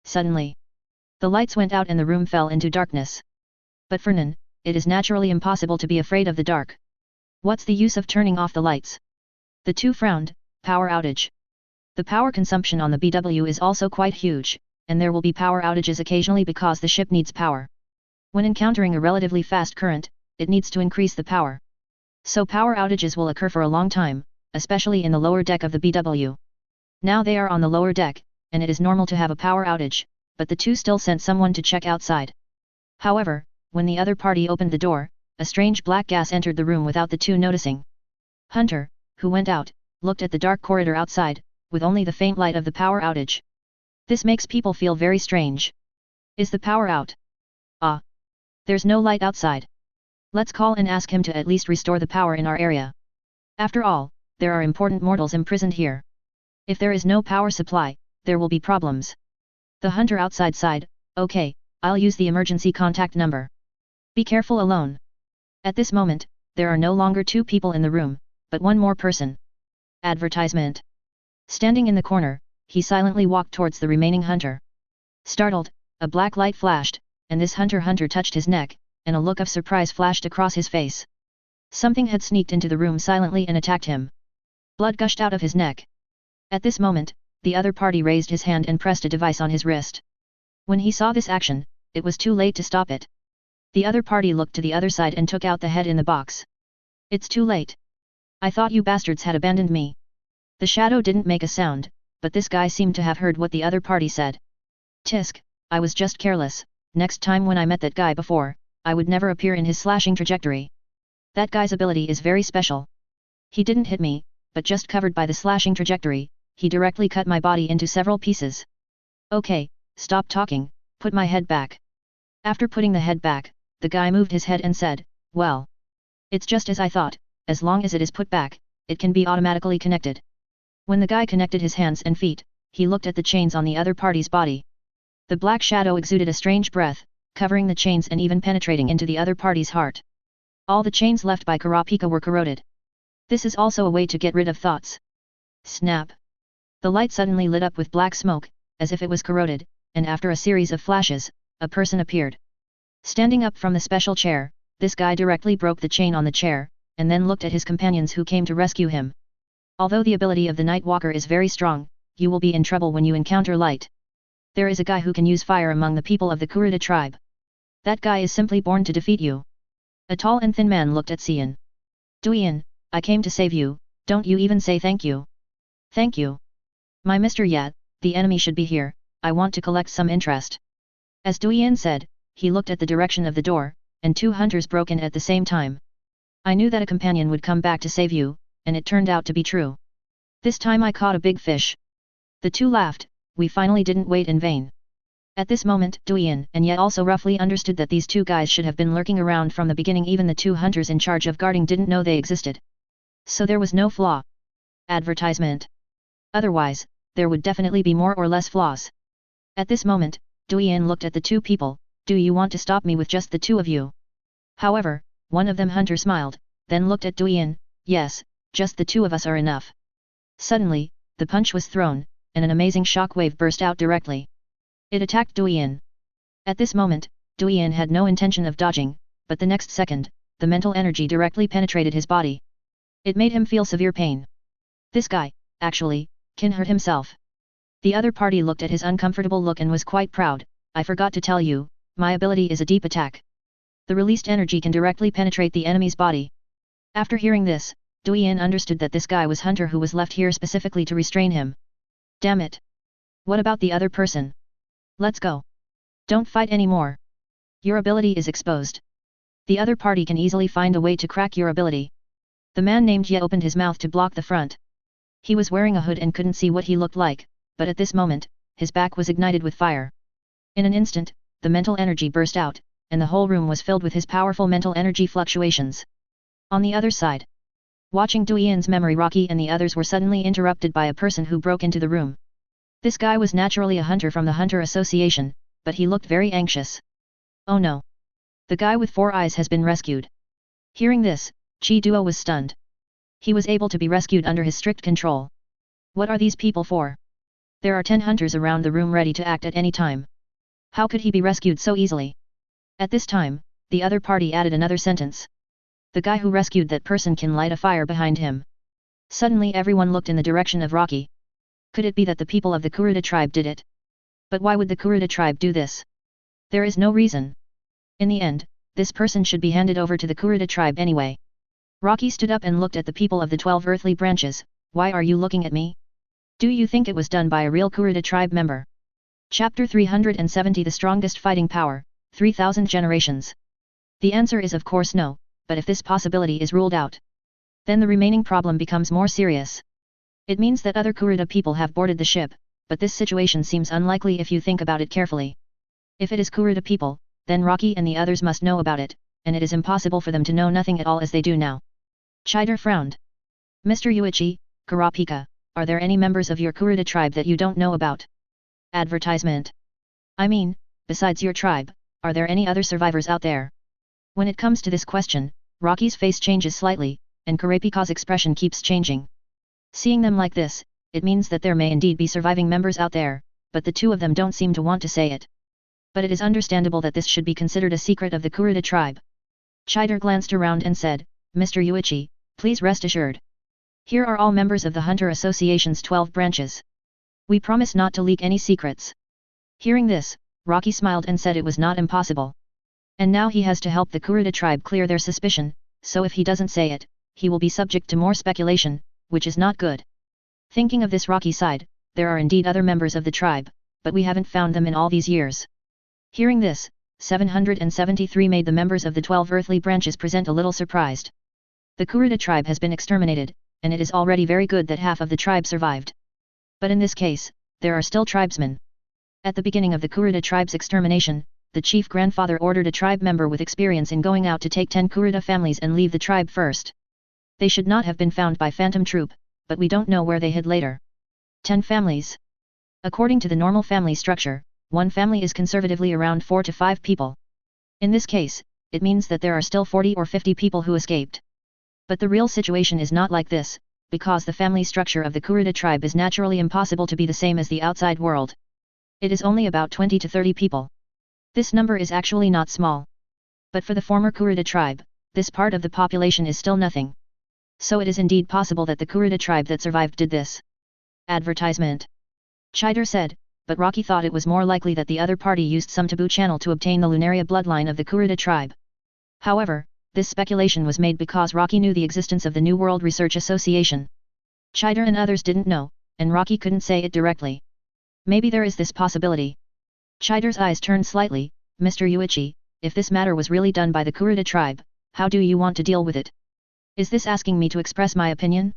Suddenly, the lights went out and the room fell into darkness. But for Nen, it is naturally impossible to be afraid of the dark. What's the use of turning off the lights? The 2 frowned. Power outage. The power consumption on the BW is also quite huge, and there will be power outages occasionally because the ship needs power. When encountering a relatively fast current, it needs to increase the power. So power outages will occur for a long time, especially in the lower deck of the BW. Now they are on the lower deck, and it is normal to have a power outage, but the 2 still sent someone to check outside. However, when the other party opened the door, a strange black gas entered the room without the 2 noticing. Hunter, who went out, looked at the dark corridor outside, with only the faint light of the power outage. This makes people feel very strange. Is the power out? Ah! There's no light outside. Let's call and ask him to at least restore the power in our area. After all, there are important mortals imprisoned here. If there is no power supply, there will be problems. The hunter outside sighed, okay, I'll use the emergency contact number. Be careful alone. At this moment, there are no longer 2 people in the room, but 1 more person. Advertisement. Standing in the corner, he silently walked towards the remaining hunter. Startled, a black light flashed, and this hunter touched his neck, and a look of surprise flashed across his face. Something had sneaked into the room silently and attacked him. Blood gushed out of his neck. At this moment, the other party raised his hand and pressed a device on his wrist. When he saw this action, it was too late to stop it. The other party looked to the other side and took out the head in the box. It's too late. I thought you bastards had abandoned me. The shadow didn't make a sound, but this guy seemed to have heard what the other party said. Tisk, I was just careless. Next time when I met that guy before, I would never appear in his slashing trajectory. That guy's ability is very special. He didn't hit me, but just covered by the slashing trajectory, he directly cut my body into several pieces. Okay, stop talking, put my head back. After putting the head back, the guy moved his head and said, well. It's just as I thought, as long as it is put back, it can be automatically connected. When the guy connected his hands and feet, he looked at the chains on the other party's body. The black shadow exuded a strange breath, covering the chains and even penetrating into the other party's heart. All the chains left by Kurapika were corroded. This is also a way to get rid of thoughts. Snap! The light suddenly lit up with black smoke, as if it was corroded, and after a series of flashes, a person appeared. Standing up from the special chair, this guy directly broke the chain on the chair, and then looked at his companions who came to rescue him. Although the ability of the Night Walker is very strong, you will be in trouble when you encounter light. There is a guy who can use fire among the people of the Kurta tribe. That guy is simply born to defeat you. A tall and thin man looked at Cian. Duyan, I came to save you, don't you even say thank you. Thank you. My Mr. Yat, the enemy should be here, I want to collect some interest. As Duyan said, he looked at the direction of the door, and two hunters broke in at the same time. I knew that a companion would come back to save you, and it turned out to be true. This time I caught a big fish. The two laughed, we finally didn't wait in vain. At this moment, Duyan and Yet also roughly understood that these two guys should have been lurking around from the beginning. Even the two hunters in charge of guarding didn't know they existed. So there was no flaw. Advertisement. Otherwise, there would definitely be more or less flaws. At this moment, Duyan looked at the two people, do you want to stop me with just the two of you? However, one of them hunter smiled, then looked at Duyan, yes, just the two of us are enough. Suddenly, the punch was thrown, and an amazing shockwave burst out directly. It attacked Duyan. At this moment, Duyan had no intention of dodging, but the next second, the mental energy directly penetrated his body. It made him feel severe pain. This guy, actually, can hurt himself. The other party looked at his uncomfortable look and was quite proud, I forgot to tell you, my ability is a deep attack. The released energy can directly penetrate the enemy's body. After hearing this, Duyan understood that this guy was Hunter who was left here specifically to restrain him. Damn it! What about the other person? Let's go. Don't fight anymore. Your ability is exposed. The other party can easily find a way to crack your ability. The man named Ye opened his mouth to block the front. He was wearing a hood and couldn't see what he looked like, but at this moment, his back was ignited with fire. In an instant, the mental energy burst out, and the whole room was filled with his powerful mental energy fluctuations. On the other side, watching Duyan's memory, Rocky and the others were suddenly interrupted by a person who broke into the room. This guy was naturally a hunter from the Hunter Association, but he looked very anxious. Oh no! The guy with 4 eyes has been rescued. Hearing this, Chi Duo was stunned. He was able to be rescued under his strict control. What are these people for? There are 10 hunters around the room ready to act at any time. How could he be rescued so easily? At this time, the other party added another sentence. The guy who rescued that person can light a fire behind him. Suddenly everyone looked in the direction of Rocky. Could it be that the people of the Kurta tribe did it? But why would the Kurta tribe do this? There is no reason. In the end, this person should be handed over to the Kurta tribe anyway. Rocky stood up and looked at the people of the 12 earthly branches. Why are you looking at me? Do you think it was done by a real Kurta tribe member? Chapter 370 The Strongest Fighting Power, 3000 Generations. The answer is of course no, but if this possibility is ruled out, then the remaining problem becomes more serious. It means that other Kurta people have boarded the ship, but this situation seems unlikely if you think about it carefully. If it is Kurta people, then Rocky and the others must know about it, and it is impossible for them to know nothing at all as they do now. Chider frowned. Mr. Yuichi, Kurapika, are there any members of your Kurta tribe that you don't know about? Advertisement. I mean, besides your tribe, are there any other survivors out there? When it comes to this question, Rocky's face changes slightly, and Kurapika's expression keeps changing. Seeing them like this, it means that there may indeed be surviving members out there, but the two of them don't seem to want to say it. But it is understandable that this should be considered a secret of the Kurta tribe. Chider glanced around and said, Mr. Yuichi, please rest assured. Here are all members of the Hunter Association's 12 branches. We promise not to leak any secrets. Hearing this, Rocky smiled and said it was not impossible. And now he has to help the Kurta tribe clear their suspicion, so if he doesn't say it, he will be subject to more speculation, which is not good. Thinking of this, Rocky sighed, there are indeed other members of the tribe, but we haven't found them in all these years. Hearing this, 773 made the members of the 12 earthly branches present a little surprised. The Kurta tribe has been exterminated, and it is already very good that half of the tribe survived. But in this case, there are still tribesmen. At the beginning of the Kurta tribe's extermination, the chief grandfather ordered a tribe member with experience in going out to take 10 Kurta families and leave the tribe first. They should not have been found by Phantom Troop, but we don't know where they hid later. 10 families. According to the normal family structure, one family is conservatively around 4 to 5 people. In this case, it means that there are still 40 or 50 people who escaped. But the real situation is not like this, because the family structure of the Kurta tribe is naturally impossible to be the same as the outside world. It is only about 20 to 30 people. This number is actually not small. But for the former Kurta tribe, this part of the population is still nothing. So it is indeed possible that the Kurta tribe that survived did this. Advertisement. Chider said, but Rocky thought it was more likely that the other party used some taboo channel to obtain the Lunaria bloodline of the Kurta tribe. However, this speculation was made because Rocky knew the existence of the New World Research Association. Chider and others didn't know, and Rocky couldn't say it directly. Maybe there is this possibility. Chider's eyes turned slightly. Mr. Yuichi, if this matter was really done by the Kurta tribe, how do you want to deal with it? Is this asking me to express my opinion?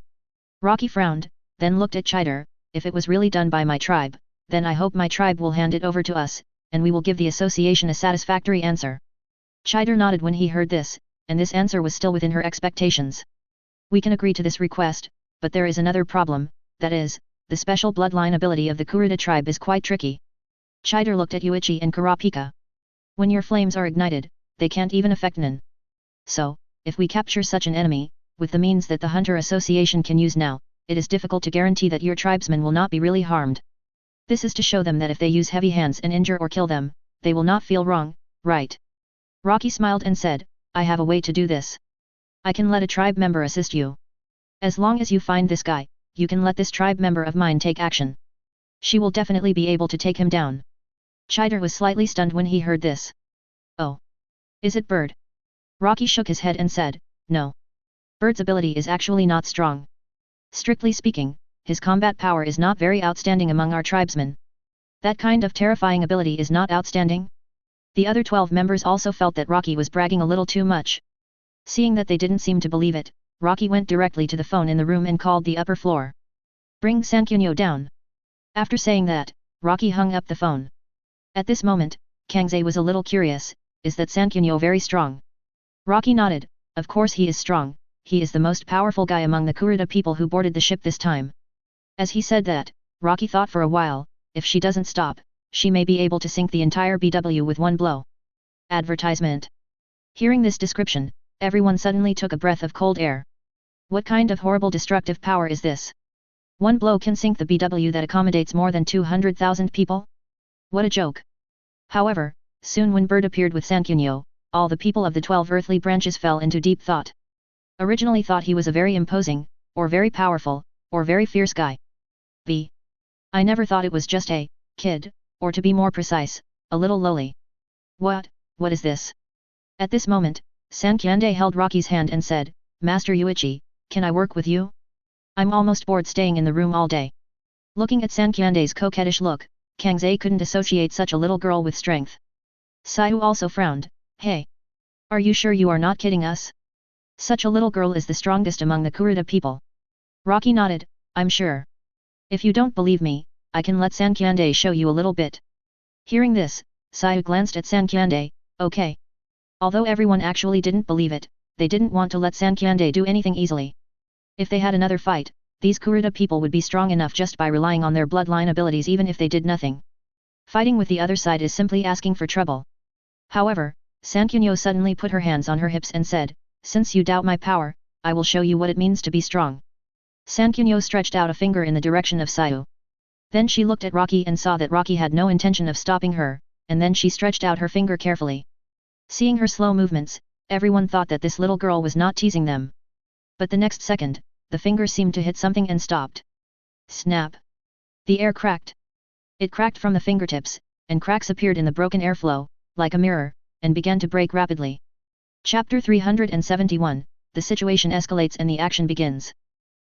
Rocky frowned, then looked at Chider. If it was really done by my tribe, then I hope my tribe will hand it over to us, and we will give the association a satisfactory answer. Chider nodded when he heard this, and this answer was still within her expectations. We can agree to this request, but there is another problem, that is, the special bloodline ability of the Kurta tribe is quite tricky. Chider looked at Yuichi and Kurapika. When your flames are ignited, they can't even affect Nin. So, if we capture such an enemy, with the means that the Hunter Association can use now, it is difficult to guarantee that your tribesmen will not be really harmed. This is to show them that if they use heavy hands and injure or kill them, they will not feel wrong, right? Rocky smiled and said, I have a way to do this. I can let a tribe member assist you. As long as you find this guy, you can let this tribe member of mine take action. She will definitely be able to take him down. Chider was slightly stunned when he heard this. Oh. Is it Bird? Rocky shook his head and said, no. Bird's ability is actually not strong. Strictly speaking, his combat power is not very outstanding among our tribesmen. That kind of terrifying ability is not outstanding. The other 12 members also felt that Rocky was bragging a little too much. Seeing that they didn't seem to believe it, Rocky went directly to the phone in the room and called the upper floor. Bring Sankunyo down. After saying that, Rocky hung up the phone. At this moment, Kangze was a little curious, is that Sankunyo very strong? Rocky nodded, of course he is strong, he is the most powerful guy among the Kurta people who boarded the ship this time. As he said that, Rocky thought for a while, if she doesn't stop, she may be able to sink the entire BW with one blow. Advertisement. Hearing this description, everyone suddenly took a breath of cold air. What kind of horrible destructive power is this? One blow can sink the BW that accommodates more than 200,000 people? What a joke. However, soon when Bird appeared with Sankunyo, all the people of the 12 earthly branches fell into deep thought. Originally thought he was a very imposing, or very powerful, or very fierce guy. I never thought it was just a kid, or to be more precise, a little lowly. What is this? At this moment, Sankyande held Rocky's hand and said, Master Yuichi, can I work with you? I'm almost bored staying in the room all day. Looking at Sankyande's coquettish look, Kangze couldn't associate such a little girl with strength. Sayu also frowned, hey. Are you sure you are not kidding us? Such a little girl is the strongest among the Kurta people. Rocky nodded, I'm sure. If you don't believe me, I can let Sankyande show you a little bit. Hearing this, Sayu glanced at Sankyande, okay. Although everyone actually didn't believe it, they didn't want to let Sankyande do anything easily. If they had another fight, these Kurta people would be strong enough just by relying on their bloodline abilities even if they did nothing. Fighting with the other side is simply asking for trouble. However, Sankunyo suddenly put her hands on her hips and said, since you doubt my power, I will show you what it means to be strong. Sankunyo stretched out a finger in the direction of Sayu. Then she looked at Rocky and saw that Rocky had no intention of stopping her, and then she stretched out her finger carefully. Seeing her slow movements, everyone thought that this little girl was not teasing them. But the next second, the finger seemed to hit something and stopped. Snap! The air cracked. It cracked from the fingertips, and cracks appeared in the broken airflow, like a mirror, and began to break rapidly. Chapter 371, the situation escalates and the action begins.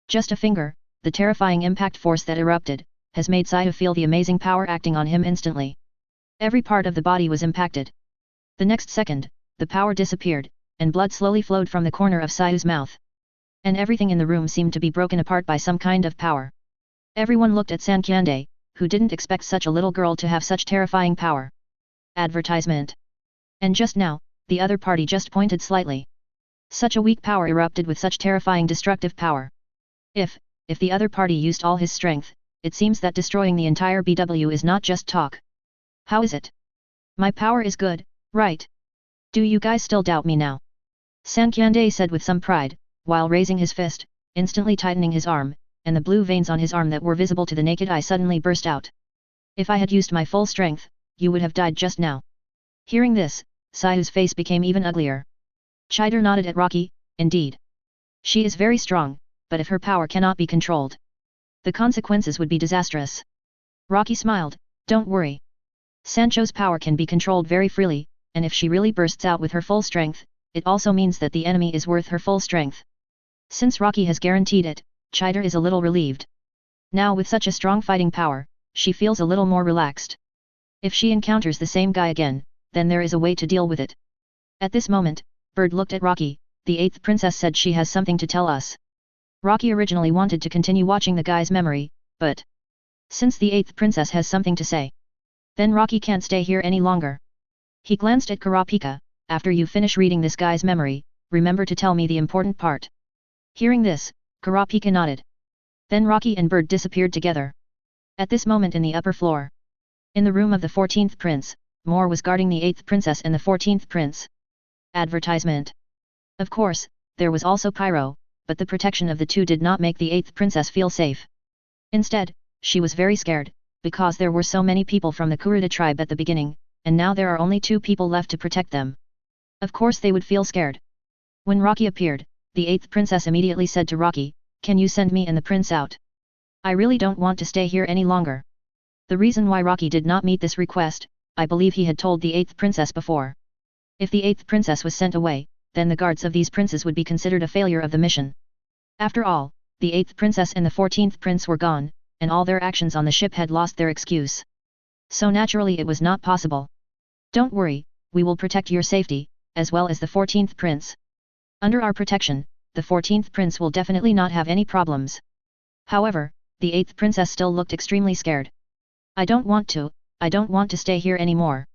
Just a finger, the terrifying impact force that erupted, has made Sayu feel the amazing power acting on him instantly. Every part of the body was impacted. The next second, the power disappeared, and blood slowly flowed from the corner of Sayu's mouth. And everything in the room seemed to be broken apart by some kind of power. Everyone looked at Sankyande, who didn't expect such a little girl to have such terrifying power. Advertisement. And just now, the other party just pointed slightly. Such a weak power erupted with such terrifying destructive power. If the other party used all his strength, it seems that destroying the entire BW is not just talk. How is it? My power is good, right? Do you guys still doubt me now? Sankyande said with some pride, while raising his fist, instantly tightening his arm, and the blue veins on his arm that were visible to the naked eye suddenly burst out. If I had used my full strength, you would have died just now. Hearing this, Sayu's face became even uglier. Chider nodded at Rocky, indeed. She is very strong, but if her power cannot be controlled, the consequences would be disastrous. Rocky smiled, don't worry. Sancho's power can be controlled very freely, and if she really bursts out with her full strength, it also means that the enemy is worth her full strength. Since Rocky has guaranteed it, Chider is a little relieved. Now with such a strong fighting power, she feels a little more relaxed. If she encounters the same guy again, then there is a way to deal with it. At this moment, Bird looked at Rocky. The 8th princess said she has something to tell us. Rocky originally wanted to continue watching the guy's memory, but since the 8th princess has something to say, then Rocky can't stay here any longer. He glanced at Kurapika. After you finish reading this guy's memory, remember to tell me the important part. Hearing this, Kurapika nodded. Then Rocky and Bird disappeared together. At this moment in the upper floor, in the room of the 14th prince, Moore was guarding the 8th princess and the 14th prince. Advertisement. Of course, there was also Pyro, but the protection of the two did not make the 8th princess feel safe. Instead, she was very scared, because there were so many people from the Kurta tribe at the beginning, and now there are only 2 people left to protect them. Of course they would feel scared. When Rocky appeared, the 8th princess immediately said to Rocky, can you send me and the prince out? I really don't want to stay here any longer. The reason why Rocky did not meet this request, I believe he had told the 8th princess before. If the 8th princess was sent away, then the guards of these princes would be considered a failure of the mission. After all, the 8th princess and the 14th prince were gone, and all their actions on the ship had lost their excuse. So naturally it was not possible. Don't worry, we will protect your safety, as well as the 14th prince. Under our protection, the 14th prince will definitely not have any problems. However, the 8th princess still looked extremely scared. I don't want to stay here anymore.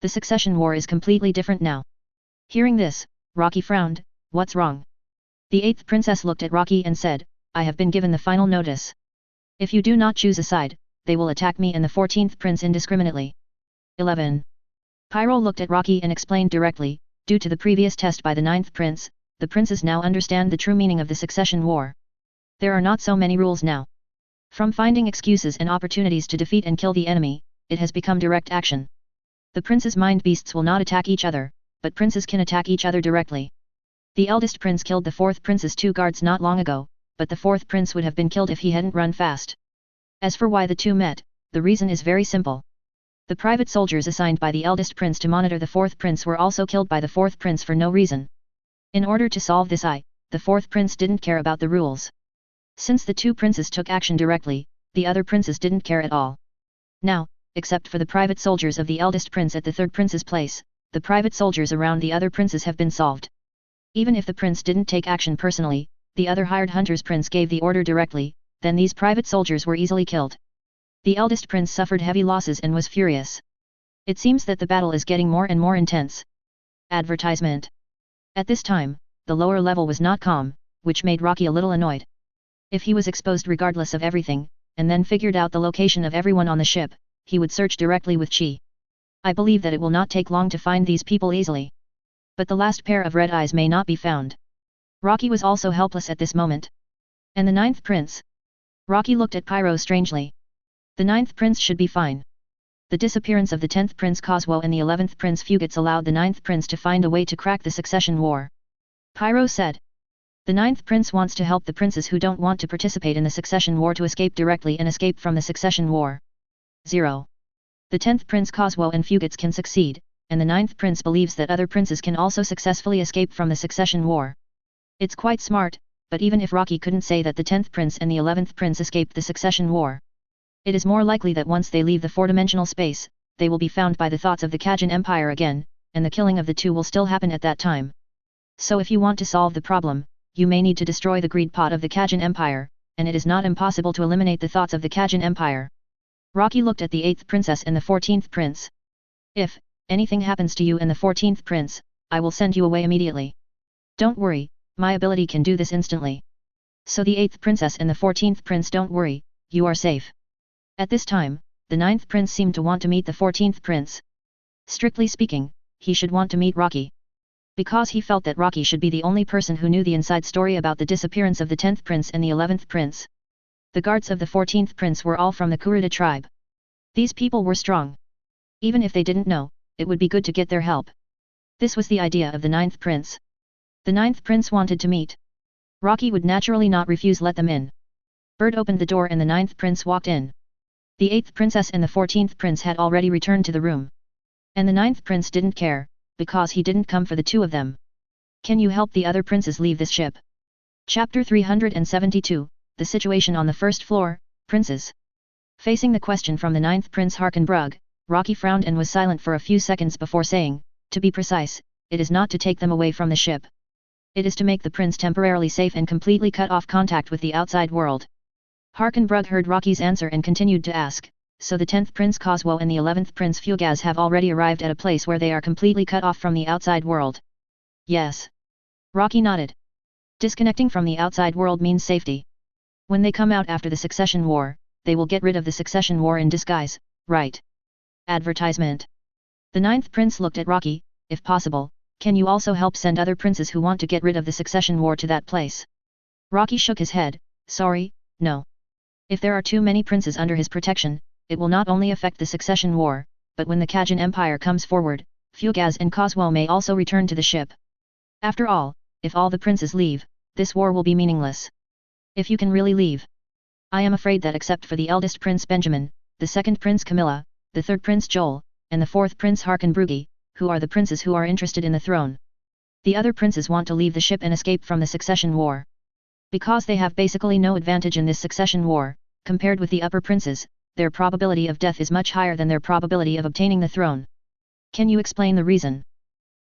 The succession war is completely different now. Hearing this, Rocky frowned, what's wrong? The 8th princess looked at Rocky and said, I have been given the final notice. If you do not choose a side, they will attack me and the 14th prince indiscriminately. 11. Pyro looked at Rocky and explained directly, due to the previous test by the 9th prince, the princes now understand the true meaning of the succession war. There are not so many rules now. From finding excuses and opportunities to defeat and kill the enemy, it has become direct action. The princes' mind beasts will not attack each other, but princes can attack each other directly. The eldest prince killed the 4th prince's 2 guards not long ago, but the 4th prince would have been killed if he hadn't run fast. As for why the two met, the reason is very simple. The private soldiers assigned by the eldest prince to monitor the 4th prince were also killed by the 4th prince for no reason. In order to solve this, the 4th prince didn't care about the rules. Since the 2 princes took action directly, the other princes didn't care at all. Now, except for the private soldiers of the eldest prince at the 3rd prince's place, the private soldiers around the other princes have been solved. Even if the prince didn't take action personally, the other hired hunter's prince gave the order directly, then these private soldiers were easily killed. The eldest prince suffered heavy losses and was furious. It seems that the battle is getting more and more intense. Advertisement. At this time, the lower level was not calm, which made Rocky a little annoyed. If he was exposed regardless of everything, and then figured out the location of everyone on the ship, he would search directly with Chi. I believe that it will not take long to find these people easily. But the last pair of red eyes may not be found. Rocky was also helpless at this moment. And the 9th prince? Rocky looked at Pyro strangely. The 9th prince should be fine. The disappearance of the 10th prince Coswo and the 11th prince Fugates allowed the 9th prince to find a way to crack the succession war. Pyro said. The 9th prince wants to help the princes who don't want to participate in the succession war to escape directly and escape from the succession war. 0. The 10th prince Coswo and Fugates can succeed, and the 9th prince believes that other princes can also successfully escape from the succession war. It's quite smart, but even if Rocky couldn't say that the 10th prince and the 11th prince escaped the succession war, it is more likely that once they leave the 4-dimensional space, they will be found by the thoughts of the Kajin Empire again, and the killing of the two will still happen at that time. So if you want to solve the problem, you may need to destroy the greed pot of the Kajin Empire, and it is not impossible to eliminate the thoughts of the Kajin Empire. Rocky looked at the 8th princess and the 14th prince. If anything happens to you and the 14th prince, I will send you away immediately. Don't worry, my ability can do this instantly. So the 8th princess and the 14th prince, don't worry, you are safe. At this time, the 9th prince seemed to want to meet the 14th prince. Strictly speaking, he should want to meet Rocky. Because he felt that Rocky should be the only person who knew the inside story about the disappearance of the 10th prince and the 11th prince. The guards of the 14th prince were all from the Kurta tribe. These people were strong. Even if they didn't know, it would be good to get their help. This was the idea of the 9th prince. The 9th prince wanted to meet. Rocky would naturally not refuse let them in. Bird opened the door and the 9th prince walked in. The 8th princess and the 14th prince had already returned to the room. And the 9th prince didn't care, because he didn't come for the two of them. Can you help the other princes leave this ship? Chapter 372, The Situation on the First Floor, Princes. Facing the question from the 9th prince Harkenbrug, Rocky frowned and was silent for a few seconds before saying, to be precise, it is not to take them away from the ship. It is to make the prince temporarily safe and completely cut off contact with the outside world. Harkenbrug heard Rocky's answer and continued to ask, so the 10th prince Coswo and the 11th prince Fugaz have already arrived at a place where they are completely cut off from the outside world? Yes. Rocky nodded. Disconnecting from the outside world means safety. When they come out after the succession war, they will get rid of the succession war in disguise, right? Advertisement. The 9th prince looked at Rocky. If possible, can you also help send other princes who want to get rid of the succession war to that place? Rocky shook his head. Sorry, no. If there are too many princes under his protection, it will not only affect the succession war, but when the Kajin Empire comes forward, Fugaz and Coswo may also return to the ship. After all, if all the princes leave, this war will be meaningless. If you can really leave. I am afraid that except for the eldest prince Benjamin, the second prince Camilla, the third prince Joel, and the fourth prince Harkenbrugge, who are the princes who are interested in the throne. The other princes want to leave the ship and escape from the succession war. Because they have basically no advantage in this succession war, compared with the upper princes, their probability of death is much higher than their probability of obtaining the throne. Can you explain the reason?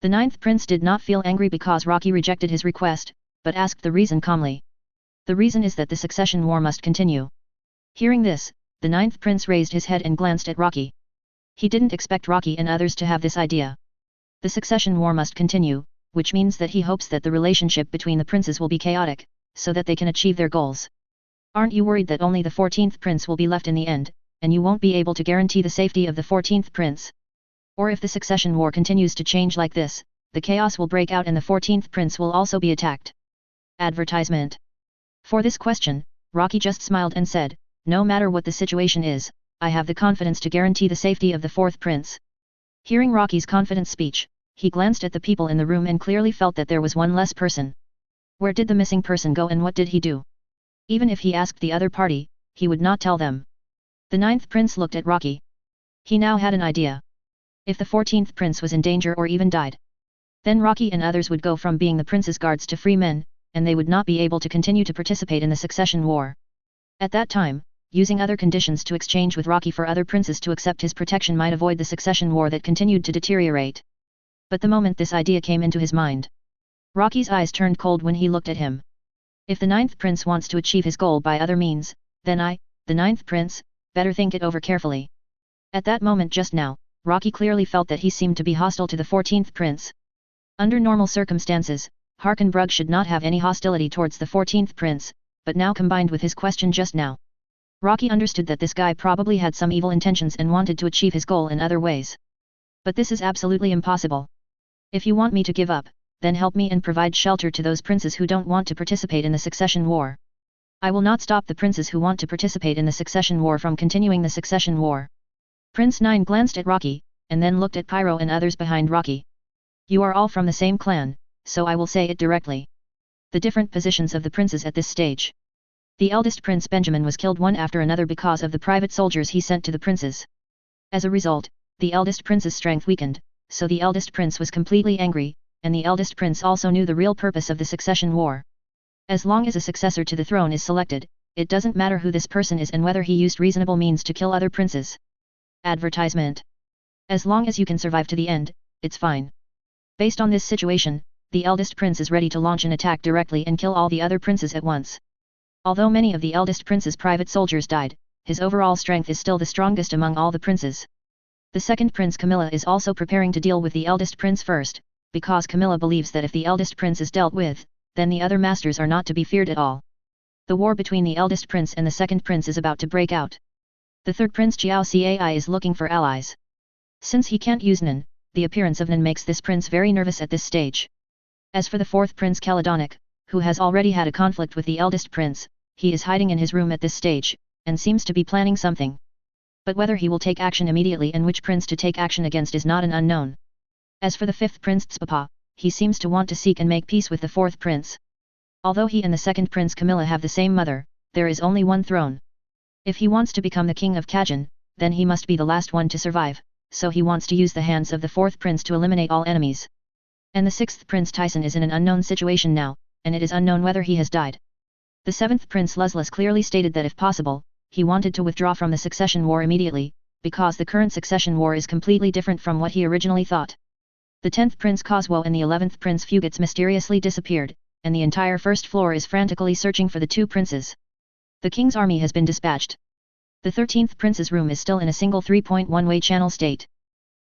The 9th prince did not feel angry because Rocky rejected his request, but asked the reason calmly. The reason is that the succession war must continue. Hearing this, the 9th prince raised his head and glanced at Rocky. He didn't expect Rocky and others to have this idea. The succession war must continue, which means that he hopes that the relationship between the princes will be chaotic, so that they can achieve their goals. Aren't you worried that only the 14th prince will be left in the end, and you won't be able to guarantee the safety of the 14th prince? Or if the succession war continues to change like this, the chaos will break out and the 14th prince will also be attacked. Advertisement. For this question, Rocky just smiled and said, no matter what the situation is, I have the confidence to guarantee the safety of the 4th prince. Hearing Rocky's confident speech, he glanced at the people in the room and clearly felt that there was one less person. Where did the missing person go and what did he do? Even if he asked the other party, he would not tell them. The 9th prince looked at Rocky. He now had an idea. If the 14th prince was in danger or even died, then Rocky and others would go from being the prince's guards to free men, and they would not be able to continue to participate in the succession war. At that time, using other conditions to exchange with Rocky for other princes to accept his protection might avoid the succession war that continued to deteriorate. But the moment this idea came into his mind, Rocky's eyes turned cold when he looked at him. If the 9th prince wants to achieve his goal by other means, then I, the 9th prince, better think it over carefully. At that moment just now, Rocky clearly felt that he seemed to be hostile to the 14th prince. Under normal circumstances, Harkenbrug should not have any hostility towards the 14th prince, but now combined with his question just now, Rocky understood that this guy probably had some evil intentions and wanted to achieve his goal in other ways. But this is absolutely impossible. If you want me to give up, then help me and provide shelter to those princes who don't want to participate in the succession war. I will not stop the princes who want to participate in the succession war from continuing the succession war. Prince 9 glanced at Rocky, and then looked at Pyro and others behind Rocky. You are all from the same clan, so I will say it directly. The different positions of the princes at this stage. The eldest prince Benjamin was killed one after another because of the private soldiers he sent to the princes. As a result, the eldest prince's strength weakened, so the eldest prince was completely angry, and the eldest prince also knew the real purpose of the succession war. As long as a successor to the throne is selected, it doesn't matter who this person is and whether he used reasonable means to kill other princes. Advertisement. As long as you can survive to the end, it's fine. Based on this situation, the eldest prince is ready to launch an attack directly and kill all the other princes at once. Although many of the eldest prince's private soldiers died, his overall strength is still the strongest among all the princes. The second prince Camilla is also preparing to deal with the eldest prince first, because Camilla believes that if the eldest prince is dealt with, then the other masters are not to be feared at all. The war between the eldest prince and the second prince is about to break out. The third prince Jiao Cai is looking for allies. Since he can't use Nen, the appearance of Nen makes this prince very nervous at this stage. As for the fourth prince Caledonic, who has already had a conflict with the eldest prince, he is hiding in his room at this stage, and seems to be planning something. But whether he will take action immediately and which prince to take action against is not an unknown. As for the fifth prince Tspapa, he seems to want to seek and make peace with the fourth prince. Although he and the second prince Camilla have the same mother, there is only one throne. If he wants to become the king of Kajin, then he must be the last one to survive, so he wants to use the hands of the fourth prince to eliminate all enemies. And the sixth prince Tyson is in an unknown situation now, and it is unknown whether he has died. The seventh prince Luzlus clearly stated that if possible, he wanted to withdraw from the succession war immediately, because the current succession war is completely different from what he originally thought. The 10th Prince Coswo and the 11th Prince Fugits mysteriously disappeared, and the entire first floor is frantically searching for the two princes. The king's army has been dispatched. The 13th prince's room is still in a single 3.1-way channel state.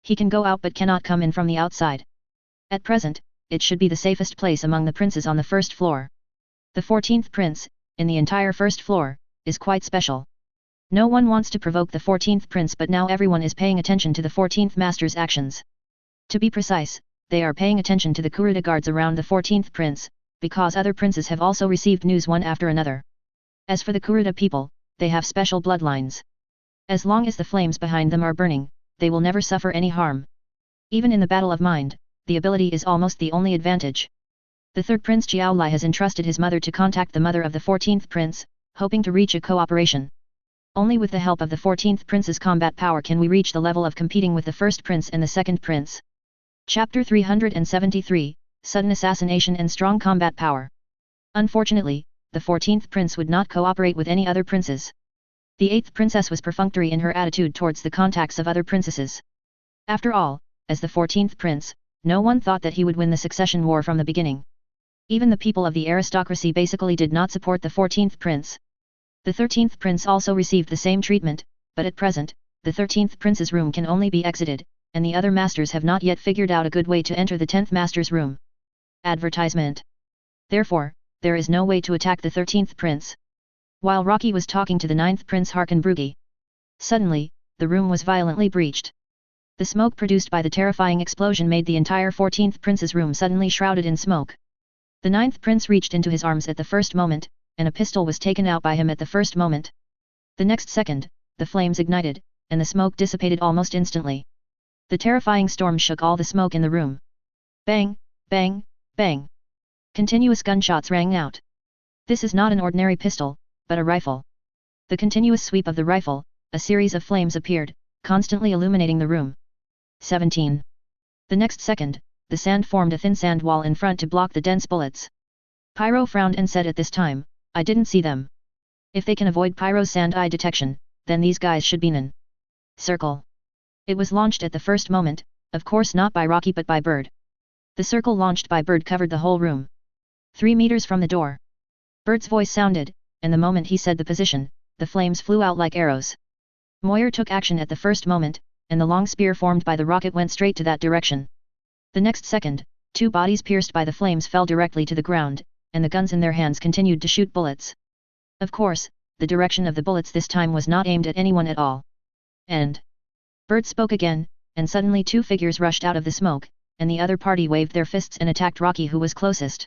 He can go out but cannot come in from the outside. At present, it should be the safest place among the princes on the first floor. The 14th prince, in the entire first floor, is quite special. No one wants to provoke the 14th prince, but now everyone is paying attention to the 14th master's actions. To be precise, they are paying attention to the Kurta guards around the 14th prince, because other princes have also received news one after another. As for the Kurta people, they have special bloodlines. As long as the flames behind them are burning, they will never suffer any harm. Even in the battle of mind, the ability is almost the only advantage. The third prince Jiaolai has entrusted his mother to contact the mother of the 14th prince, hoping to reach a cooperation. Only with the help of the 14th prince's combat power can we reach the level of competing with the first prince and the second prince. Chapter 373, Sudden Assassination and Strong Combat Power. Unfortunately, the 14th prince would not cooperate with any other princes. The 8th princess was perfunctory in her attitude towards the contacts of other princesses. After all, as the 14th prince, no one thought that he would win the succession war from the beginning. Even the people of the aristocracy basically did not support the 14th prince. The 13th prince also received the same treatment, but at present, the 13th prince's room can only be exited, and the other masters have not yet figured out a good way to enter the 10th master's room. Advertisement. Therefore, there is no way to attack the 13th prince. While Rocky was talking to the 9th prince Harkenbrugge, suddenly, the room was violently breached. The smoke produced by the terrifying explosion made the entire 14th prince's room suddenly shrouded in smoke. The 9th prince reached into his arms at the first moment, and a pistol was taken out by him at the first moment. The next second, the flames ignited, and the smoke dissipated almost instantly. The terrifying storm shook all the smoke in the room. Bang, bang, bang. Continuous gunshots rang out. This is not an ordinary pistol, but a rifle. The continuous sweep of the rifle, a series of flames appeared, constantly illuminating the room. 17. The next second, the sand formed a thin sand wall in front to block the dense bullets. Pyro frowned and said at this time, I didn't see them. If they can avoid Pyro's sand eye detection, then these guys should be Nen. Circle. It was launched at the first moment, of course not by Rocky but by Bird. The circle launched by Bird covered the whole room. 3 meters from the door. Bird's voice sounded, and the moment he said the position, the flames flew out like arrows. Moyer took action at the first moment, and the long spear formed by the rocket went straight to that direction. The next second, 2 bodies pierced by the flames fell directly to the ground, and the guns in their hands continued to shoot bullets. Of course, the direction of the bullets this time was not aimed at anyone at all. And Bird spoke again, and suddenly 2 figures rushed out of the smoke, and the other party waved their fists and attacked Rocky, who was closest.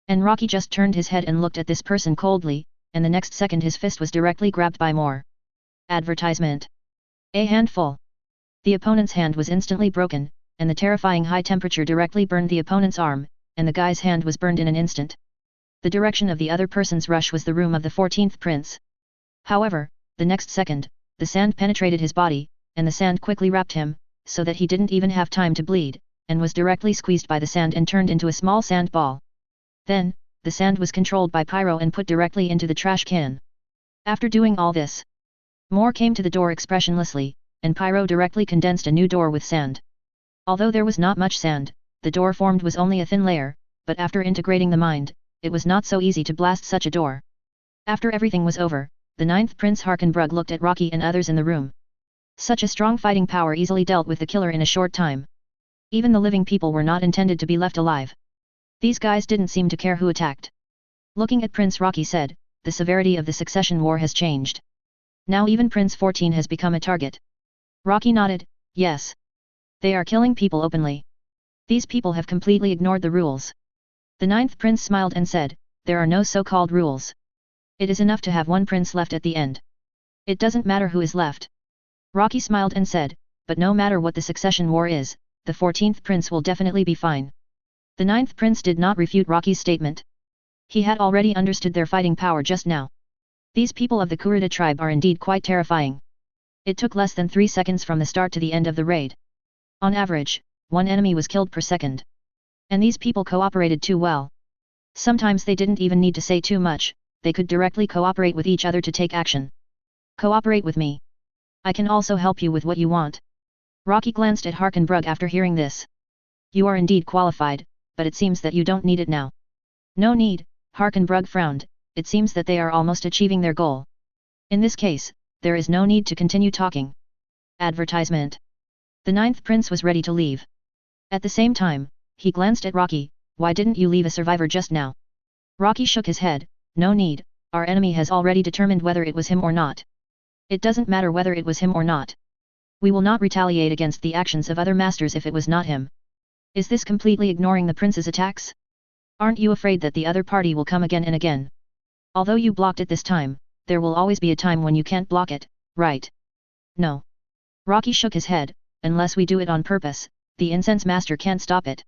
And Rocky just turned his head and looked at this person coldly, and the next second his fist was directly grabbed by more. Advertisement. A handful. The opponent's hand was instantly broken, and the terrifying high temperature directly burned the opponent's arm, and the guy's hand was burned in an instant. The direction of the other person's rush was the room of the 14th prince. However, the next second, the sand penetrated his body, and the sand quickly wrapped him, so that he didn't even have time to bleed, and was directly squeezed by the sand and turned into a small sand ball. Then, the sand was controlled by Pyro and put directly into the trash can. After doing all this, Moore came to the door expressionlessly, and Pyro directly condensed a new door with sand. Although there was not much sand, the door formed was only a thin layer, but after integrating the mind, it was not so easy to blast such a door. After everything was over, the 9th Prince Harkenbrug looked at Rocky and others in the room. Such a strong fighting power easily dealt with the killer in a short time. Even the living people were not intended to be left alive. These guys didn't seem to care who attacked. Looking at Prince Rocky said, the severity of the succession war has changed. Now even Prince 14 has become a target. Rocky nodded, yes. They are killing people openly. These people have completely ignored the rules. The 9th Prince smiled and said, there are no so-called rules. It is enough to have one prince left at the end. It doesn't matter who is left. Rocky smiled and said, but no matter what the succession war is, the 14th prince will definitely be fine. The 9th prince did not refute Rocky's statement. He had already understood their fighting power just now. These people of the Kurta tribe are indeed quite terrifying. It took less than 3 seconds from the start to the end of the raid. On average, one enemy was killed per second. And these people cooperated too well. Sometimes they didn't even need to say too much, they could directly cooperate with each other to take action. Cooperate with me. I can also help you with what you want. Rocky glanced at Harkenbrug after hearing this. You are indeed qualified, but it seems that you don't need it now. No need, Harkenbrug frowned, it seems that they are almost achieving their goal. In this case, there is no need to continue talking. Advertisement. The 9th prince was ready to leave. At the same time, he glanced at Rocky, why didn't you leave a survivor just now? Rocky shook his head, no need, our enemy has already determined whether it was him or not. It doesn't matter whether it was him or not. We will not retaliate against the actions of other masters if it was not him. Is this completely ignoring the prince's attacks? Aren't you afraid that the other party will come again and again? Although you blocked it this time, there will always be a time when you can't block it, right? No. Rocky shook his head, unless we do it on purpose, the incense master can't stop it.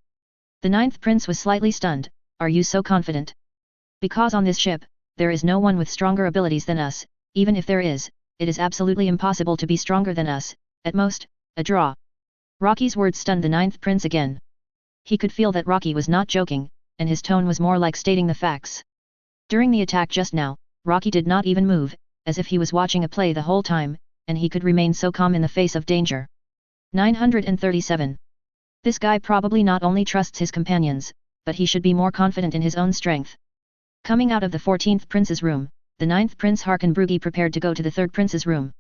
The 9th prince was slightly stunned, are you so confident? Because on this ship, there is no one with stronger abilities than us, even if there is, it is absolutely impossible to be stronger than us, at most, a draw. Rocky's words stunned the 9th prince again. He could feel that Rocky was not joking, and his tone was more like stating the facts. During the attack just now, Rocky did not even move, as if he was watching a play the whole time, and he could remain so calm in the face of danger. 937. This guy probably not only trusts his companions, but he should be more confident in his own strength. Coming out of the 14th prince's room, the 9th prince Harkenbrug prepared to go to the 3rd prince's room.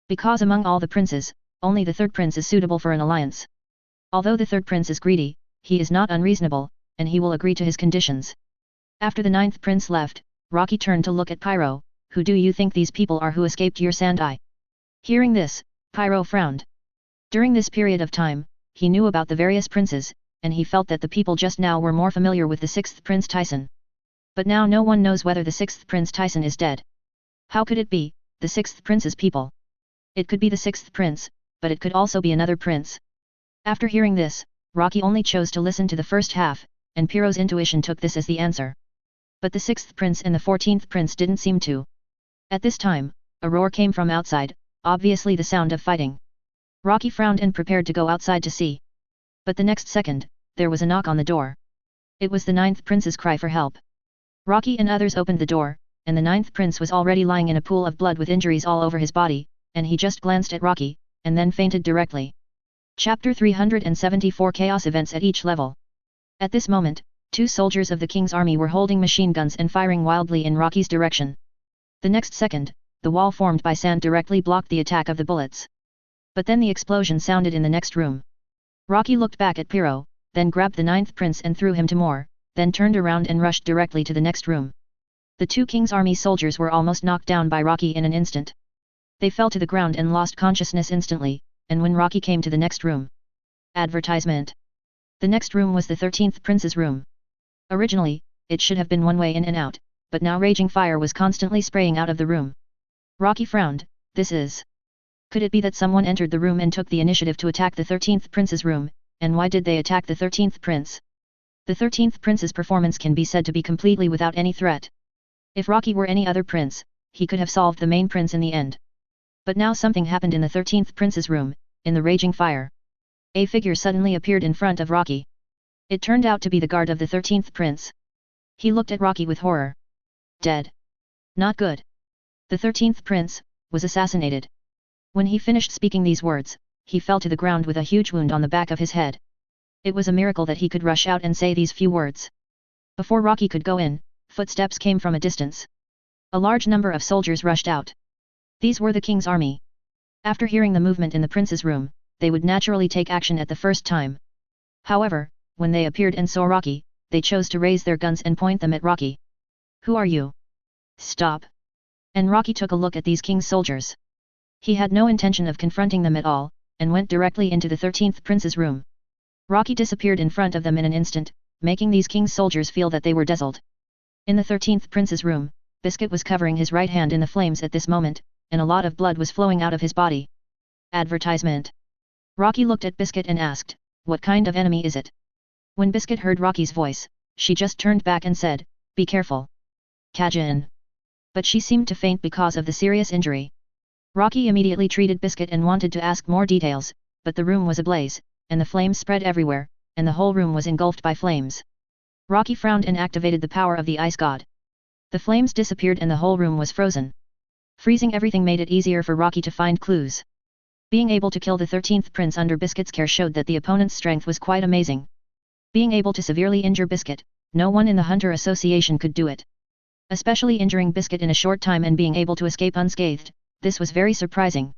Because among all the princes, only the 3rd prince is suitable for an alliance. Although the 3rd prince is greedy, he is not unreasonable, and he will agree to his conditions. After the 9th prince left, Rocky turned to look at Pyro, who do you think these people are who escaped your sand eye? Hearing this, Pyro frowned. During this period of time, he knew about the various princes, and he felt that the people just now were more familiar with the 6th prince Tyson. But now no one knows whether the 6th prince Tyson is dead. How could it be, the 6th prince's people? It could be the 6th prince, but it could also be another prince. After hearing this, Rocky only chose to listen to the first half, and Pyro's intuition took this as the answer. But the 6th prince and the 14th prince didn't seem to. At this time, a roar came from outside, obviously the sound of fighting. Rocky frowned and prepared to go outside to see. But the next second, there was a knock on the door. It was the 9th prince's cry for help. Rocky and others opened the door, and the 9th prince was already lying in a pool of blood with injuries all over his body, and he just glanced at Rocky, and then fainted directly. Chapter 374 Chaos Events at each level. At this moment, 2 soldiers of the king's army were holding machine guns and firing wildly in Rocky's direction. The next second, the wall formed by sand directly blocked the attack of the bullets. But then the explosion sounded in the next room. Rocky looked back at Pyro, then grabbed the 9th prince and threw him to more, then turned around and rushed directly to the next room. The 2 king's army soldiers were almost knocked down by Rocky in an instant. They fell to the ground and lost consciousness instantly, and when Rocky came to the next room. Advertisement. The next room was the 13th prince's room. Originally, it should have been one way in and out, but now raging fire was constantly spraying out of the room. Rocky frowned, this is... Could it be that someone entered the room and took the initiative to attack the 13th prince's room, and why did they attack the 13th prince? The 13th prince's performance can be said to be completely without any threat. If Rocky were any other prince, he could have solved the main prince in the end. But now something happened in the 13th prince's room, in the raging fire. A figure suddenly appeared in front of Rocky. It turned out to be the guard of the 13th prince. He looked at Rocky with horror. Dead. Not good. The 13th prince was assassinated. When he finished speaking these words, he fell to the ground with a huge wound on the back of his head. It was a miracle that he could rush out and say these few words. Before Rocky could go in, footsteps came from a distance. A large number of soldiers rushed out. These were the king's army. After hearing the movement in the prince's room, they would naturally take action at the first time. However, when they appeared and saw Rocky, they chose to raise their guns and point them at Rocky. "Who are you? Stop!" And Rocky took a look at these king's soldiers. He had no intention of confronting them at all, and went directly into the 13th prince's room. Rocky disappeared in front of them in an instant, making these king's soldiers feel that they were dazzled. In the 13th prince's room, Biscuit was covering his right hand in the flames at this moment, and a lot of blood was flowing out of his body. Advertisement. Rocky looked at Biscuit and asked, "What kind of enemy is it?" When Biscuit heard Rocky's voice, she just turned back and said, "Be careful. Kajin." But she seemed to faint because of the serious injury. Rocky immediately treated Biscuit and wanted to ask more details, but the room was ablaze, and the flames spread everywhere, and the whole room was engulfed by flames. Rocky frowned and activated the power of the ice god. The flames disappeared and the whole room was frozen. Freezing everything made it easier for Rocky to find clues. Being able to kill the 13th prince under Biscuit's care showed that the opponent's strength was quite amazing. Being able to severely injure Biscuit, no one in the Hunter Association could do it. Especially injuring Biscuit in a short time and being able to escape unscathed, this was very surprising.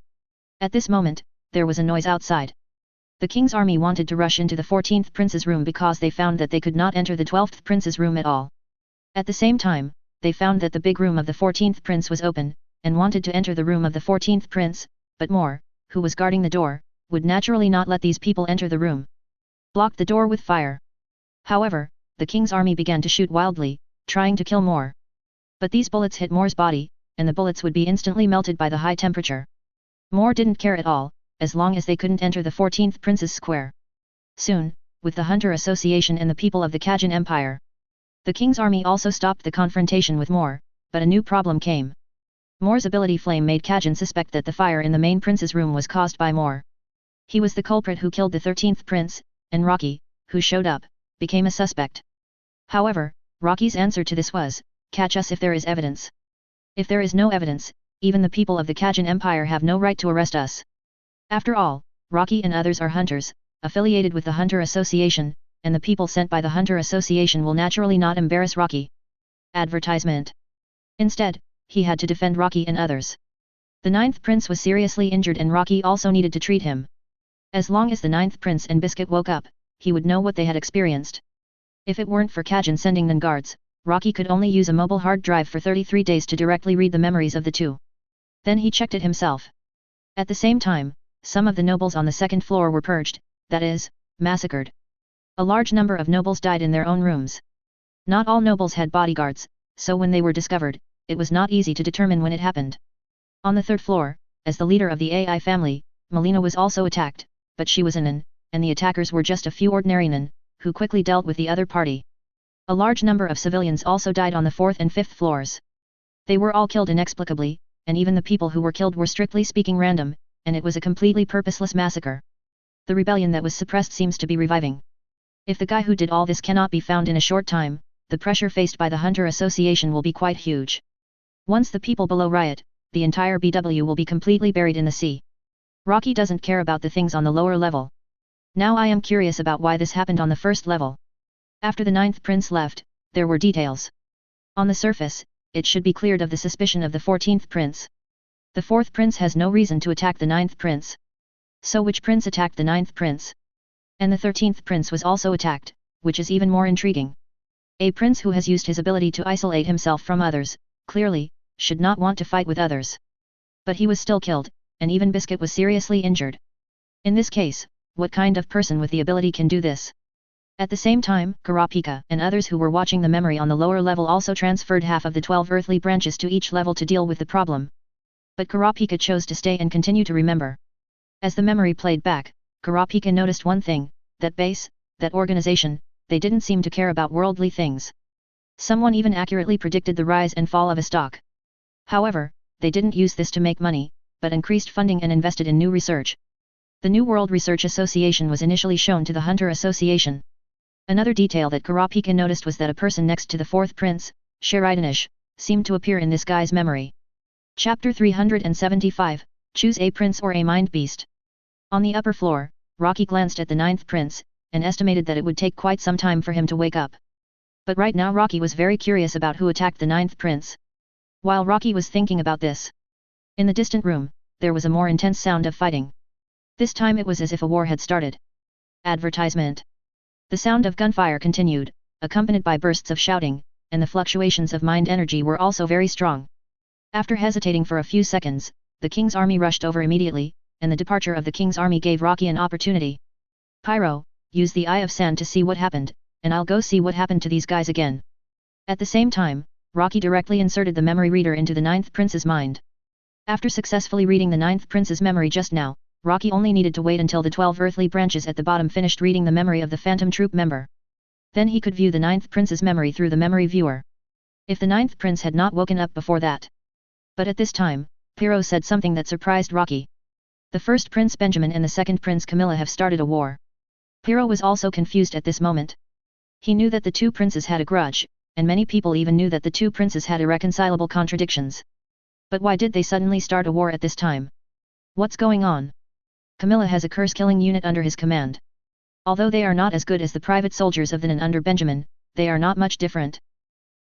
At this moment, there was a noise outside. The king's army wanted to rush into the 14th prince's room because they found that they could not enter the 12th prince's room at all. At the same time, they found that the big room of the 14th prince was open, and wanted to enter the room of the 14th prince, but Moore, who was guarding the door, would naturally not let these people enter the room. Blocked the door with fire. However, the king's army began to shoot wildly, trying to kill Moore. But these bullets hit Moore's body, and the bullets would be instantly melted by the high temperature. Moore didn't care at all, as long as they couldn't enter the 14th prince's square. Soon, with the Hunter Association and the people of the Kajin Empire, the king's army also stopped the confrontation with Moore, but a new problem came. Moore's ability flame made Kajin suspect that the fire in the main prince's room was caused by Moore. He was the culprit who killed the 13th prince, and Rocky, who showed up, became a suspect. However, Rocky's answer to this was, "Catch us if there is evidence. If there is no evidence, even the people of the Kajin Empire have no right to arrest us." After all, Rocky and others are hunters, affiliated with the Hunter Association, and the people sent by the Hunter Association will naturally not embarrass Rocky. Advertisement. Instead, he had to defend Rocky and others. The 9th prince was seriously injured and Rocky also needed to treat him. As long as the 9th prince and Biscuit woke up, he would know what they had experienced. If it weren't for Kajin sending the guards, Rocky could only use a mobile hard drive for 33 days to directly read the memories of the two. Then he checked it himself. At the same time, some of the nobles on the second floor were purged, that is, massacred. A large number of nobles died in their own rooms. Not all nobles had bodyguards, so when they were discovered, it was not easy to determine when it happened. On the third floor, as the leader of the AI family, Melina was also attacked, but she was a nun, and the attackers were just a few ordinary nun, who quickly dealt with the other party. A large number of civilians also died on the 4th and 5th floors. They were all killed inexplicably, and even the people who were killed were strictly speaking random, and it was a completely purposeless massacre. The rebellion that was suppressed seems to be reviving. If the guy who did all this cannot be found in a short time, the pressure faced by the Hunter Association will be quite huge. Once the people below riot, the entire BW will be completely buried in the sea. Rocky doesn't care about the things on the lower level. Now I am curious about why this happened on the first level. After the 9th prince left, there were details. On the surface, it should be cleared of the suspicion of the 14th prince. The 4th prince has no reason to attack the 9th prince. So which prince attacked the 9th prince? And the 13th prince was also attacked, which is even more intriguing. A prince who has used his ability to isolate himself from others, clearly, should not want to fight with others. But he was still killed, and even Biscuit was seriously injured. In this case, what kind of person with the ability can do this? At the same time, Kurapika and others who were watching the memory on the lower level also transferred half of the 12 earthly branches to each level to deal with the problem. But Kurapika chose to stay and continue to remember. As the memory played back, Kurapika noticed one thing, that base, that organization, they didn't seem to care about worldly things. Someone even accurately predicted the rise and fall of a stock. However, they didn't use this to make money, but increased funding and invested in new research. The New World Research Association was initially shown to the Hunter Association. Another detail that Kurapika noticed was that a person next to the 4th prince, Sharidanish, seemed to appear in this guy's memory. Chapter 375, Choose a Prince or a Mind Beast. On the upper floor, Rocky glanced at the 9th prince, and estimated that it would take quite some time for him to wake up. But right now Rocky was very curious about who attacked the 9th prince. While Rocky was thinking about this, in the distant room, there was a more intense sound of fighting. This time it was as if a war had started. Advertisement. The sound of gunfire continued, accompanied by bursts of shouting, and the fluctuations of mind energy were also very strong. After hesitating for a few seconds, the king's army rushed over immediately, and the departure of the king's army gave Rocky an opportunity. Pyro, use the Eye of Sand to see what happened, and I'll go see what happened to these guys again. At the same time, Rocky directly inserted the memory reader into the 9th prince's mind. After successfully reading the 9th prince's memory just now, Rocky only needed to wait until the 12 earthly branches at the bottom finished reading the memory of the phantom troop member. Then he could view the 9th prince's memory through the memory viewer. If the 9th prince had not woken up before that. But at this time, Pyro said something that surprised Rocky. The first Prince Benjamin and the second Prince Camilla have started a war. Pyro was also confused at this moment. He knew that the two princes had a grudge, and many people even knew that the two princes had irreconcilable contradictions. But why did they suddenly start a war at this time? What's going on? Camilla has a curse-killing unit under his command. Although they are not as good as the private soldiers of the Nen under Benjamin, they are not much different.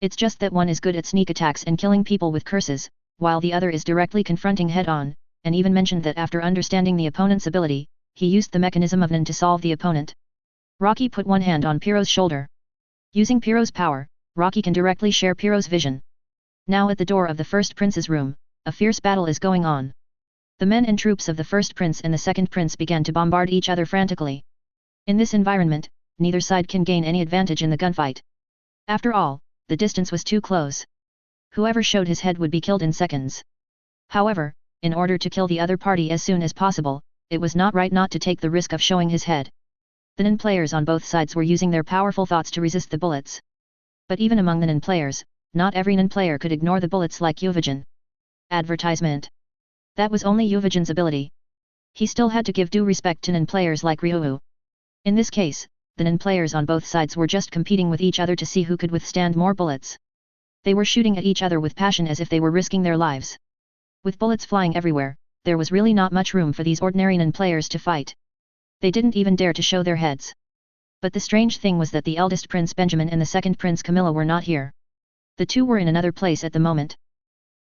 It's just that one is good at sneak attacks and killing people with curses, while the other is directly confronting head-on, and even mentioned that after understanding the opponent's ability, he used the mechanism of Nen to solve the opponent. Rocky put one hand on Pyro's shoulder. Using Pyro's power, Rocky can directly share Pyro's vision. Now at the door of the first prince's room, a fierce battle is going on. The men and troops of the first prince and the second prince began to bombard each other frantically. In this environment, neither side can gain any advantage in the gunfight. After all, the distance was too close. Whoever showed his head would be killed in seconds. However, in order to kill the other party as soon as possible, it was not right not to take the risk of showing his head. The Nen players on both sides were using their powerful thoughts to resist the bullets. But even among the Nen players, not every Nen player could ignore the bullets like Yuvajin. Advertisement. That was only Yuvajin's ability. He still had to give due respect to Nen players like Ryuu. In this case, the Nen players on both sides were just competing with each other to see who could withstand more bullets. They were shooting at each other with passion as if they were risking their lives. With bullets flying everywhere, there was really not much room for these ordinary Nen players to fight. They didn't even dare to show their heads. But the strange thing was that the eldest Prince Benjamin and the second Prince Camilla were not here. The two were in another place at the moment.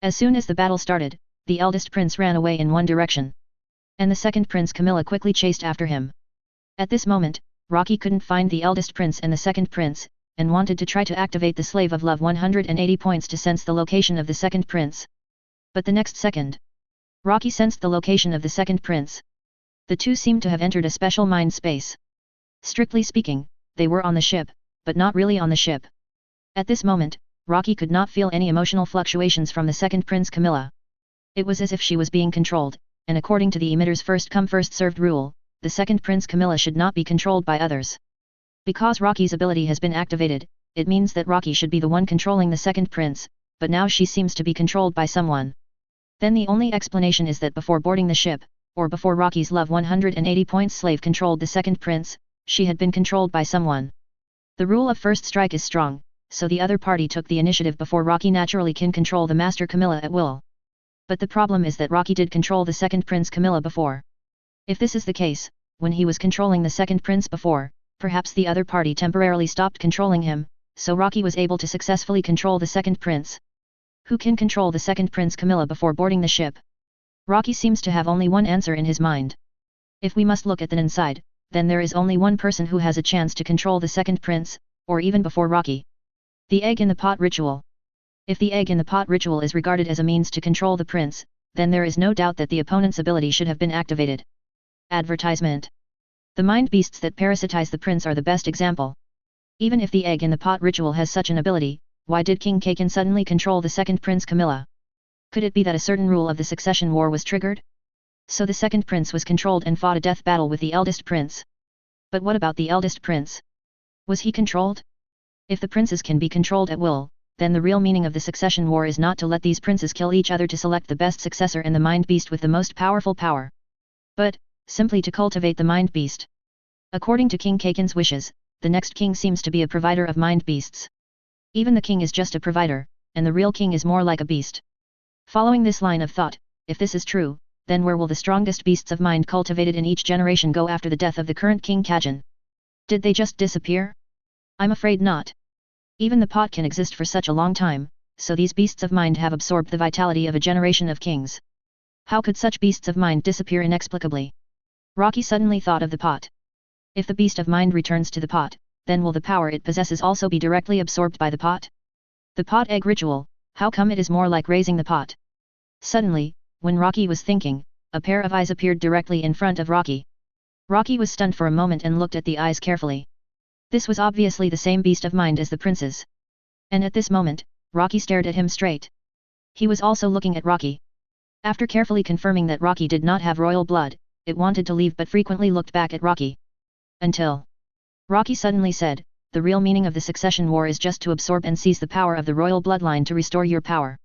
As soon as the battle started, the eldest prince ran away in one direction. And the second Prince Camilla quickly chased after him. At this moment, Rocky couldn't find the eldest prince and the second prince, and wanted to try to activate the Slave of Love 180 points to sense the location of the second prince. But the next second, Rocky sensed the location of the second prince. The two seemed to have entered a special mind space. Strictly speaking, they were on the ship, but not really on the ship. At this moment, Rocky could not feel any emotional fluctuations from the second Prince Camilla. It was as if she was being controlled, and according to the emitter's first-come first-served rule, the second Prince Camilla should not be controlled by others. Because Rocky's ability has been activated, it means that Rocky should be the one controlling the second prince, but now she seems to be controlled by someone. Then the only explanation is that before boarding the ship, or before Rocky's Love 180 points slave controlled the second prince, she had been controlled by someone. The rule of first strike is strong, so the other party took the initiative before Rocky naturally can control the Master Camilla at will. But the problem is that Rocky did control the second Prince Camilla before. If this is the case, when he was controlling the second prince before, perhaps the other party temporarily stopped controlling him, so Rocky was able to successfully control the second prince. Who can control the second Prince Camilla before boarding the ship? Rocky seems to have only one answer in his mind. If we must look at the Nen side, then there is only one person who has a chance to control the second prince, or even before Rocky. The egg in the pot ritual. If the egg in the pot ritual is regarded as a means to control the prince, then there is no doubt that the opponent's ability should have been activated. Advertisement. The mind beasts that parasitize the prince are the best example. Even if the egg in the pot ritual has such an ability, why did King Kaken suddenly control the second Prince Camilla? Could it be that a certain rule of the succession war was triggered? So the second prince was controlled and fought a death battle with the eldest prince. But what about the eldest prince? Was he controlled? If the princes can be controlled at will, then the real meaning of the succession war is not to let these princes kill each other to select the best successor and the mind beast with the most powerful power. But, simply to cultivate the mind beast. According to King Kaken's wishes, the next king seems to be a provider of mind beasts. Even the king is just a provider, and the real king is more like a beast. Following this line of thought, if this is true, then where will the strongest beasts of mind cultivated in each generation go after the death of the current King Kajan? Did they just disappear? I'm afraid not. Even the pot can exist for such a long time, so these beasts of mind have absorbed the vitality of a generation of kings. How could such beasts of mind disappear inexplicably? Rocky suddenly thought of the pot. If the beast of mind returns to the pot, then will the power it possesses also be directly absorbed by the pot? The pot egg ritual, how come it is more like raising the pot? Suddenly, when Rocky was thinking, a pair of eyes appeared directly in front of Rocky. Rocky was stunned for a moment and looked at the eyes carefully. This was obviously the same beast of mind as the prince's. And at this moment, Rocky stared at him straight. He was also looking at Rocky. After carefully confirming that Rocky did not have royal blood, it wanted to leave but frequently looked back at Rocky. Until Rocky suddenly said, the real meaning of the succession war is just to absorb and seize the power of the royal bloodline to restore your power.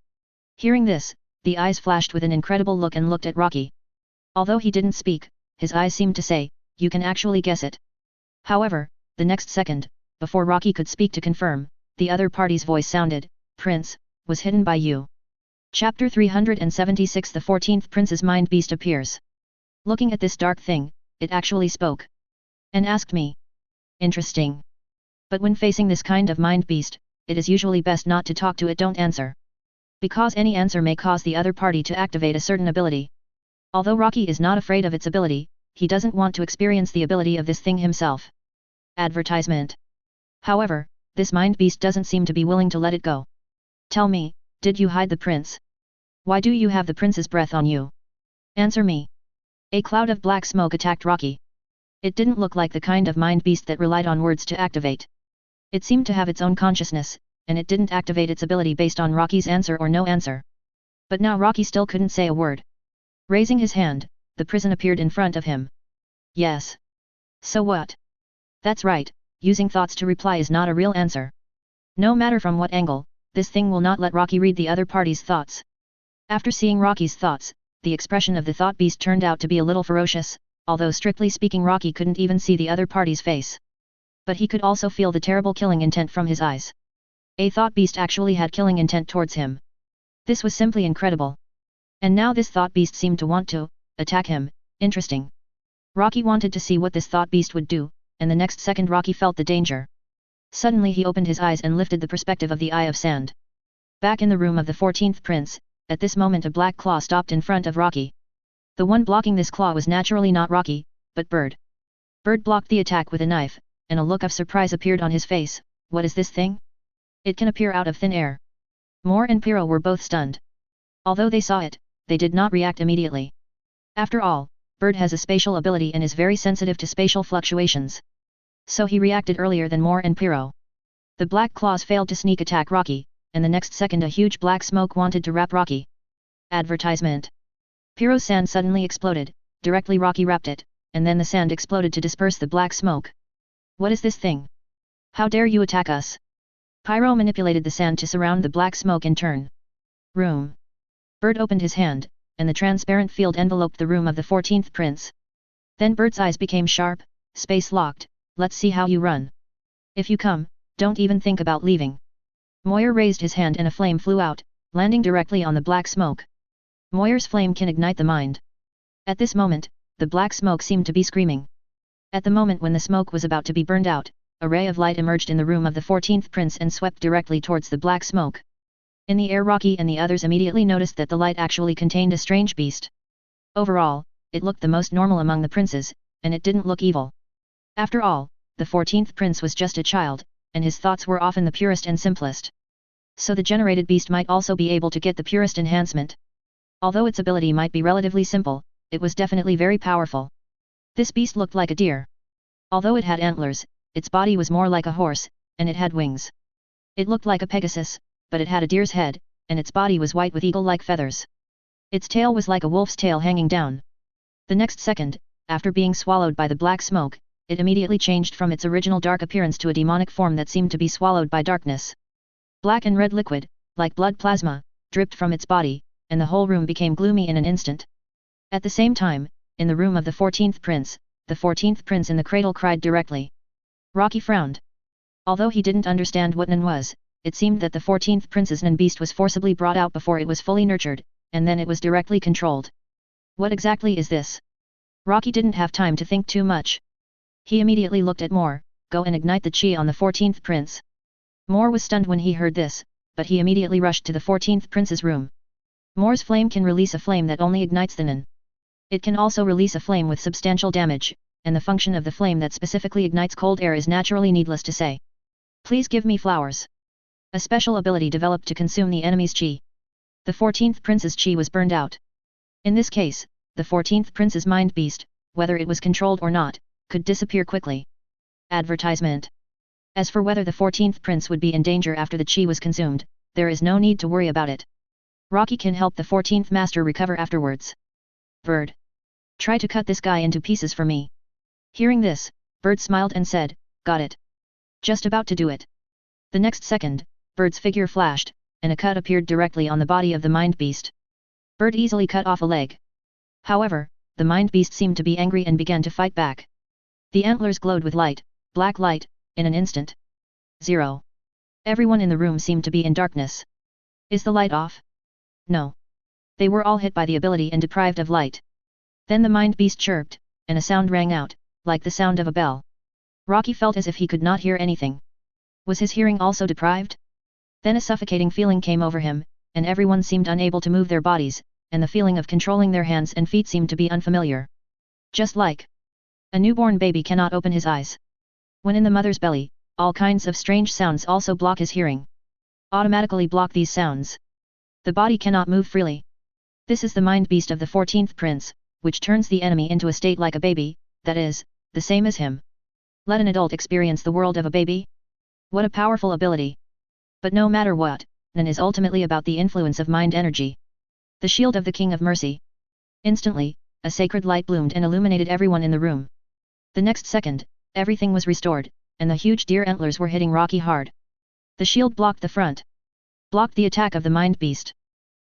Hearing this, the eyes flashed with an incredible look and looked at Rocky. Although he didn't speak, his eyes seemed to say, you can actually guess it. However, the next second, before Rocky could speak to confirm, the other party's voice sounded, Prince, was hidden by you. Chapter 376 The 14th Prince's Mind Beast appears. Looking at this dark thing, it actually spoke. And asked me. Interesting. But when facing this kind of mind beast, it is usually best not to talk to it, don't answer. Because any answer may cause the other party to activate a certain ability. Although Rocky is not afraid of its ability, he doesn't want to experience the ability of this thing himself. Advertisement. However, this mind beast doesn't seem to be willing to let it go. Tell me, did you hide the prince? Why do you have the prince's breath on you? Answer me. A cloud of black smoke attacked Rocky. It didn't look like the kind of mind beast that relied on words to activate. It seemed to have its own consciousness, and it didn't activate its ability based on Rocky's answer or no answer. But now Rocky still couldn't say a word. Raising his hand, the prison appeared in front of him. Yes. So what? That's right, using thoughts to reply is not a real answer. No matter from what angle, this thing will not let Rocky read the other party's thoughts. After seeing Rocky's thoughts, the expression of the thought beast turned out to be a little ferocious, although strictly speaking Rocky couldn't even see the other party's face. But he could also feel the terrible killing intent from his eyes. A thought beast actually had killing intent towards him. This was simply incredible. And now this thought beast seemed to want to attack him. Interesting. Rocky wanted to see what this thought beast would do, and the next second Rocky felt the danger. Suddenly he opened his eyes and lifted the perspective of the Eye of Sand. Back in the room of the 14th Prince, at this moment a black claw stopped in front of Rocky. The one blocking this claw was naturally not Rocky, but Bird. Bird blocked the attack with a knife, and a look of surprise appeared on his face. What is this thing? It can appear out of thin air. Moore and Pyro were both stunned. Although they saw it, they did not react immediately. After all, Bird has a spatial ability and is very sensitive to spatial fluctuations. So he reacted earlier than Moore and Pyro. The black claws failed to sneak attack Rocky, and the next second a huge black smoke wanted to wrap Rocky. Advertisement. Pyro's sand suddenly exploded, directly Rocky wrapped it, and then the sand exploded to disperse the black smoke. What is this thing? How dare you attack us? Pyro manipulated the sand to surround the black smoke in turn. Room. Bird opened his hand, and the transparent field enveloped the room of the 14th Prince. Then Bird's eyes became sharp, space locked. Let's see how you run. If you come, don't even think about leaving. Moyer raised his hand and a flame flew out, landing directly on the black smoke. Moyer's flame can ignite the mind. At this moment, the black smoke seemed to be screaming. At the moment when the smoke was about to be burned out, a ray of light emerged in the room of the 14th Prince and swept directly towards the black smoke. In the air Rocky and the others immediately noticed that the light actually contained a strange beast. Overall, it looked the most normal among the princes, and it didn't look evil. After all, the 14th Prince was just a child, and his thoughts were often the purest and simplest. So the generated beast might also be able to get the purest enhancement. Although its ability might be relatively simple, it was definitely very powerful. This beast looked like a deer. Although it had antlers, its body was more like a horse, and it had wings. It looked like a Pegasus, but it had a deer's head, and its body was white with eagle-like feathers. Its tail was like a wolf's tail hanging down. The next second, after being swallowed by the black smoke, it immediately changed from its original dark appearance to a demonic form that seemed to be swallowed by darkness. Black and red liquid, like blood plasma, dripped from its body, and the whole room became gloomy in an instant. At the same time, in the room of the 14th Prince, the 14th Prince in the cradle cried directly. Rocky frowned. Although he didn't understand what Nan was, it seemed that the 14th Prince's Nan beast was forcibly brought out before it was fully nurtured, and then it was directly controlled. What exactly is this? Rocky didn't have time to think too much. He immediately looked at Moore. Go and ignite the chi on the 14th Prince. Moore was stunned when he heard this, but he immediately rushed to the 14th prince's room. Moore's flame can release a flame that only ignites the Nun. It can also release a flame with substantial damage, and the function of the flame that specifically ignites cold air is naturally needless to say. Please give me flowers. A special ability developed to consume the enemy's chi. The 14th prince's chi was burned out. In this case, the 14th prince's mind beast, whether it was controlled or not, could disappear quickly. Advertisement. As for whether the 14th prince would be in danger after the chi was consumed, there is no need to worry about it. Rocky can help the 14th master recover afterwards. Bird. Try to cut this guy into pieces for me. Hearing this, Bird smiled and said, got it. Just about to do it. The next second, Bird's figure flashed, and a cut appeared directly on the body of the mind beast. Bird easily cut off a leg. However, the mind beast seemed to be angry and began to fight back. The antlers glowed with light, black light, in an instant. 0. Everyone in the room seemed to be in darkness. Is the light off? No. They were all hit by the ability and deprived of light. Then the mind beast chirped, and a sound rang out, like the sound of a bell. Rocky felt as if he could not hear anything. Was his hearing also deprived? Then a suffocating feeling came over him, and everyone seemed unable to move their bodies, and the feeling of controlling their hands and feet seemed to be unfamiliar. Just like a newborn baby cannot open his eyes. When in the mother's belly, all kinds of strange sounds also block his hearing. Automatically block these sounds. The body cannot move freely. This is the mind beast of the 14th prince, which turns the enemy into a state like a baby, that is, the same as him. Let an adult experience the world of a baby? What a powerful ability! But no matter what, Nun is ultimately about the influence of mind energy. The shield of the King of Mercy. Instantly, a sacred light bloomed and illuminated everyone in the room. The next second, everything was restored, and the huge deer antlers were hitting Rocky hard. The shield blocked the front. Blocked the attack of the mind beast.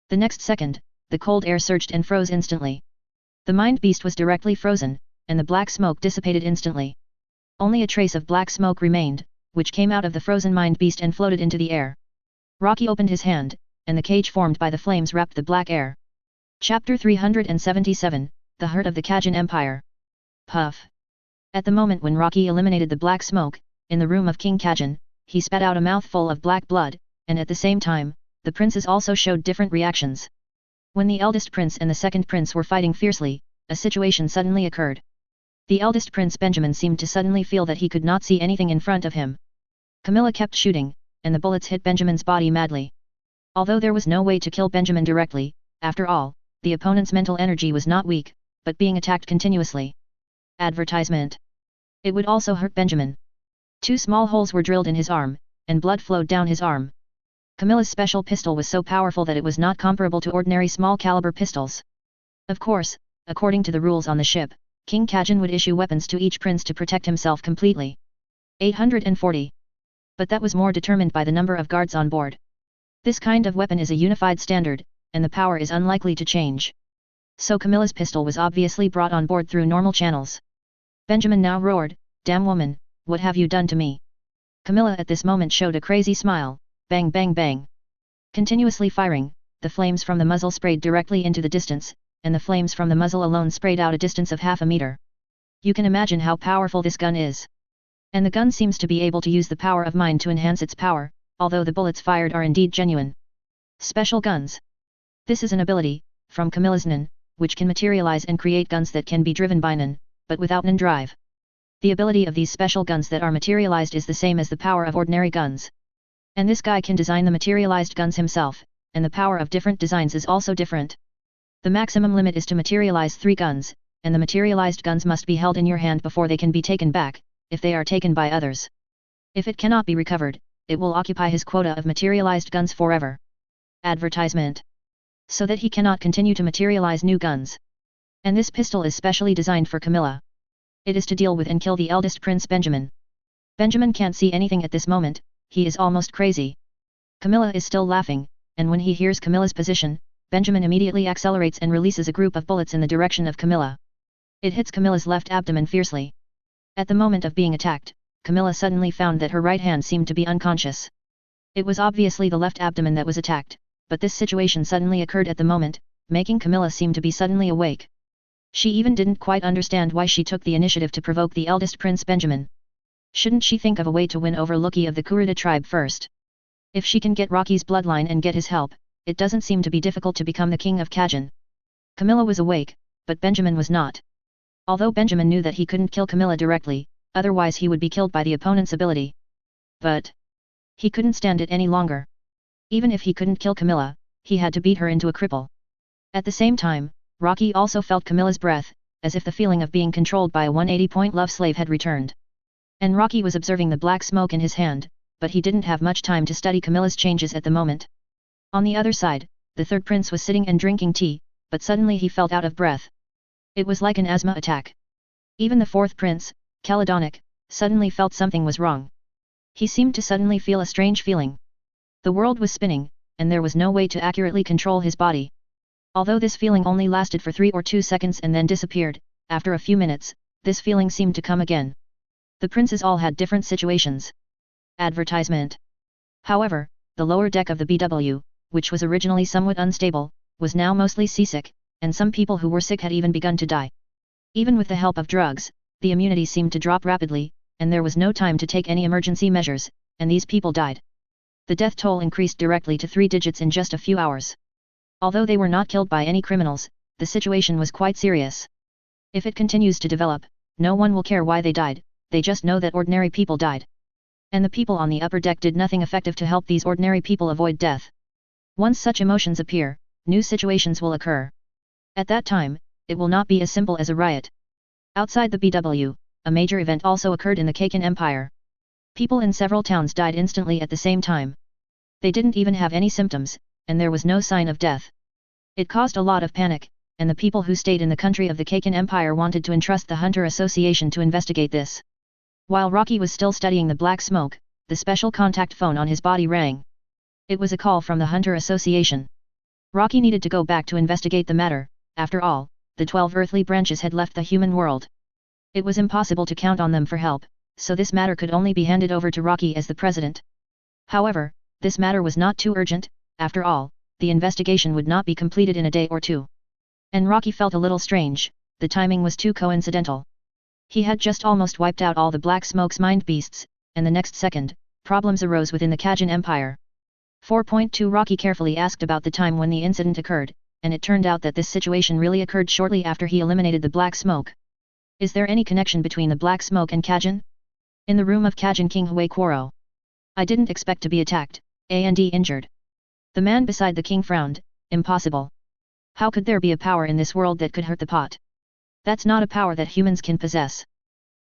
The next second, the cold air surged and froze instantly. The mind beast was directly frozen, and the black smoke dissipated instantly. Only a trace of black smoke remained, which came out of the frozen mind beast and floated into the air. Rocky opened his hand, and the cage formed by the flames wrapped the black air. Chapter 377, The Heart of the Kajin Empire. Puff. At the moment when Rocky eliminated the black smoke, in the room of King Kajin, he spat out a mouthful of black blood, and at the same time, the princes also showed different reactions. When the eldest prince and the second prince were fighting fiercely, a situation suddenly occurred. The eldest prince Benjamin seemed to suddenly feel that he could not see anything in front of him. Camilla kept shooting, and the bullets hit Benjamin's body madly. Although there was no way to kill Benjamin directly, after all, the opponent's mental energy was not weak, but being attacked continuously. Advertisement. It would also hurt Benjamin. 2 small holes were drilled in his arm, and blood flowed down his arm. Camilla's special pistol was so powerful that it was not comparable to ordinary small-caliber pistols. Of course, according to the rules on the ship, King Kajin would issue weapons to each prince to protect himself completely. 840. But that was more determined by the number of guards on board. This kind of weapon is a unified standard, and the power is unlikely to change. So Camilla's pistol was obviously brought on board through normal channels. Benjamin now roared, "Damn woman, what have you done to me?" Camilla at this moment showed a crazy smile, bang bang bang. Continuously firing, the flames from the muzzle sprayed directly into the distance, and the flames from the muzzle alone sprayed out a distance of half a meter. You can imagine how powerful this gun is. And the gun seems to be able to use the power of mind to enhance its power, although the bullets fired are indeed genuine. Special guns. This is an ability, from Camilla's Nun, which can materialize and create guns that can be driven by Nun, but without Nun drive. The ability of these special guns that are materialized is the same as the power of ordinary guns. And this guy can design the materialized guns himself, and the power of different designs is also different. The maximum limit is to materialize 3 guns, and the materialized guns must be held in your hand before they can be taken back, if they are taken by others. If it cannot be recovered, it will occupy his quota of materialized guns forever. Advertisement. So that he cannot continue to materialize new guns. And this pistol is specially designed for Camilla. It is to deal with and kill the eldest prince Benjamin. Benjamin can't see anything at this moment, he is almost crazy. Camilla is still laughing, and when he hears Camilla's position, Benjamin immediately accelerates and releases a group of bullets in the direction of Camilla. It hits Camilla's left abdomen fiercely. At the moment of being attacked, Camilla suddenly found that her right hand seemed to be unconscious. It was obviously the left abdomen that was attacked, but this situation suddenly occurred at the moment, making Camilla seem to be suddenly awake. She even didn't quite understand why she took the initiative to provoke the eldest prince Benjamin. Shouldn't she think of a way to win over Loki of the Kurta tribe first? If she can get Rocky's bloodline and get his help, it doesn't seem to be difficult to become the king of Kajin. Camilla was awake, but Benjamin was not. Although Benjamin knew that he couldn't kill Camilla directly, otherwise he would be killed by the opponent's ability. But he couldn't stand it any longer. Even if he couldn't kill Camilla, he had to beat her into a cripple. At the same time, Rocky also felt Camilla's breath, as if the feeling of being controlled by a 180-point love slave had returned. And Rocky was observing the black smoke in his hand, but he didn't have much time to study Camilla's changes at the moment. On the other side, the third prince was sitting and drinking tea, but suddenly he felt out of breath. It was like an asthma attack. Even the fourth prince, Caledonic, suddenly felt something was wrong. He seemed to suddenly feel a strange feeling. The world was spinning, and there was no way to accurately control his body. Although this feeling only lasted for 3 or 2 seconds and then disappeared, after a few minutes, this feeling seemed to come again. The princes all had different situations. Advertisement. However, the lower deck of the BW, which was originally somewhat unstable, was now mostly seasick, and some people who were sick had even begun to die. Even with the help of drugs, the immunity seemed to drop rapidly, and there was no time to take any emergency measures, and these people died. The death toll increased directly to 3 digits in just a few hours. Although they were not killed by any criminals, the situation was quite serious. If it continues to develop, no one will care why they died, they just know that ordinary people died. And the people on the upper deck did nothing effective to help these ordinary people avoid death. Once such emotions appear, new situations will occur. At that time, it will not be as simple as a riot. Outside the BW, a major event also occurred in the Kakin Empire. People in several towns died instantly at the same time. They didn't even have any symptoms, and there was no sign of death. It caused a lot of panic, and the people who stayed in the country of the Kakin Empire wanted to entrust the Hunter Association to investigate this. While Rocky was still studying the black smoke, the special contact phone on his body rang. It was a call from the Hunter Association. Rocky needed to go back to investigate the matter. After all, the 12 earthly branches had left the human world. It was impossible to count on them for help, so this matter could only be handed over to Rocky as the president. However, this matter was not too urgent. After all, the investigation would not be completed in a day or two. And Rocky felt a little strange, the timing was too coincidental. He had just almost wiped out all the black smoke's mind beasts, and the next second, problems arose within the Kajin Empire. 4.2 Rocky carefully asked about the time when the incident occurred, and it turned out that this situation really occurred shortly after he eliminated the black smoke. Is there any connection between the black smoke and Kajin? In the room of Kajin King Huayquoro. I didn't expect to be attacked, and injured. The man beside the king frowned. Impossible. How could there be a power in this world that could hurt the pot? That's not a power that humans can possess.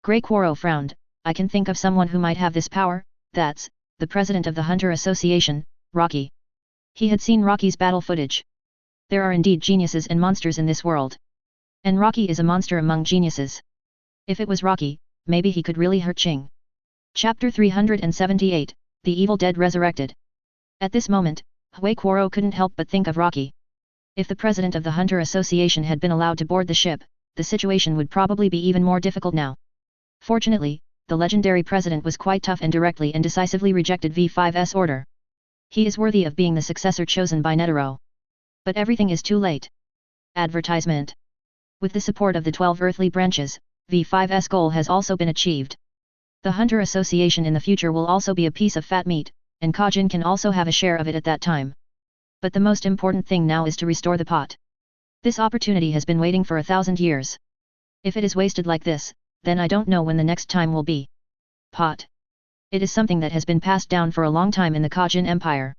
Huayquoro frowned. I can think of someone who might have this power, that's the president of the Hunter Association, Rocky. He had seen Rocky's battle footage. There are indeed geniuses and monsters in this world. And Rocky is a monster among geniuses. If it was Rocky, maybe he could really hurt Ching. Chapter 378, The Evil Dead Resurrected. At this moment, Huayquoro couldn't help but think of Rocky. If the president of the Hunter Association had been allowed to board the ship, the situation would probably be even more difficult now. Fortunately, the legendary president was quite tough and directly and decisively rejected V5's order. He is worthy of being the successor chosen by Netero. But everything is too late. Advertisement. With the support of the 12 earthly branches, V5's goal has also been achieved. The Hunter Association in the future will also be a piece of fat meat, and Kajin can also have a share of it at that time. But the most important thing now is to restore the pot. This opportunity has been waiting for 1,000 years. If it is wasted like this, then I don't know when the next time will be. Pot. It is something that has been passed down for a long time in the Kajin Empire.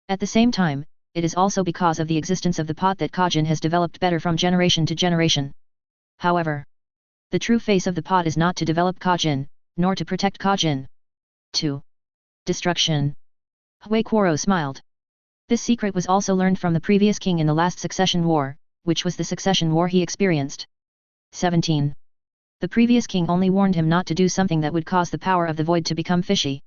At the same time, it is also because of the existence of the pot that Kajin has developed better from generation to generation. However, the true face of the pot is not to develop Kajin, nor to protect Kajin. 2. Destruction. Huayquoro smiled. This secret was also learned from the previous king in the last succession war, which was the succession war he experienced. 17. The previous king only warned him not to do something that would cause the power of the void to become fishy.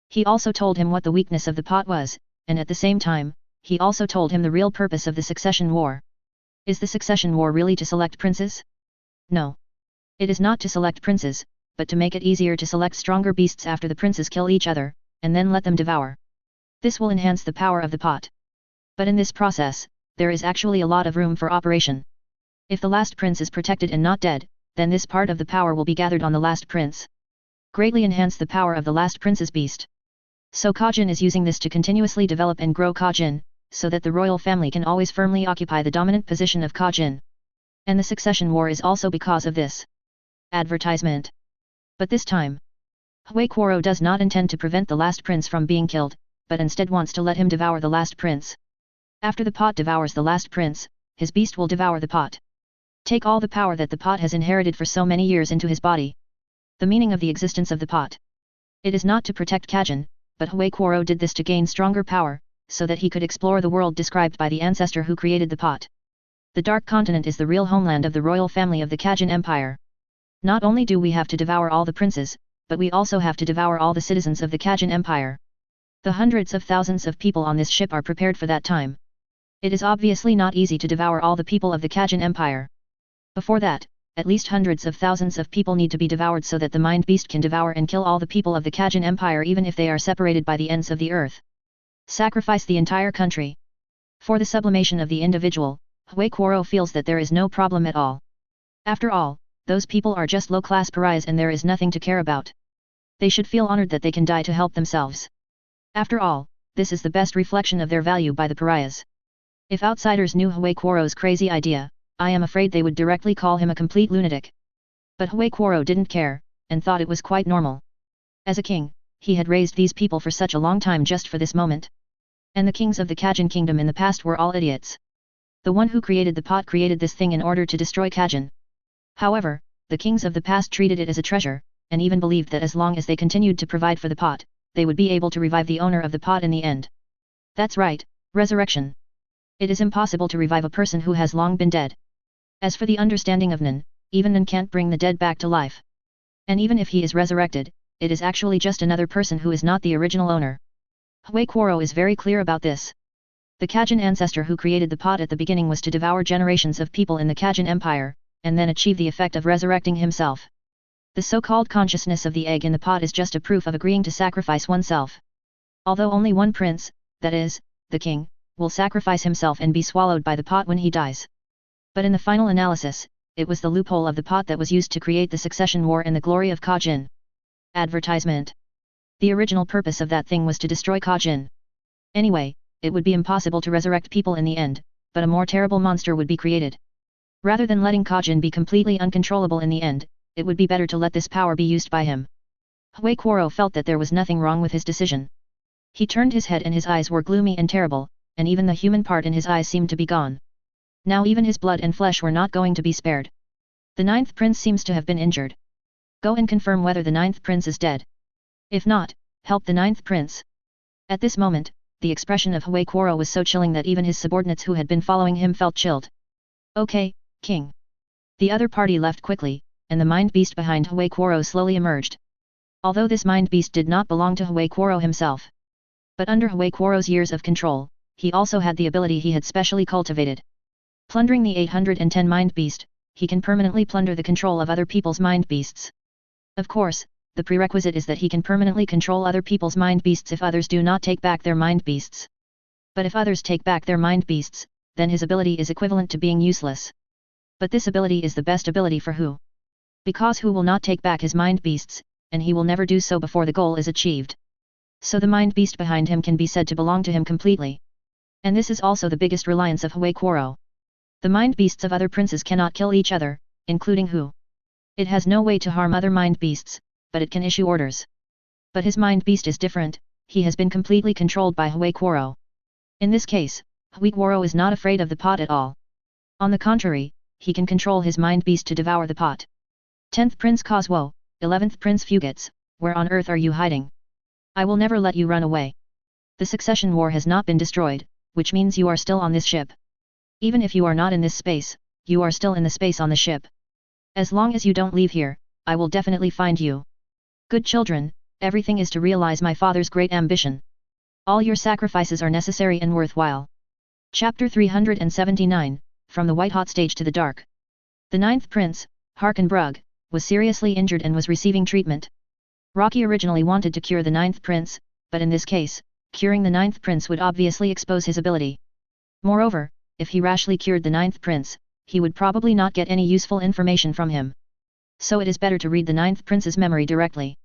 He also told him what the weakness of the pot was, and at the same time, he also told him the real purpose of the succession war. Is the succession war really to select princes? No. It is not to select princes, but to make it easier to select stronger beasts after the princes kill each other, and then let them devour. This will enhance the power of the pot. But in this process, there is actually a lot of room for operation. If the last prince is protected and not dead, then this part of the power will be gathered on the last prince. Greatly enhance the power of the last prince's beast. So Kajin is using this to continuously develop and grow Kajin, so that the royal family can always firmly occupy the dominant position of Kajin. And the succession war is also because of this. Advertisement. But this time, Hui Kuoro does not intend to prevent the last prince from being killed, but instead wants to let him devour the last prince. After the pot devours the last prince, his beast will devour the pot. Take all the power that the pot has inherited for so many years into his body. The meaning of the existence of the pot. It is not to protect Kajin, but Hui Kuoro did this to gain stronger power, so that he could explore the world described by the ancestor who created the pot. The Dark Continent is the real homeland of the royal family of the Kajin Empire. Not only do we have to devour all the princes, but we also have to devour all the citizens of the Kajin Empire. The hundreds of thousands of people on this ship are prepared for that time. It is obviously not easy to devour all the people of the Kajin Empire. Before that, at least hundreds of thousands of people need to be devoured so that the Mind Beast can devour and kill all the people of the Kajin Empire even if they are separated by the ends of the earth. Sacrifice the entire country. For the sublimation of the individual, Hui Kuoro feels that there is no problem at all. After all, those people are just low-class pariahs and there is nothing to care about. They should feel honored that they can die to help themselves. After all, this is the best reflection of their value by the pariahs. If outsiders knew Hui Kuoro's crazy idea, I am afraid they would directly call him a complete lunatic. But Hui Kuoro didn't care, and thought it was quite normal. As a king, he had raised these people for such a long time just for this moment. And the kings of the Kajin kingdom in the past were all idiots. The one who created the pot created this thing in order to destroy Kajin. However, the kings of the past treated it as a treasure, and even believed that as long as they continued to provide for the pot, they would be able to revive the owner of the pot in the end. That's right, resurrection. It is impossible to revive a person who has long been dead. As for the understanding of Nen, even Nen can't bring the dead back to life. And even if he is resurrected, it is actually just another person who is not the original owner. Hui Kuoro is very clear about this. The Kajin ancestor who created the pot at the beginning was to devour generations of people in the Kajin Empire, and then achieve the effect of resurrecting himself. The so-called consciousness of the egg in the pot is just a proof of agreeing to sacrifice oneself. Although only one prince, that is, the king, will sacrifice himself and be swallowed by the pot when he dies. But in the final analysis, it was the loophole of the pot that was used to create the succession war and the glory of Kajin. Advertisement. The original purpose of that thing was to destroy Kajin. Anyway, it would be impossible to resurrect people in the end, but a more terrible monster would be created. Rather than letting Kajin be completely uncontrollable in the end, it would be better to let this power be used by him. Hui Kuoro felt that there was nothing wrong with his decision. He turned his head and his eyes were gloomy and terrible, and even the human part in his eyes seemed to be gone. Now even his blood and flesh were not going to be spared. The ninth prince seems to have been injured. Go and confirm whether the ninth prince is dead. If not, help the ninth prince. At this moment, the expression of Hui Kuoro was so chilling that even his subordinates who had been following him felt chilled. Okay, king. The other party left quickly, and the mind beast behind Hui Kuoro slowly emerged. Although this mind beast did not belong to Hui Kuoro himself. But under Hui Kuoro's years of control, he also had the ability he had specially cultivated. Plundering the 810 mind beast, he can permanently plunder the control of other people's mind beasts. Of course, the prerequisite is that he can permanently control other people's mind beasts if others do not take back their mind beasts. But if others take back their mind beasts, then his ability is equivalent to being useless. But this ability is the best ability for Hu. Because Hu will not take back his mind beasts, and he will never do so before the goal is achieved. So the mind beast behind him can be said to belong to him completely. And this is also the biggest reliance of Hui Kuoro. The mind beasts of other princes cannot kill each other, including Hu. It has no way to harm other mind beasts, but it can issue orders. But his mind beast is different, he has been completely controlled by Hui Kuoro. In this case, Hui Kuoro is not afraid of the pot at all. On the contrary, he can control his mind beast to devour the pot. 10th Prince Coswo, 11th Prince Fugits, where on earth are you hiding? I will never let you run away. The succession war has not been destroyed, which means you are still on this ship. Even if you are not in this space, you are still in the space on the ship. As long as you don't leave here, I will definitely find you. Good children, everything is to realize my father's great ambition. All your sacrifices are necessary and worthwhile. Chapter 379, From the White-Hot Stage to the Dark. The ninth prince, Harkin Brug, was seriously injured and was receiving treatment. Rocky originally wanted to cure the ninth prince, but in this case, curing the ninth prince would obviously expose his ability. Moreover, if he rashly cured the ninth prince, he would probably not get any useful information from him. So it is better to read the ninth prince's memory directly.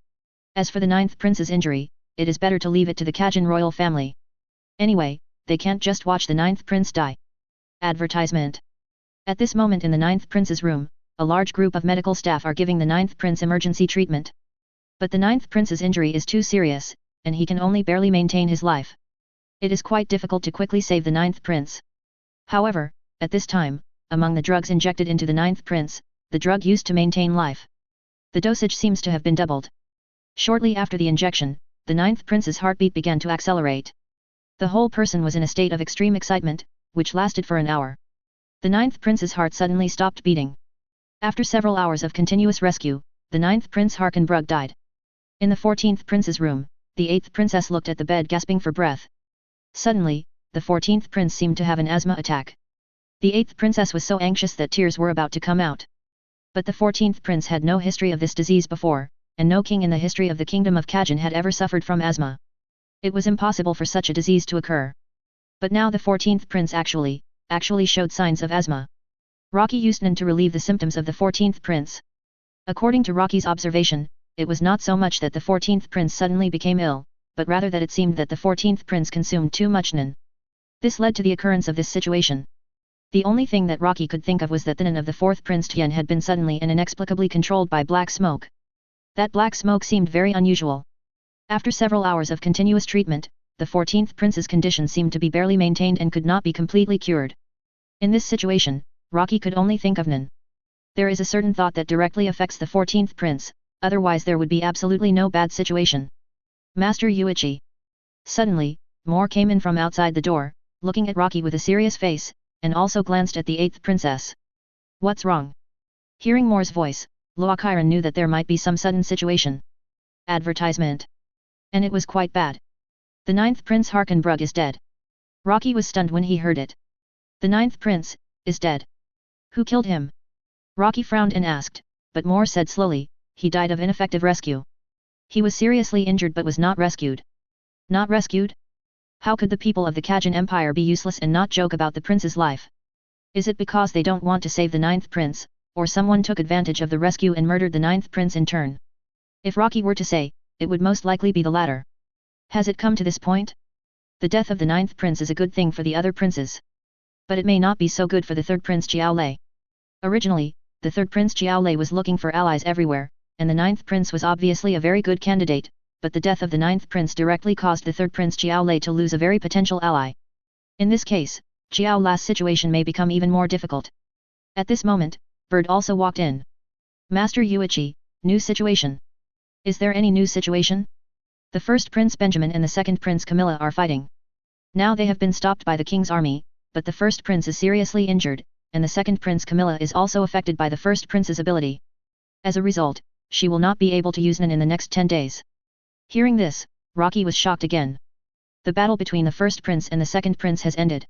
As for the ninth prince's injury, it is better to leave it to the Kajin royal family. Anyway, they can't just watch the 9th prince die. Advertisement. At this moment in the 9th prince's room, a large group of medical staff are giving the 9th prince emergency treatment. But the 9th prince's injury is too serious, and he can only barely maintain his life. It is quite difficult to quickly save the 9th prince. However, at this time, among the drugs injected into the 9th prince, the drug used to maintain life. The dosage seems to have been doubled. Shortly after the injection, the 9th prince's heartbeat began to accelerate. The whole person was in a state of extreme excitement, which lasted for an hour. The 9th prince's heart suddenly stopped beating. After several hours of continuous rescue, the 9th prince Harkenbrug died. In the 14th prince's room, the 8th princess looked at the bed gasping for breath. Suddenly, the 14th prince seemed to have an asthma attack. The 8th princess was so anxious that tears were about to come out. But the 14th prince had no history of this disease before, and no king in the history of the kingdom of Kajin had ever suffered from asthma. It was impossible for such a disease to occur. But now the 14th prince actually showed signs of asthma. Rocky used Nan to relieve the symptoms of the 14th prince. According to Rocky's observation, it was not so much that the 14th prince suddenly became ill, but rather that it seemed that the 14th prince consumed too much Nan. This led to the occurrence of this situation. The only thing that Rocky could think of was that the Nan of the 4th prince Tian had been suddenly and inexplicably controlled by black smoke. That black smoke seemed very unusual. After several hours of continuous treatment, the 14th prince's condition seemed to be barely maintained and could not be completely cured. In this situation, Rocky could only think of Nan. There is a certain thought that directly affects the 14th prince, otherwise there would be absolutely no bad situation. Master Yuichi. Suddenly, Moore came in from outside the door, looking at Rocky with a serious face, and also glanced at the 8th princess. What's wrong? Hearing Moore's voice, Luokiran knew that there might be some sudden situation. Advertisement. And it was quite bad. The 9th prince Harkenbrug is dead. Rocky was stunned when he heard it. The 9th prince is dead. Who killed him? Rocky frowned and asked, but Moore said slowly, he died of ineffective rescue. He was seriously injured but was not rescued. Not rescued? How could the people of the Kajin Empire be useless and not joke about the prince's life? Is it because they don't want to save the 9th prince, or someone took advantage of the rescue and murdered the 9th prince in turn? If Rocky were to say, it would most likely be the latter. Has it come to this point? The death of the 9th prince is a good thing for the other princes. But it may not be so good for the 3rd prince Jiaolei. Originally, the 3rd prince Jiaolei was looking for allies everywhere, and the 9th prince was obviously a very good candidate, but the death of the 9th prince directly caused the 3rd prince Jiaolei to lose a very potential ally. In this case, Jiaolei's situation may become even more difficult. At this moment, Bird also walked in. Master Yuichi, new situation. Is there any new situation? The 1st Prince Benjamin and the 2nd Prince Camilla are fighting. Now they have been stopped by the king's army, but the 1st prince is seriously injured, and the 2nd Prince Camilla is also affected by the 1st prince's ability. As a result, she will not be able to use Nan in the next 10 days. Hearing this, Rocky was shocked again. The battle between the 1st prince and the 2nd prince has ended.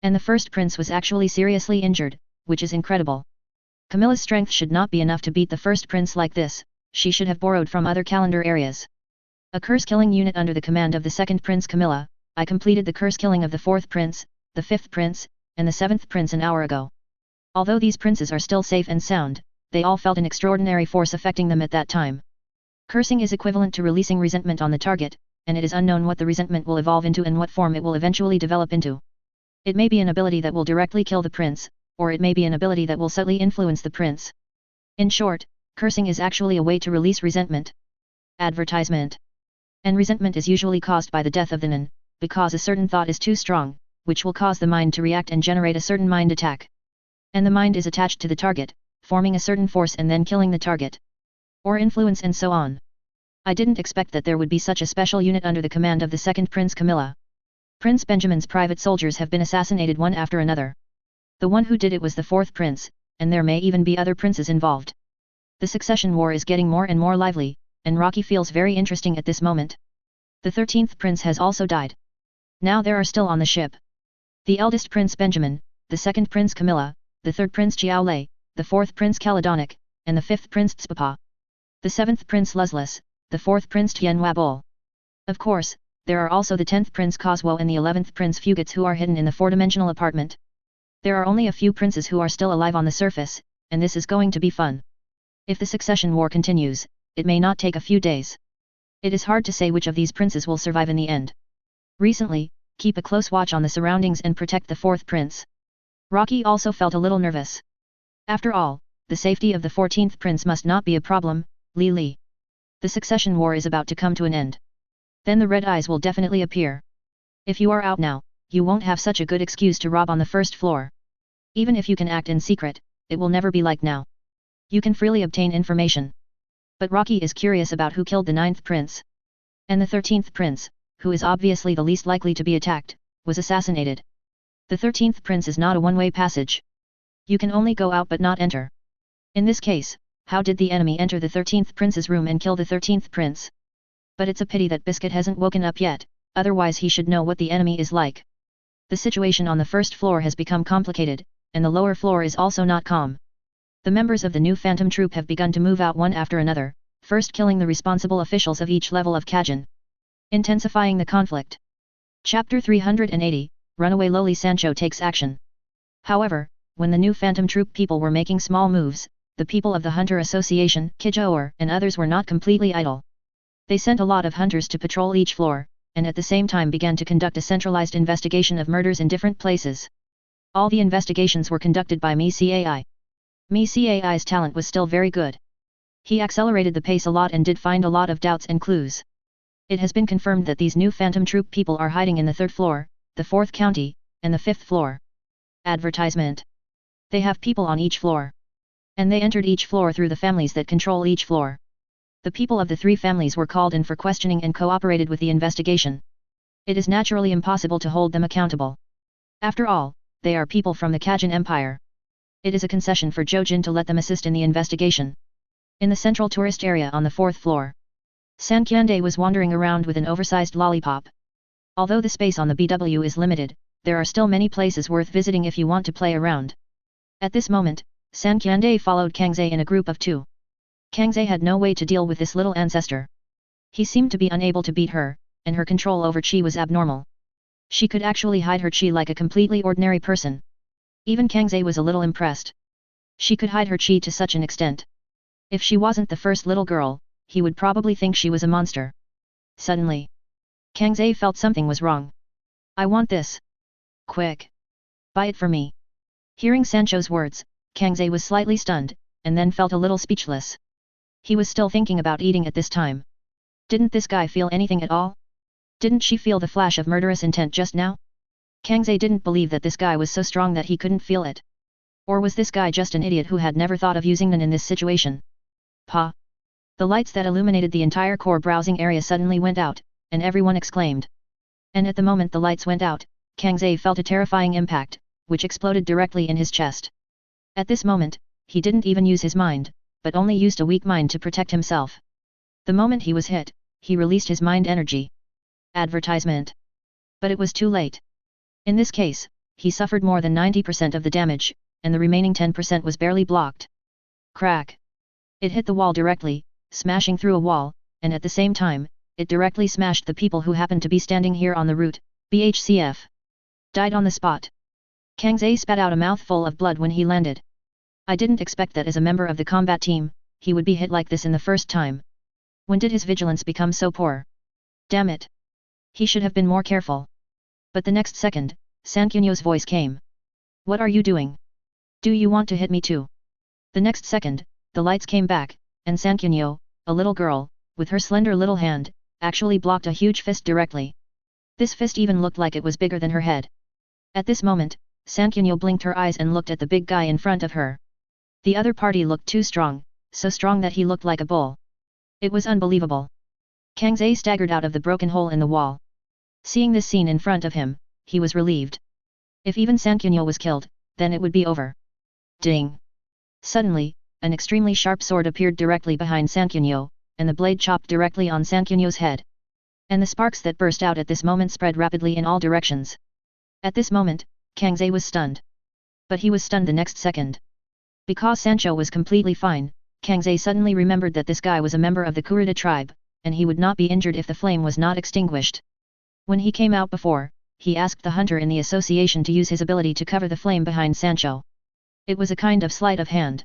And the 1st prince was actually seriously injured, which is incredible. Camilla's strength should not be enough to beat the 1st prince like this, she should have borrowed from other calendar areas. A curse-killing unit under the command of the 2nd Prince Camilla, I completed the curse-killing of the 4th Prince, the 5th Prince, and the 7th Prince an hour ago. Although these princes are still safe and sound, they all felt an extraordinary force affecting them at that time. Cursing is equivalent to releasing resentment on the target, and it is unknown what the resentment will evolve into and what form it will eventually develop into. It may be an ability that will directly kill the prince, or it may be an ability that will subtly influence the prince. In short, cursing is actually a way to release resentment. Advertisement. And resentment is usually caused by the death of the Nan, because a certain thought is too strong, which will cause the mind to react and generate a certain mind attack. And the mind is attached to the target, forming a certain force and then killing the target. Or influence and so on. I didn't expect that there would be such a special unit under the command of the 2nd Prince Camilla. Prince Benjamin's private soldiers have been assassinated one after another. The one who did it was the 4th prince, and there may even be other princes involved. The succession war is getting more and more lively, and Rocky feels very interesting at this moment. The 13th prince has also died. Now there are still on the ship the eldest Prince Benjamin, the 2nd Prince Camilla, the 3rd Prince Jiaolei, the 4th Prince Caledonic, and the 5th Prince Tspapa. The 7th Prince Luzless, the 4th Prince Tian Wabol. Of course, there are also the 10th Prince Coswo and the 11th Prince Fugits who are hidden in the 4-dimensional apartment. There are only a few princes who are still alive on the surface, and this is going to be fun. If the succession war continues, it may not take a few days. It is hard to say which of these princes will survive in the end. Recently, keep a close watch on the surroundings and protect the fourth prince. Rocky also felt a little nervous. After all, the safety of the 14th prince must not be a problem, Li. The succession war is about to come to an end. Then the red eyes will definitely appear. If you are out now, you won't have such a good excuse to rob on the first floor. Even if you can act in secret, it will never be like now. You can freely obtain information. But Rocky is curious about who killed the 9th prince. And the 13th prince, who is obviously the least likely to be attacked, was assassinated. The 13th prince is not a one-way passage. You can only go out but not enter. In this case, how did the enemy enter the 13th prince's room and kill the 13th prince? But it's a pity that Biscuit hasn't woken up yet, otherwise he should know what the enemy is like. The situation on the first floor has become complicated, and the lower floor is also not calm. The members of the new Phantom Troop have begun to move out one after another, first killing the responsible officials of each level of Kajin, intensifying the conflict. Chapter 380, Runaway Loli Sancho takes action. However, when the new Phantom Troop people were making small moves, the people of the Hunter Association, Kijoor, and others were not completely idle. They sent a lot of hunters to patrol each floor, and at the same time began to conduct a centralized investigation of murders in different places. All the investigations were conducted by MiCai. MiCai's talent was still very good. He accelerated the pace a lot and did find a lot of doubts and clues. It has been confirmed that these new Phantom Troop people are hiding in the 3rd floor, the 4th county, and the 5th floor. Advertisement. They have people on each floor. And they entered each floor through the families that control each floor. The people of the 3 families were called in for questioning and cooperated with the investigation. It is naturally impossible to hold them accountable. After all, they are people from the Kajin Empire. It is a concession for Jojin to let them assist in the investigation. In the central tourist area on the 4th floor, Sankyande was wandering around with an oversized lollipop. Although the space on the BW is limited, there are still many places worth visiting if you want to play around. At this moment, Sankyande followed Kangze in a group of 2. Kangze had no way to deal with this little ancestor. He seemed to be unable to beat her, and her control over chi was abnormal. She could actually hide her chi like a completely ordinary person. Even Kangze was a little impressed. She could hide her chi to such an extent. If she wasn't the first little girl, he would probably think she was a monster. Suddenly, Kangze felt something was wrong. I want this. Quick. Buy it for me. Hearing Sancho's words, Kangze was slightly stunned, and then felt a little speechless. He was still thinking about eating at this time. Didn't this guy feel anything at all? Didn't she feel the flash of murderous intent just now? Kangze didn't believe that this guy was so strong that he couldn't feel it. Or was this guy just an idiot who had never thought of using them in this situation? Pa! The lights that illuminated the entire core browsing area suddenly went out, and everyone exclaimed. And at the moment the lights went out, Kangze felt a terrifying impact, which exploded directly in his chest. At this moment, he didn't even use his mind, but only used a weak mind to protect himself. The moment he was hit, he released his mind energy. Advertisement. But it was too late. In this case, he suffered more than 90% of the damage, and the remaining 10% was barely blocked. Crack. It hit the wall directly, smashing through a wall, and at the same time, it directly smashed the people who happened to be standing here on the route. BHCF. Died on the spot. Kangze spat out a mouthful of blood when he landed. I didn't expect that as a member of the combat team, he would be hit like this in the first time. When did his vigilance become so poor? Damn it. He should have been more careful. But the next second, Sankunyo's voice came. What are you doing? Do you want to hit me too? The next second, the lights came back, and Sankunyo, a little girl, with her slender little hand, actually blocked a huge fist directly. This fist even looked like it was bigger than her head. At this moment, Sankunyo blinked her eyes and looked at the big guy in front of her. The other party looked too strong, so strong that he looked like a bull. It was unbelievable. Kangze staggered out of the broken hole in the wall. Seeing this scene in front of him, he was relieved. If even Sankunyo was killed, then it would be over. Ding! Suddenly, an extremely sharp sword appeared directly behind Sankunyo, and the blade chopped directly on Sankunyo's head. And the sparks that burst out at this moment spread rapidly in all directions. At this moment, Kangze was stunned. But he was stunned the next second. Because Sancho was completely fine, Kangze suddenly remembered that this guy was a member of the Kurta tribe, and he would not be injured if the flame was not extinguished. When he came out before, he asked the hunter in the association to use his ability to cover the flame behind Sancho. It was a kind of sleight of hand.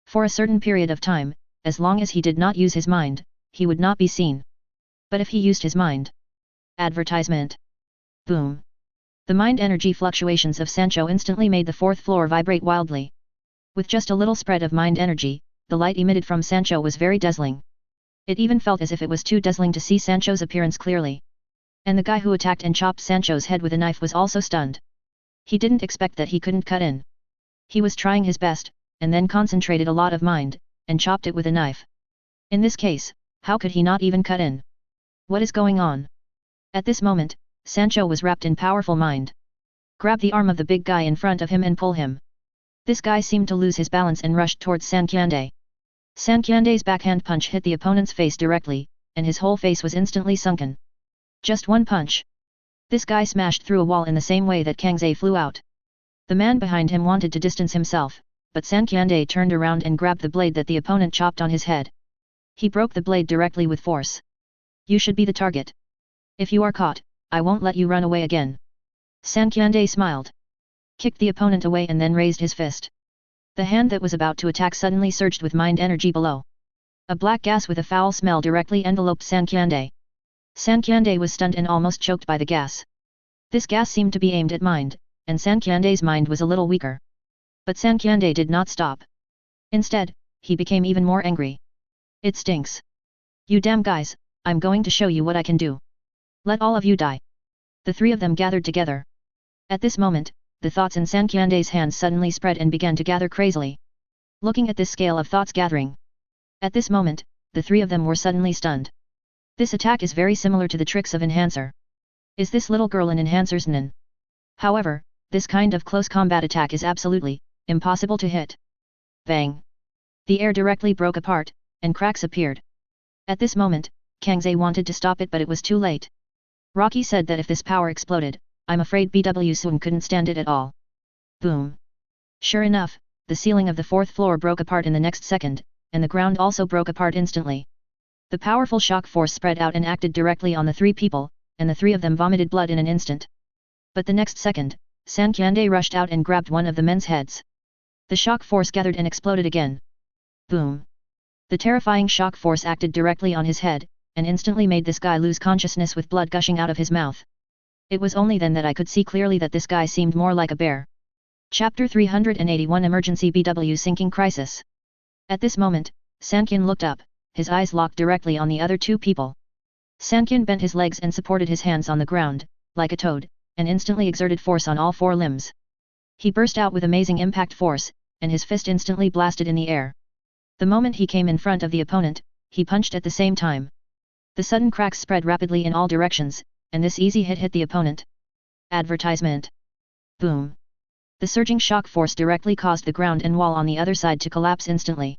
For a certain period of time, as long as he did not use his mind, he would not be seen. But if he used his mind? Advertisement. Boom. The mind energy fluctuations of Sancho instantly made the fourth floor vibrate wildly. With just a little spread of mind energy, the light emitted from Sancho was very dazzling. It even felt as if it was too dazzling to see Sancho's appearance clearly. And the guy who attacked and chopped Sancho's head with a knife was also stunned. He didn't expect that he couldn't cut in. He was trying his best, and then concentrated a lot of mind, and chopped it with a knife. In this case, how could he not even cut in? What is going on? At this moment, Sancho was wrapped in powerful mind. Grab the arm of the big guy in front of him and pull him. This guy seemed to lose his balance and rushed towards Sankyande. Sankyande's backhand punch hit the opponent's face directly, and his whole face was instantly sunken. Just one punch. This guy smashed through a wall in the same way that Kangxi flew out. The man behind him wanted to distance himself, but Sankyande turned around and grabbed the blade that the opponent chopped on his head. He broke the blade directly with force. You should be the target. If you are caught, I won't let you run away again. Sankyande smiled. Kicked the opponent away and then raised his fist. The hand that was about to attack suddenly surged with mind energy below. A black gas with a foul smell directly enveloped Sankyande. Sankyande was stunned and almost choked by the gas. This gas seemed to be aimed at mind, and Sankyande's mind was a little weaker. But Sankyande did not stop. Instead, he became even more angry. It stinks. You damn guys, I'm going to show you what I can do. Let all of you die. The three of them gathered together. At this moment, the thoughts in Sankyande's hands suddenly spread and began to gather crazily. Looking at this scale of thoughts gathering. At this moment, the three of them were suddenly stunned. This attack is very similar to the tricks of Enhancer. Is this little girl an Enhancer's nin? However, this kind of close combat attack is absolutely impossible to hit. Bang! The air directly broke apart, and cracks appeared. At this moment, Kangxi wanted to stop it but it was too late. Rocky said that if this power exploded, I'm afraid BW Soon couldn't stand it at all. Boom! Sure enough, the ceiling of the fourth floor broke apart in the next second, and the ground also broke apart instantly. The powerful shock force spread out and acted directly on the three people, and the three of them vomited blood in an instant. But the next second, Sankyande rushed out and grabbed one of the men's heads. The shock force gathered and exploded again. Boom! The terrifying shock force acted directly on his head, and instantly made this guy lose consciousness with blood gushing out of his mouth. It was only then that I could see clearly that this guy seemed more like a bear. Chapter 381 Emergency BW Sinking Crisis. At this moment, Sankyan looked up, his eyes locked directly on the other two people. Sankyan bent his legs and supported his hands on the ground, like a toad, and instantly exerted force on all four limbs. He burst out with amazing impact force, and his fist instantly blasted in the air. The moment he came in front of the opponent, he punched at the same time. The sudden cracks spread rapidly in all directions, and this easy hit hit the opponent. Advertisement. Boom! The surging shock force directly caused the ground and wall on the other side to collapse instantly.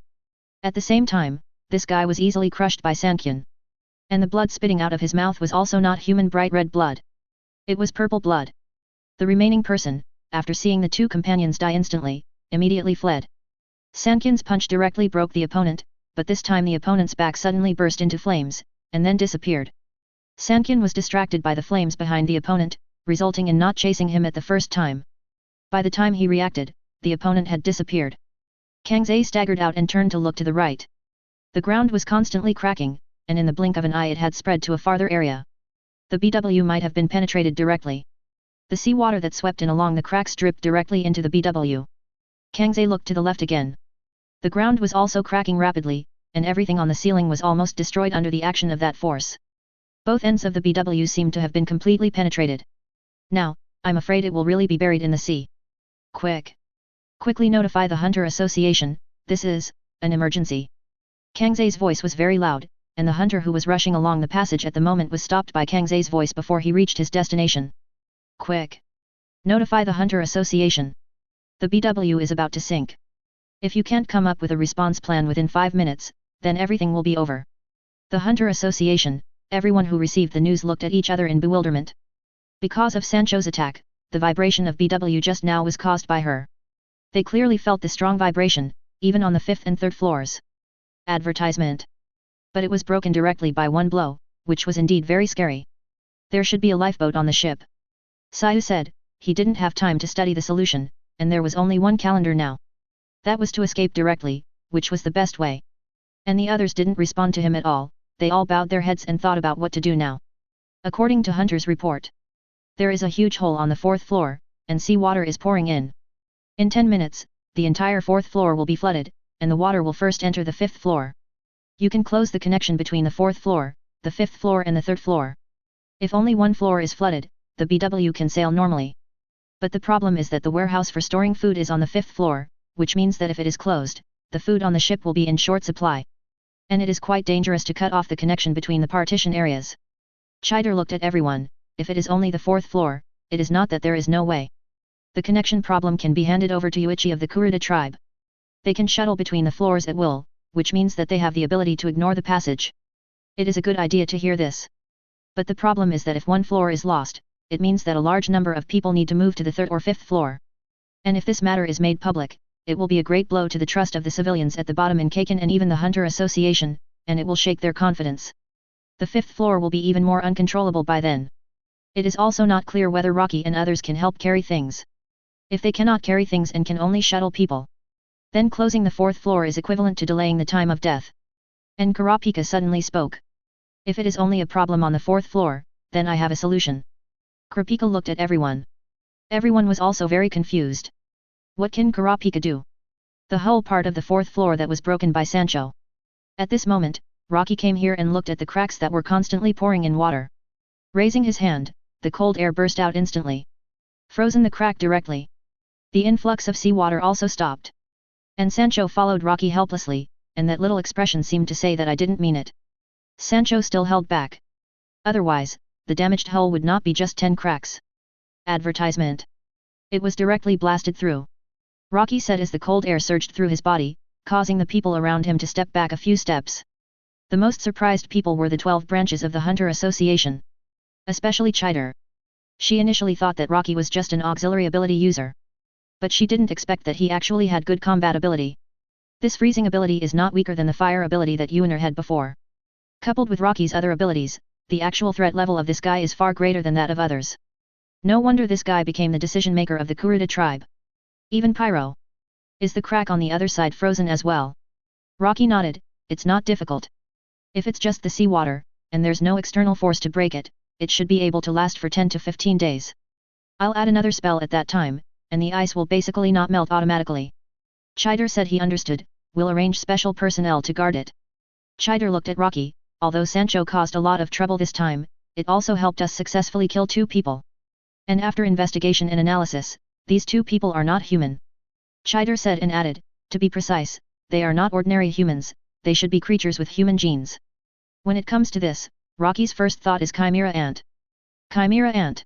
At the same time, this guy was easily crushed by Sankyan. And the blood spitting out of his mouth was also not human bright red blood. It was purple blood. The remaining person, after seeing the two companions die instantly, immediately fled. Sankyan's punch directly broke the opponent, but this time the opponent's back suddenly burst into flames, and then disappeared. Sankyan was distracted by the flames behind the opponent, resulting in not chasing him at the first time. By the time he reacted, the opponent had disappeared. Kangxi staggered out and turned to look to the right. The ground was constantly cracking, and in the blink of an eye it had spread to a farther area. The BW might have been penetrated directly. The seawater that swept in along the cracks dripped directly into the BW. Kangxi looked to the left again. The ground was also cracking rapidly, and everything on the ceiling was almost destroyed under the action of that force. Both ends of the BW seemed to have been completely penetrated. Now, I'm afraid it will really be buried in the sea. Quickly notify the Hunter Association, this is an emergency. Kangxi's voice was very loud, and the hunter who was rushing along the passage at the moment was stopped by Kangxi's voice before he reached his destination. Quick! Notify the Hunter Association. The BW is about to sink. If you can't come up with a response plan within 5 minutes, then everything will be over. The Hunter Association, everyone who received the news looked at each other in bewilderment. Because of Sancho's attack, the vibration of BW just now was caused by her. They clearly felt the strong vibration, even on the 5th and 3rd floors. Advertisement. But it was broken directly by one blow, which was indeed very scary. There should be a lifeboat on the ship. Sayu said, he didn't have time to study the solution, and there was only one calendar now. That was to escape directly, which was the best way. And the others didn't respond to him at all, they all bowed their heads and thought about what to do now. According to Hunter's report, there is a huge hole on the 4th floor, and seawater is pouring in. In 10 minutes, the entire 4th floor will be flooded, and the water will first enter the 5th floor. You can close the connection between the 4th floor, the 5th floor and the 3rd floor. If only one floor is flooded, the BW can sail normally. But the problem is that the warehouse for storing food is on the 5th floor, which means that if it is closed, the food on the ship will be in short supply. And it is quite dangerous to cut off the connection between the partition areas. Chider looked at everyone. If it is only the 4th floor, it is not that there is no way. The connection problem can be handed over to Yuichi of the Kurta tribe. They can shuttle between the floors at will, which means that they have the ability to ignore the passage. It is a good idea to hear this. But the problem is that if one floor is lost, it means that a large number of people need to move to the 3rd or 5th floor. And if this matter is made public, it will be a great blow to the trust of the civilians at the bottom in Kaken and even the Hunter Association, and it will shake their confidence. The 5th floor will be even more uncontrollable by then. It is also not clear whether Rocky and others can help carry things. If they cannot carry things and can only shuttle people, then closing the 4th floor is equivalent to delaying the time of death. And Kurapika suddenly spoke. If it is only a problem on the 4th floor, then I have a solution. Kurapika looked at everyone. Everyone was also very confused. What can Kurapika do? The whole part of the 4th floor that was broken by Sancho. At this moment, Rocky came here and looked at the cracks that were constantly pouring in water. Raising his hand, the cold air burst out instantly, frozen the crack directly. The influx of seawater also stopped. And Sancho followed Rocky helplessly, and that little expression seemed to say that I didn't mean it. Sancho still held back. Otherwise, the damaged hull would not be just 10 cracks. Advertisement. It was directly blasted through. Rocky said as the cold air surged through his body, causing the people around him to step back a few steps. The most surprised people were the 12 branches of the Hunter Association. Especially Chider. She initially thought that Rocky was just an auxiliary ability user. But she didn't expect that he actually had good combat ability. This freezing ability is not weaker than the fire ability that Yuiner had before. Coupled with Rocky's other abilities, the actual threat level of this guy is far greater than that of others. No wonder this guy became the decision maker of the Kurta tribe. Even Pyro. Is the crack on the other side frozen as well? Rocky nodded. It's not difficult. If it's just the seawater, and there's no external force to break it, it should be able to last for 10 to 15 days. I'll add another spell at that time, and the ice will basically not melt automatically. Chider said he understood. We'll arrange special personnel to guard it. Chider looked at Rocky. Although Sancho caused a lot of trouble this time, it also helped us successfully kill 2 people. And after investigation and analysis, these 2 people are not human. Chider said and added, to be precise, they are not ordinary humans, they should be creatures with human genes. When it comes to this, Rocky's first thought is Chimera Ant. Chimera Ant.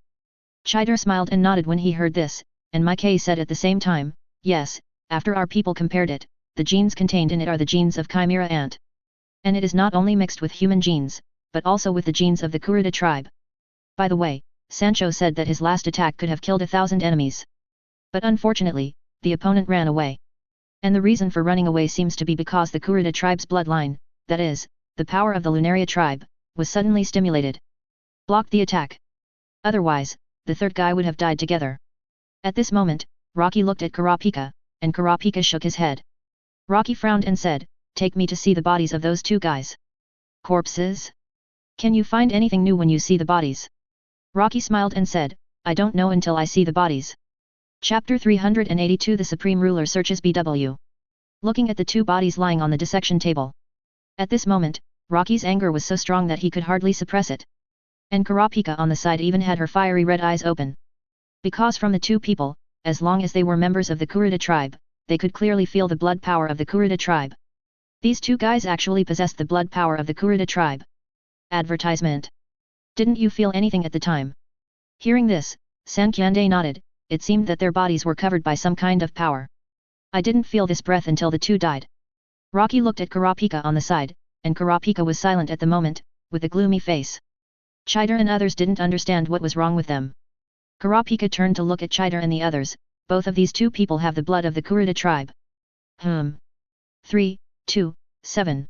Chider smiled and nodded when he heard this, and Mike said at the same time, yes, after our people compared it, the genes contained in it are the genes of Chimera Ant. And it is not only mixed with human genes, but also with the genes of the Kurta tribe. By the way, Sancho said that his last attack could have killed 1,000 enemies. But unfortunately, the opponent ran away. And the reason for running away seems to be because the Kurta tribe's bloodline, that is, the power of the Lunaria tribe, was suddenly stimulated. Blocked the attack. Otherwise, the third guy would have died together. At this moment, Rocky looked at Kurapika, and Kurapika shook his head. Rocky frowned and said, take me to see the bodies of those 2 guys. Corpses? Can you find anything new when you see the bodies? Rocky smiled and said, I don't know until I see the bodies. Chapter 382 The Supreme Ruler Searches BW. Looking at the 2 bodies lying on the dissection table. At this moment, Rocky's anger was so strong that he could hardly suppress it. And Kurapika on the side even had her fiery red eyes open. Because from the 2 people, as long as they were members of the Kurta tribe, they could clearly feel the blood power of the Kurta tribe. These 2 guys actually possessed the blood power of the Kurta tribe. Advertisement. Didn't you feel anything at the time? Hearing this, Sankyande nodded. It seemed that their bodies were covered by some kind of power. I didn't feel this breath until the 2 died. Rocky looked at Kurapika on the side, and Kurapika was silent at the moment, with a gloomy face. Chider and others didn't understand what was wrong with them. Kurapika turned to look at Chider and the others. Both of these 2 people have the blood of the Kurta tribe. 3, 2, 7.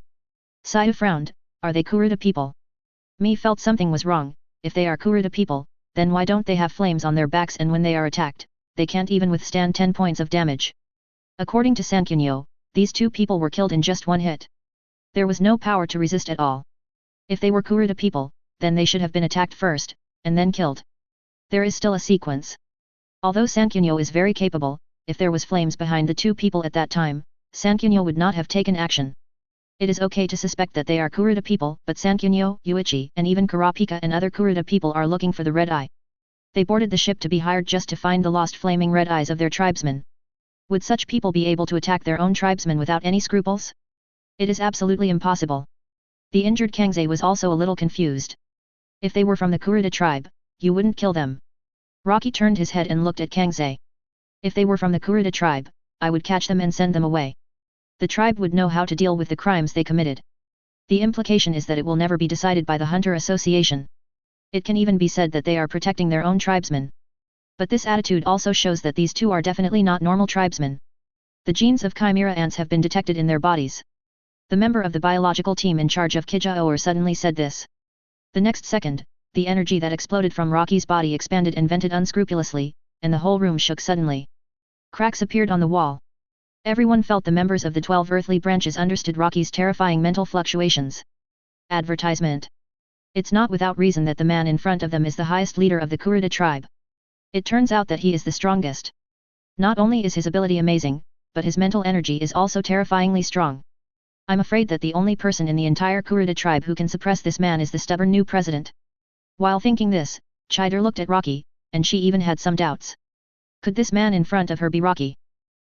Saya frowned. Are they Kurta people? Me felt something was wrong. If they are Kurta people, then why don't they have flames on their backs, and when they are attacked, they can't even withstand 10 points of damage. According to Sankunyo, these 2 people were killed in just 1 hit. There was no power to resist at all. If they were Kurta people, then they should have been attacked first, and then killed. There is still a sequence. Although Sankunyo is very capable, if there was flames behind the two people at that time, Sankunyo would not have taken action. It is okay to suspect that they are Kurta people, but Sankunyo, Yuichi, and even Kurapika and other Kurta people are looking for the red eye. They boarded the ship to be hired just to find the lost flaming red eyes of their tribesmen. Would such people be able to attack their own tribesmen without any scruples? It is absolutely impossible. The injured Kangze was also a little confused. If they were from the Kurta tribe, you wouldn't kill them. Rocky turned his head and looked at Kangze. If they were from the Kurta tribe, I would catch them and send them away. The tribe would know how to deal with the crimes they committed. The implication is that it will never be decided by the Hunter Association. It can even be said that they are protecting their own tribesmen. But this attitude also shows that these two are definitely not normal tribesmen. The genes of chimera ants have been detected in their bodies. The member of the biological team in charge of Kijaoer suddenly said this. The next second, the energy that exploded from Rocky's body expanded and vented unscrupulously, and the whole room shook suddenly. Cracks appeared on the wall. Everyone felt the members of the 12 earthly branches understood Rocky's terrifying mental fluctuations. Advertisement. It's not without reason that the man in front of them is the highest leader of the Kurta tribe. It turns out that he is the strongest. Not only is his ability amazing, but his mental energy is also terrifyingly strong. I'm afraid that the only person in the entire Kurta tribe who can suppress this man is the stubborn new president. While thinking this, Chider looked at Rocky, and she even had some doubts. Could this man in front of her be Rocky?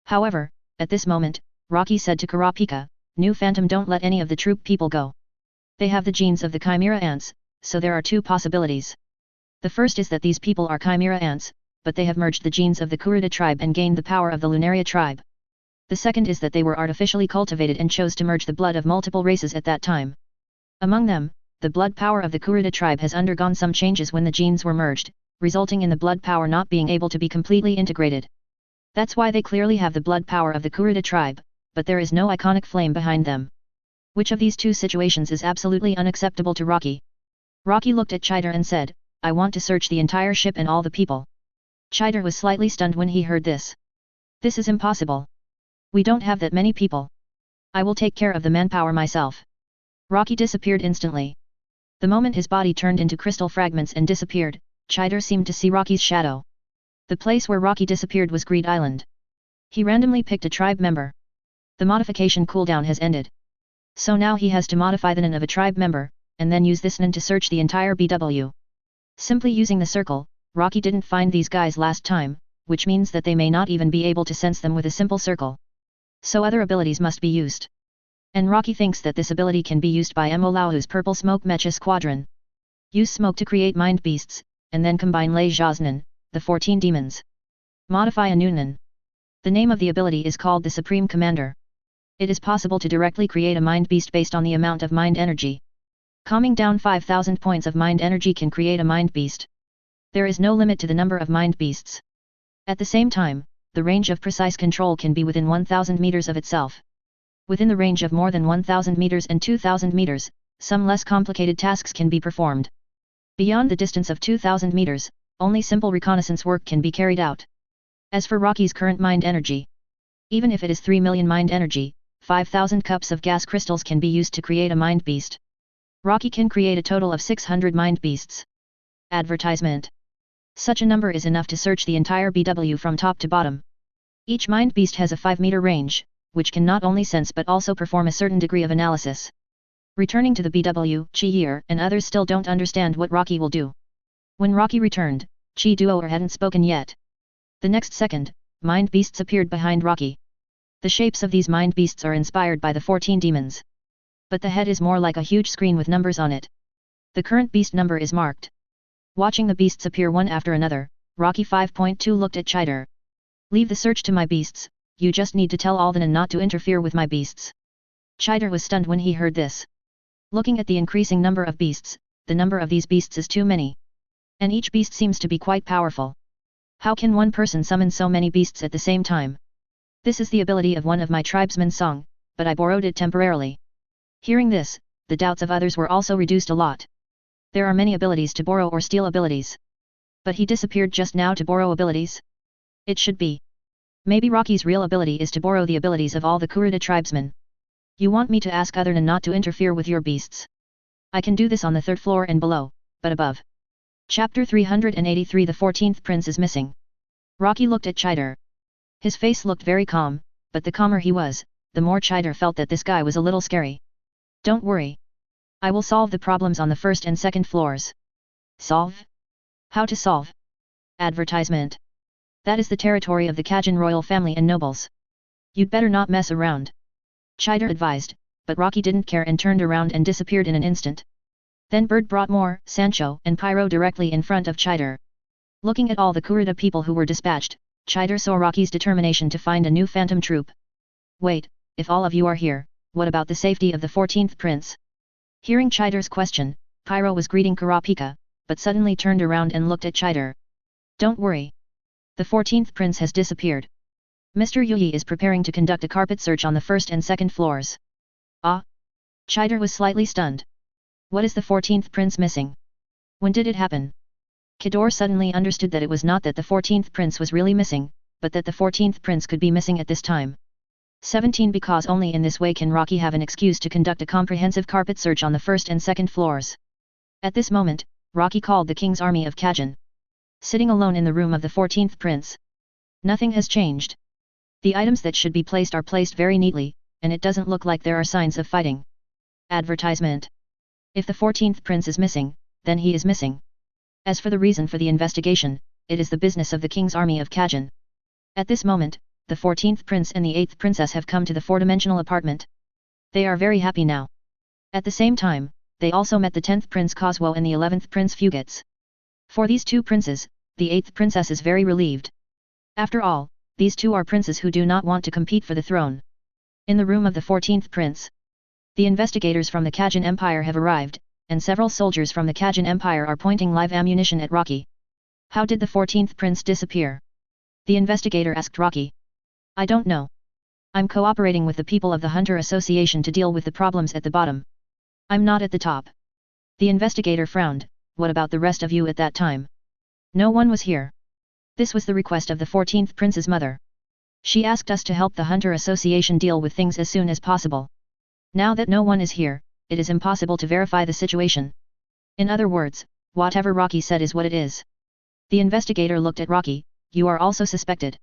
However, at this moment, Rocky said to Kurapika, "New Phantom, don't let any of the troop people go. They have the genes of the chimera ants, so there are two possibilities. The first is that these people are chimera ants, but they have merged the genes of the Kurta tribe and gained the power of the Lunaria tribe. The second is that they were artificially cultivated and chose to merge the blood of multiple races at that time. Among them, the blood power of the Kurta tribe has undergone some changes when the genes were merged, resulting in the blood power not being able to be completely integrated. That's why they clearly have the blood power of the Kurta tribe, but there is no iconic flame behind them. Which of these two situations is absolutely unacceptable to Rocky?" Rocky looked at Chider and said, "I want to search the entire ship and all the people." Chider was slightly stunned when he heard this. "This is impossible. We don't have that many people. I will take care of the manpower myself." Rocky disappeared instantly. The moment his body turned into crystal fragments and disappeared, Chider seemed to see Rocky's shadow. The place where Rocky disappeared was Greed Island. He randomly picked a tribe member. The modification cooldown has ended. So now he has to modify the NAN of a tribe member, and then use this NAN to search the entire BW. Simply using the circle, Rocky didn't find these guys last time, which means that they may not even be able to sense them with a simple circle. So other abilities must be used. And Rocky thinks that this ability can be used by Molauhu's Purple Smoke Mecha Squadron. Use smoke to create mind beasts, and then combine Lei Zhaznan, the 14 demons. Modify a new NAN. The name of the ability is called the Supreme Commander. It is possible to directly create a mind beast based on the amount of mind energy. Calming down 5,000 points of mind energy can create a mind beast. There is no limit to the number of mind beasts. At the same time, the range of precise control can be within 1,000 meters of itself. Within the range of more than 1,000 meters and 2,000 meters, some less complicated tasks can be performed. Beyond the distance of 2,000 meters, only simple reconnaissance work can be carried out. As for Rocky's current mind energy, even if it is 3 million mind energy, 5,000 cups of gas crystals can be used to create a mind beast. Rocky can create a total of 600 mind beasts. Advertisement. Such a number is enough to search the entire BW from top to bottom. Each mind beast has a 5-meter range, which can not only sense but also perform a certain degree of analysis. Returning to the BW, Chi-Yer and others still don't understand what Rocky will do. When Rocky returned, Chi-Duoer hadn't spoken yet. The next second, mind beasts appeared behind Rocky. The shapes of these mind beasts are inspired by the 14 demons. But the head is more like a huge screen with numbers on it. The current beast number is marked. Watching the beasts appear one after another, Rocky 5.2 looked at Chider. "Leave the search to my beasts, you just need to tell all the NAN not to interfere with my beasts." Chider was stunned when he heard this. Looking at the increasing number of beasts, the number of these beasts is too many. And each beast seems to be quite powerful. How can one person summon so many beasts at the same time? This is the ability of one of my tribesmen's song, but I borrowed it temporarily. Hearing this, the doubts of others were also reduced a lot. There are many abilities to borrow or steal abilities. But he disappeared just now to borrow abilities? It should be. Maybe Rocky's real ability is to borrow the abilities of all the Kurta tribesmen. You want me to ask other NAN not to interfere with your beasts? I can do this on the 3rd floor and below, but above. Chapter 383 The 14th Prince is missing. Rocky looked at Chider. His face looked very calm, but the calmer he was, the more Chider felt that this guy was a little scary. Don't worry. I will solve the problems on the 1st and 2nd floors. Solve? How to solve? Advertisement. That is the territory of the Kajin royal family and nobles. You'd better not mess around. Chider advised, but Rocky didn't care and turned around and disappeared in an instant. Then Bird brought more, Sancho and Pyro directly in front of Chider. Looking at all the Kurta people who were dispatched, Chider saw Rocky's determination to find a new phantom troop. Wait, if all of you are here, what about the safety of the 14th prince? Hearing Chider's question, Pyro was greeting Kurapika, but suddenly turned around and looked at Chider. Don't worry. The 14th prince has disappeared. Mr. Yuyi is preparing to conduct a carpet search on the 1st and 2nd floors. Ah? Chider was slightly stunned. What is the 14th prince missing? When did it happen? Kidor suddenly understood that it was not that the 14th prince was really missing, but that the 14th prince could be missing at this time. 17 Because only in this way can Rocky have an excuse to conduct a comprehensive carpet search on the 1st and 2nd floors. At this moment, Rocky called the king's army of Kajin. Sitting alone in the room of the 14th prince. Nothing has changed. The items that should be placed are placed very neatly, and it doesn't look like there are signs of fighting. Advertisement. If the 14th prince is missing, then he is missing. As for the reason for the investigation, it is the business of the king's army of Kajin. At this moment, the 14th prince and the 8th princess have come to the 4-dimensional apartment. They are very happy now. At the same time, they also met the 10th prince Coswo and the 11th prince Fugits. For these two princes, the 8th princess is very relieved. After all, these two are princes who do not want to compete for the throne. In the room of the 14th prince, the investigators from the Kajin Empire have arrived, and several soldiers from the Kajin Empire are pointing live ammunition at Rocky. How did the 14th prince disappear? The investigator asked Rocky. I don't know. I'm cooperating with the people of the Hunter Association to deal with the problems at the bottom. I'm not at the top. The investigator frowned. What about the rest of you at that time? No one was here. This was the request of the 14th prince's mother. She asked us to help the Hunter Association deal with things as soon as possible. Now that no one is here, it is impossible to verify the situation. In other words, whatever Rocky said is what it is. The investigator looked at Rocky. You are also suspected.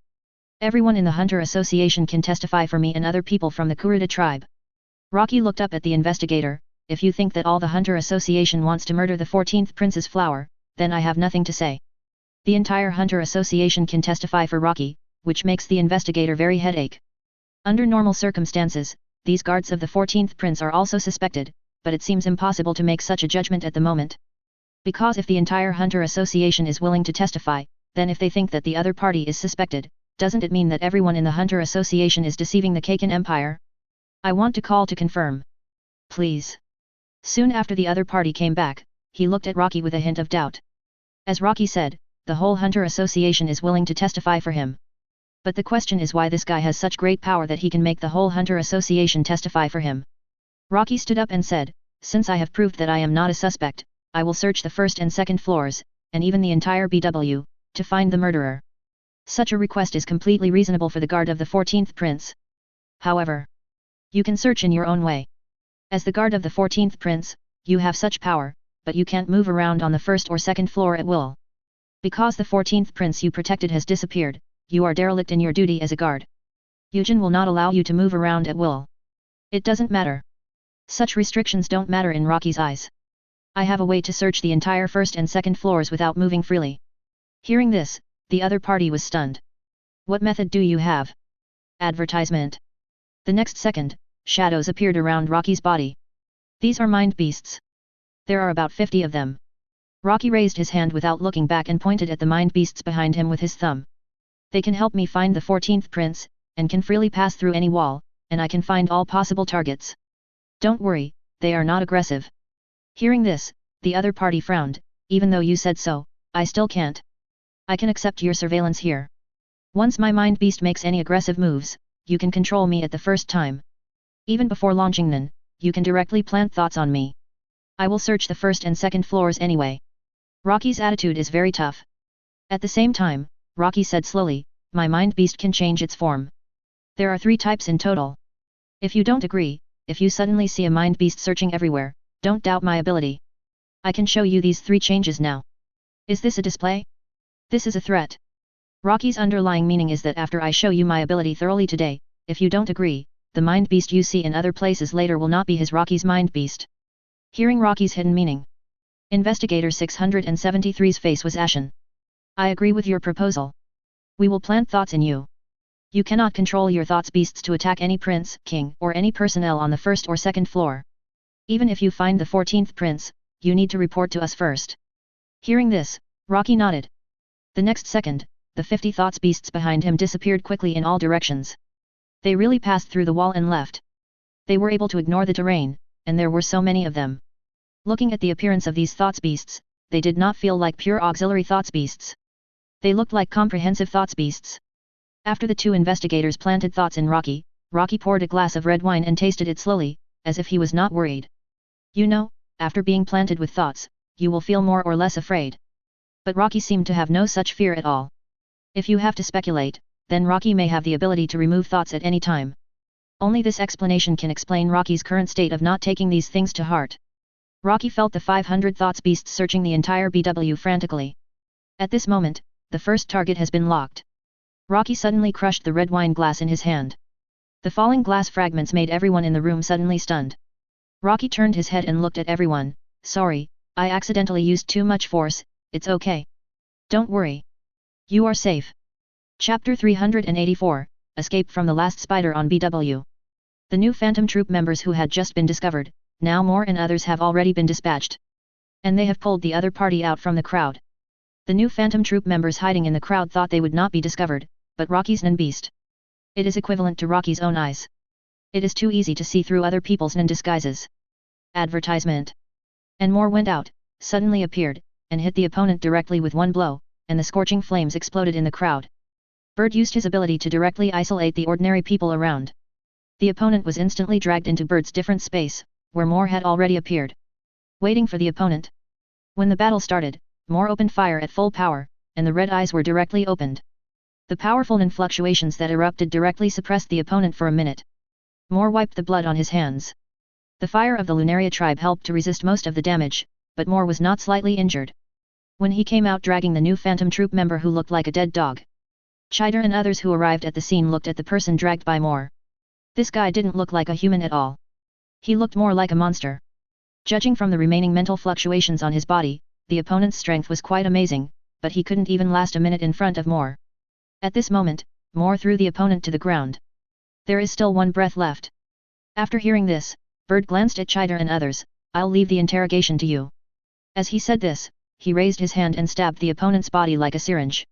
Everyone in the Hunter Association can testify for me and other people from the Kurta tribe. Rocky looked up at the investigator. If you think that all the Hunter Association wants to murder the 14th prince's flower, then I have nothing to say. The entire Hunter Association can testify for Rocky, which makes the investigator very headache. Under normal circumstances, these guards of the 14th prince are also suspected, but it seems impossible to make such a judgment at the moment. Because if the entire Hunter Association is willing to testify, then if they think that the other party is suspected, doesn't it mean that everyone in the Hunter Association is deceiving the Kakin Empire? I want to call to confirm. Please. Soon after the other party came back, he looked at Rocky with a hint of doubt. As Rocky said, the whole Hunter Association is willing to testify for him. But the question is why this guy has such great power that he can make the whole Hunter Association testify for him. Rocky stood up and said, since I have proved that I am not a suspect, I will search the 1st and 2nd floors, and even the entire BW, to find the murderer. Such a request is completely reasonable for the guard of the 14th prince. However, you can search in your own way. As the guard of the 14th prince, you have such power, but you can't move around on the 1st or 2nd floor at will. Because the 14th prince you protected has disappeared, you are derelict in your duty as a guard. Yujin will not allow you to move around at will. It doesn't matter. Such restrictions don't matter in Rocky's eyes. I have a way to search the entire 1st and 2nd floors without moving freely. Hearing this, the other party was stunned. What method do you have? Advertisement. The next second, shadows appeared around Rocky's body. These are mind beasts. There are about 50 of them. Rocky raised his hand without looking back and pointed at the mind beasts behind him with his thumb. They can help me find the 14th prince, and can freely pass through any wall, and I can find all possible targets. Don't worry, they are not aggressive. Hearing this, the other party frowned. Even though you said so, I still can't. I can accept your surveillance here. Once my mind beast makes any aggressive moves, you can control me at the first time. Even before launching Nen, you can directly plant thoughts on me. I will search the 1st and 2nd floors anyway. Rocky's attitude is very tough. At the same time, Rocky said slowly, my mind beast can change its form. There are 3 types in total. If you don't agree, if you suddenly see a mind beast searching everywhere, Don't doubt my ability. I can show you these 3 changes now. Is this a display? This is a threat. Rocky's underlying meaning is that after I show you my ability thoroughly today, if you don't agree, the mind beast you see in other places later will not be his Rocky's mind beast. Hearing Rocky's hidden meaning, Investigator 673's face was ashen. I agree with your proposal. We will plant thoughts in you. You cannot control your thoughts beasts to attack any prince, king, or any personnel on the 1st or 2nd floor. Even if you find the 14th prince, you need to report to us first. Hearing this, Rocky nodded. The next second, the 50 thoughts beasts behind him disappeared quickly in all directions. They really passed through the wall and left. They were able to ignore the terrain, and there were so many of them. Looking at the appearance of these thoughts beasts, they did not feel like pure auxiliary thoughts beasts. They looked like comprehensive thoughts beasts. After the 2 investigators planted thoughts in Rocky, Rocky poured a glass of red wine and tasted it slowly, as if he was not worried. You know, after being planted with thoughts, you will feel more or less afraid. But Rocky seemed to have no such fear at all. If you have to speculate, then Rocky may have the ability to remove thoughts at any time. Only this explanation can explain Rocky's current state of not taking these things to heart. Rocky felt the 500 thoughts beasts searching the entire BW frantically. At this moment, the first target has been locked. Rocky suddenly crushed the red wine glass in his hand. The falling glass fragments made everyone in the room suddenly stunned. Rocky turned his head and looked at everyone. Sorry, I accidentally used too much force, it's okay. Don't worry. You are safe. Chapter 384, Escape from the Last Spider on BW. The new Phantom Troop members who had just been discovered, now Moore and others have already been dispatched. And they have pulled the other party out from the crowd. The new Phantom Troop members hiding in the crowd thought they would not be discovered, but Rocky's Nen beast. It is equivalent to Rocky's own eyes. It is too easy to see through other people's Nen disguises. Advertisement. And Moore went out, suddenly appeared, and hit the opponent directly with one blow, and the scorching flames exploded in the crowd. Bird used his ability to directly isolate the ordinary people around. The opponent was instantly dragged into Bird's different space, where Moore had already appeared. Waiting for the opponent. When the battle started, Moore opened fire at full power, and the red eyes were directly opened. The powerful Nen fluctuations that erupted directly suppressed the opponent for a minute. Moore wiped the blood on his hands. The fire of the Lunaria tribe helped to resist most of the damage, but Moore was not slightly injured. When he came out dragging the new Phantom Troop member who looked like a dead dog. Chider and others who arrived at the scene looked at the person dragged by Moore. This guy didn't look like a human at all. He looked more like a monster. Judging from the remaining mental fluctuations on his body, the opponent's strength was quite amazing, but he couldn't even last a minute in front of Moore. At this moment, Moore threw the opponent to the ground. There is still one breath left. After hearing this, Bird glanced at Chider and others. I'll leave the interrogation to you. As he said this, he raised his hand and stabbed the opponent's body like a syringe.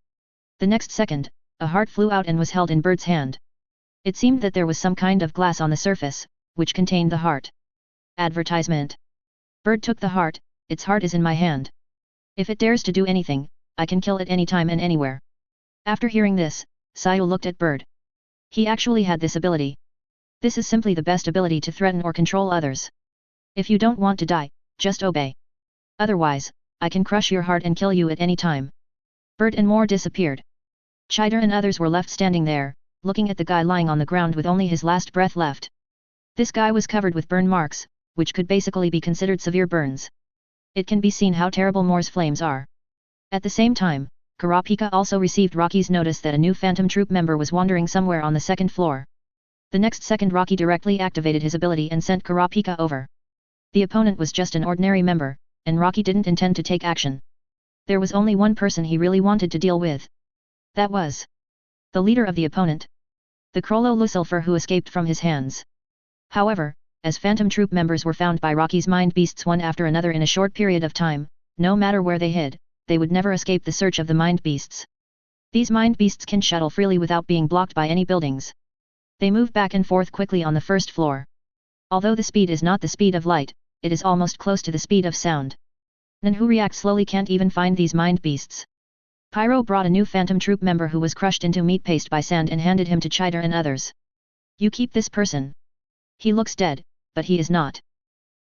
The next second, a heart flew out and was held in Bird's hand. It seemed that there was some kind of glass on the surface, which contained the heart. Advertisement. Bird took the heart. Its heart is in my hand. If it dares to do anything, I can kill it anytime and anywhere. After hearing this, Sayu looked at Bird. He actually had this ability. This is simply the best ability to threaten or control others. If you don't want to die, just obey. Otherwise, I can crush your heart and kill you at any time. Bird and Moore disappeared. Chider and others were left standing there, looking at the guy lying on the ground with only his last breath left. This guy was covered with burn marks, which could basically be considered severe burns. It can be seen how terrible Moore's flames are. At the same time, Kurapika also received Rocky's notice that a new Phantom Troop member was wandering somewhere on the 2nd floor. The next second Rocky directly activated his ability and sent Kurapika over. The opponent was just an ordinary member, and Rocky didn't intend to take action. There was only one person he really wanted to deal with. That was the leader of the opponent. The Krollo Lucifer who escaped from his hands. However, as Phantom Troop members were found by Rocky's mind beasts one after another in a short period of time, no matter where they hid, they would never escape the search of the mind beasts. These mind beasts can shuttle freely without being blocked by any buildings. They move back and forth quickly on the 1st floor. Although the speed is not the speed of light, it is almost close to the speed of sound. Nen who react slowly can't even find these mind beasts. Pyro brought a new Phantom Troop member who was crushed into meat paste by sand and handed him to Chider and others. You keep this person. He looks dead, but he is not.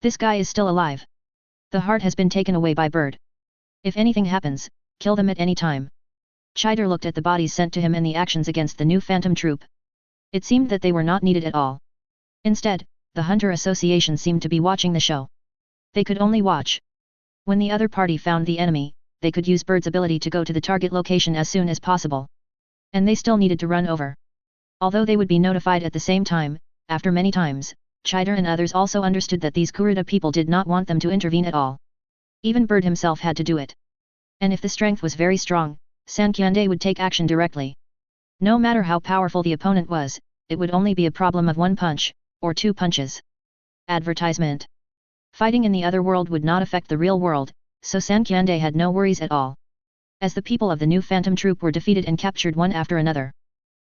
This guy is still alive. The heart has been taken away by Bird. If anything happens, kill them at any time. Chider looked at the bodies sent to him and the actions against the new Phantom Troop. It seemed that they were not needed at all. Instead, the Hunter Association seemed to be watching the show. They could only watch. When the other party found the enemy, they could use Bird's ability to go to the target location as soon as possible. And they still needed to run over. Although they would be notified at the same time, after many times, Chider and others also understood that these Kurta people did not want them to intervene at all. Even Bird himself had to do it. And if the strength was very strong, Sankyande would take action directly. No matter how powerful the opponent was, it would only be a problem of one punch, or two punches. Advertisement. Fighting in the other world would not affect the real world, so Sankyande had no worries at all. As the people of the new Phantom Troop were defeated and captured one after another.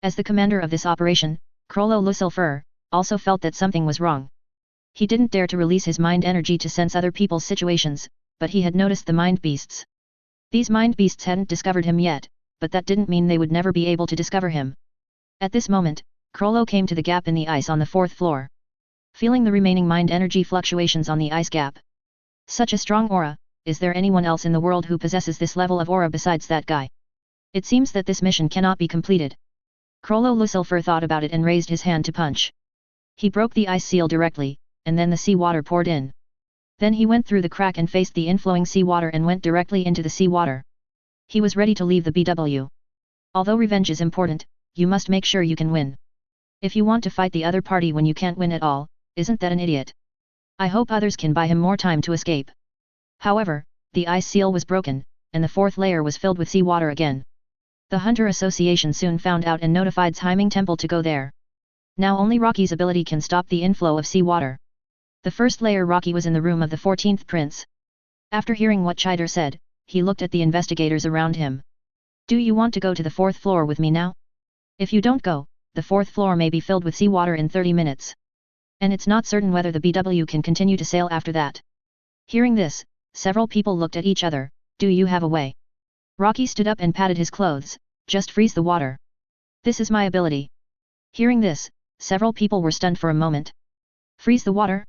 As the commander of this operation, Krollo Lucifer, also felt that something was wrong. He didn't dare to release his mind energy to sense other people's situations, but he had noticed the mind beasts. These mind beasts hadn't discovered him yet, but that didn't mean they would never be able to discover him. At this moment, Krollo came to the gap in the ice on the 4th floor. Feeling the remaining mind energy fluctuations on the ice gap. Such a strong aura, is there anyone else in the world who possesses this level of aura besides that guy? It seems that this mission cannot be completed. Krollo Lucifer thought about it and raised his hand to punch. He broke the ice seal directly, and then the seawater poured in. Then he went through the crack and faced the inflowing seawater and went directly into the seawater. He was ready to leave the BW. Although revenge is important, you must make sure you can win. If you want to fight the other party when you can't win at all, isn't that an idiot? I hope others can buy him more time to escape. However, the ice seal was broken, and the 4th layer was filled with seawater again. The Hunter Association soon found out and notified Haiming Temple to go there. Now only Rocky's ability can stop the inflow of seawater. The first layer Rocky was in the room of the 14th prince. After hearing what Chider said, he looked at the investigators around him. Do you want to go to the 4th floor with me now? If you don't go, the 4th floor may be filled with seawater in 30 minutes. And it's not certain whether the BW can continue to sail after that. Hearing this, several people looked at each other. Do you have a way? Rocky stood up and patted his clothes. Just freeze the water. This is my ability. Hearing this, several people were stunned for a moment. Freeze the water?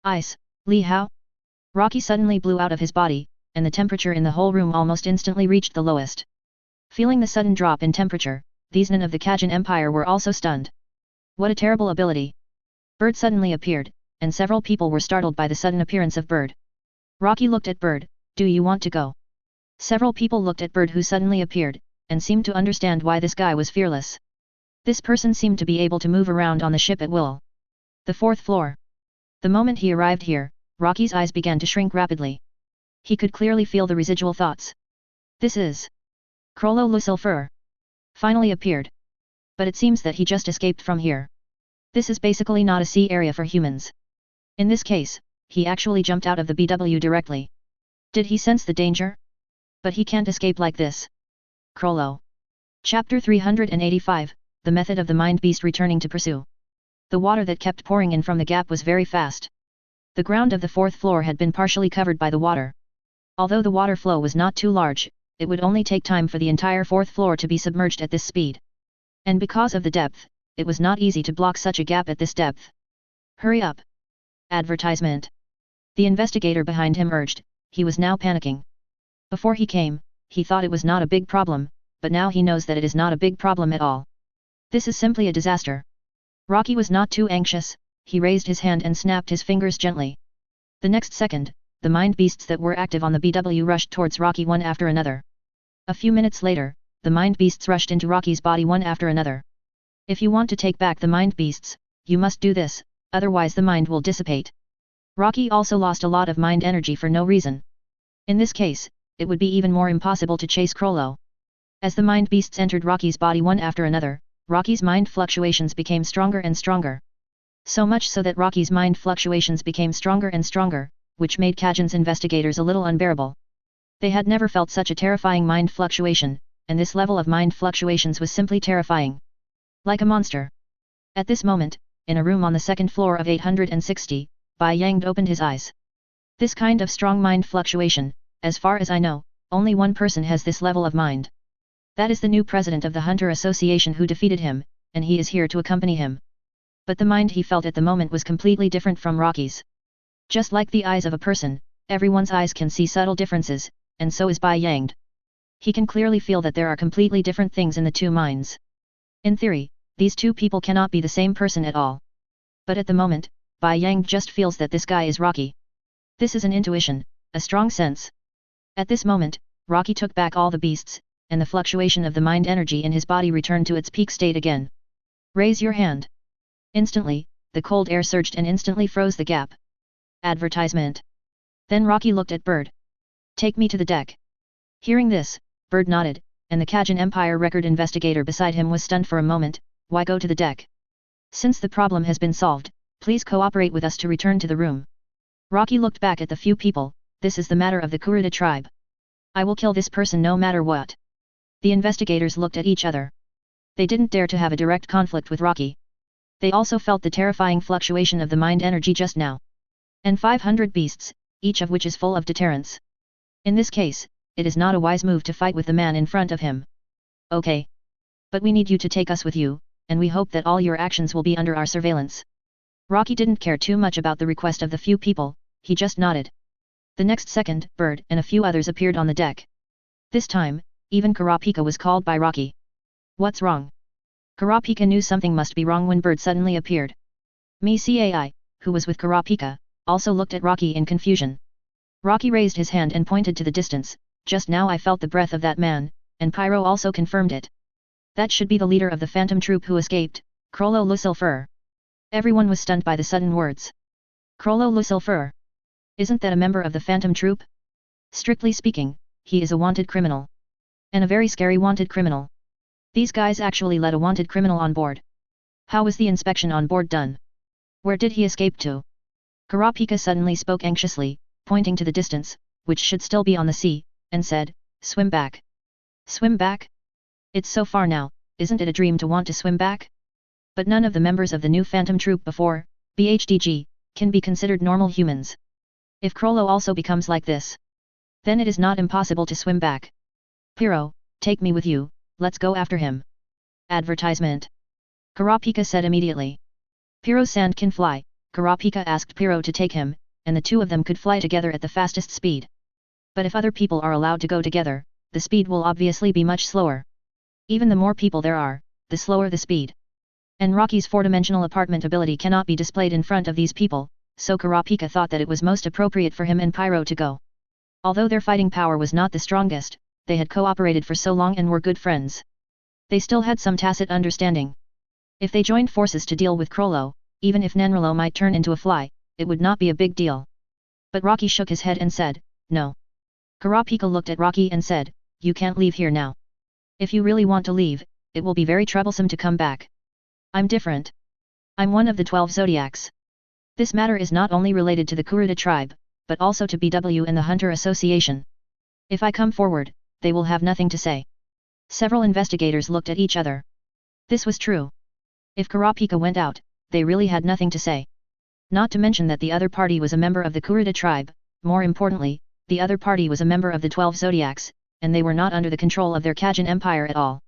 Ice, Li Hao? Rocky suddenly blew out of his body, and the temperature in the whole room almost instantly reached the lowest. Feeling the sudden drop in temperature, these men of the Kajin Empire were also stunned. What a terrible ability! Bird suddenly appeared, and several people were startled by the sudden appearance of Bird. Rocky looked at Bird. Do you want to go? Several people looked at Bird who suddenly appeared, and seemed to understand why this guy was fearless. This person seemed to be able to move around on the ship at will. The 4th floor. The moment he arrived here, Rocky's eyes began to shrink rapidly. He could clearly feel the residual thoughts. This is Krollo Lucifer. Finally appeared. But it seems that he just escaped from here. This is basically not a sea area for humans. In this case, he actually jumped out of the BW directly. Did he sense the danger? But he can't escape like this. Krollo. Chapter 385, The Method of the Mind Beast Returning to Pursue. The water that kept pouring in from the gap was very fast. The ground of the 4th floor had been partially covered by the water. Although the water flow was not too large, it would only take time for the entire 4th floor to be submerged at this speed. And because of the depth, it was not easy to block such a gap at this depth. Hurry up! Advertisement. The investigator behind him urged. He was now panicking. Before he came, he thought it was not a big problem, but now he knows that it is not a big problem at all. This is simply a disaster. Rocky was not too anxious. He raised his hand and snapped his fingers gently. The next second, the mind beasts that were active on the BW rushed towards Rocky one after another. A few minutes later, the mind beasts rushed into Rocky's body one after another. If you want to take back the mind beasts, you must do this, otherwise the mind will dissipate. Rocky also lost a lot of mind energy for no reason. In this case, it would be even more impossible to chase Krollo. As the mind beasts entered Rocky's body one after another, Rocky's mind fluctuations became stronger and stronger. So much so that Rocky's mind fluctuations became stronger and stronger, which made Kajin's investigators a little unbearable. They had never felt such a terrifying mind fluctuation, and this level of mind fluctuations was simply terrifying. Like a monster. At this moment, in a room on the 2nd floor of 860, Bai Yang opened his eyes. This kind of strong mind fluctuation, as far as I know, only one person has this level of mind. That is the new president of the Hunter Association who defeated him, and he is here to accompany him. But the mind he felt at the moment was completely different from Rocky's. Just like the eyes of a person, everyone's eyes can see subtle differences, and so is Bai Yang. He can clearly feel that there are completely different things in the two minds. In theory, these two people cannot be the same person at all. But at the moment, Bai Yang just feels that this guy is Rocky. This is an intuition, a strong sense. At this moment, Rocky took back all the beasts, and the fluctuation of the mind energy in his body returned to its peak state again. Raise your hand. Instantly, the cold air surged and instantly froze the gap. Advertisement. Then Rocky looked at Bird. Take me to the deck. Hearing this, Bird nodded, and the Kajin Empire record investigator beside him was stunned for a moment. Why go to the deck? Since the problem has been solved, please cooperate with us to return to the room. Rocky looked back at the few people. This is the matter of the Kurta tribe. I will kill this person no matter what. The investigators looked at each other. They didn't dare to have a direct conflict with Rocky. They also felt the terrifying fluctuation of the mind energy just now. And 500 beasts, each of which is full of deterrence. In this case, it is not a wise move to fight with the man in front of him. Okay. But we need you to take us with you, and we hope that all your actions will be under our surveillance. Rocky didn't care too much about the request of the few people, he just nodded. The next second, Bird and a few others appeared on the deck. This time, even Kurapika was called by Rocky. What's wrong? Kurapika knew something must be wrong when Bird suddenly appeared. Cai, who was with Kurapika, also looked at Rocky in confusion. Rocky raised his hand and pointed to the distance. Just now I felt the breath of that man, and Pyro also confirmed it. That should be the leader of the phantom troop who escaped, Krollo Lucifer. Everyone was stunned by the sudden words. Krollo Lucifer. Isn't that a member of the phantom troop? Strictly speaking, he is a wanted criminal. And a very scary wanted criminal. These guys actually let a wanted criminal on board. How was the inspection on board done? Where did he escape to? Kurapika suddenly spoke anxiously, pointing to the distance, which should still be on the sea, and said, swim back. Swim back? It's so far now, isn't it a dream to want to swim back? But none of the members of the new phantom troop before, BHDG, can be considered normal humans. If Krollo also becomes like this, then it is not impossible to swim back. Pyro, take me with you, let's go after him. Advertisement. Kurapika said immediately. Pyro-san can fly. Kurapika asked Pyro to take him, and the two of them could fly together at the fastest speed. But if other people are allowed to go together, the speed will obviously be much slower. Even the more people there are, the slower the speed. And Rocky's four-dimensional apartment ability cannot be displayed in front of these people, so Kurapika thought that it was most appropriate for him and Pyro to go. Although their fighting power was not the strongest, they had cooperated for so long and were good friends. They still had some tacit understanding. If they joined forces to deal with Krollo, even if Nenrolo might turn into a fly, it would not be a big deal. But Rocky shook his head and said, no. Kurapika looked at Rocky and said, you can't leave here now. If you really want to leave, it will be very troublesome to come back. I'm different. I'm one of the 12 zodiacs. This matter is not only related to the Kurta tribe, but also to BW and the Hunter Association. If I come forward, they will have nothing to say. Several investigators looked at each other. This was true. If Kurapika went out, they really had nothing to say. Not to mention that the other party was a member of the Kurta tribe, more importantly, the other party was a member of the 12 zodiacs, and they were not under the control of their Kajin Empire at all.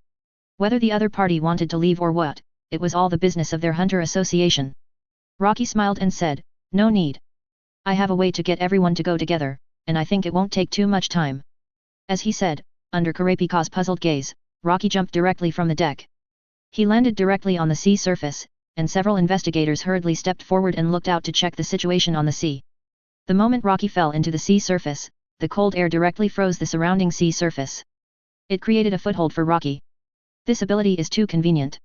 Whether the other party wanted to leave or what, it was all the business of their Hunter Association. Rocky smiled and said, no need. I have a way to get everyone to go together, and I think it won't take too much time. As he said, under Kurapika's puzzled gaze, Rocky jumped directly from the deck. He landed directly on the sea surface, and several investigators hurriedly stepped forward and looked out to check the situation on the sea. The moment Rocky fell into the sea surface, the cold air directly froze the surrounding sea surface. It created a foothold for Rocky. This ability is too convenient.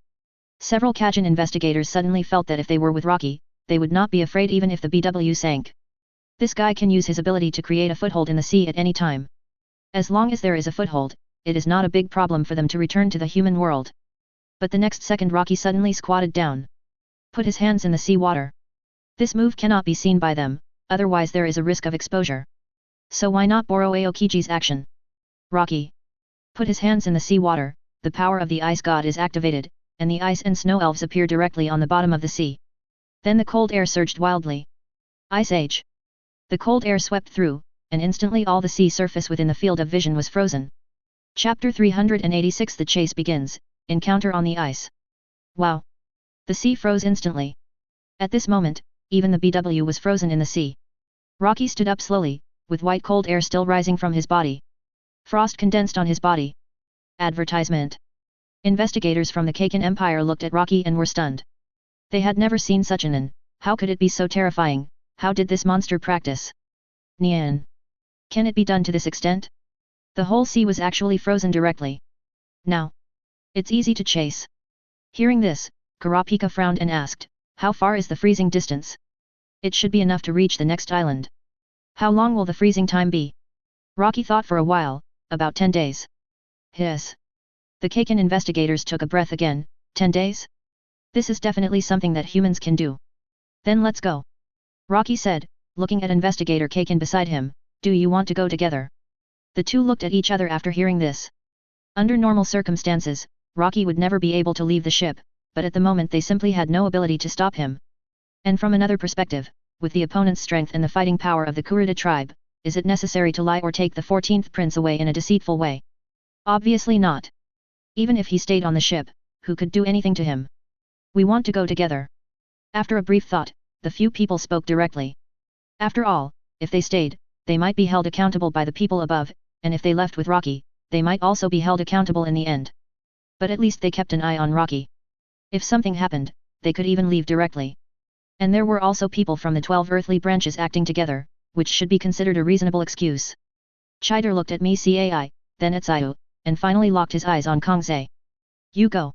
Several Kajin investigators suddenly felt that if they were with Rocky, they would not be afraid even if the BW sank. This guy can use his ability to create a foothold in the sea at any time. As long as there is a foothold, it is not a big problem for them to return to the human world. But the next second Rocky suddenly squatted down. Put his hands in the sea water. This move cannot be seen by them, otherwise there is a risk of exposure. So why not borrow Aokiji's action? Rocky. Put his hands in the sea water, the power of the ice god is activated, and the ice and snow elves appear directly on the bottom of the sea. Then the cold air surged wildly. Ice Age. The cold air swept through, and instantly all the sea surface within the field of vision was frozen. Chapter 386 The chase begins, encounter on the ice. Wow! The sea froze instantly. At this moment, even the BW was frozen in the sea. Rocky stood up slowly, with white cold air still rising from his body. Frost condensed on his body. Advertisement. Investigators from the Kakin Empire looked at Rocky and were stunned. They had never seen such an. How could it be so terrifying? How did this monster practice? Nian. Can it be done to this extent? The whole sea was actually frozen directly. Now, it's easy to chase. Hearing this, Kurapika frowned and asked, how far is the freezing distance? It should be enough to reach the next island. How long will the freezing time be? Rocky thought for a while, about 10 days. Hiss. The Kaken investigators took a breath again. 10 days? This is definitely something that humans can do. Then let's go. Rocky said, looking at investigator Kaken beside him, do you want to go together? The two looked at each other after hearing this. Under normal circumstances, Rocky would never be able to leave the ship, but at the moment they simply had no ability to stop him. And from another perspective, with the opponent's strength and the fighting power of the Kurta tribe, is it necessary to lie or take the 14th prince away in a deceitful way? Obviously not. Even if he stayed on the ship, who could do anything to him? We want to go together. After a brief thought, the few people spoke directly. After all, if they stayed, they might be held accountable by the people above, and if they left with Rocky, they might also be held accountable in the end. But at least they kept an eye on Rocky. If something happened, they could even leave directly. And there were also people from the 12 earthly branches acting together, which should be considered a reasonable excuse. Chider looked at Cai, then at Xiao, and finally locked his eyes on Kongzai. You go.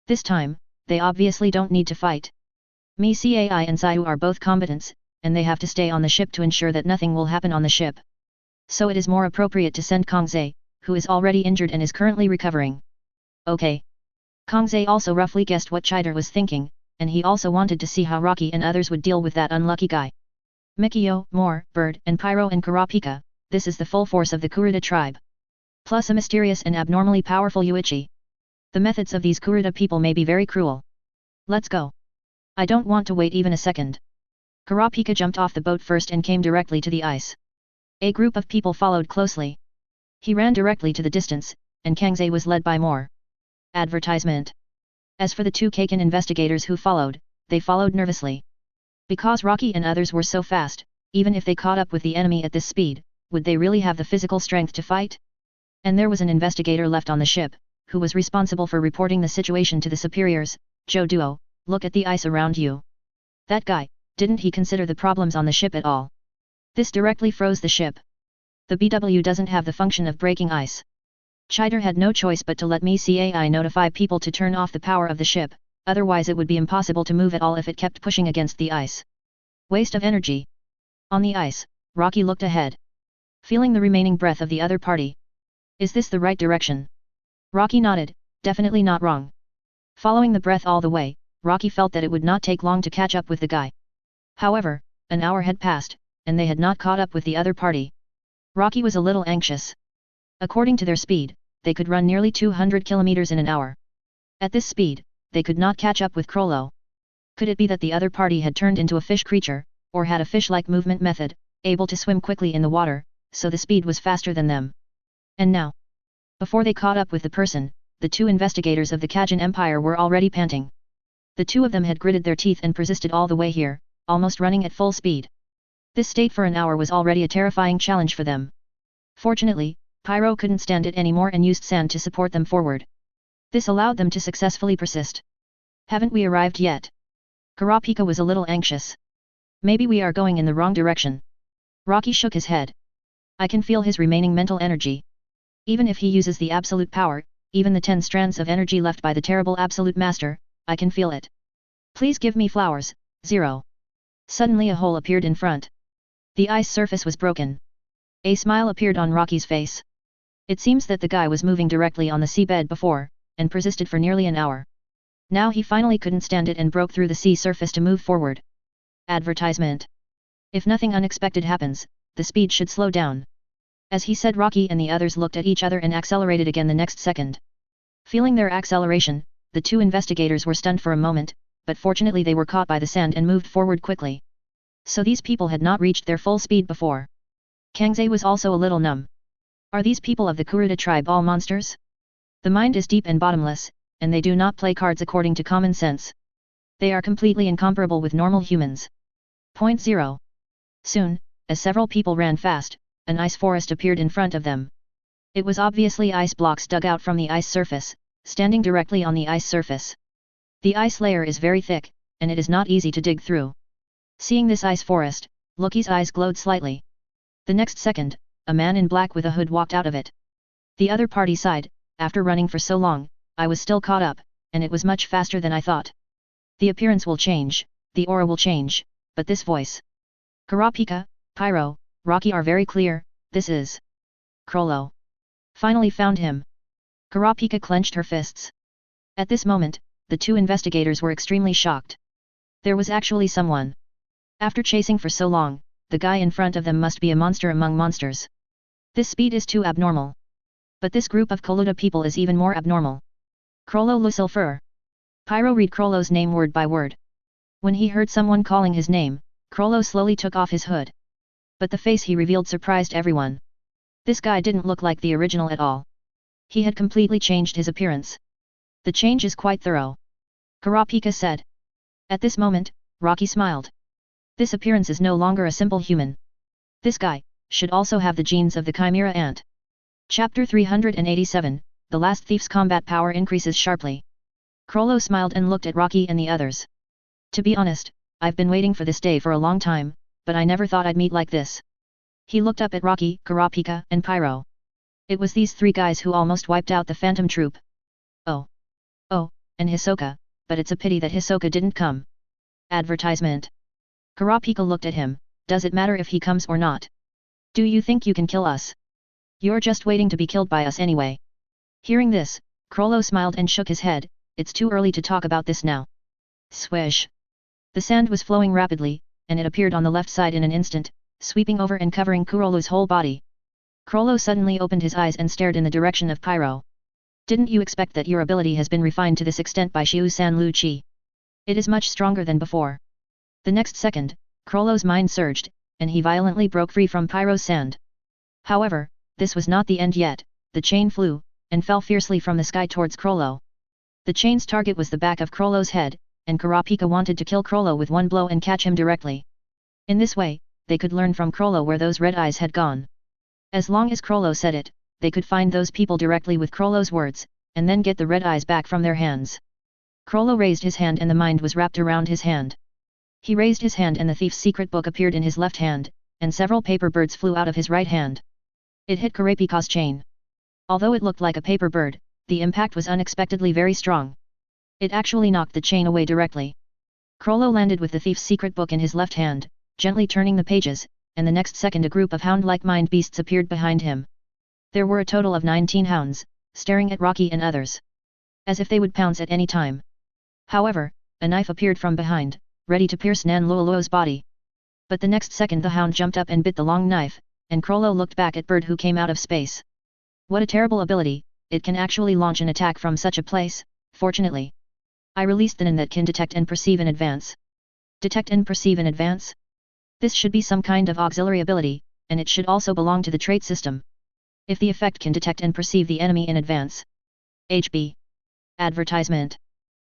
This time, they obviously don't need to fight. Cai and Xiao are both combatants, and they have to stay on the ship to ensure that nothing will happen on the ship. So it is more appropriate to send Kongzai, who is already injured and is currently recovering. Okay. Kongzai also roughly guessed what Chider was thinking, and he also wanted to see how Rocky and others would deal with that unlucky guy. Mikio, Moore, Bird, and Pyro and Kurapika, this is the full force of the Kurta tribe. Plus a mysterious and abnormally powerful Yuichi. The methods of these Kurta people may be very cruel. Let's go. I don't want to wait even a second. Kurapika jumped off the boat first and came directly to the ice. A group of people followed closely. He ran directly to the distance, and Kangzai was led by Moore. Advertisement. As for the two Kaken investigators who followed, they followed nervously. Because Rocky and others were so fast, even if they caught up with the enemy at this speed, would they really have the physical strength to fight? And there was an investigator left on the ship, who was responsible for reporting the situation to the superiors. Joe Duo, look at the ice around you. That guy, didn't he consider the problems on the ship at all? This directly froze the ship. The BW doesn't have the function of breaking ice. Chider had no choice but to let Cai notify people to turn off the power of the ship, otherwise it would be impossible to move at all if it kept pushing against the ice. Waste of energy. On the ice, Rocky looked ahead. Feeling the remaining breath of the other party. Is this the right direction? Rocky nodded, definitely not wrong. Following the breath all the way, Rocky felt that it would not take long to catch up with the guy. However, an hour had passed, and they had not caught up with the other party. Rocky was a little anxious. According to their speed, they could run nearly 200 kilometers in an hour. At this speed, they could not catch up with Krollo. Could it be that the other party had turned into a fish creature, or had a fish-like movement method, able to swim quickly in the water, so the speed was faster than them? And now, before they caught up with the person, the two investigators of the Kajin Empire were already panting. The two of them had gritted their teeth and persisted all the way here, almost running at full speed. This state for an hour was already a terrifying challenge for them. Fortunately, Pyro couldn't stand it anymore and used sand to support them forward. This allowed them to successfully persist. Haven't we arrived yet? Kurapika was a little anxious. Maybe we are going in the wrong direction. Rocky shook his head. I can feel his remaining mental energy. Even if he uses the absolute power, even the 10 strands of energy left by the terrible absolute master, I can feel it. Please give me flowers. 0. Suddenly a hole appeared in front. The ice surface was broken. A smile appeared on Rocky's face. It seems that the guy was moving directly on the seabed before, and persisted for nearly an hour. Now he finally couldn't stand it and broke through the sea surface to move forward. Advertisement. If nothing unexpected happens, the speed should slow down. As he said, Rocky and the others looked at each other and accelerated again the next second. Feeling their acceleration, the two investigators were stunned for a moment, but fortunately they were caught by the sand and moved forward quickly. So these people had not reached their full speed before. Kangzai was also a little numb. Are these people of the Kurta tribe all monsters? The mind is deep and bottomless, and they do not play cards according to common sense. They are completely incomparable with normal humans. Point 0. Soon, as several people ran fast, an ice forest appeared in front of them. It was obviously ice blocks dug out from the ice surface, standing directly on the ice surface. The ice layer is very thick, and it is not easy to dig through. Seeing this ice forest, Loki's eyes glowed slightly. The next second, a man in black with a hood walked out of it. The other party sighed, after running for so long, I was still caught up, and it was much faster than I thought. The appearance will change, the aura will change, but this voice. Kurapika, Pyro, Rocky are very clear, this is Krollo. Finally found him. Kurapika clenched her fists. At this moment, the two investigators were extremely shocked. There was actually someone. After chasing for so long, the guy in front of them must be a monster among monsters. This speed is too abnormal. But this group of Koluta people is even more abnormal. Krollo le Sulfur. Pyro read Krollo's name word by word. When he heard someone calling his name, Krollo slowly took off his hood. But the face he revealed surprised everyone. This guy didn't look like the original at all. He had completely changed his appearance. The change is quite thorough. Kurapika said. At this moment, Rocky smiled. This appearance is no longer a simple human. This guy should also have the genes of the Chimera ant. Chapter 387, The Last Thief's combat power increases sharply. Krollo smiled and looked at Rocky and the others. To be honest, I've been waiting for this day for a long time, but I never thought I'd meet like this. He looked up at Rocky, Kurapika, and Pyro. It was these three guys who almost wiped out the Phantom Troop. Oh, and Hisoka, but it's a pity that Hisoka didn't come. Advertisement. Kurapika looked at him, does it matter if he comes or not? Do you think you can kill us? You're just waiting to be killed by us anyway. Hearing this, Krollo smiled and shook his head, it's too early to talk about this now. Swish. The sand was flowing rapidly, and it appeared on the left side in an instant, sweeping over and covering Krollo's whole body. Krollo suddenly opened his eyes and stared in the direction of Pyro. Didn't you expect that your ability has been refined to this extent by Xiu-san Lu Qi? It is much stronger than before. The next second, Krollo's mind surged, and he violently broke free from Pyro's sand. However, this was not the end yet, the chain flew, and fell fiercely from the sky towards Krollo. The chain's target was the back of Krollo's head, and Kurapika wanted to kill Krollo with one blow and catch him directly. In this way, they could learn from Krollo where those red eyes had gone. As long as Krollo said it, they could find those people directly with Krollo's words, and then get the red eyes back from their hands. Krollo raised his hand and the mind was wrapped around his hand. He raised his hand and the thief's secret book appeared in his left hand, and several paper birds flew out of his right hand. It hit Kurapika's chain. Although it looked like a paper bird, the impact was unexpectedly very strong. It actually knocked the chain away directly. Krollo landed with the thief's secret book in his left hand, gently turning the pages, and the next second a group of hound-like mind beasts appeared behind him. There were a total of 19 hounds, staring at Rocky and others. As if they would pounce at any time. However, a knife appeared from behind, ready to pierce Nan Luoluo's body. But the next second the hound jumped up and bit the long knife, and Krollo looked back at Bird who came out of space. What a terrible ability, it can actually launch an attack from such a place, fortunately. I released the Nin that can detect and perceive in advance. Detect and perceive in advance? This should be some kind of auxiliary ability, and it should also belong to the trait system. If the effect can detect and perceive the enemy in advance. HB. Advertisement.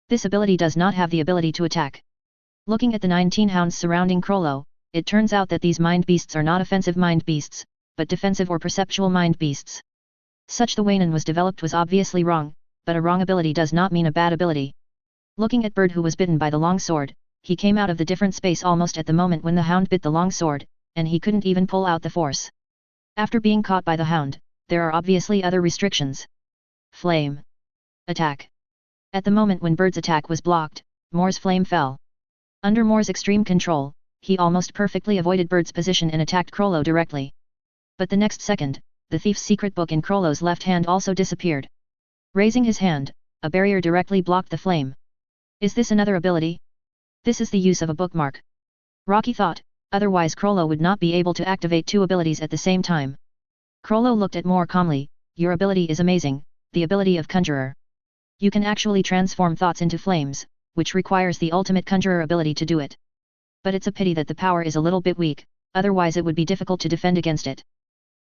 This ability does not have the ability to attack. Looking at the 19 hounds surrounding Krollo, it turns out that these mind beasts are not offensive mind beasts, but defensive or perceptual mind beasts. Such the way Nin was developed was obviously wrong, but a wrong ability does not mean a bad ability. Looking at Bird who was bitten by the long sword, he came out of the different space almost at the moment when the hound bit the long sword, and he couldn't even pull out the force. After being caught by the hound, there are obviously other restrictions. Flame. Attack. At the moment when Bird's attack was blocked, Moore's flame fell. Under Moore's extreme control, he almost perfectly avoided Bird's position and attacked Krollo directly. But the next second, the thief's secret book in Krollo's left hand also disappeared. Raising his hand, a barrier directly blocked the flame. Is this another ability? This is the use of a bookmark. Rocky thought, otherwise Krollo would not be able to activate two abilities at the same time. Krollo looked at Moore calmly, your ability is amazing, the ability of Conjurer. You can actually transform thoughts into flames, which requires the ultimate Conjurer ability to do it. But it's a pity that the power is a little bit weak, otherwise it would be difficult to defend against it.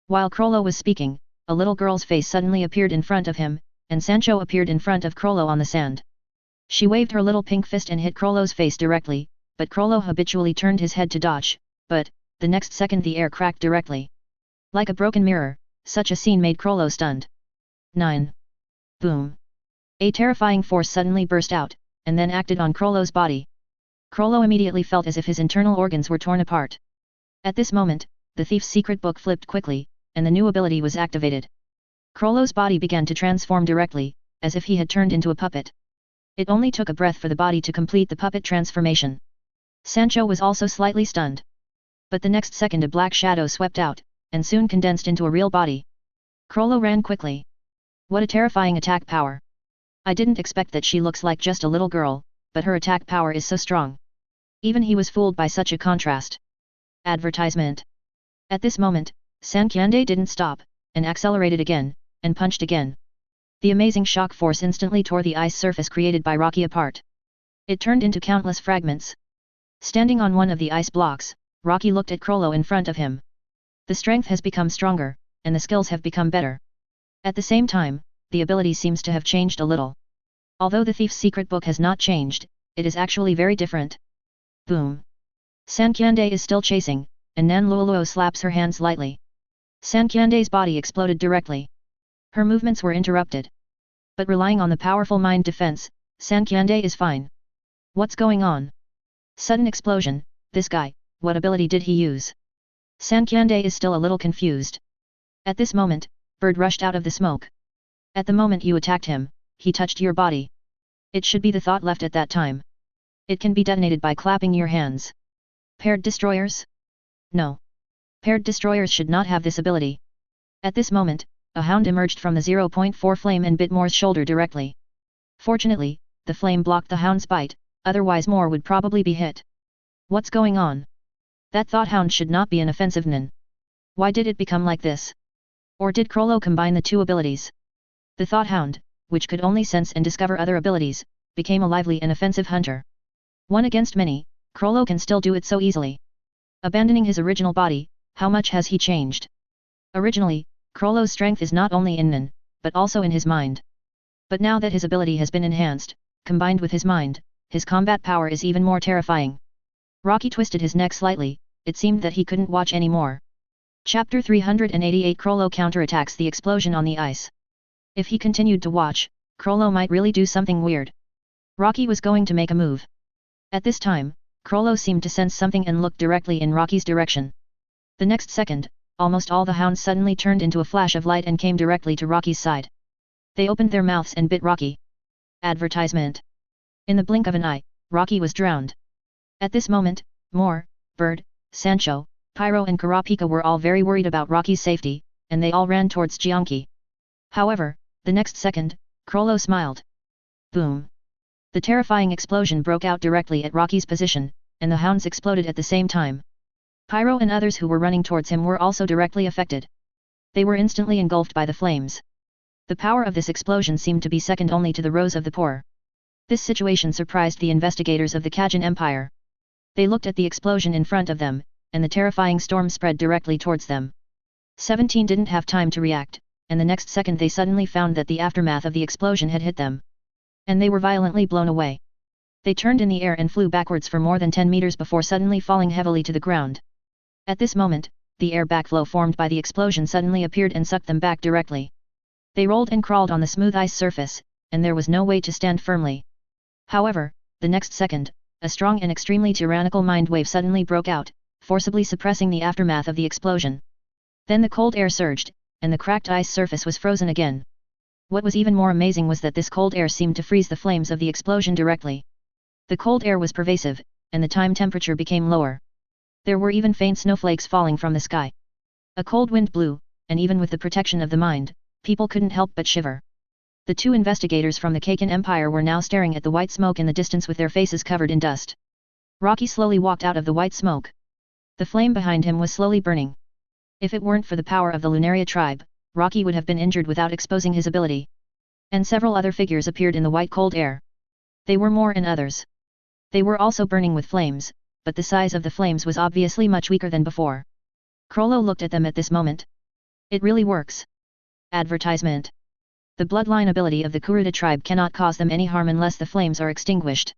While Krollo was speaking, a little girl's face suddenly appeared in front of him, and Sancho appeared in front of Krollo on the sand. She waved her little pink fist and hit Krollo's face directly, but Krollo habitually turned his head to dodge, but, the next second the air cracked directly. Like a broken mirror, such a scene made Krollo stunned. 9. Boom. A terrifying force suddenly burst out, and then acted on Krollo's body. Krollo immediately felt as if his internal organs were torn apart. At this moment, the thief's secret book flipped quickly, and the new ability was activated. Krollo's body began to transform directly, as if he had turned into a puppet. It only took a breath for the body to complete the puppet transformation. Sancho was also slightly stunned. But the next second a black shadow swept out, and soon condensed into a real body. Krollo ran quickly. What a terrifying attack power! I didn't expect that she looks like just a little girl, but her attack power is so strong. Even he was fooled by such a contrast. Advertisement. At this moment, Sankyande didn't stop, and accelerated again, and punched again. The amazing shock force instantly tore the ice surface created by Rocky apart. It turned into countless fragments. Standing on one of the ice blocks, Rocky looked at Krollo in front of him. The strength has become stronger, and the skills have become better. At the same time, the ability seems to have changed a little. Although the thief's secret book has not changed, it is actually very different. Boom! Sankyande is still chasing, and Nan Luoluo slaps her hands lightly. Sankyande's body exploded directly. Her movements were interrupted. But relying on the powerful mind defense, Sankyande is fine. What's going on? Sudden explosion, this guy, what ability did he use? Sankyande is still a little confused. At this moment, Bird rushed out of the smoke. At the moment you attacked him, he touched your body. It should be the thought left at that time. It can be detonated by clapping your hands. Paired destroyers? No. Paired destroyers should not have this ability. At this moment, a hound emerged from the 0.4 flame and bit Moore's shoulder directly. Fortunately, the flame blocked the hound's bite, otherwise Moore would probably be hit. What's going on? That thought hound should not be an offensive nin. Why did it become like this? Or did Krollo combine the two abilities? The thought hound, which could only sense and discover other abilities, became a lively and offensive hunter. One against many, Krollo can still do it so easily. Abandoning his original body, how much has he changed? Originally, Krollo's strength is not only in Nin, but also in his mind. But now that his ability has been enhanced, combined with his mind, his combat power is even more terrifying. Rocky twisted his neck slightly, it seemed that he couldn't watch anymore. Chapter 388 Krollo counterattacks the explosion on the ice. If he continued to watch, Krollo might really do something weird. Rocky was going to make a move. At this time, Krollo seemed to sense something and looked directly in Rocky's direction. The next second, almost all the hounds suddenly turned into a flash of light and came directly to Rocky's side. They opened their mouths and bit Rocky. Advertisement. In the blink of an eye, Rocky was drowned. At this moment, Moore, Bird, Sancho, Pyro and Kurapika were all very worried about Rocky's safety, and they all ran towards Jiangqi. However, the next second, Krollo smiled. Boom! The terrifying explosion broke out directly at Rocky's position, and the hounds exploded at the same time. Pyro and others who were running towards him were also directly affected. They were instantly engulfed by the flames. The power of this explosion seemed to be second only to the Rose of the Poor. This situation surprised the investigators of the Kajin Empire. They looked at the explosion in front of them, and the terrifying storm spread directly towards them. 17 didn't have time to react, and the next second they suddenly found that the aftermath of the explosion had hit them. And they were violently blown away. They turned in the air and flew backwards for more than 10 meters before suddenly falling heavily to the ground. At this moment, the air backflow formed by the explosion suddenly appeared and sucked them back directly. They rolled and crawled on the smooth ice surface, and there was no way to stand firmly. However, the next second, a strong and extremely tyrannical mind wave suddenly broke out, forcibly suppressing the aftermath of the explosion. Then the cold air surged, and the cracked ice surface was frozen again. What was even more amazing was that this cold air seemed to freeze the flames of the explosion directly. The cold air was pervasive, and the time temperature became lower. There were even faint snowflakes falling from the sky. A cold wind blew, and even with the protection of the mind, people couldn't help but shiver. The two investigators from the Kakin Empire were now staring at the white smoke in the distance with their faces covered in dust. Rocky slowly walked out of the white smoke. The flame behind him was slowly burning. If it weren't for the power of the Lunaria tribe, Rocky would have been injured without exposing his ability. And several other figures appeared in the white cold air. They were more and others. They were also burning with flames, but the size of the flames was obviously much weaker than before. Krollo looked at them at this moment. It really works. Advertisement. The bloodline ability of the Kurta tribe cannot cause them any harm unless the flames are extinguished.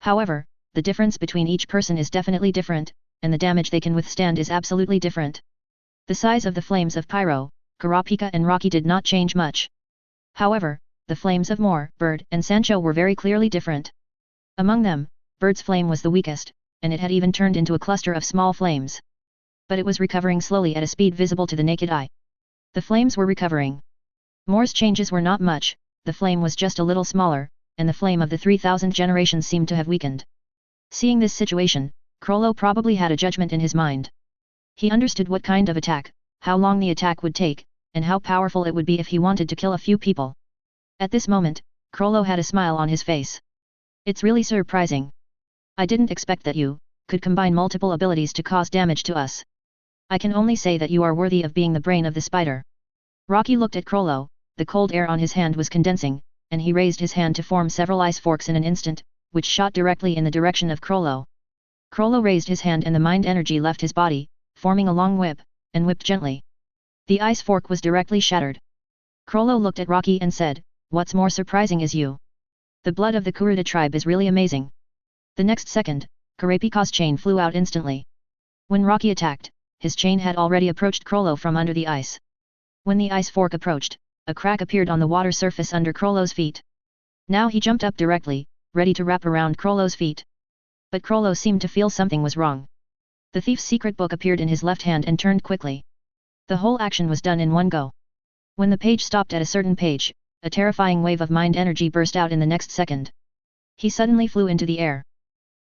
However, the difference between each person is definitely different, and the damage they can withstand is absolutely different. The size of the flames of Pyro, Kurapika and Rocky did not change much. However, the flames of Moore, Bird and Sancho were very clearly different. Among them, Bird's flame was the weakest, and it had even turned into a cluster of small flames. but it was recovering slowly at a speed visible to the naked eye. The flames were recovering. Moore's changes were not much, the flame was just a little smaller, and the flame of the 3000 generations seemed to have weakened. Seeing this situation, Krollo probably had a judgment in his mind. He understood what kind of attack, how long the attack would take, and how powerful it would be if he wanted to kill a few people. At this moment, Krollo had a smile on his face. It's really surprising. I didn't expect that you could combine multiple abilities to cause damage to us. I can only say that you are worthy of being the brain of the spider. Rocky looked at Krollo, the cold air on his hand was condensing, and he raised his hand to form several ice forks in an instant, which shot directly in the direction of Krollo. Krollo raised his hand and the mind energy left his body, forming a long whip, and whipped gently. The ice fork was directly shattered. Krollo looked at Rocky and said, "What's more surprising is you. The blood of the Kurta tribe is really amazing." The next second, Kurapika's chain flew out instantly. When Rocky attacked, his chain had already approached Krollo from under the ice. When the ice fork approached, a crack appeared on the water surface under Krollo's feet. Now he jumped up directly, ready to wrap around Krollo's feet. But Krollo seemed to feel something was wrong. The thief's secret book appeared in his left hand and turned quickly. The whole action was done in one go. When the page stopped at a certain page, a terrifying wave of mind energy burst out in the next second. He suddenly flew into the air.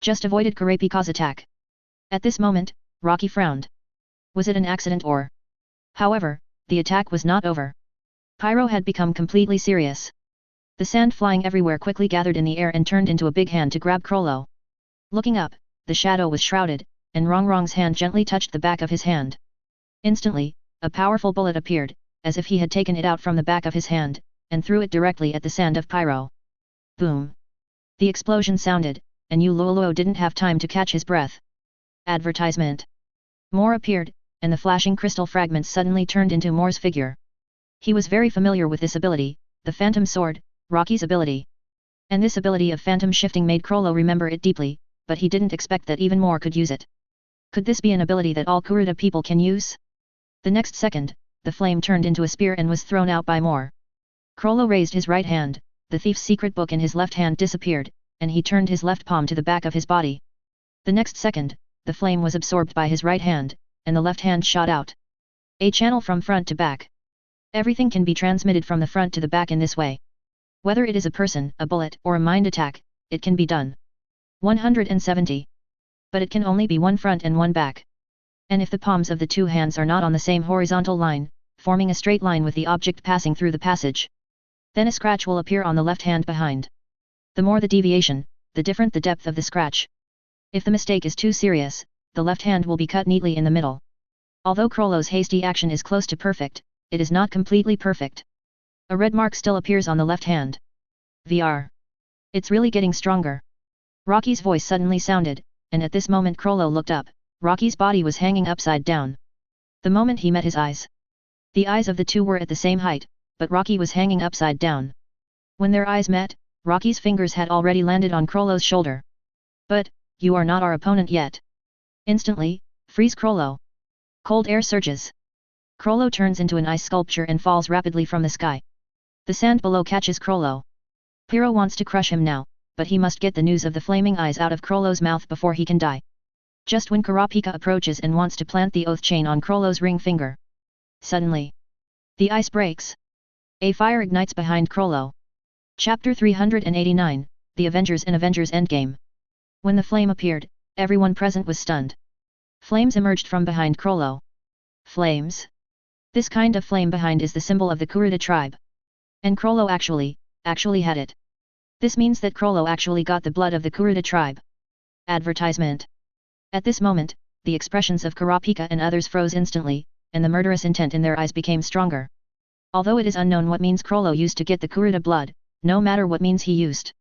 Just avoided Kurapika's attack. At this moment, Rocky frowned. Was it an accident or? However, the attack was not over. Pyro had become completely serious. The sand flying everywhere quickly gathered in the air and turned into a big hand to grab Krollo. Looking up, the shadow was shrouded, and Rongrong's hand gently touched the back of his hand. Instantly, a powerful bullet appeared, as if he had taken it out from the back of his hand, and threw it directly at the sand of Pyro. Boom! The explosion sounded, and Ululuo didn't have time to catch his breath. Advertisement. More appeared, and the flashing crystal fragments suddenly turned into Moore's figure. He was very familiar with this ability, the Phantom Sword, Rocky's ability. And this ability of phantom shifting made Krollo remember it deeply, but he didn't expect that even Moore could use it. Could this be an ability that all Kurta people can use? The next second, the flame turned into a spear and was thrown out by Moore. Krollo raised his right hand, the thief's secret book in his left hand disappeared, and he turned his left palm to the back of his body. The next second, the flame was absorbed by his right hand, and the left hand shot out. A channel from front to back. Everything can be transmitted from the front to the back in this way. Whether it is a person, a bullet, or a mind attack, it can be done. 170. But it can only be one front and one back. And if the palms of the two hands are not on the same horizontal line, forming a straight line with the object passing through the passage, then a scratch will appear on the left hand behind. The more the deviation, the different the depth of the scratch. If the mistake is too serious, the left hand will be cut neatly in the middle. Although Krollo's hasty action is close to perfect, it is not completely perfect. A red mark still appears on the left hand. VR. It's really getting stronger. Rocky's voice suddenly sounded, and at this moment Krollo looked up. Rocky's body was hanging upside down. The moment he met his eyes. The eyes of the two were at the same height, but Rocky was hanging upside down. When their eyes met, Rocky's fingers had already landed on Krollo's shoulder. But, you are not our opponent yet. Instantly, freeze Krollo. Cold air surges. Krollo turns into an ice sculpture and falls rapidly from the sky. The sand below catches Krollo. Pyro wants to crush him now, but he must get the news of the flaming eyes out of Krollo's mouth before he can die. Just when Kurapika approaches and wants to plant the oath chain on Krollo's ring finger. Suddenly, the ice breaks. A fire ignites behind Krollo. Chapter 389, The Avengers in Avengers Endgame. When the flame appeared, everyone present was stunned. Flames emerged from behind Krollo. Flames? This kind of flame behind is the symbol of the Kurta tribe. And Krollo actually had it. This means that Krollo actually got the blood of the Kurta tribe. Advertisement. At this moment, the expressions of Kurapika and others froze instantly, and the murderous intent in their eyes became stronger. Although it is unknown what means Krollo used to get the Kurta blood, no matter what means he used.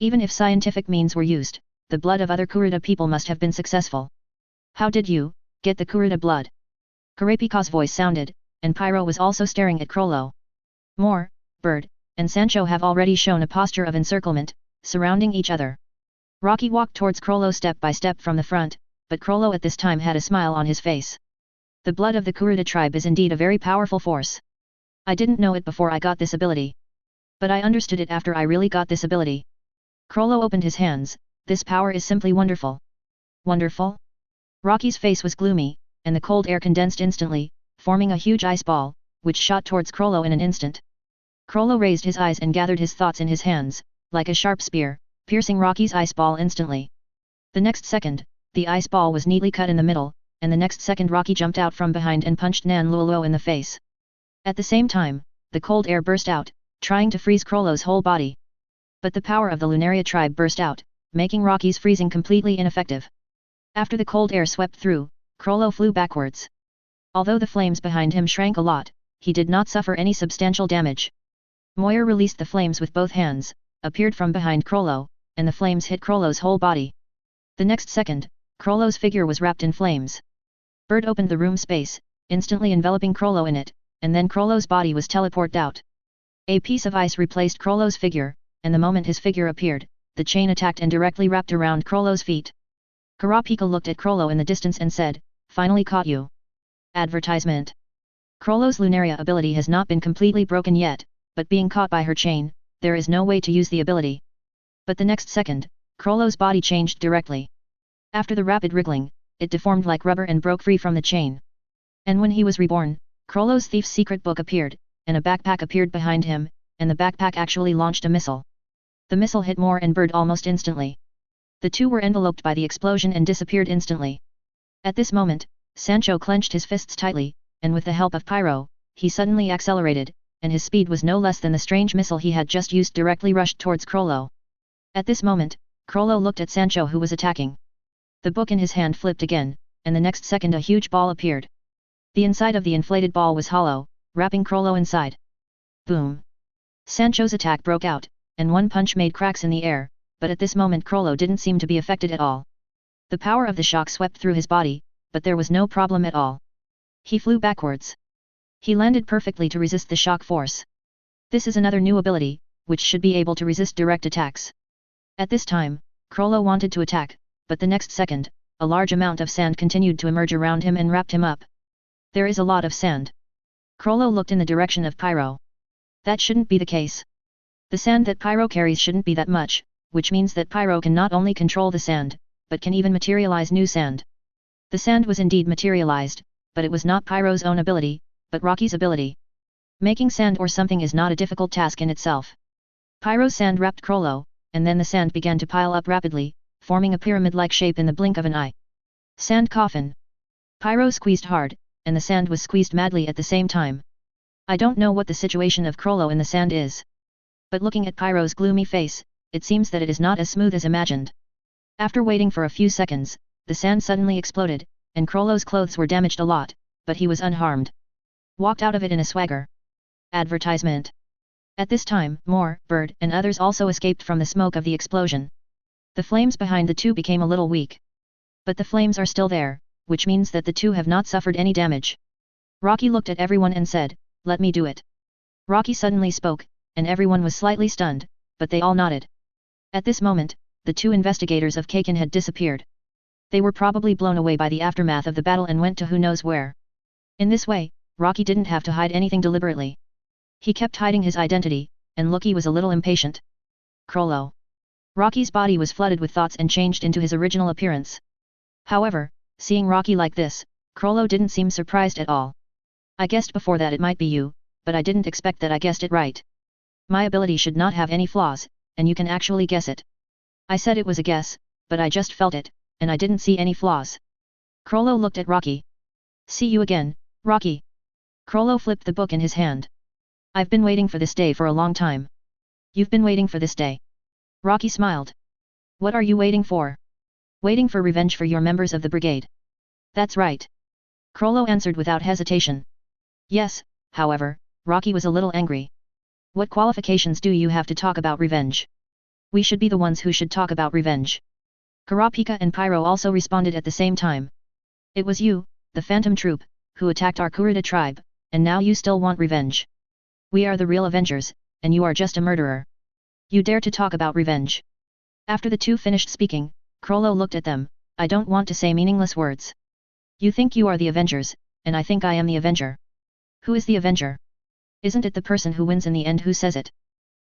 Even if scientific means were used, the blood of other Kurta people must have been successful. How did you get the Kurta blood? Kurapika's voice sounded, and Pyro was also staring at Krollo. Moore, Bird, and Sancho have already shown a posture of encirclement, surrounding each other. Rocky walked towards Krollo step by step from the front, but Krollo at this time had a smile on his face. The blood of the Kurta tribe is indeed a very powerful force. I didn't know it before I got this ability. But I understood it after I really got this ability. Krollo opened his hands. This power is simply wonderful. Wonderful? Rocky's face was gloomy, and the cold air condensed instantly, forming a huge ice ball, which shot towards Krollo in an instant. Krollo raised his eyes and gathered his thoughts in his hands, like a sharp spear, piercing Rocky's ice ball instantly. The next second, the ice ball was neatly cut in the middle, and the next second Rocky jumped out from behind and punched Nan Luoluo in the face. At the same time, the cold air burst out, trying to freeze Krollo's whole body. But the power of the Lunaria tribe burst out, making Rocky's freezing completely ineffective. After the cold air swept through, Krollo flew backwards. Although the flames behind him shrank a lot, he did not suffer any substantial damage. Moyer released the flames with both hands, appeared from behind Krollo, and the flames hit Krollo's whole body. The next second, Krollo's figure was wrapped in flames. Bird opened the room space, instantly enveloping Krollo in it, and then Krollo's body was teleported out. A piece of ice replaced Krollo's figure, and the moment his figure appeared, the chain attacked and directly wrapped around Krollo's feet. Kurapika looked at Krollo in the distance and said, "Finally caught you." Advertisement. Krollo's Lunaria ability has not been completely broken yet, but being caught by her chain, there is no way to use the ability. But the next second, Krollo's body changed directly. After the rapid wriggling, it deformed like rubber and broke free from the chain. And when he was reborn, Krollo's thief's secret book appeared, and a backpack appeared behind him, and the backpack actually launched a missile. The missile hit Moore and Bird almost instantly. The two were enveloped by the explosion and disappeared instantly. At this moment, Sancho clenched his fists tightly, and with the help of Pyro, he suddenly accelerated, and his speed was no less than the strange missile he had just used directly rushed towards Krollo. At this moment, Krollo looked at Sancho who was attacking. The book in his hand flipped again, and the next second a huge ball appeared. The inside of the inflated ball was hollow, wrapping Krollo inside. Boom! Sancho's attack broke out, and one punch made cracks in the air, but at this moment Krollo didn't seem to be affected at all. The power of the shock swept through his body, but there was no problem at all. He flew backwards. He landed perfectly to resist the shock force. This is another new ability, which should be able to resist direct attacks. At this time, Krollo wanted to attack, but the next second, a large amount of sand continued to emerge around him and wrapped him up. There is a lot of sand. Krollo looked in the direction of Pyro. That shouldn't be the case. The sand that Pyro carries shouldn't be that much, which means that Pyro can not only control the sand, but can even materialize new sand. The sand was indeed materialized, but it was not Pyro's own ability, but Rocky's ability. Making sand or something is not a difficult task in itself. Pyro's sand wrapped Krollo, and then the sand began to pile up rapidly, forming a pyramid-like shape in the blink of an eye. Sand coffin. Pyro squeezed hard, and the sand was squeezed madly at the same time. I don't know what the situation of Krollo in the sand is. But looking at Pyro's gloomy face, it seems that it is not as smooth as imagined. After waiting for a few seconds, the sand suddenly exploded, and Krollo's clothes were damaged a lot, but he was unharmed. Walked out of it in a swagger. Advertisement. At this time, Moore, Bird and others also escaped from the smoke of the explosion. The flames behind the two became a little weak. But the flames are still there, which means that the two have not suffered any damage. Rocky looked at everyone and said, "Let me do it." Rocky suddenly spoke, and everyone was slightly stunned, but they all nodded. At this moment, the two investigators of Kaken had disappeared. They were probably blown away by the aftermath of the battle and went to who knows where. In this way, Rocky didn't have to hide anything deliberately. He kept hiding his identity, and Loki was a little impatient. Krollo. Rocky's body was flooded with thoughts and changed into his original appearance. However, seeing Rocky like this, Krollo didn't seem surprised at all. "I guessed before that it might be you, but I didn't expect that I guessed it right. My ability should not have any flaws, and you can actually guess it. I said it was a guess, but I just felt it, and I didn't see any flaws." Krollo looked at Rocky. "See you again, Rocky." Krollo flipped the book in his hand. "I've been waiting for this day for a long time." "You've been waiting for this day?" Rocky smiled. "What are you waiting for?" "Waiting for revenge for your members of the brigade." "That's right." Krollo answered without hesitation. Yes, however, Rocky was a little angry. "What qualifications do you have to talk about revenge? We should be the ones who should talk about revenge." Kurapika and Pyro also responded at the same time. "It was you, the Phantom Troop, who attacked our Kurta tribe, and now you still want revenge. We are the real Avengers, and you are just a murderer. You dare to talk about revenge." After the two finished speaking, Krollo looked at them. "I don't want to say meaningless words. You think you are the Avengers, and I think I am the Avenger. Who is the Avenger? Isn't it the person who wins in the end who says it?"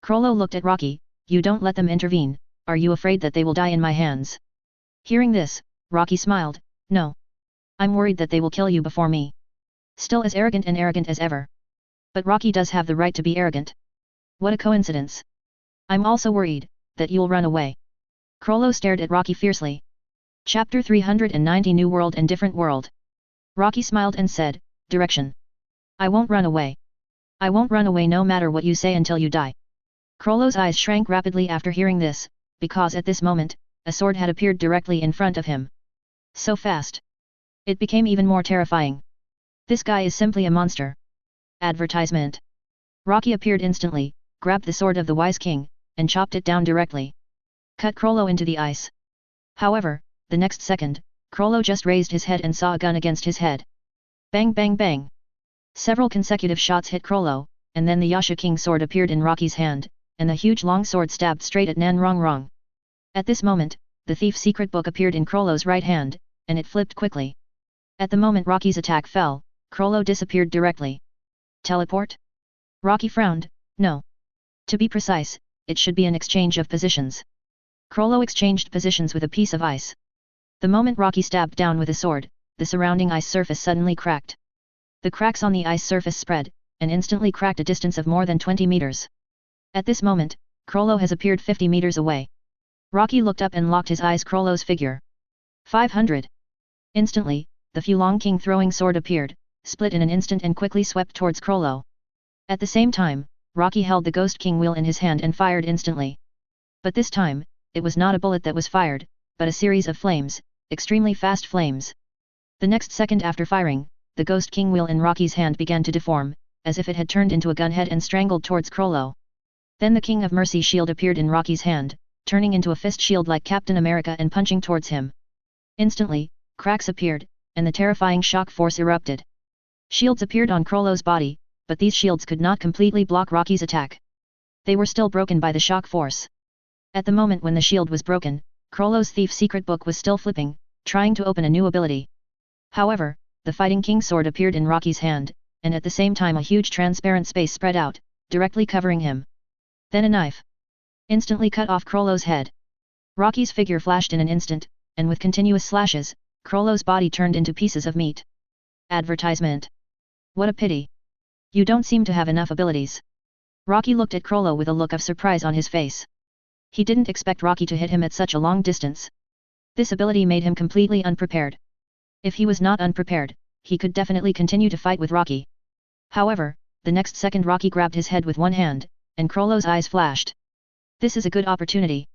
Krollo looked at Rocky. "You don't let them intervene, are you afraid that they will die in my hands?" Hearing this, Rocky smiled. "No. I'm worried that they will kill you before me. Still as arrogant as ever. But Rocky does have the right to be arrogant. What a coincidence. I'm also worried that you'll run away. Crollo stared at Rocky fiercely. Chapter 390 New World and Different World. Rocky smiled and said, Direction. I won't run away. I won't run away no matter what you say until you die. Crollo's eyes shrank rapidly after hearing this, because at this moment, a sword had appeared directly in front of him. So fast. It became even more terrifying. This guy is simply a monster. Advertisement. Rocky appeared instantly, grabbed the sword of the wise king, and chopped it down directly. Cut Crollo into the ice. However, the next second, Crollo just raised his head and saw a gun against his head. Bang bang bang. Several consecutive shots hit Crollo, and then the Yasha King sword appeared in Rocky's hand, and the huge long sword stabbed straight at Nan Rong Rong. At this moment, the thief's secret book appeared in Crollo's right hand, and it flipped quickly. At the moment Rocky's attack fell, Crollo disappeared directly. Teleport? Rocky frowned, no. To be precise, it should be an exchange of positions. Crollo exchanged positions with a piece of ice. The moment Rocky stabbed down with a sword, the surrounding ice surface suddenly cracked. The cracks on the ice surface spread, and instantly cracked a distance of more than 20 meters. At this moment, Crollo has appeared 50 meters away. Rocky looked up and locked his eyes Crollo's figure. 500. Instantly, the Fulong King throwing sword appeared, split in an instant and quickly swept towards Crollo. At the same time, Rocky held the Ghost King wheel in his hand and fired instantly. But this time, it was not a bullet that was fired, but a series of flames, extremely fast flames. The next second after firing, the Ghost King wheel in Rocky's hand began to deform, as if it had turned into a gunhead and strangled towards Crollo. Then the King of Mercy shield appeared in Rocky's hand, turning into a fist shield like Captain America and punching towards him. Instantly, cracks appeared, and the terrifying shock force erupted. Shields appeared on Crollo's body, but these shields could not completely block Rocky's attack. They were still broken by the shock force. At the moment when the shield was broken, Crollo's thief's secret book was still flipping, trying to open a new ability. However, the Fighting King's sword appeared in Rocky's hand, and at the same time a huge transparent space spread out, directly covering him. Then a knife instantly cut off Crollo's head. Rocky's figure flashed in an instant, and with continuous slashes, Crollo's body turned into pieces of meat. Advertisement. What a pity. You don't seem to have enough abilities. Rocky looked at Crollo with a look of surprise on his face. He didn't expect Rocky to hit him at such a long distance. This ability made him completely unprepared. If he was not unprepared, he could definitely continue to fight with Rocky. However, the next second Rocky grabbed his head with one hand, and Crollo's eyes flashed. This is a good opportunity.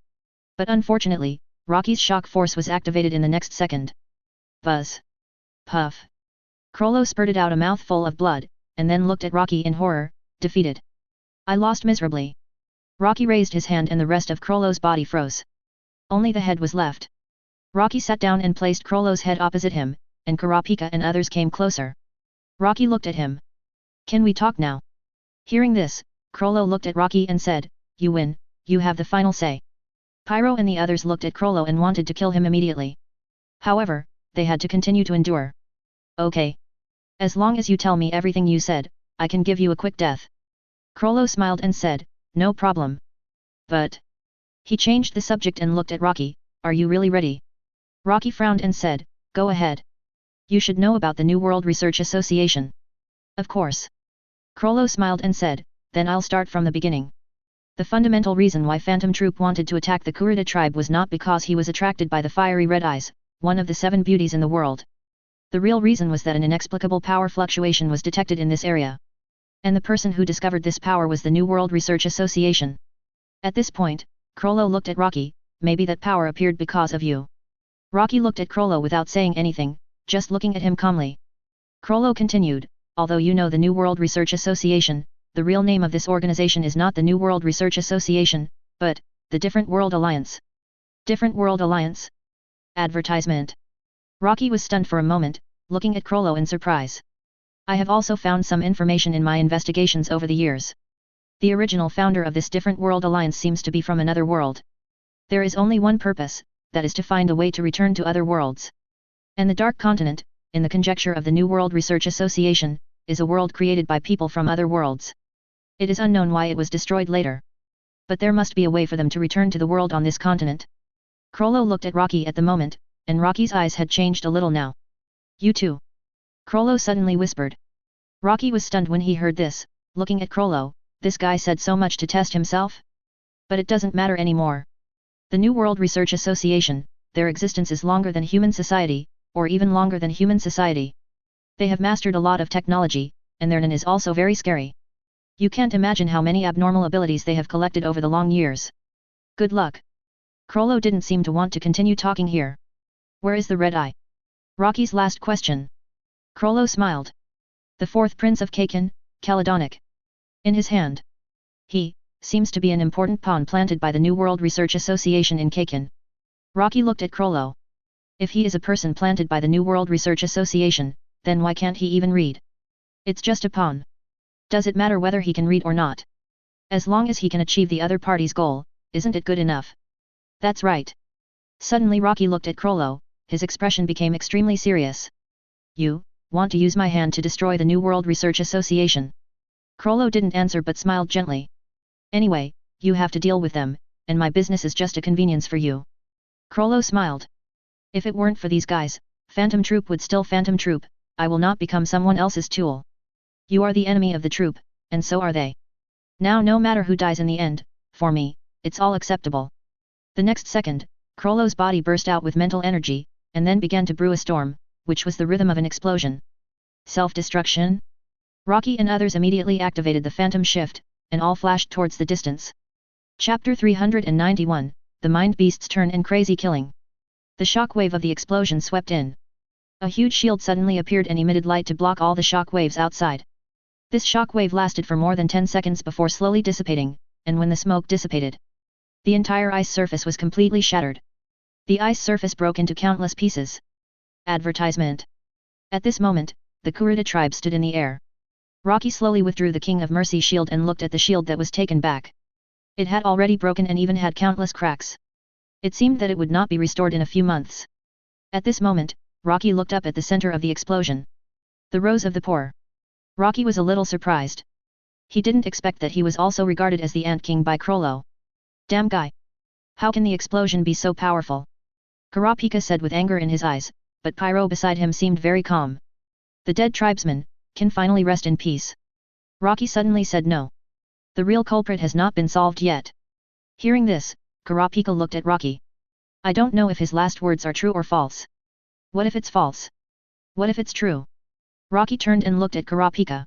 But unfortunately, Rocky's shock force was activated in the next second. Buzz. Puff. Crollo spurted out a mouthful of blood, and then looked at Rocky in horror, defeated. I lost miserably. Rocky raised his hand and the rest of Crollo's body froze. Only the head was left. Rocky sat down and placed Crollo's head opposite him, and Kurapika and others came closer. Rocky looked at him. Can we talk now? Hearing this, Crollo looked at Rocky and said, You win, you have the final say. Pyro and the others looked at Crollo and wanted to kill him immediately. However, they had to continue to endure. Okay. As long as you tell me everything you said, I can give you a quick death. Crollo smiled and said, No problem. But... He changed the subject and looked at Rocky, Are you really ready? Rocky frowned and said, Go ahead. You should know about the New World Research Association. Of course. Crollo smiled and said, Then I'll start from the beginning. The fundamental reason why Phantom Troop wanted to attack the Kurta tribe was not because he was attracted by the fiery red eyes, one of the 7 beauties in the world. The real reason was that an inexplicable power fluctuation was detected in this area. And the person who discovered this power was the New World Research Association. At this point, Crollo looked at Rocky, Maybe that power appeared because of you. Rocky looked at Crollo without saying anything, just looking at him calmly. Crollo continued, Although you know the New World Research Association, the real name of this organization is not the New World Research Association, but the Different World Alliance. Different World Alliance? Advertisement. Rocky was stunned for a moment, looking at Crollo in surprise. I have also found some information in my investigations over the years. The original founder of this Different World Alliance seems to be from another world. There is only one purpose, that is to find a way to return to other worlds. And the Dark Continent, in the conjecture of the New World Research Association, is a world created by people from other worlds. It is unknown why it was destroyed later. But there must be a way for them to return to the world on this continent. Crollo looked at Rocky at the moment, and Rocky's eyes had changed a little now. You too. Krollo suddenly whispered. Rocky was stunned when he heard this, looking at Krollo, this guy said so much to test himself? But it doesn't matter anymore. The New World Research Association, their existence is longer than human society, or even longer than human society. They have mastered a lot of technology, and their NAN is also very scary. You can't imagine how many abnormal abilities they have collected over the long years. Good luck. Krollo didn't seem to want to continue talking here. Where is the red eye? Rocky's last question. Krollo smiled. The fourth prince of Kakin, Caledonic. In his hand. He seems to be an important pawn planted by the New World Research Association in Kakin. Rocky looked at Krollo. If he is a person planted by the New World Research Association, then why can't he even read? It's just a pawn. Does it matter whether he can read or not? As long as he can achieve the other party's goal, isn't it good enough? That's right. Suddenly Rocky looked at Krollo, his expression became extremely serious. You want to use my hand to destroy the New World Research Association? Krollo didn't answer but smiled gently. Anyway, you have to deal with them, and my business is just a convenience for you. Krollo smiled. If it weren't for these guys, Phantom Troop would still Phantom Troop, I will not become someone else's tool. You are the enemy of the troop, and so are they. Now no matter who dies in the end, for me, it's all acceptable. The next second, Krollo's body burst out with mental energy, and then began to brew a storm, which was the rhythm of an explosion. Self-destruction? Rocky and others immediately activated the Phantom Shift, and all flashed towards the distance. Chapter 391, The Mind Beast's Turn and Crazy Killing. The shockwave of the explosion swept in. A huge shield suddenly appeared and emitted light to block all the shockwaves outside. This shockwave lasted for more than 10 seconds before slowly dissipating, and when the smoke dissipated, the entire ice surface was completely shattered. The ice surface broke into countless pieces. Advertisement. At this moment, the Kurta tribe stood in the air. Rocky slowly withdrew the King of Mercy shield and looked at the shield that was taken back. It had already broken and even had countless cracks. It seemed that it would not be restored in a few months. At this moment, Rocky looked up at the center of the explosion. The Rose of the Poor. Rocky was a little surprised. He didn't expect that he was also regarded as the Ant King by Krollo. Damn guy! How can the explosion be so powerful? Kurapika said with anger in his eyes, but Pyro beside him seemed very calm. The dead tribesman can finally rest in peace. Rocky suddenly said no. The real culprit has not been solved yet. Hearing this, Kurapika looked at Rocky. I don't know if his last words are true or false. What if it's false? What if it's true? Rocky turned and looked at Kurapika.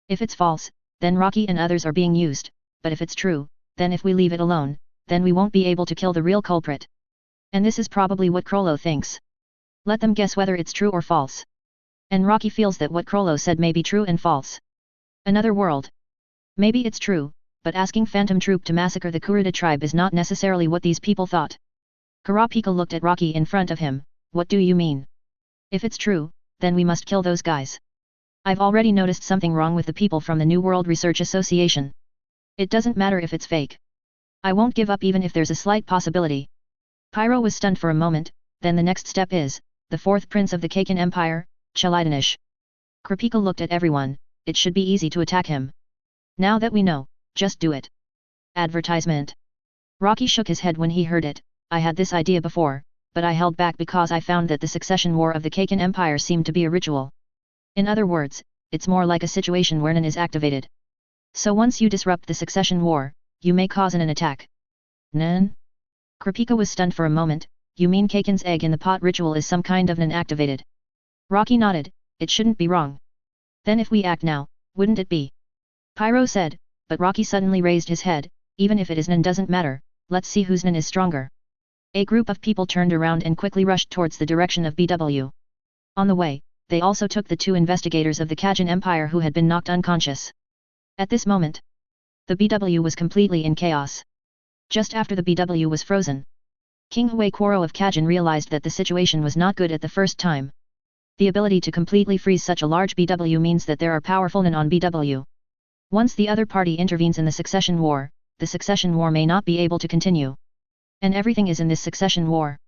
If it's false, then Rocky and others are being used, but if it's true, then if we leave it alone, then we won't be able to kill the real culprit. And this is probably what Krollo thinks. Let them guess whether it's true or false. And Rocky feels that what Krollo said may be true and false. Another world. Maybe it's true, but asking Phantom Troop to massacre the Kurta tribe is not necessarily what these people thought. Kurapika looked at Rocky in front of him. What do you mean? If it's true, then we must kill those guys. I've already noticed something wrong with the people from the New World Research Association. It doesn't matter if it's fake. I won't give up even if there's a slight possibility. Pyro was stunned for a moment, then the next step is, the fourth prince of the Kakin Empire, Chalidanish. Kurapika looked at everyone, it should be easy to attack him. Now that we know, just do it. Advertisement. Rocky shook his head when he heard it. I had this idea before, but I held back because I found that the succession war of the Kakin Empire seemed to be a ritual. In other words, it's more like a situation where NAN is activated. So once you disrupt the succession war, you may cause an attack. NAN? Kurapika was stunned for a moment. You mean Kakin's egg in the pot ritual is some kind of NAN activated? Rocky nodded, it shouldn't be wrong. Then if we act now, wouldn't it be? Pyro said, but Rocky suddenly raised his head, even if it is NAN doesn't matter, let's see whose NAN is stronger. A group of people turned around and quickly rushed towards the direction of BW. On the way, they also took the two investigators of the Kajin Empire who had been knocked unconscious. At this moment, the BW was completely in chaos. Just after the BW was frozen, King Hui Koro of Kajin realized that the situation was not good at the first time. The ability to completely freeze such a large BW means that there are powerful NAN on BW. Once the other party intervenes in the succession war, the succession war may not be able to continue. And everything is in this succession war.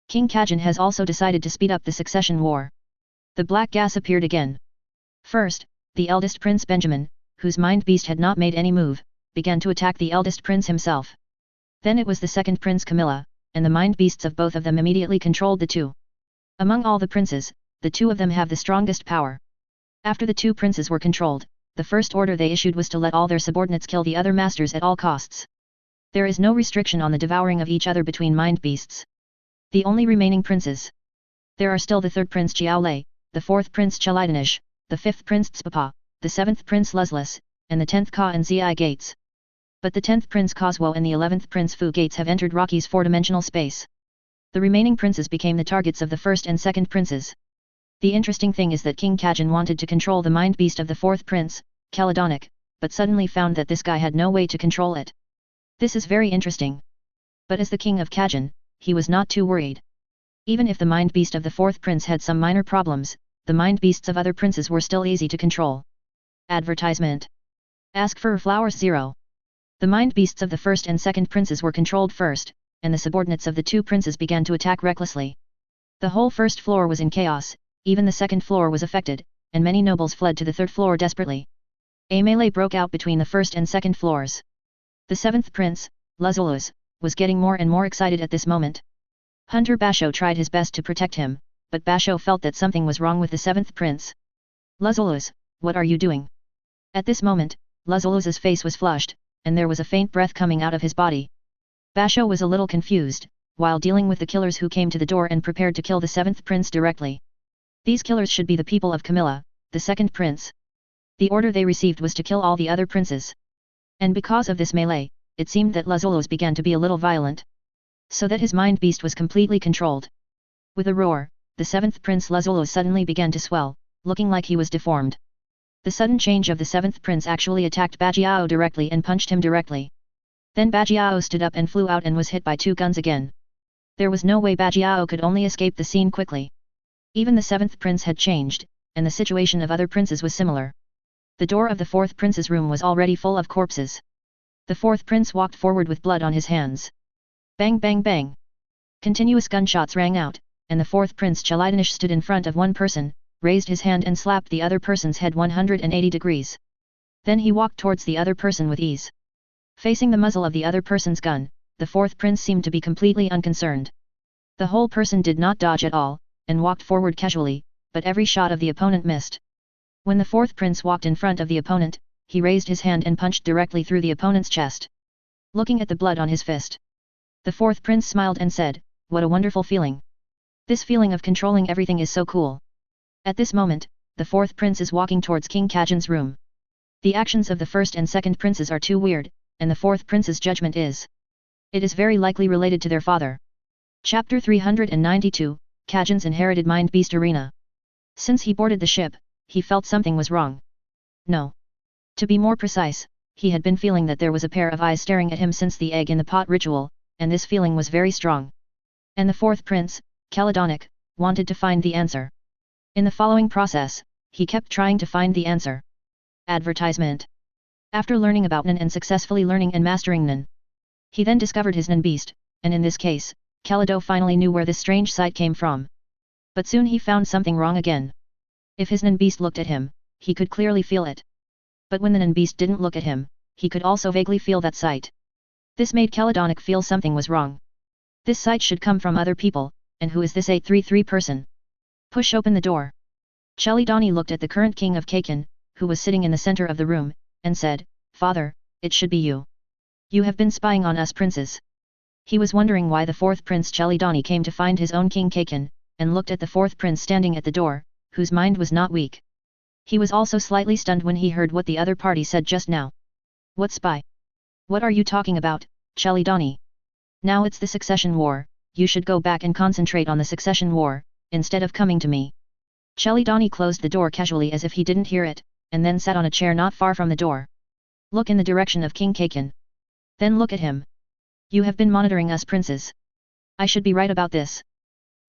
King Kajin has also decided to speed up the succession war. The black gas appeared again. First, the eldest Prince Benjamin, whose mind beast had not made any move, began to attack the eldest prince himself. Then it was the second Prince Camilla, and the mind beasts of both of them immediately controlled the two. Among all the princes, the two of them have the strongest power. After the two princes were controlled, the first order they issued was to let all their subordinates kill the other masters at all costs. There is no restriction on the devouring of each other between mind beasts. The only remaining princes. There are still the third prince Jiaolei, the fourth prince Chelidanish, the fifth prince Tspapa, the seventh prince Luzlus, and the 10th Ka and Zi gates. But the 10th prince Coswo and the 11th prince Fu gates have entered Rocky's four-dimensional space. The remaining princes became the targets of the first and second princes. The interesting thing is that King Kajin wanted to control the mind beast of the fourth prince, Caledonic, but suddenly found that this guy had no way to control it. This is very interesting. But as the king of Kajin, he was not too worried. Even if the mind beast of the fourth prince had some minor problems, the mind beasts of other princes were still easy to control. Advertisement. Ask for flowers 0. The mind beasts of the first and second princes were controlled first, and the subordinates of the two princes began to attack recklessly. The whole first floor was in chaos, even the second floor was affected, and many nobles fled to the third floor desperately. A melee broke out between the first and second floors. The seventh prince, Luzulus, was getting more and more excited at this moment. Hunter Basho tried his best to protect him, but Basho felt that something was wrong with the seventh prince. Luzulus, what are you doing? At this moment, Luzulus's face was flushed, and there was a faint breath coming out of his body. Basho was a little confused, while dealing with the killers who came to the door and prepared to kill the seventh prince directly. These killers should be the people of Camilla, the second prince. The order they received was to kill all the other princes. And because of this melee, it seemed that Luzulus began to be a little violent. So that his mind beast was completely controlled. With a roar, the seventh prince Luzulus suddenly began to swell, looking like he was deformed. The sudden change of the seventh prince actually attacked Bajiao directly and punched him directly. Then Bajiao stood up and flew out and was hit by two guns again. There was no way Bajiao could only escape the scene quickly. Even the seventh prince had changed, and the situation of other princes was similar. The door of the fourth prince's room was already full of corpses. The fourth prince walked forward with blood on his hands. Bang bang bang. Continuous gunshots rang out, and the fourth prince Chelidanish stood in front of one person, raised his hand and slapped the other person's head 180 degrees. Then he walked towards the other person with ease. Facing the muzzle of the other person's gun, the fourth prince seemed to be completely unconcerned. The whole person did not dodge at all, and walked forward casually, but every shot of the opponent missed. When the fourth prince walked in front of the opponent, he raised his hand and punched directly through the opponent's chest. Looking at the blood on his fist, the fourth prince smiled and said, "What a wonderful feeling. This feeling of controlling everything is so cool." At this moment, the fourth prince is walking towards King Kajin's room. The actions of the first and second princes are too weird, and the fourth prince's judgment is. It is very likely related to their father. Chapter 392, Kajin's inherited mind beast arena. Since he boarded the ship, he felt something was wrong. No. To be more precise, he had been feeling that there was a pair of eyes staring at him since the egg in the pot ritual, and this feeling was very strong. And the fourth prince, Caledonic, wanted to find the answer. In the following process, he kept trying to find the answer. Advertisement. After learning about Nen and successfully learning and mastering Nen, he then discovered his Nen beast, and in this case, Calido finally knew where this strange sight came from. But soon he found something wrong again. If his Nen beast looked at him, he could clearly feel it. But when the Nen beast didn't look at him, he could also vaguely feel that sight. This made Caledonic feel something was wrong. This sight should come from other people, and who is this 833 person? Push open the door. Chelidani looked at the current king of Kakin, who was sitting in the center of the room, and said, "Father, it should be you. You have been spying on us princes." He was wondering why the fourth prince Chelidani came to find his own king Kakin, and looked at the fourth prince standing at the door, whose mind was not weak. He was also slightly stunned when he heard what the other party said just now. "What spy? What are you talking about, Chelidani? Now it's the succession war, you should go back and concentrate on the succession war, instead of coming to me." Chelidani closed the door casually as if he didn't hear it, and then sat on a chair not far from the door. "Look in the direction of King Kakin. Then look at him. You have been monitoring us princes. I should be right about this.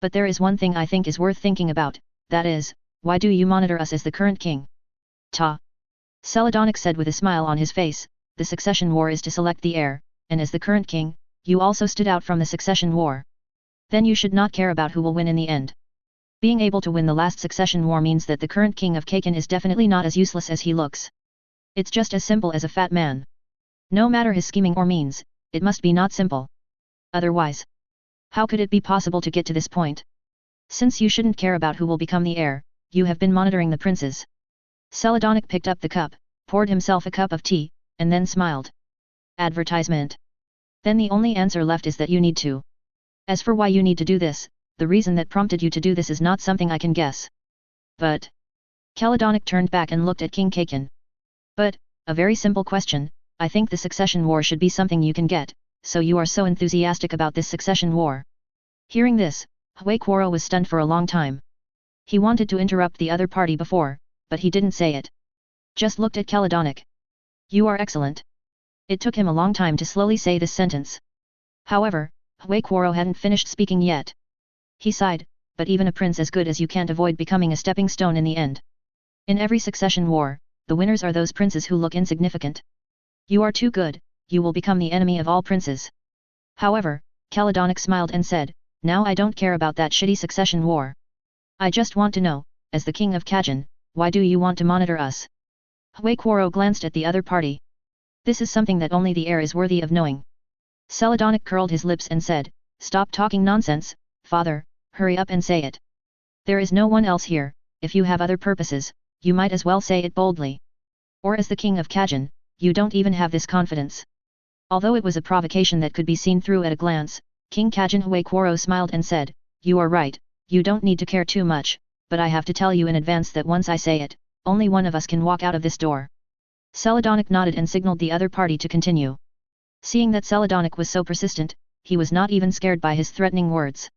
But there is one thing I think is worth thinking about, that is, why do you monitor us as the current king?" "Ta." Celadonic said with a smile on his face, "The succession war is to select the heir, and as the current king, you also stood out from the succession war. Then you should not care about who will win in the end. Being able to win the last succession war means that the current king of Kakin is definitely not as useless as he looks. It's just as simple as a fat man. No matter his scheming or means, it must be not simple. Otherwise, how could it be possible to get to this point?" Since you shouldn't care about who will become the heir, you have been monitoring the princes. Celadonic picked up the cup, poured himself a cup of tea, and then smiled. Advertisement. Then the only answer left is that you need to. As for why you need to do this, the reason that prompted you to do this is not something I can guess. But... Celadonic turned back and looked at King Kakin. But, a very simple question, I think the succession war should be something you can get, so you are so enthusiastic about this succession war. Hearing this, Hui Kuoro was stunned for a long time. He wanted to interrupt the other party before, but he didn't say it. Just looked at Celadonic. You are excellent. It took him a long time to slowly say this sentence. However, Hui Kuoro hadn't finished speaking yet. He sighed, but even a prince as good as you can't avoid becoming a stepping stone in the end. In every succession war, the winners are those princes who look insignificant. You are too good, you will become the enemy of all princes. However, Celadonic smiled and said, now I don't care about that shitty succession war. I just want to know, as the king of Kajin, why do you want to monitor us? Hui Kuoro glanced at the other party. This is something that only the heir is worthy of knowing. Celadonic curled his lips and said, stop talking nonsense, father, hurry up and say it. There is no one else here, if you have other purposes, you might as well say it boldly. Or as the king of Kajin, you don't even have this confidence. Although it was a provocation that could be seen through at a glance, King Kajin Hui Kuoro smiled and said, you are right, you don't need to care too much, but I have to tell you in advance that once I say it, only one of us can walk out of this door. Celadonic nodded and signaled the other party to continue. Seeing that Celadonic was so persistent, he was not even scared by his threatening words.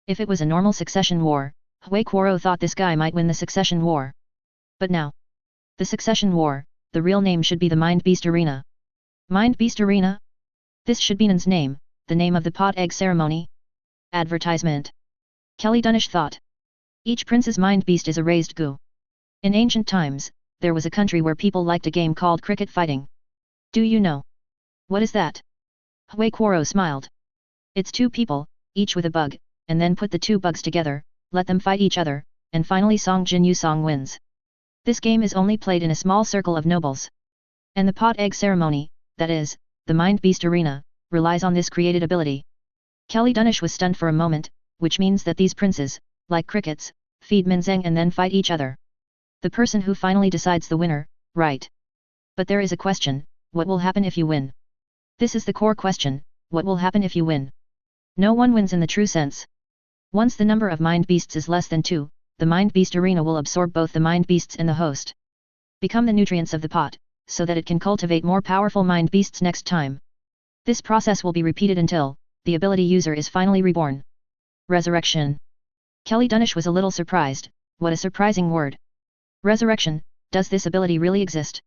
If it was a normal succession war, Hui Kuoro thought this guy might win the succession war. But now, the succession war, the real name should be the Mind Beast Arena. Mind Beast Arena? This should be Nan's name, the name of the pot egg ceremony. Advertisement. Kelly Dunish thought. Each prince's mind beast is a raised gu. In ancient times, there was a country where people liked a game called cricket fighting. Do you know? What is that? Hui Kuoro smiled. It's two people, each with a bug, and then put the two bugs together, let them fight each other, and finally Song Jin Yu Song wins. This game is only played in a small circle of nobles. And the pot egg ceremony, that is, the Mind Beast Arena, relies on this created ability. Kelly Dunish was stunned for a moment, which means that these princes, like crickets, feed Minzeng and then fight each other. The person who finally decides the winner, right? But there is a question, what will happen if you win? This is the core question, what will happen if you win? No one wins in the true sense. Once the number of mind beasts is less than 2, the Mind Beast Arena will absorb both the mind beasts and the host. Become the nutrients of the pot, so that it can cultivate more powerful mind beasts next time. This process will be repeated until the ability user is finally reborn. Resurrection. Kelly Dunish was a little surprised. What a surprising word. Resurrection, does this ability really exist?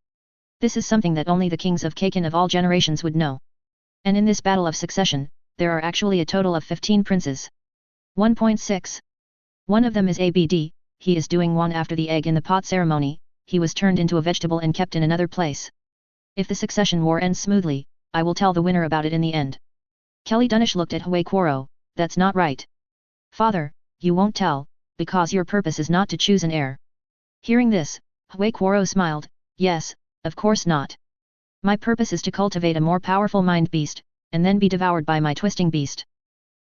This is something that only the kings of Kakin of all generations would know. And in this battle of succession, there are actually a total of 15 princes. 1.6. One of them is ABD, he is doing one after the egg in the pot ceremony, he was turned into a vegetable and kept in another place. If the succession war ends smoothly, I will tell the winner about it in the end. Kelly Dunish looked at Hui Kuoro, that's not right. Father, you won't tell, because your purpose is not to choose an heir. Hearing this, Hui Kuoro smiled, yes, of course not. My purpose is to cultivate a more powerful mind beast, and then be devoured by my twisting beast.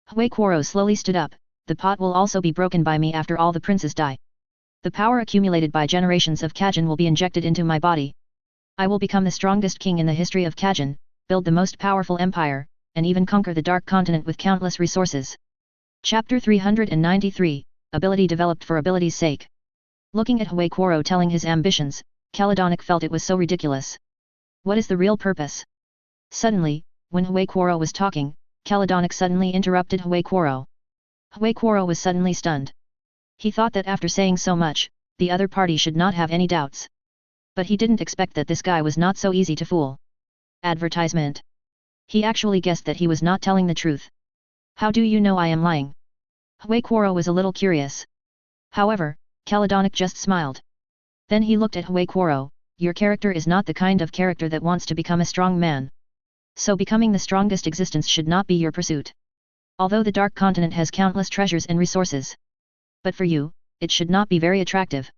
Hui Kuoro slowly stood up, the pot will also be broken by me after all the princes die. The power accumulated by generations of Kajin will be injected into my body. I will become the strongest king in the history of Kajin, build the most powerful empire, and even conquer the Dark Continent with countless resources. Chapter 393, Ability Developed for Ability's Sake. Looking at Hui Kuoro telling his ambitions, Celadonic felt it was so ridiculous. What is the real purpose? Suddenly, when Hui Kuoro was talking, Celadonic suddenly interrupted Hui Kuoro. Hui Kuoro was suddenly stunned. He thought that after saying so much, the other party should not have any doubts. But he didn't expect that this guy was not so easy to fool. Advertisement. He actually guessed that he was not telling the truth. How do you know I am lying? Hui Kuoro was a little curious. However, Celadonic just smiled. Then he looked at Hui Kuoro, your character is not the kind of character that wants to become a strong man. So becoming the strongest existence should not be your pursuit. Although the Dark Continent has countless treasures and resources. But for you, it should not be very attractive.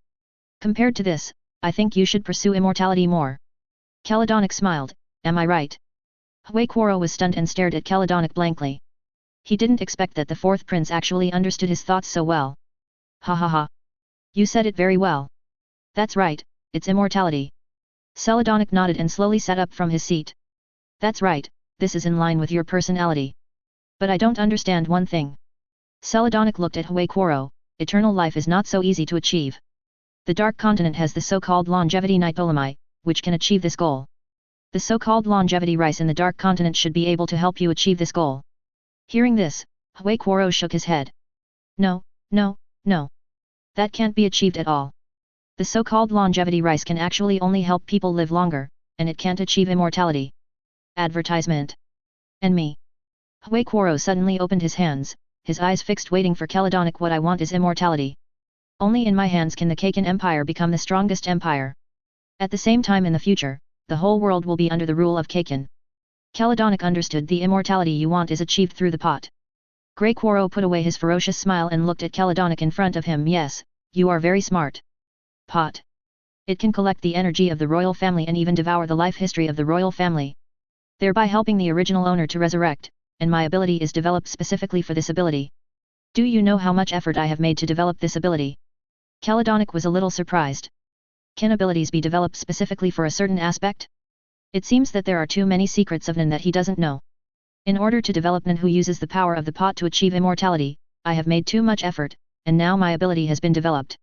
Compared to this, I think you should pursue immortality more. Celadonic smiled, am I right? Hui Kuoro was stunned and stared at Celadonic blankly. He didn't expect that the fourth prince actually understood his thoughts so well. Ha ha ha. You said it very well. That's right, it's immortality. Celadonic nodded and slowly sat up from his seat. That's right, this is in line with your personality. But I don't understand one thing. Celadonic looked at Huequoro. Eternal life is not so easy to achieve. The Dark Continent has the so-called longevity Nitolami, which can achieve this goal. The so-called longevity rice in the Dark Continent should be able to help you achieve this goal. Hearing this, Huequoro shook his head. No, no, no. That can't be achieved at all. The so-called longevity rice can actually only help people live longer, and it can't achieve immortality. Advertisement. And me. Huequoro suddenly opened his hands, his eyes fixed waiting for Celadonic. What I want is immortality. Only in my hands can the Kaken Empire become the strongest empire. At the same time in the future, the whole world will be under the rule of Kaken. Celadonic understood the immortality you want is achieved through the pot. Huequoro put away his ferocious smile and looked at Celadonic in front of him. Yes, you are very smart. Pot. It can collect the energy of the royal family and even devour the life history of the royal family, thereby helping the original owner to resurrect, and my ability is developed specifically for this ability. Do you know how much effort I have made to develop this ability? Celadonic was a little surprised. Can abilities be developed specifically for a certain aspect? It seems that there are too many secrets of Nen that he doesn't know. In order to develop Nen who uses the power of the pot to achieve immortality, I have made too much effort, and now my ability has been developed.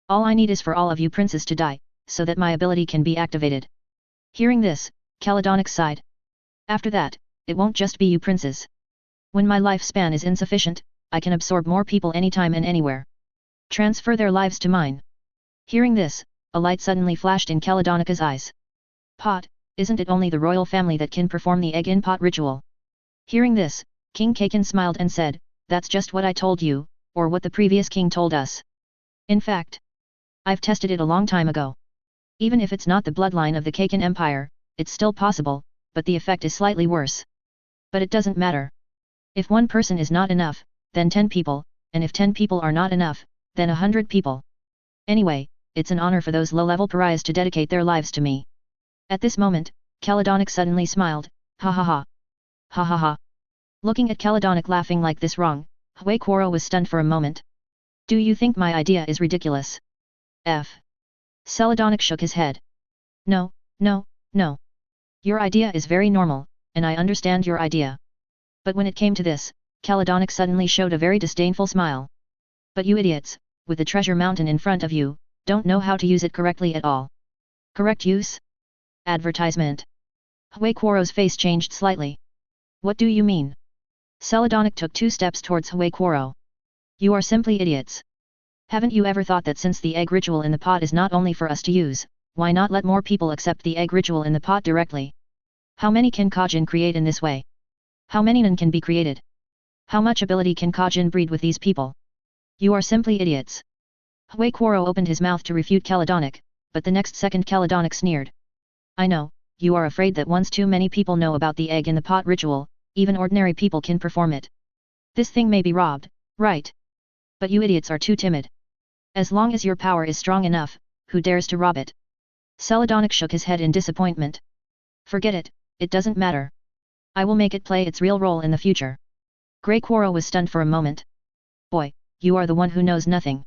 All I need is for all of you princes to die, so that my ability can be activated. Hearing this, Celadonic sighed. After that, it won't just be you princes. When my lifespan is insufficient, I can absorb more people anytime and anywhere. Transfer their lives to mine. Hearing this, a light suddenly flashed in Celadonica's eyes. Pot, isn't it only the royal family that can perform the egg in pot ritual? Hearing this, King Kaken smiled and said, that's just what I told you, or what the previous king told us. In fact, I've tested it a long time ago. Even if it's not the bloodline of the Kaken Empire, it's still possible, but the effect is slightly worse. But it doesn't matter. If one person is not enough, then 10 people, and if 10 people are not enough, then 100 people. Anyway, it's an honor for those low-level pariahs to dedicate their lives to me. At this moment, Celadonic suddenly smiled, ha ha ha. Ha ha ha. Looking at Celadonic laughing like this wrong, Huequoro was stunned for a moment. Do you think my idea is ridiculous? Celadonic shook his head. No, no, no. Your idea is very normal, and I understand your idea. But when it came to this, Celadonic suddenly showed a very disdainful smile. But you idiots, with the treasure mountain in front of you, don't know how to use it correctly at all. Correct use? Advertisement. Huequoro's face changed slightly. What do you mean? Celadonic took 2 steps towards Huequoro. You are simply idiots. Haven't you ever thought that since the egg ritual in the pot is not only for us to use, why not let more people accept the egg ritual in the pot directly? How many can Kajin create in this way? How many Nen can be created? How much ability can Kajin breed with these people? You are simply idiots. Huequoro opened his mouth to refute Celadonic, but the next second Celadonic sneered. I know, you are afraid that once too many people know about the egg in the pot ritual, even ordinary people can perform it. This thing may be robbed, right? But you idiots are too timid. As long as your power is strong enough, who dares to rob it? Celadonic shook his head in disappointment. Forget it, it doesn't matter. I will make it play its real role in the future. Huequoro was stunned for a moment. Boy, you are the one who knows nothing.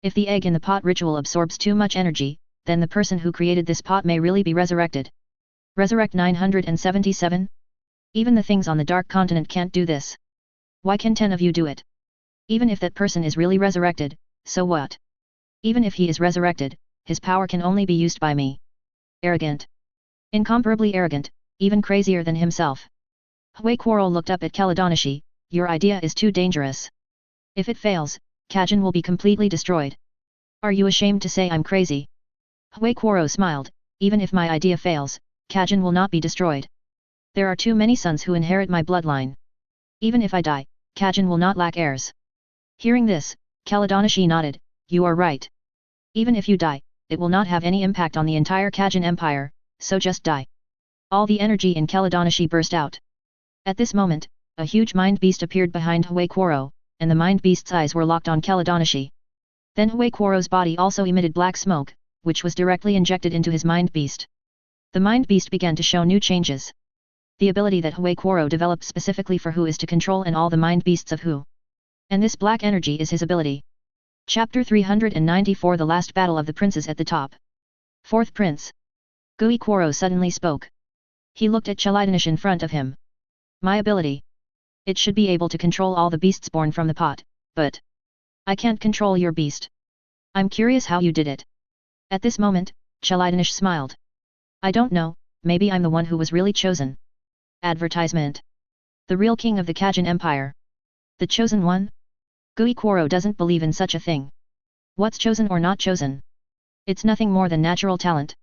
If the egg in the pot ritual absorbs too much energy, then the person who created this pot may really be resurrected. Resurrect 977? Even the things on the Dark Continent can't do this. Why can 10 of you do it? Even if that person is really resurrected, so what? Even if he is resurrected, his power can only be used by me. Arrogant. Incomparably arrogant, even crazier than himself. Huequoro looked up at Celadonic. Your idea is too dangerous. If it fails, Kajin will be completely destroyed. Are you ashamed to say I'm crazy? Huequoro smiled, even if my idea fails, Kajin will not be destroyed. There are too many sons who inherit my bloodline. Even if I die, Kajin will not lack heirs. Hearing this, Celadonic nodded, you are right. Even if you die, it will not have any impact on the entire Kajin Empire, so just die. All the energy in Celadonic burst out. At this moment, a huge mind beast appeared behind Huequoro, and the mind beast's eyes were locked on Celadonic. Then Huequoro's body also emitted black smoke, which was directly injected into his mind beast. The mind beast began to show new changes. The ability that Huequoro developed specifically for Hu is to control and all the mind beasts of Hu. And this black energy is his ability. Chapter 394 The Last Battle of the Princes at the Top. Fourth Prince. Gui Quoro suddenly spoke. He looked at Chelidanish in front of him. My ability. It should be able to control all the beasts born from the pot, but I can't control your beast. I'm curious how you did it. At this moment, Chelidanish smiled. I don't know, maybe I'm the one who was really chosen. Advertisement. The real king of the Kajin Empire. The chosen one? Gui Quoro doesn't believe in such a thing. What's chosen or not chosen? It's nothing more than natural talent.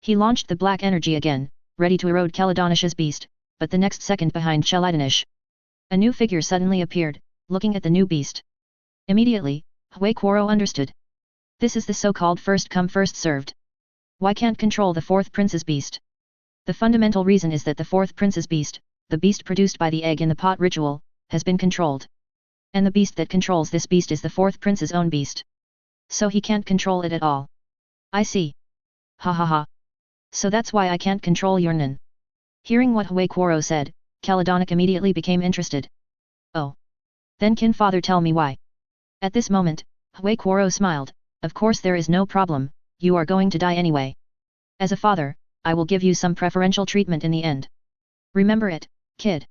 He launched the black energy again, ready to erode Chelidonish's beast, but the next second behind Chelidanish, a new figure suddenly appeared, looking at the new beast. Immediately, Gui Quoro understood. This is the so-called first come first served. Why can't control the fourth prince's beast? The fundamental reason is that the fourth prince's beast, the beast produced by the egg in the pot ritual, has been controlled. And the beast that controls this beast is the fourth prince's own beast. So he can't control it at all. I see. Ha ha ha. So that's why I can't control your Nin. Hearing what Gui Quoro said, Chelidonic immediately became interested. Oh. Then can father tell me why? At this moment, Gui Quoro smiled. Of course there is no problem, you are going to die anyway. As a father, I will give you some preferential treatment in the end. Remember it, kid.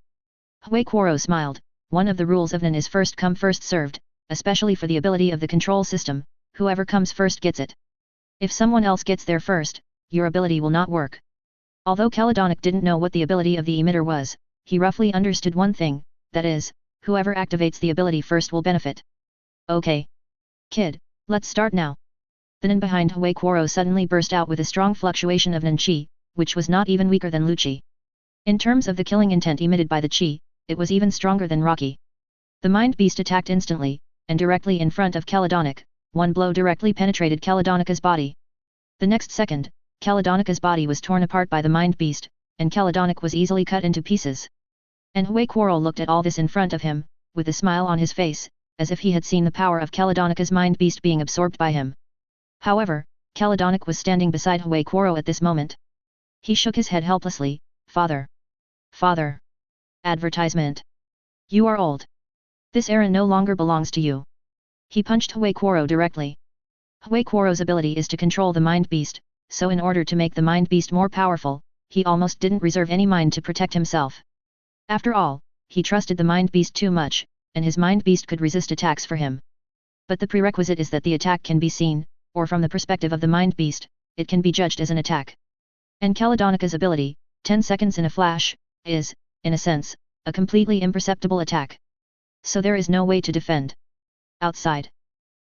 Gui Quoro smiled. One of the rules of Nin is first come first served, especially for the ability of the control system, whoever comes first gets it. If someone else gets there first, your ability will not work. Although Chelidonic didn't know what the ability of the emitter was, he roughly understood one thing, that is, whoever activates the ability first will benefit. Okay. Kid, let's start now. The Nin behind Gui Quoro suddenly burst out with a strong fluctuation of Nin Qi, which was not even weaker than Lu Qi. In terms of the killing intent emitted by the Qi, it was even stronger than Rocky. The mind beast attacked instantly, and directly in front of Chelidonic, one blow directly penetrated Chelidonica's body. The next second, Chelidonica's body was torn apart by the mind beast, and Chelidonic was easily cut into pieces. And Gui Quoro looked at all this in front of him, with a smile on his face, as if he had seen the power of Chelidonica's mind beast being absorbed by him. However, Chelidonic was standing beside Gui Quoro at this moment. He shook his head helplessly. Father. Father. Advertisement. You are old. This era no longer belongs to you. He punched Gui Quoro directly. Gui Quoro's ability is to control the mind beast, so in order to make the mind beast more powerful, he almost didn't reserve any mind to protect himself. After all, he trusted the mind beast too much, and his mind beast could resist attacks for him. But the prerequisite is that the attack can be seen, or from the perspective of the mind beast, it can be judged as an attack. And Chelidonica's ability, 10 seconds in a flash, is, in a sense, a completely imperceptible attack. So there is no way to defend. Outside.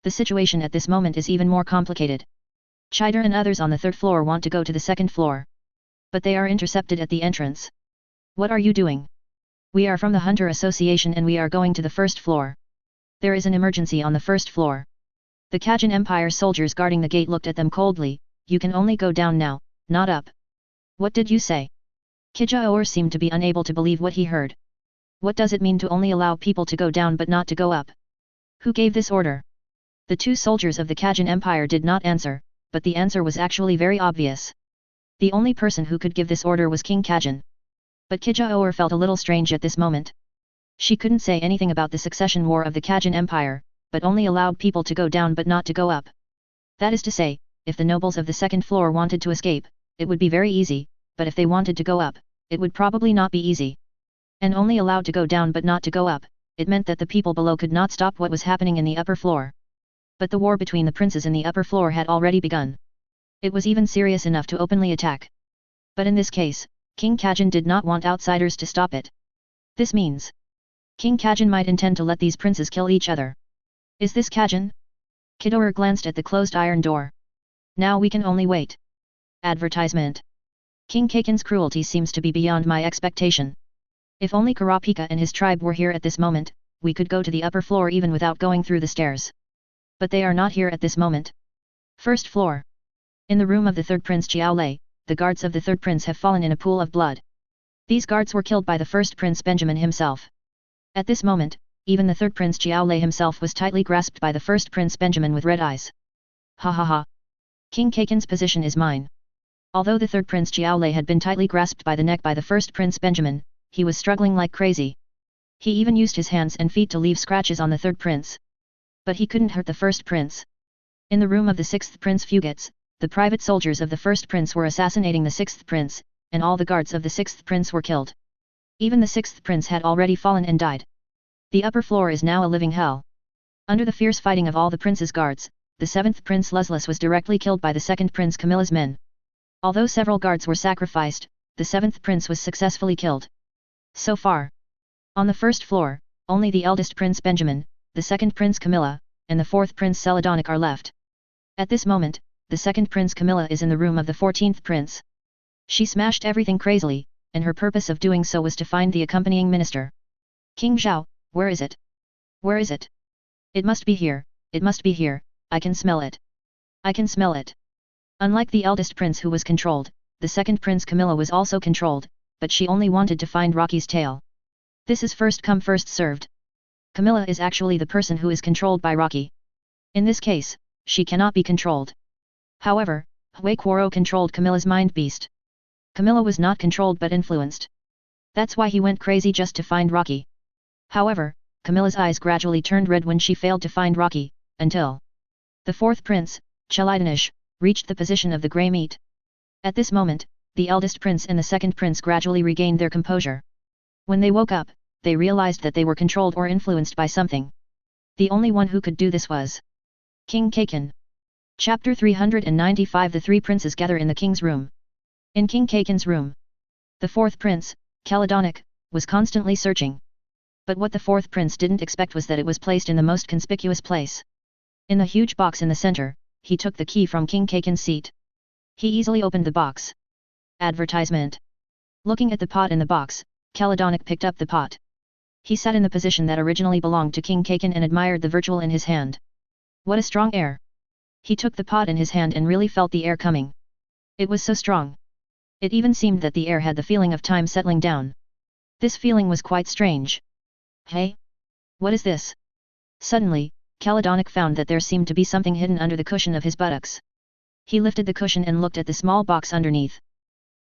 The situation at this moment is even more complicated. Chider and others on the third floor want to go to the second floor. But they are intercepted at the entrance. What are you doing? We are from the Hunter Association and we are going to the first floor. There is an emergency on the first floor. The Kajin Empire soldiers guarding the gate looked at them coldly. You can only go down now, not up. What did you say? Kijaor seemed to be unable to believe what he heard. What does it mean to only allow people to go down but not to go up? Who gave this order? The two soldiers of the Kajin Empire did not answer, but the answer was actually very obvious. The only person who could give this order was King Kajin. But Kijaor felt a little strange at this moment. She couldn't say anything about the succession war of the Kajin Empire, but only allowed people to go down but not to go up. That is to say, if the nobles of the second floor wanted to escape, it would be very easy, but if they wanted to go up, it would probably not be easy. And only allowed to go down but not to go up, it meant that the people below could not stop what was happening in the upper floor. But the war between the princes in the upper floor had already begun. It was even serious enough to openly attack. But in this case, King Kajin did not want outsiders to stop it. This means King Kajin might intend to let these princes kill each other. Is this Kajin? Kidoer glanced at the closed iron door. Now we can only wait. Advertisement. King Kakin's cruelty seems to be beyond my expectation. If only Karapika and his tribe were here at this moment, we could go to the upper floor even without going through the stairs. But they are not here at this moment. First floor. In the room of the third prince Jiaolei, the guards of the third prince have fallen in a pool of blood. These guards were killed by the first prince Benjamin himself. At this moment, even the third prince Jiaolei himself was tightly grasped by the first prince Benjamin with red eyes. Ha ha ha. King Kakin's position is mine. Although the third prince Jiaolei had been tightly grasped by the neck by the first prince Benjamin, he was struggling like crazy. He even used his hands and feet to leave scratches on the third prince. But he couldn't hurt the first prince. In the room of the sixth prince Fugits, the private soldiers of the first prince were assassinating the sixth prince, and all the guards of the sixth prince were killed. Even the sixth prince had already fallen and died. The upper floor is now a living hell. Under the fierce fighting of all the prince's guards, the seventh prince Luzlus was directly killed by the second prince Camilla's men. Although several guards were sacrificed, the seventh prince was successfully killed. So far. On the first floor, only the eldest prince Benjamin, the second prince Camilla, and the fourth prince Celadonic are left. At this moment, the second prince Camilla is in the room of the 14th prince. She smashed everything crazily, and her purpose of doing so was to find the accompanying minister. King Zhao, where is it? Where is it? It must be here, it must be here, I can smell it. I can smell it. Unlike the eldest prince who was controlled, the second prince Camilla was also controlled, but she only wanted to find Rocky's tail. This is first come first served. Camilla is actually the person who is controlled by Rocky. In this case, she cannot be controlled. However, Hui Kuoro controlled Camilla's mind beast. Camilla was not controlled but influenced. That's why he went crazy just to find Rocky. However, Camilla's eyes gradually turned red when she failed to find Rocky, until the fourth prince, Chelidanish, reached the position of the grey meat. At this moment, the eldest prince and the second prince gradually regained their composure. When they woke up, they realized that they were controlled or influenced by something. The only one who could do this was King Kaken. Chapter 395 The three princes gather in the king's room. In King Kaken's room, the fourth prince, Celadonic, was constantly searching. But what the fourth prince didn't expect was that it was placed in the most conspicuous place. In the huge box in the center, he took the key from King Kaken's seat. He easily opened the box. Advertisement. Looking at the pot in the box, Celadonic picked up the pot. He sat in the position that originally belonged to King Kaken and admired the virtual in his hand. What a strong air! He took the pot in his hand and really felt the air coming. It was so strong. It even seemed that the air had the feeling of time settling down. This feeling was quite strange. Hey? What is this? Suddenly, Celadonic found that there seemed to be something hidden under the cushion of his buttocks. He lifted the cushion and looked at the small box underneath.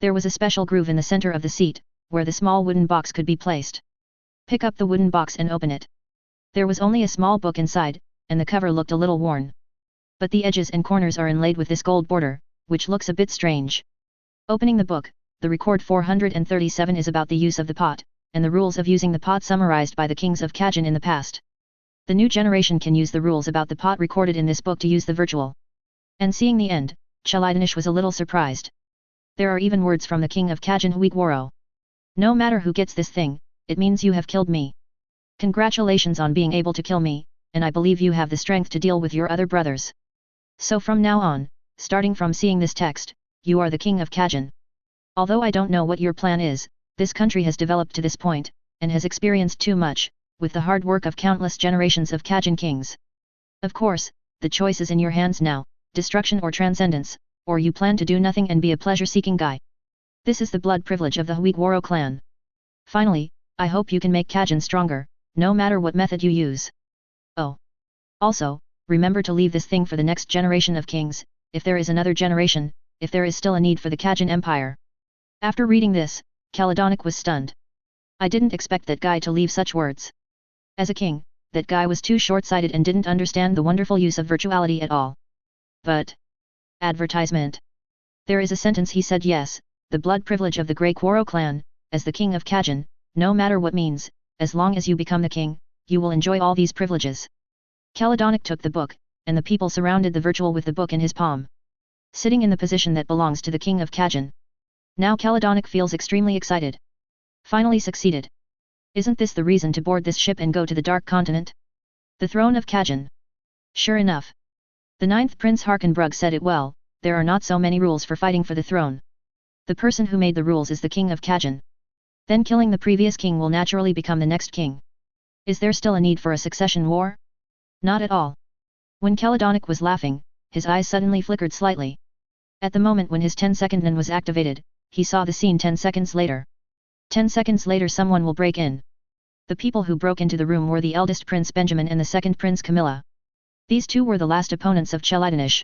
There was a special groove in the center of the seat, where the small wooden box could be placed. Pick up the wooden box and open it. There was only a small book inside, and the cover looked a little worn. But the edges and corners are inlaid with this gold border, which looks a bit strange. Opening the book, the record 437 is about the use of the pot, and the rules of using the pot summarized by the kings of Kajin in the past. The new generation can use the rules about the pot recorded in this book to use the virtual. And seeing the end, Chelidanish was a little surprised. There are even words from the king of Kajin Hui Kuoro. No matter who gets this thing, it means you have killed me. Congratulations on being able to kill me, and I believe you have the strength to deal with your other brothers. So from now on, starting from seeing this text, you are the king of Kajin. Although I don't know what your plan is, this country has developed to this point, and has experienced too much, with the hard work of countless generations of Kajin kings. Of course, the choice is in your hands now, destruction or transcendence, or you plan to do nothing and be a pleasure-seeking guy. This is the blood privilege of the Hui Kuoro clan. Finally, I hope you can make Kajin stronger, no matter what method you use. Oh. Also, remember to leave this thing for the next generation of kings, if there is another generation, if there is still a need for the Kajin Empire. After reading this, Celadonic was stunned. I didn't expect that guy to leave such words. As a king, that guy was too short-sighted and didn't understand the wonderful use of virtuality at all. But advertisement. There is a sentence he said yes, the blood privilege of the Grey Kuoro clan, as the king of Kajin, no matter what means, as long as you become the king, you will enjoy all these privileges. Celadonic took the book, and the people surrounded the virtual with the book in his palm. Sitting in the position that belongs to the king of Kajin. Now Celadonic feels extremely excited. Finally succeeded. Isn't this the reason to board this ship and go to the Dark Continent? The throne of Kajin. Sure enough. The ninth Prince Harkenbrug said it well, there are not so many rules for fighting for the throne. The person who made the rules is the king of Kajin. Then killing the previous king will naturally become the next king. Is there still a need for a succession war? Not at all. When Celadonic was laughing, his eyes suddenly flickered slightly. At the moment when his 10-second NAN was activated, he saw the scene 10 seconds later. 10 seconds later someone will break in. The people who broke into the room were the eldest Prince Benjamin and the second Prince Camilla. These two were the last opponents of Chelidanish.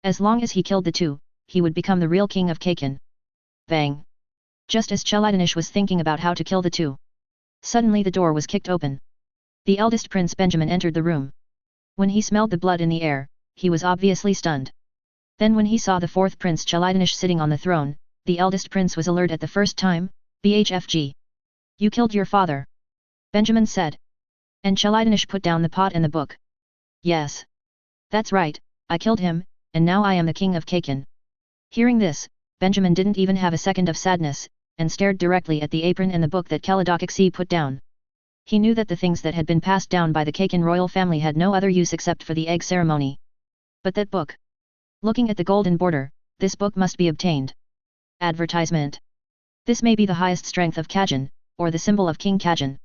As long as he killed the two, he would become the real king of Kaken. Bang! Just as Chelidanish was thinking about how to kill the two. Suddenly the door was kicked open. The eldest Prince Benjamin entered the room. When he smelled the blood in the air, he was obviously stunned. Then when he saw the fourth prince Chelidonish sitting on the throne, the eldest prince was alert at the first time. BHFG. You killed your father. Benjamin said. And Chelidonish put down the pot and the book. Yes. That's right, I killed him, and now I am the king of Kakin. Hearing this, Benjamin didn't even have a second of sadness, and stared directly at the apron and the book that Chelidokixi put down. He knew that the things that had been passed down by the Kakin royal family had no other use except for the egg ceremony. But that book. Looking at the golden border, this book must be obtained. Advertisement. This may be the highest strength of Kajin, or the symbol of King Kajin.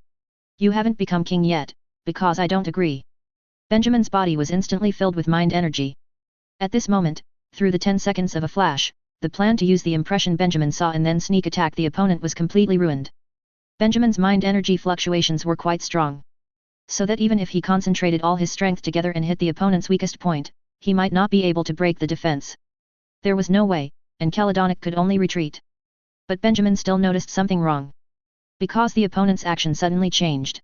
You haven't become king yet, because I don't agree. Benjamin's body was instantly filled with mind energy. At this moment, through the 10 seconds of a flash, the plan to use the impression Benjamin saw and then sneak attack the opponent was completely ruined. Benjamin's mind energy fluctuations were quite strong. So that even if he concentrated all his strength together and hit the opponent's weakest point, he might not be able to break the defense. There was no way, and Chelidonic could only retreat. But Benjamin still noticed something wrong. Because the opponent's action suddenly changed.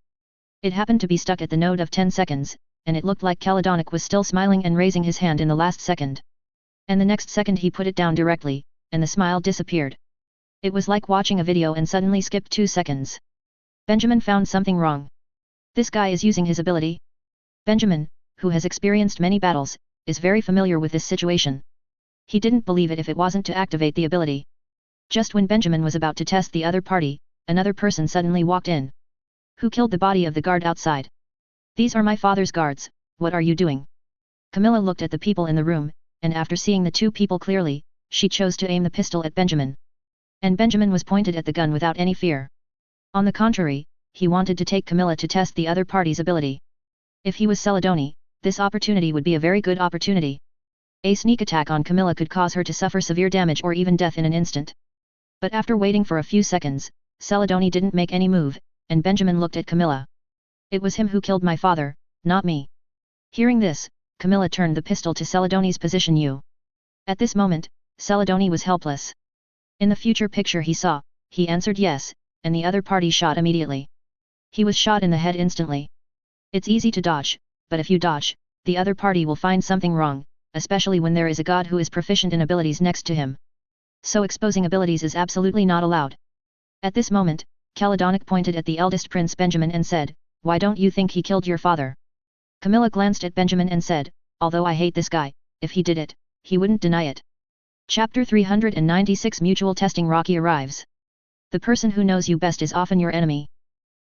It happened to be stuck at the node of 10 seconds, and it looked like Chelidonic was still smiling and raising his hand in the last second. And the next second he put it down directly, and the smile disappeared. It was like watching a video and suddenly skipped 2 seconds. Benjamin found something wrong. This guy is using his ability. Benjamin, who has experienced many battles, is very familiar with this situation. He didn't believe it if it wasn't to activate the ability. Just when Benjamin was about to test the other party, another person suddenly walked in. Who killed the body of the guard outside? These are my father's guards, what are you doing? Camilla looked at the people in the room, and after seeing the two people clearly, she chose to aim the pistol at Benjamin. And Benjamin was pointed at the gun without any fear. On the contrary, he wanted to take Camilla to test the other party's ability. If he was Celadoni, this opportunity would be a very good opportunity. A sneak attack on Camilla could cause her to suffer severe damage or even death in an instant. But after waiting for a few seconds, Celadoni didn't make any move, and Benjamin looked at Camilla. It was him who killed my father, not me. Hearing this, Camilla turned the pistol to Celadoni's position U. At this moment, Celadoni was helpless. In the future picture he saw, he answered yes, and the other party shot immediately. He was shot in the head instantly. It's easy to dodge, but if you dodge, the other party will find something wrong, especially when there is a god who is proficient in abilities next to him. So exposing abilities is absolutely not allowed. At this moment, Chelidonic pointed at the eldest prince Benjamin and said, "Why don't you think he killed your father?" Camilla glanced at Benjamin and said, "Although I hate this guy, if he did it, he wouldn't deny it." Chapter 396 Mutual Testing. Rocky arrives. The person who knows you best is often your enemy.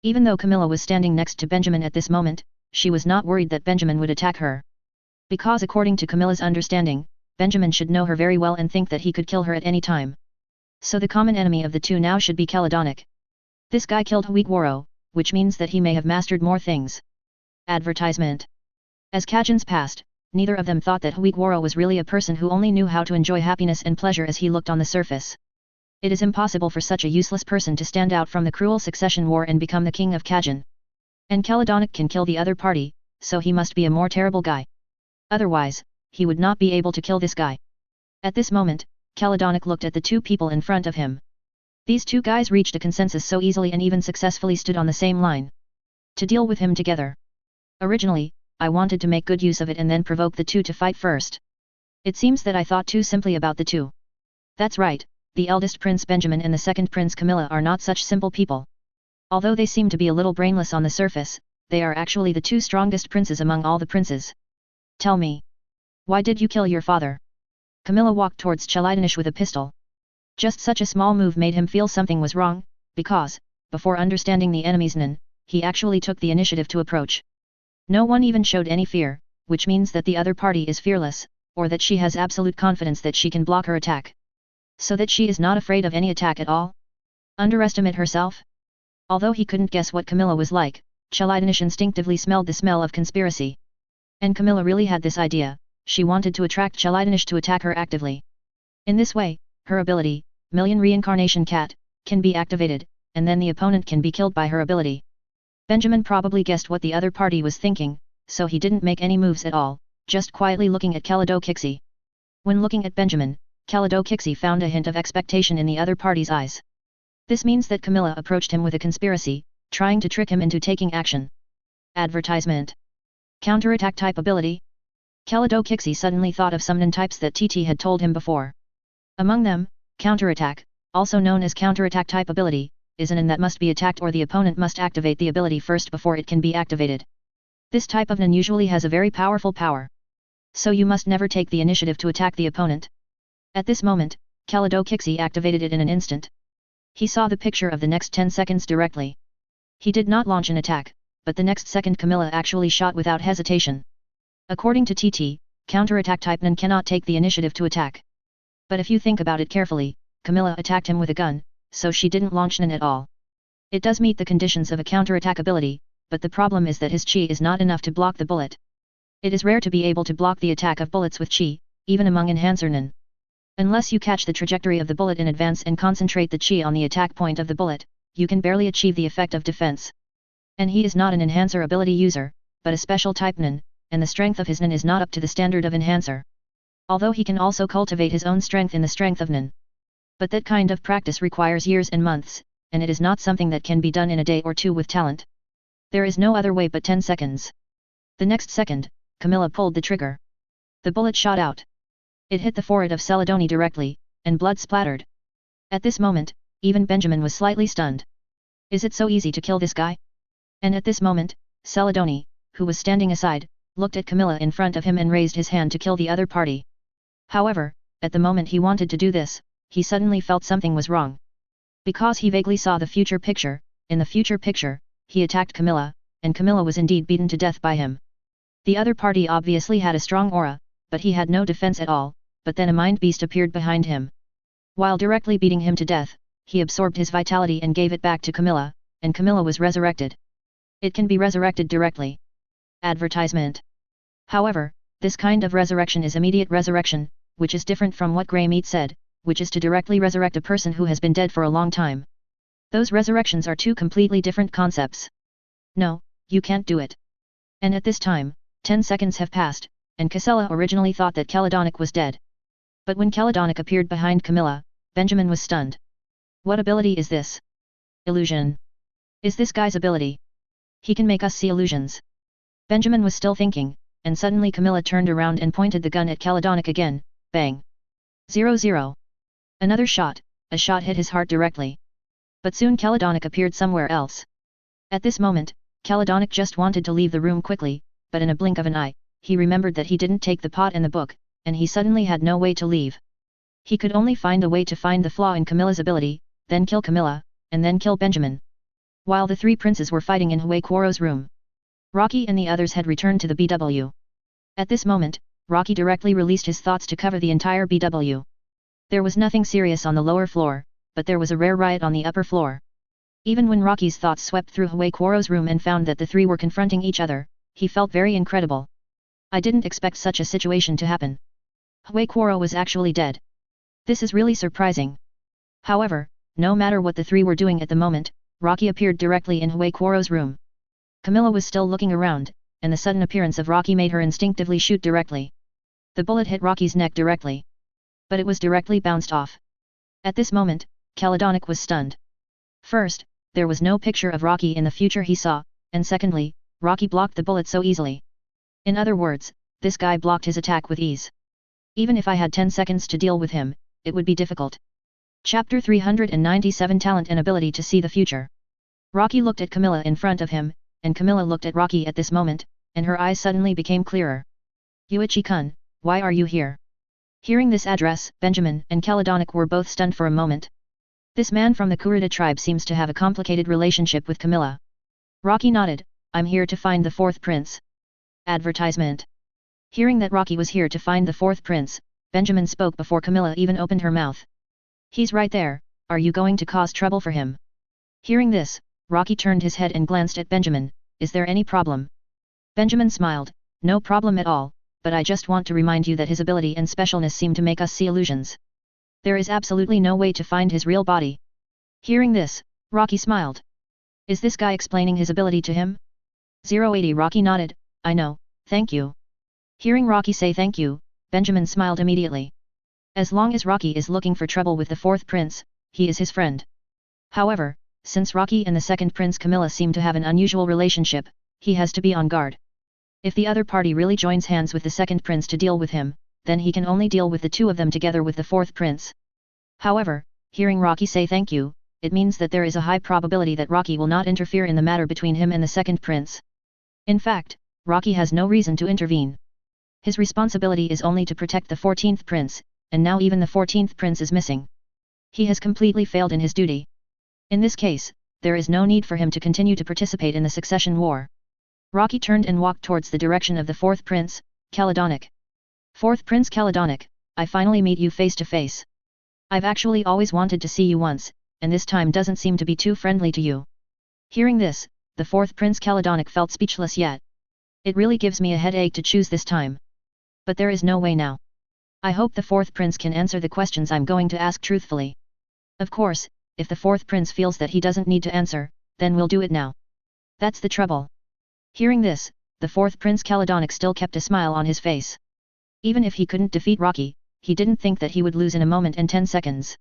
Even though Camilla was standing next to Benjamin at this moment, she was not worried that Benjamin would attack her. Because according to Camilla's understanding, Benjamin should know her very well and think that he could kill her at any time. So the common enemy of the two now should be Chelidonic. This guy killed Huigwaro, which means that he may have mastered more things. Advertisement. As Kajins passed, neither of them thought that Huigwaro was really a person who only knew how to enjoy happiness and pleasure as he looked on the surface. It is impossible for such a useless person to stand out from the cruel succession war and become the king of Kajin. And Chelidonic can kill the other party, so he must be a more terrible guy. Otherwise, he would not be able to kill this guy. At this moment, Chelidonic looked at the two people in front of him. These two guys reached a consensus so easily and even successfully stood on the same line. To deal with him together. Originally, I wanted to make good use of it and then provoke the two to fight first. It seems that I thought too simply about the two. That's right, the eldest Prince Benjamin and the second Prince Camilla are not such simple people. Although they seem to be a little brainless on the surface, they are actually the two strongest princes among all the princes. Tell me. Why did you kill your father? Camilla walked towards Chelidonish with a pistol. Just such a small move made him feel something was wrong, because, before understanding the enemy's Nen, he actually took the initiative to approach. No one even showed any fear, which means that the other party is fearless, or that she has absolute confidence that she can block her attack. So that she is not afraid of any attack at all? Underestimate herself? Although he couldn't guess what Camilla was like, Chelidonish instinctively smelled the smell of conspiracy. And Camilla really had this idea, she wanted to attract Chelidonish to attack her actively. In this way, her ability, Million Reincarnation Cat, can be activated, and then the opponent can be killed by her ability. Benjamin probably guessed what the other party was thinking, so he didn't make any moves at all, just quietly looking at Chelidokixi. When looking at Benjamin, Chelidokixi found a hint of expectation in the other party's eyes. This means that Camilla approached him with a conspiracy, trying to trick him into taking action. Advertisement. Counterattack type ability? Kalado-Kixi suddenly thought of some nin types that TT had told him before. Among them, counterattack, also known as counterattack type ability, is an nin that must be attacked or the opponent must activate the ability first before it can be activated. This type of nin usually has a very powerful power. So you must never take the initiative to attack the opponent. At this moment, Kalado-Kixi activated it in an instant. He saw the picture of the next 10 seconds directly. He did not launch an attack, but the next second Camilla actually shot without hesitation. According to TT, counterattack type nin cannot take the initiative to attack. But if you think about it carefully, Camilla attacked him with a gun, so she didn't launch nin at all. It does meet the conditions of a counterattack ability, but the problem is that his chi is not enough to block the bullet. It is rare to be able to block the attack of bullets with chi, even among enhancer nin. Unless you catch the trajectory of the bullet in advance and concentrate the chi on the attack point of the bullet, you can barely achieve the effect of defense. And he is not an enhancer ability user, but a special type nin, and the strength of his nin is not up to the standard of enhancer. Although he can also cultivate his own strength in the strength of nin. But that kind of practice requires years and months, and it is not something that can be done in a day or two with talent. There is no other way but 10 seconds. The next second, Camilla pulled the trigger. The bullet shot out. It hit the forehead of Celadoni directly, and blood splattered. At this moment, even Benjamin was slightly stunned. Is it so easy to kill this guy? And at this moment, Celadoni, who was standing aside, looked at Camilla in front of him and raised his hand to kill the other party. However, at the moment he wanted to do this, he suddenly felt something was wrong. Because he vaguely saw the future picture, in the future picture, he attacked Camilla, and Camilla was indeed beaten to death by him. The other party obviously had a strong aura, but he had no defense at all, but then a mind beast appeared behind him. While directly beating him to death, he absorbed his vitality and gave it back to Camilla, and Camilla was resurrected. It can be resurrected directly. Advertisement. However, this kind of resurrection is immediate resurrection, which is different from what Grey Meat said, which is to directly resurrect a person who has been dead for a long time. Those resurrections are two completely different concepts. No, you can't do it. And at this time, 10 seconds have passed, and Casella originally thought that Caledonic was dead. But when Caledonic appeared behind Camilla, Benjamin was stunned. What ability is this? Illusion. Is this guy's ability? He can make us see illusions. Benjamin was still thinking, and suddenly Camilla turned around and pointed the gun at Caledonic again, bang. 0-0. Another shot, a shot hit his heart directly. But soon Caledonic appeared somewhere else. At this moment, Caledonic just wanted to leave the room quickly, but in a blink of an eye, he remembered that he didn't take the pot and the book, and he suddenly had no way to leave. He could only find a way to find the flaw in Camilla's ability, then kill Camilla, and then kill Benjamin. While the three princes were fighting in Hui Kuoro's room, Rocky and the others had returned to the BW. At this moment, Rocky directly released his thoughts to cover the entire BW. There was nothing serious on the lower floor, but there was a rare riot on the upper floor. Even when Rocky's thoughts swept through Hui Kuoro's room and found that the three were confronting each other, he felt very incredible. I didn't expect such a situation to happen. Hui Kuoro was actually dead. This is really surprising. However, no matter what the three were doing at the moment, Rocky appeared directly in Hui Kuoro's room. Camilla was still looking around, and the sudden appearance of Rocky made her instinctively shoot directly. The bullet hit Rocky's neck directly. But it was directly bounced off. At this moment, Caledonic was stunned. First, there was no picture of Rocky in the future he saw, and secondly, Rocky blocked the bullet so easily. In other words, this guy blocked his attack with ease. Even if I had 10 seconds to deal with him, it would be difficult. Chapter 397 Talent and Ability to See the Future. Rocky looked at Camilla in front of him, and Camilla looked at Rocky at this moment, and her eyes suddenly became clearer. Yuichi-kun, why are you here? Hearing this address, Benjamin and Caledonic were both stunned for a moment. This man from the Kurta tribe seems to have a complicated relationship with Camilla. Rocky nodded, I'm here to find the fourth prince. Advertisement. Hearing that Rocky was here to find the fourth prince, Benjamin spoke before Camilla even opened her mouth. He's right there, are you going to cause trouble for him? Hearing this, Rocky turned his head and glanced at Benjamin, is there any problem? Benjamin smiled, no problem at all, but I just want to remind you that his ability and specialness seem to make us see illusions. There is absolutely no way to find his real body. Hearing this, Rocky smiled. Is this guy explaining his ability to him? 080 Rocky nodded, I know, thank you. Hearing Rocky say thank you, Benjamin smiled immediately. As long as Rocky is looking for trouble with the fourth prince, he is his friend. However, since Rocky and the second prince Camilla seem to have an unusual relationship, he has to be on guard. If the other party really joins hands with the second prince to deal with him, then he can only deal with the two of them together with the fourth prince. However, hearing Rocky say thank you, it means that there is a high probability that Rocky will not interfere in the matter between him and the second prince. In fact, Rocky has no reason to intervene. His responsibility is only to protect the 14th prince, and now even the 14th prince is missing. He has completely failed in his duty. In this case, there is no need for him to continue to participate in the succession war. Rocky turned and walked towards the direction of the fourth prince, Caledonic. Fourth Prince Caledonic, I finally meet you face to face. I've actually always wanted to see you once, and this time doesn't seem to be too friendly to you. Hearing this, the fourth Prince Caledonic felt speechless yet. It really gives me a headache to choose this time. But there is no way now. I hope the fourth prince can answer the questions I'm going to ask truthfully. Of course, if the fourth prince feels that he doesn't need to answer, then we'll do it now. That's the trouble. Hearing this, the fourth Prince Caledonic still kept a smile on his face. Even if he couldn't defeat Rocky, he didn't think that he would lose in a moment and 10 seconds.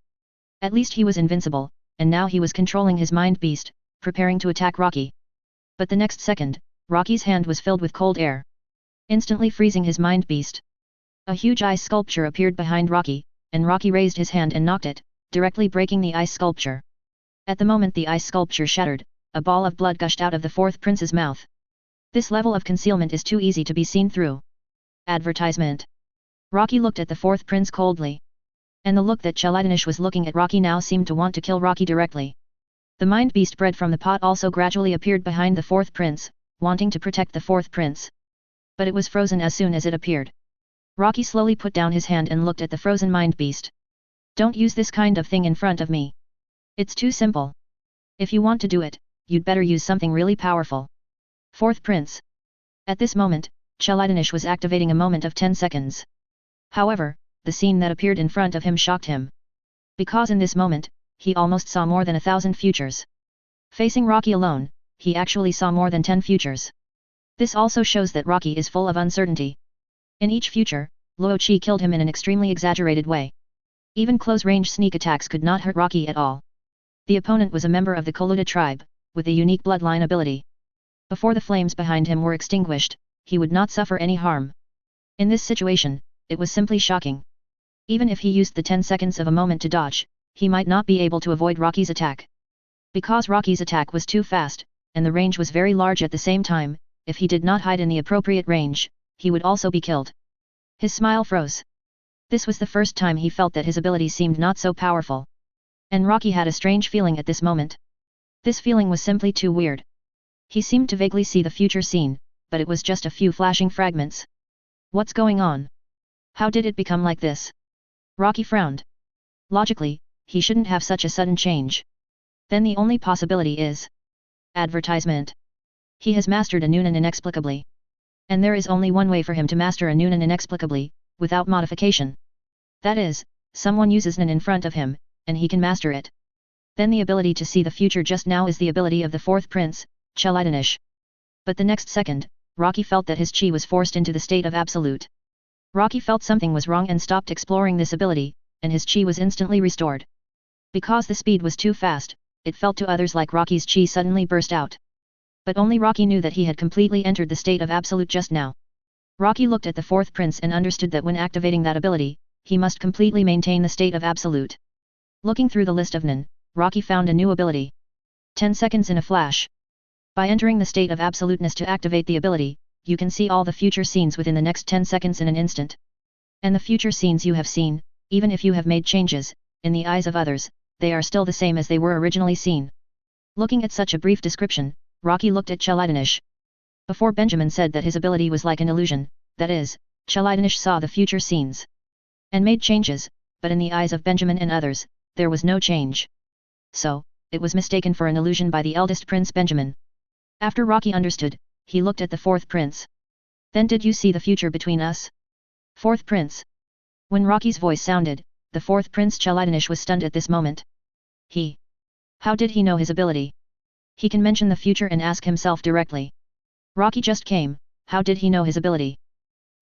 At least he was invincible, and now he was controlling his mind beast, preparing to attack Rocky. But the next second, Rocky's hand was filled with cold air, instantly freezing his mind beast. A huge ice sculpture appeared behind Rocky, and Rocky raised his hand and knocked it, directly breaking the ice sculpture. At the moment the ice sculpture shattered, a ball of blood gushed out of the fourth prince's mouth. This level of concealment is too easy to be seen through. Advertisement. Rocky looked at the fourth prince coldly. And the look that Caledonic was looking at Rocky now seemed to want to kill Rocky directly. The mind beast bred from the pot also gradually appeared behind the fourth prince, wanting to protect the fourth prince. But it was frozen as soon as it appeared. Rocky slowly put down his hand and looked at the frozen mind beast. Don't use this kind of thing in front of me. It's too simple. If you want to do it, you'd better use something really powerful. Fourth prince. At this moment, Caledonic was activating a moment of 10 seconds. However, the scene that appeared in front of him shocked him. Because in this moment, he almost saw more than 1,000 futures. Facing Rocky alone, he actually saw more than 10 futures. This also shows that Rocky is full of uncertainty. In each future, Luo Qi killed him in an extremely exaggerated way. Even close-range sneak attacks could not hurt Rocky at all. The opponent was a member of the Koluta tribe, with a unique bloodline ability. Before the flames behind him were extinguished, he would not suffer any harm. In this situation, it was simply shocking. Even if he used the 10 seconds of a moment to dodge, he might not be able to avoid Rocky's attack. Because Rocky's attack was too fast, and the range was very large at the same time, if he did not hide in the appropriate range, he would also be killed. His smile froze. This was the first time he felt that his ability seemed not so powerful. And Rocky had a strange feeling at this moment. This feeling was simply too weird. He seemed to vaguely see the future scene, but it was just a few flashing fragments. What's going on? How did it become like this? Rocky frowned. Logically, he shouldn't have such a sudden change. Then the only possibility is advertisement. He has mastered a Nunan inexplicably. And there is only one way for him to master a Nunan inexplicably, without modification. That is, someone uses Nan in front of him, and he can master it. Then the ability to see the future just now is the ability of the fourth prince, Caledonic. But the next second, Rocky felt that his chi was forced into the state of absolute. Rocky felt something was wrong and stopped exploring this ability, and his chi was instantly restored. Because the speed was too fast, it felt to others like Rocky's chi suddenly burst out. But only Rocky knew that he had completely entered the state of absolute just now. Rocky looked at the fourth prince and understood that when activating that ability, he must completely maintain the state of absolute. Looking through the list of Nan, Rocky found a new ability. 10 seconds in a flash. By entering the state of absoluteness to activate the ability, you can see all the future scenes within the next 10 seconds in an instant. And the future scenes you have seen, even if you have made changes, in the eyes of others, they are still the same as they were originally seen. Looking at such a brief description, Rocky looked at Caledonic. Before Benjamin said that his ability was like an illusion, that is, Caledonic saw the future scenes and made changes, but in the eyes of Benjamin and others, there was no change. So, it was mistaken for an illusion by the eldest prince Benjamin. After Rocky understood, he looked at the fourth prince. Then did you see the future between us? Fourth prince. When Rocky's voice sounded, the fourth prince Caledonic was stunned at this moment. How did he know his ability? He can mention the future and ask himself directly. Rocky just came, how did he know his ability?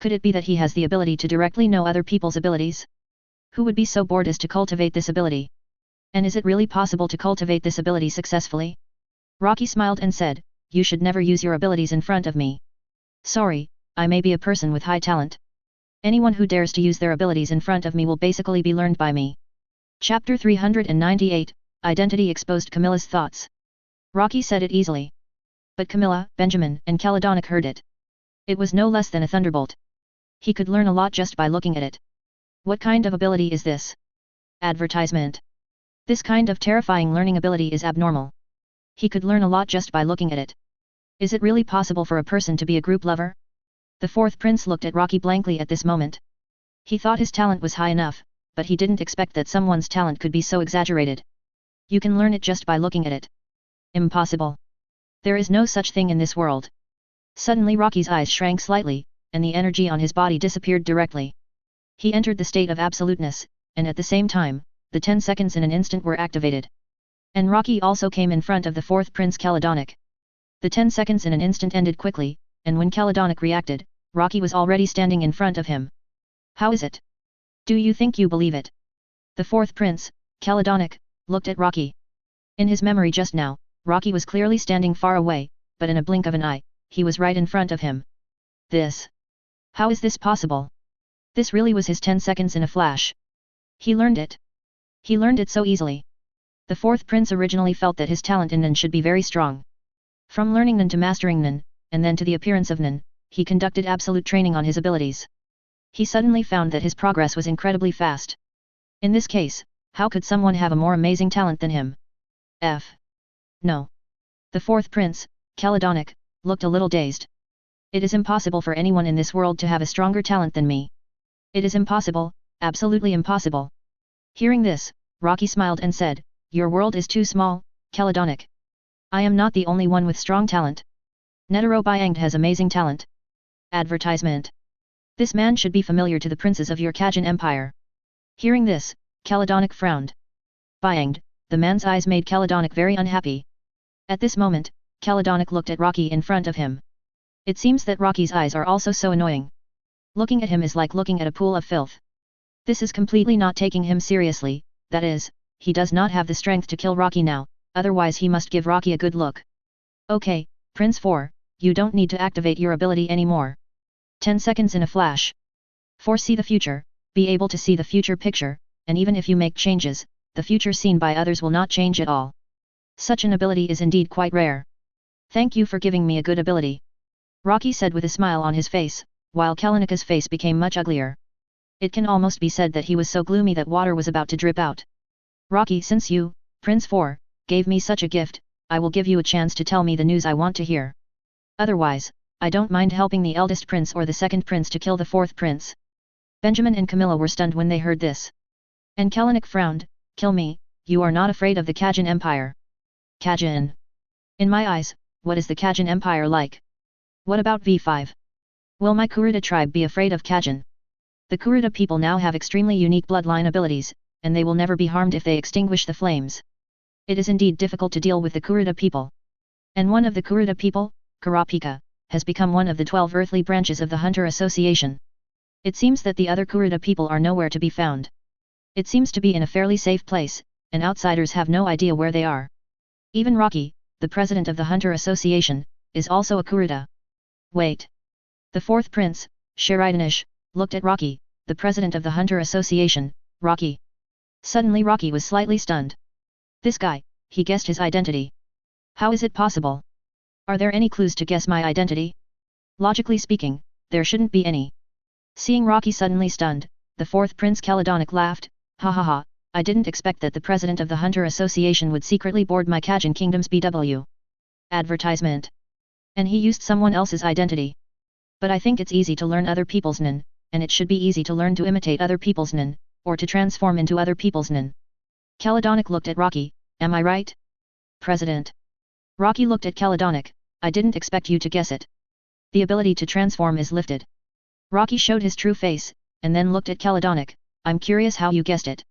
Could it be that he has the ability to directly know other people's abilities? Who would be so bored as to cultivate this ability? And is it really possible to cultivate this ability successfully? Rocky smiled and said, you should never use your abilities in front of me. Sorry, I may be a person with high talent. Anyone who dares to use their abilities in front of me will basically be learned by me. Chapter 398, Identity exposed. Camilla's thoughts. Rocky said it easily. But Camilla, Benjamin, and Caledonic heard it. It was no less than a thunderbolt. He could learn a lot just by looking at it. What kind of ability is this? Advertisement. This kind of terrifying learning ability is abnormal. He could learn a lot just by looking at it. Is it really possible for a person to be a group lover? The fourth prince looked at Rocky blankly at this moment. He thought his talent was high enough, but he didn't expect that someone's talent could be so exaggerated. You can learn it just by looking at it. Impossible. There is no such thing in this world. Suddenly Rocky's eyes shrank slightly, and the energy on his body disappeared directly. He entered the state of absoluteness, and at the same time, the 10 seconds in an instant were activated. And Rocky also came in front of the fourth prince Caledonic. The 10 seconds in an instant ended quickly, and when Caledonic reacted, Rocky was already standing in front of him. How is it? Do you think you believe it? The fourth prince, Caledonic, looked at Rocky. In his memory just now, Rocky was clearly standing far away, but in a blink of an eye, he was right in front of him. This. How is this possible? This really was his 10 seconds in a flash. He learned it. He learned it so easily. The fourth prince originally felt that his talent in Nen should be very strong. From learning Nen to mastering Nen, and then to the appearance of Nen, he conducted absolute training on his abilities. He suddenly found that his progress was incredibly fast. In this case, how could someone have a more amazing talent than him? No. The fourth prince, Caledonic, looked a little dazed. It is impossible for anyone in this world to have a stronger talent than me. It is impossible, absolutely impossible. Hearing this, Rocky smiled and said, Your world is too small, Caledonic. I am not the only one with strong talent. Netero Byangd has amazing talent. Advertisement. This man should be familiar to the princes of your Kajin Empire. Hearing this, Caledonic frowned. Byangd, the man's eyes made Caledonic very unhappy. At this moment, Caledonic looked at Rocky in front of him. It seems that Rocky's eyes are also so annoying. Looking at him is like looking at a pool of filth. This is completely not taking him seriously, that is, he does not have the strength to kill Rocky now, otherwise he must give Rocky a good look. Okay, Prince 4, you don't need to activate your ability anymore. 10 seconds in a flash. Foresee the future, be able to see the future picture, and even if you make changes, the future seen by others will not change at all. Such an ability is indeed quite rare. Thank you for giving me a good ability. Rocky said with a smile on his face, while Kalenika's face became much uglier. It can almost be said that he was so gloomy that water was about to drip out. Rocky, since you, Prince 4, gave me such a gift, I will give you a chance to tell me the news I want to hear. Otherwise, I don't mind helping the eldest prince or the second prince to kill the fourth prince. Benjamin and Camilla were stunned when they heard this. And Kalenik frowned, Kill me, you are not afraid of the Kajin Empire. Kajin. In my eyes, what is the Kajin Empire like? What about V5? Will my Kurta tribe be afraid of Kajin? The Kurta people now have extremely unique bloodline abilities, and they will never be harmed if they extinguish the flames. It is indeed difficult to deal with the Kurta people. And one of the Kurta people, Kurapika, has become one of the 12 earthly branches of the Hunter Association. It seems that the other Kurta people are nowhere to be found. It seems to be in a fairly safe place, and outsiders have no idea where they are. Even Rocky, the president of the Hunter Association, is also a Kurta. Wait. The fourth prince, Sharidanish, looked at Rocky, the president of the Hunter Association. Rocky. Suddenly Rocky was slightly stunned. This guy, he guessed his identity. How is it possible? Are there any clues to guess my identity? Logically speaking, there shouldn't be any. Seeing Rocky suddenly stunned, the fourth prince Caledonic laughed, Ha ha ha, I didn't expect that the president of the Hunter Association would secretly board my Kajin Kingdom's BW. Advertisement. And he used someone else's identity. But I think it's easy to learn other people's Nen, and it should be easy to learn to imitate other people's Nen, or to transform into other people's Nen. Caledonic looked at Rocky, am I right? President. Rocky looked at Caledonic, I didn't expect you to guess it. The ability to transform is lifted. Rocky showed his true face, and then looked at Caledonic, I'm curious how you guessed it.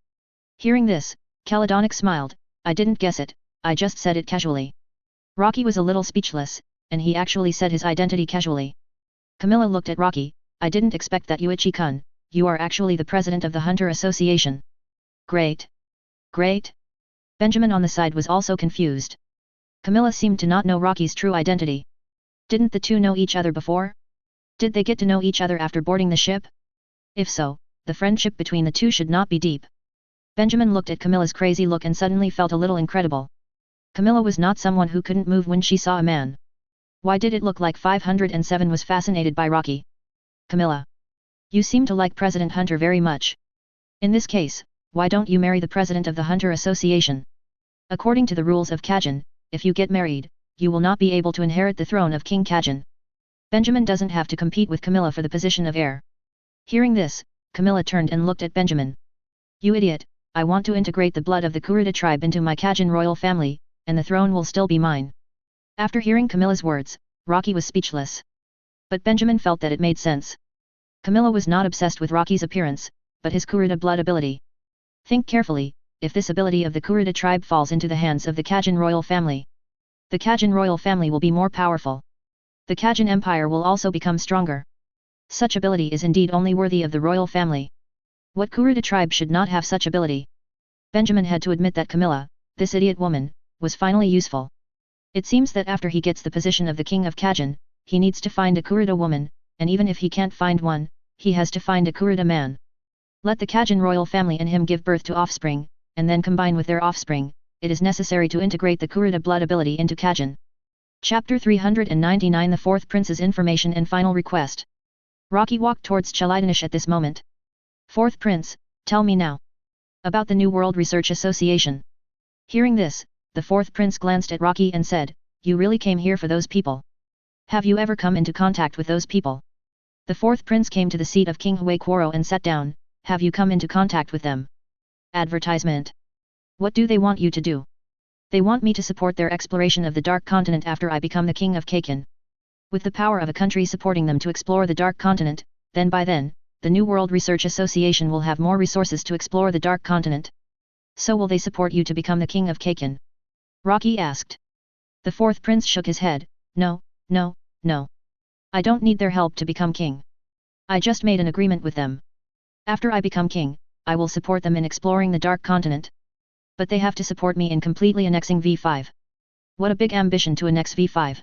Hearing this, Caledonic smiled, I didn't guess it, I just said it casually. Rocky was a little speechless, and he actually said his identity casually. Camilla looked at Rocky, I didn't expect that Yuichi-kun, you are actually the president of the Hunter Association. Great. Great. Benjamin on the side was also confused. Camilla seemed to not know Rocky's true identity. Didn't the two know each other before? Did they get to know each other after boarding the ship? If so, the friendship between the two should not be deep. Benjamin looked at Camilla's crazy look and suddenly felt a little incredible. Camilla was not someone who couldn't move when she saw a man. Why did it look like 507 was fascinated by Rocky? Camilla. You seem to like President Hunter very much. In this case, why don't you marry the president of the Hunter Association? According to the rules of Kajin, if you get married, you will not be able to inherit the throne of King Kajin. Benjamin doesn't have to compete with Camilla for the position of heir. Hearing this, Camilla turned and looked at Benjamin. You idiot, I want to integrate the blood of the Kurta tribe into my Kajin royal family, and the throne will still be mine. After hearing Camilla's words, Rocky was speechless. But Benjamin felt that it made sense. Camilla was not obsessed with Rocky's appearance, but his Kurta blood ability. Think carefully, if this ability of the Kurta tribe falls into the hands of the Kajin royal family, the Kajin royal family will be more powerful. The Kajin Empire will also become stronger. Such ability is indeed only worthy of the royal family. What Kurta tribe should not have such ability? Benjamin had to admit that Camilla, this idiot woman, was finally useful. It seems that after he gets the position of the king of Kajin, he needs to find a Kurta woman, and even if he can't find one, he has to find a Kurta man. Let the Kajin royal family and him give birth to offspring, and then combine with their offspring, it is necessary to integrate the Kurta blood ability into Kajin. Chapter 399 The Fourth Prince's Information and Final Request. Rocky walked towards Chelidanish at this moment. Fourth Prince, tell me now. About the New World Research Association. Hearing this, the fourth prince glanced at Rocky and said, You really came here for those people? Have you ever come into contact with those people? The fourth prince came to the seat of King Huayquoro and sat down. Have you come into contact with them? Advertisement. What do they want you to do? They want me to support their exploration of the Dark Continent after I become the king of Kakin. With the power of a country supporting them to explore the Dark Continent, then by then, the New World Research Association will have more resources to explore the Dark Continent. So will they support you to become the king of Kakin? Rocky asked. The fourth prince shook his head. No, no, no. I don't need their help to become king. I just made an agreement with them. After I become king, I will support them in exploring the Dark Continent. But they have to support me in completely annexing V5. What a big ambition to annex V5.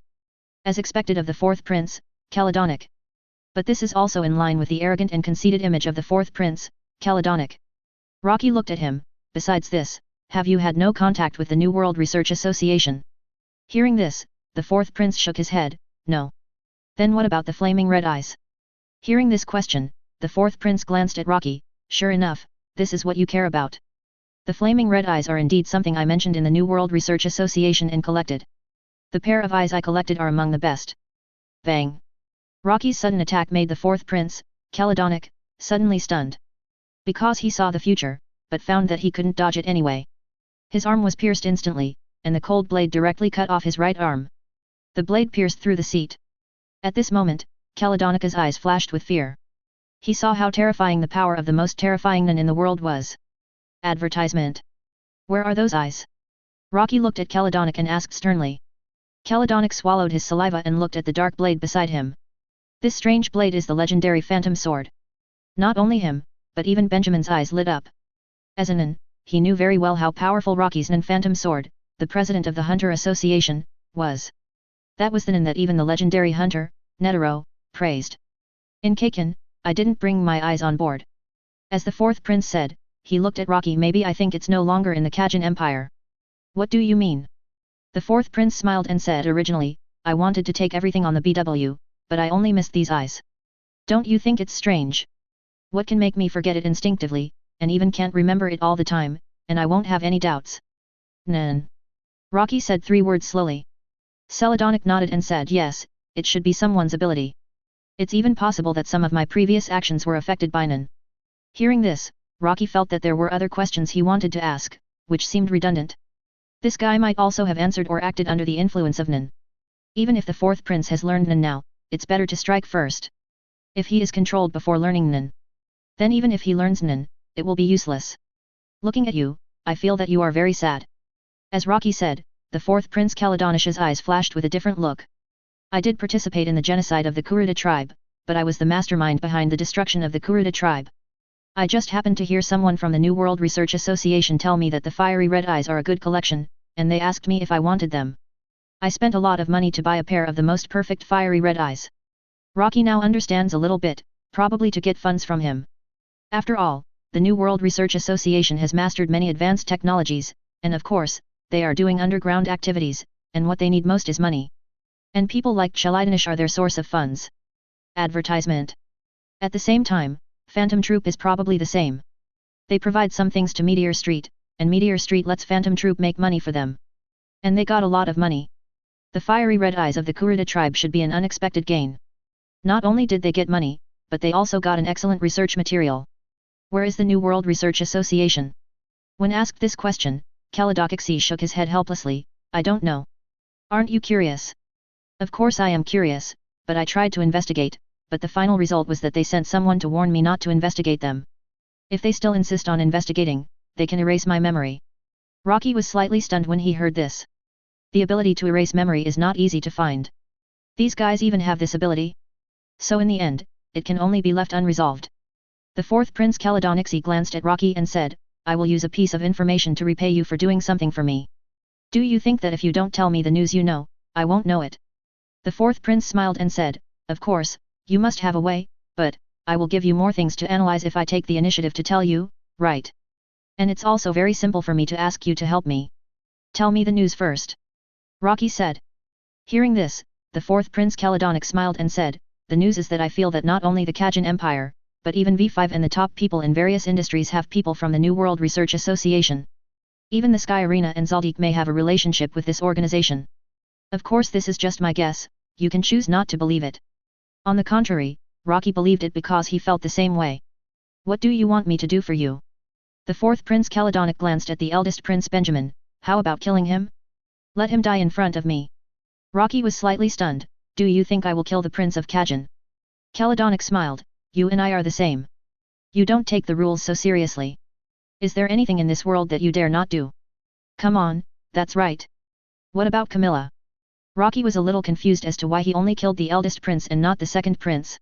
As expected of the fourth prince, Caledonic. But this is also in line with the arrogant and conceited image of the fourth prince, Caledonic. Rocky looked at him. Besides this, have you had no contact with the New World Research Association? Hearing this, the fourth prince shook his head. No. Then what about the flaming red eyes? Hearing this question, the fourth prince glanced at Rocky. Sure enough, this is what you care about. The flaming red eyes are indeed something I mentioned in the New World Research Association and collected. The pair of eyes I collected are among the best. Bang! Rocky's sudden attack made the fourth prince, Caledonic, suddenly stunned. Because he saw the future, but found that he couldn't dodge it anyway. His arm was pierced instantly, and the cold blade directly cut off his right arm. The blade pierced through the seat. At this moment, Caledonica's eyes flashed with fear. He saw how terrifying the power of the most terrifying nun in the world was. Advertisement. Where are those eyes? Rocky looked at Caledonic and asked sternly. Caledonic swallowed his saliva and looked at the dark blade beside him. This strange blade is the legendary Phantom Sword. Not only him, but even Benjamin's eyes lit up. As a nun, he knew very well how powerful Rocky's nun Phantom Sword, the president of the Hunter Association, was. That was the nun that even the legendary hunter, Netero, praised. In Kakin, I didn't bring my eyes on board. As the fourth prince said, he looked at Rocky. Maybe I think it's no longer in the Kajin Empire. What do you mean? The fourth prince smiled and said originally, I wanted to take everything on the BW, but I only missed these eyes. Don't you think it's strange? What can make me forget it instinctively, and even can't remember it all the time, and I won't have any doubts? Nan. Rocky said 3 words slowly. Caledonic nodded and said yes, it should be someone's ability. It's even possible that some of my previous actions were affected by Nan. Hearing this, Rocky felt that there were other questions he wanted to ask, which seemed redundant. This guy might also have answered or acted under the influence of Nan. Even if the fourth prince has learned Nan now, it's better to strike first. If he is controlled before learning Nan, then even if he learns Nan, it will be useless. Looking at you, I feel that you are very sad. As Rocky said, the fourth prince Caledonish's eyes flashed with a different look. I did participate in the genocide of the Kurta tribe, but I was the mastermind behind the destruction of the Kurta tribe. I just happened to hear someone from the New World Research Association tell me that the fiery red eyes are a good collection, and they asked me if I wanted them. I spent a lot of money to buy a pair of the most perfect fiery red eyes. Rocky now understands a little bit, probably to get funds from him. After all, the New World Research Association has mastered many advanced technologies, and of course, they are doing underground activities, and what they need most is money. And people like Chelidanish are their source of funds. Advertisement. At the same time, Phantom Troop is probably the same. They provide some things to Meteor Street, and Meteor Street lets Phantom Troop make money for them. And they got a lot of money. The fiery red eyes of the Kurta tribe should be an unexpected gain. Not only did they get money, but they also got an excellent research material. Where is the New World Research Association? When asked this question, Kalidokixi shook his head helplessly. I don't know. Aren't you curious? Of course I am curious, but I tried to investigate, but the final result was that they sent someone to warn me not to investigate them. If they still insist on investigating, they can erase my memory. Rocky was slightly stunned when he heard this. The ability to erase memory is not easy to find. These guys even have this ability? So in the end, it can only be left unresolved. The fourth Prince Kalidonixi glanced at Rocky and said, I will use a piece of information to repay you for doing something for me. Do you think that if you don't tell me the news you know, I won't know it? The fourth prince smiled and said, of course, you must have a way, but, I will give you more things to analyze if I take the initiative to tell you, right? And it's also very simple for me to ask you to help me. Tell me the news first. Rocky said. Hearing this, the fourth Prince Kalidonix smiled and said, the news is that I feel that not only the Kajin Empire, but even V5 and the top people in various industries have people from the New World Research Association. Even the Sky Arena and Zaldik may have a relationship with this organization. Of course this is just my guess, you can choose not to believe it. On the contrary, Rocky believed it because he felt the same way. What do you want me to do for you? The fourth Prince Kalidonic glanced at the eldest Prince Benjamin, how about killing him? Let him die in front of me. Rocky was slightly stunned, do you think I will kill the Prince of Kajin? Kalidonic smiled, you and I are the same. You don't take the rules so seriously. Is there anything in this world that you dare not do? Come on, that's right. What about Camilla? Rocky was a little confused as to why he only killed the eldest prince and not the second prince.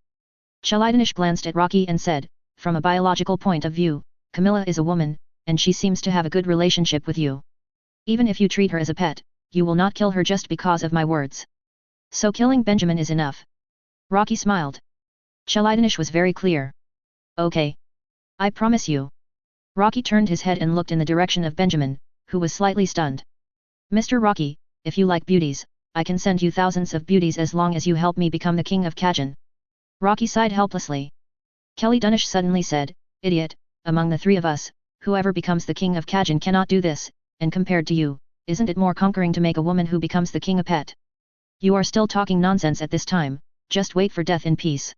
Chelidanish glanced at Rocky and said, from a biological point of view, Camilla is a woman, and she seems to have a good relationship with you. Even if you treat her as a pet, you will not kill her just because of my words. So killing Benjamin is enough. Rocky smiled. Chelidanish was very clear. Okay. I promise you. Rocky turned his head and looked in the direction of Benjamin, who was slightly stunned. Mr. Rocky, if you like beauties, I can send you thousands of beauties as long as you help me become the king of Kajin. Rocky sighed helplessly. Kalidonish suddenly said, idiot, among the three of us, whoever becomes the king of Kajin cannot do this, and compared to you, isn't it more conquering to make a woman who becomes the king a pet? You are still talking nonsense at this time, just wait for death in peace.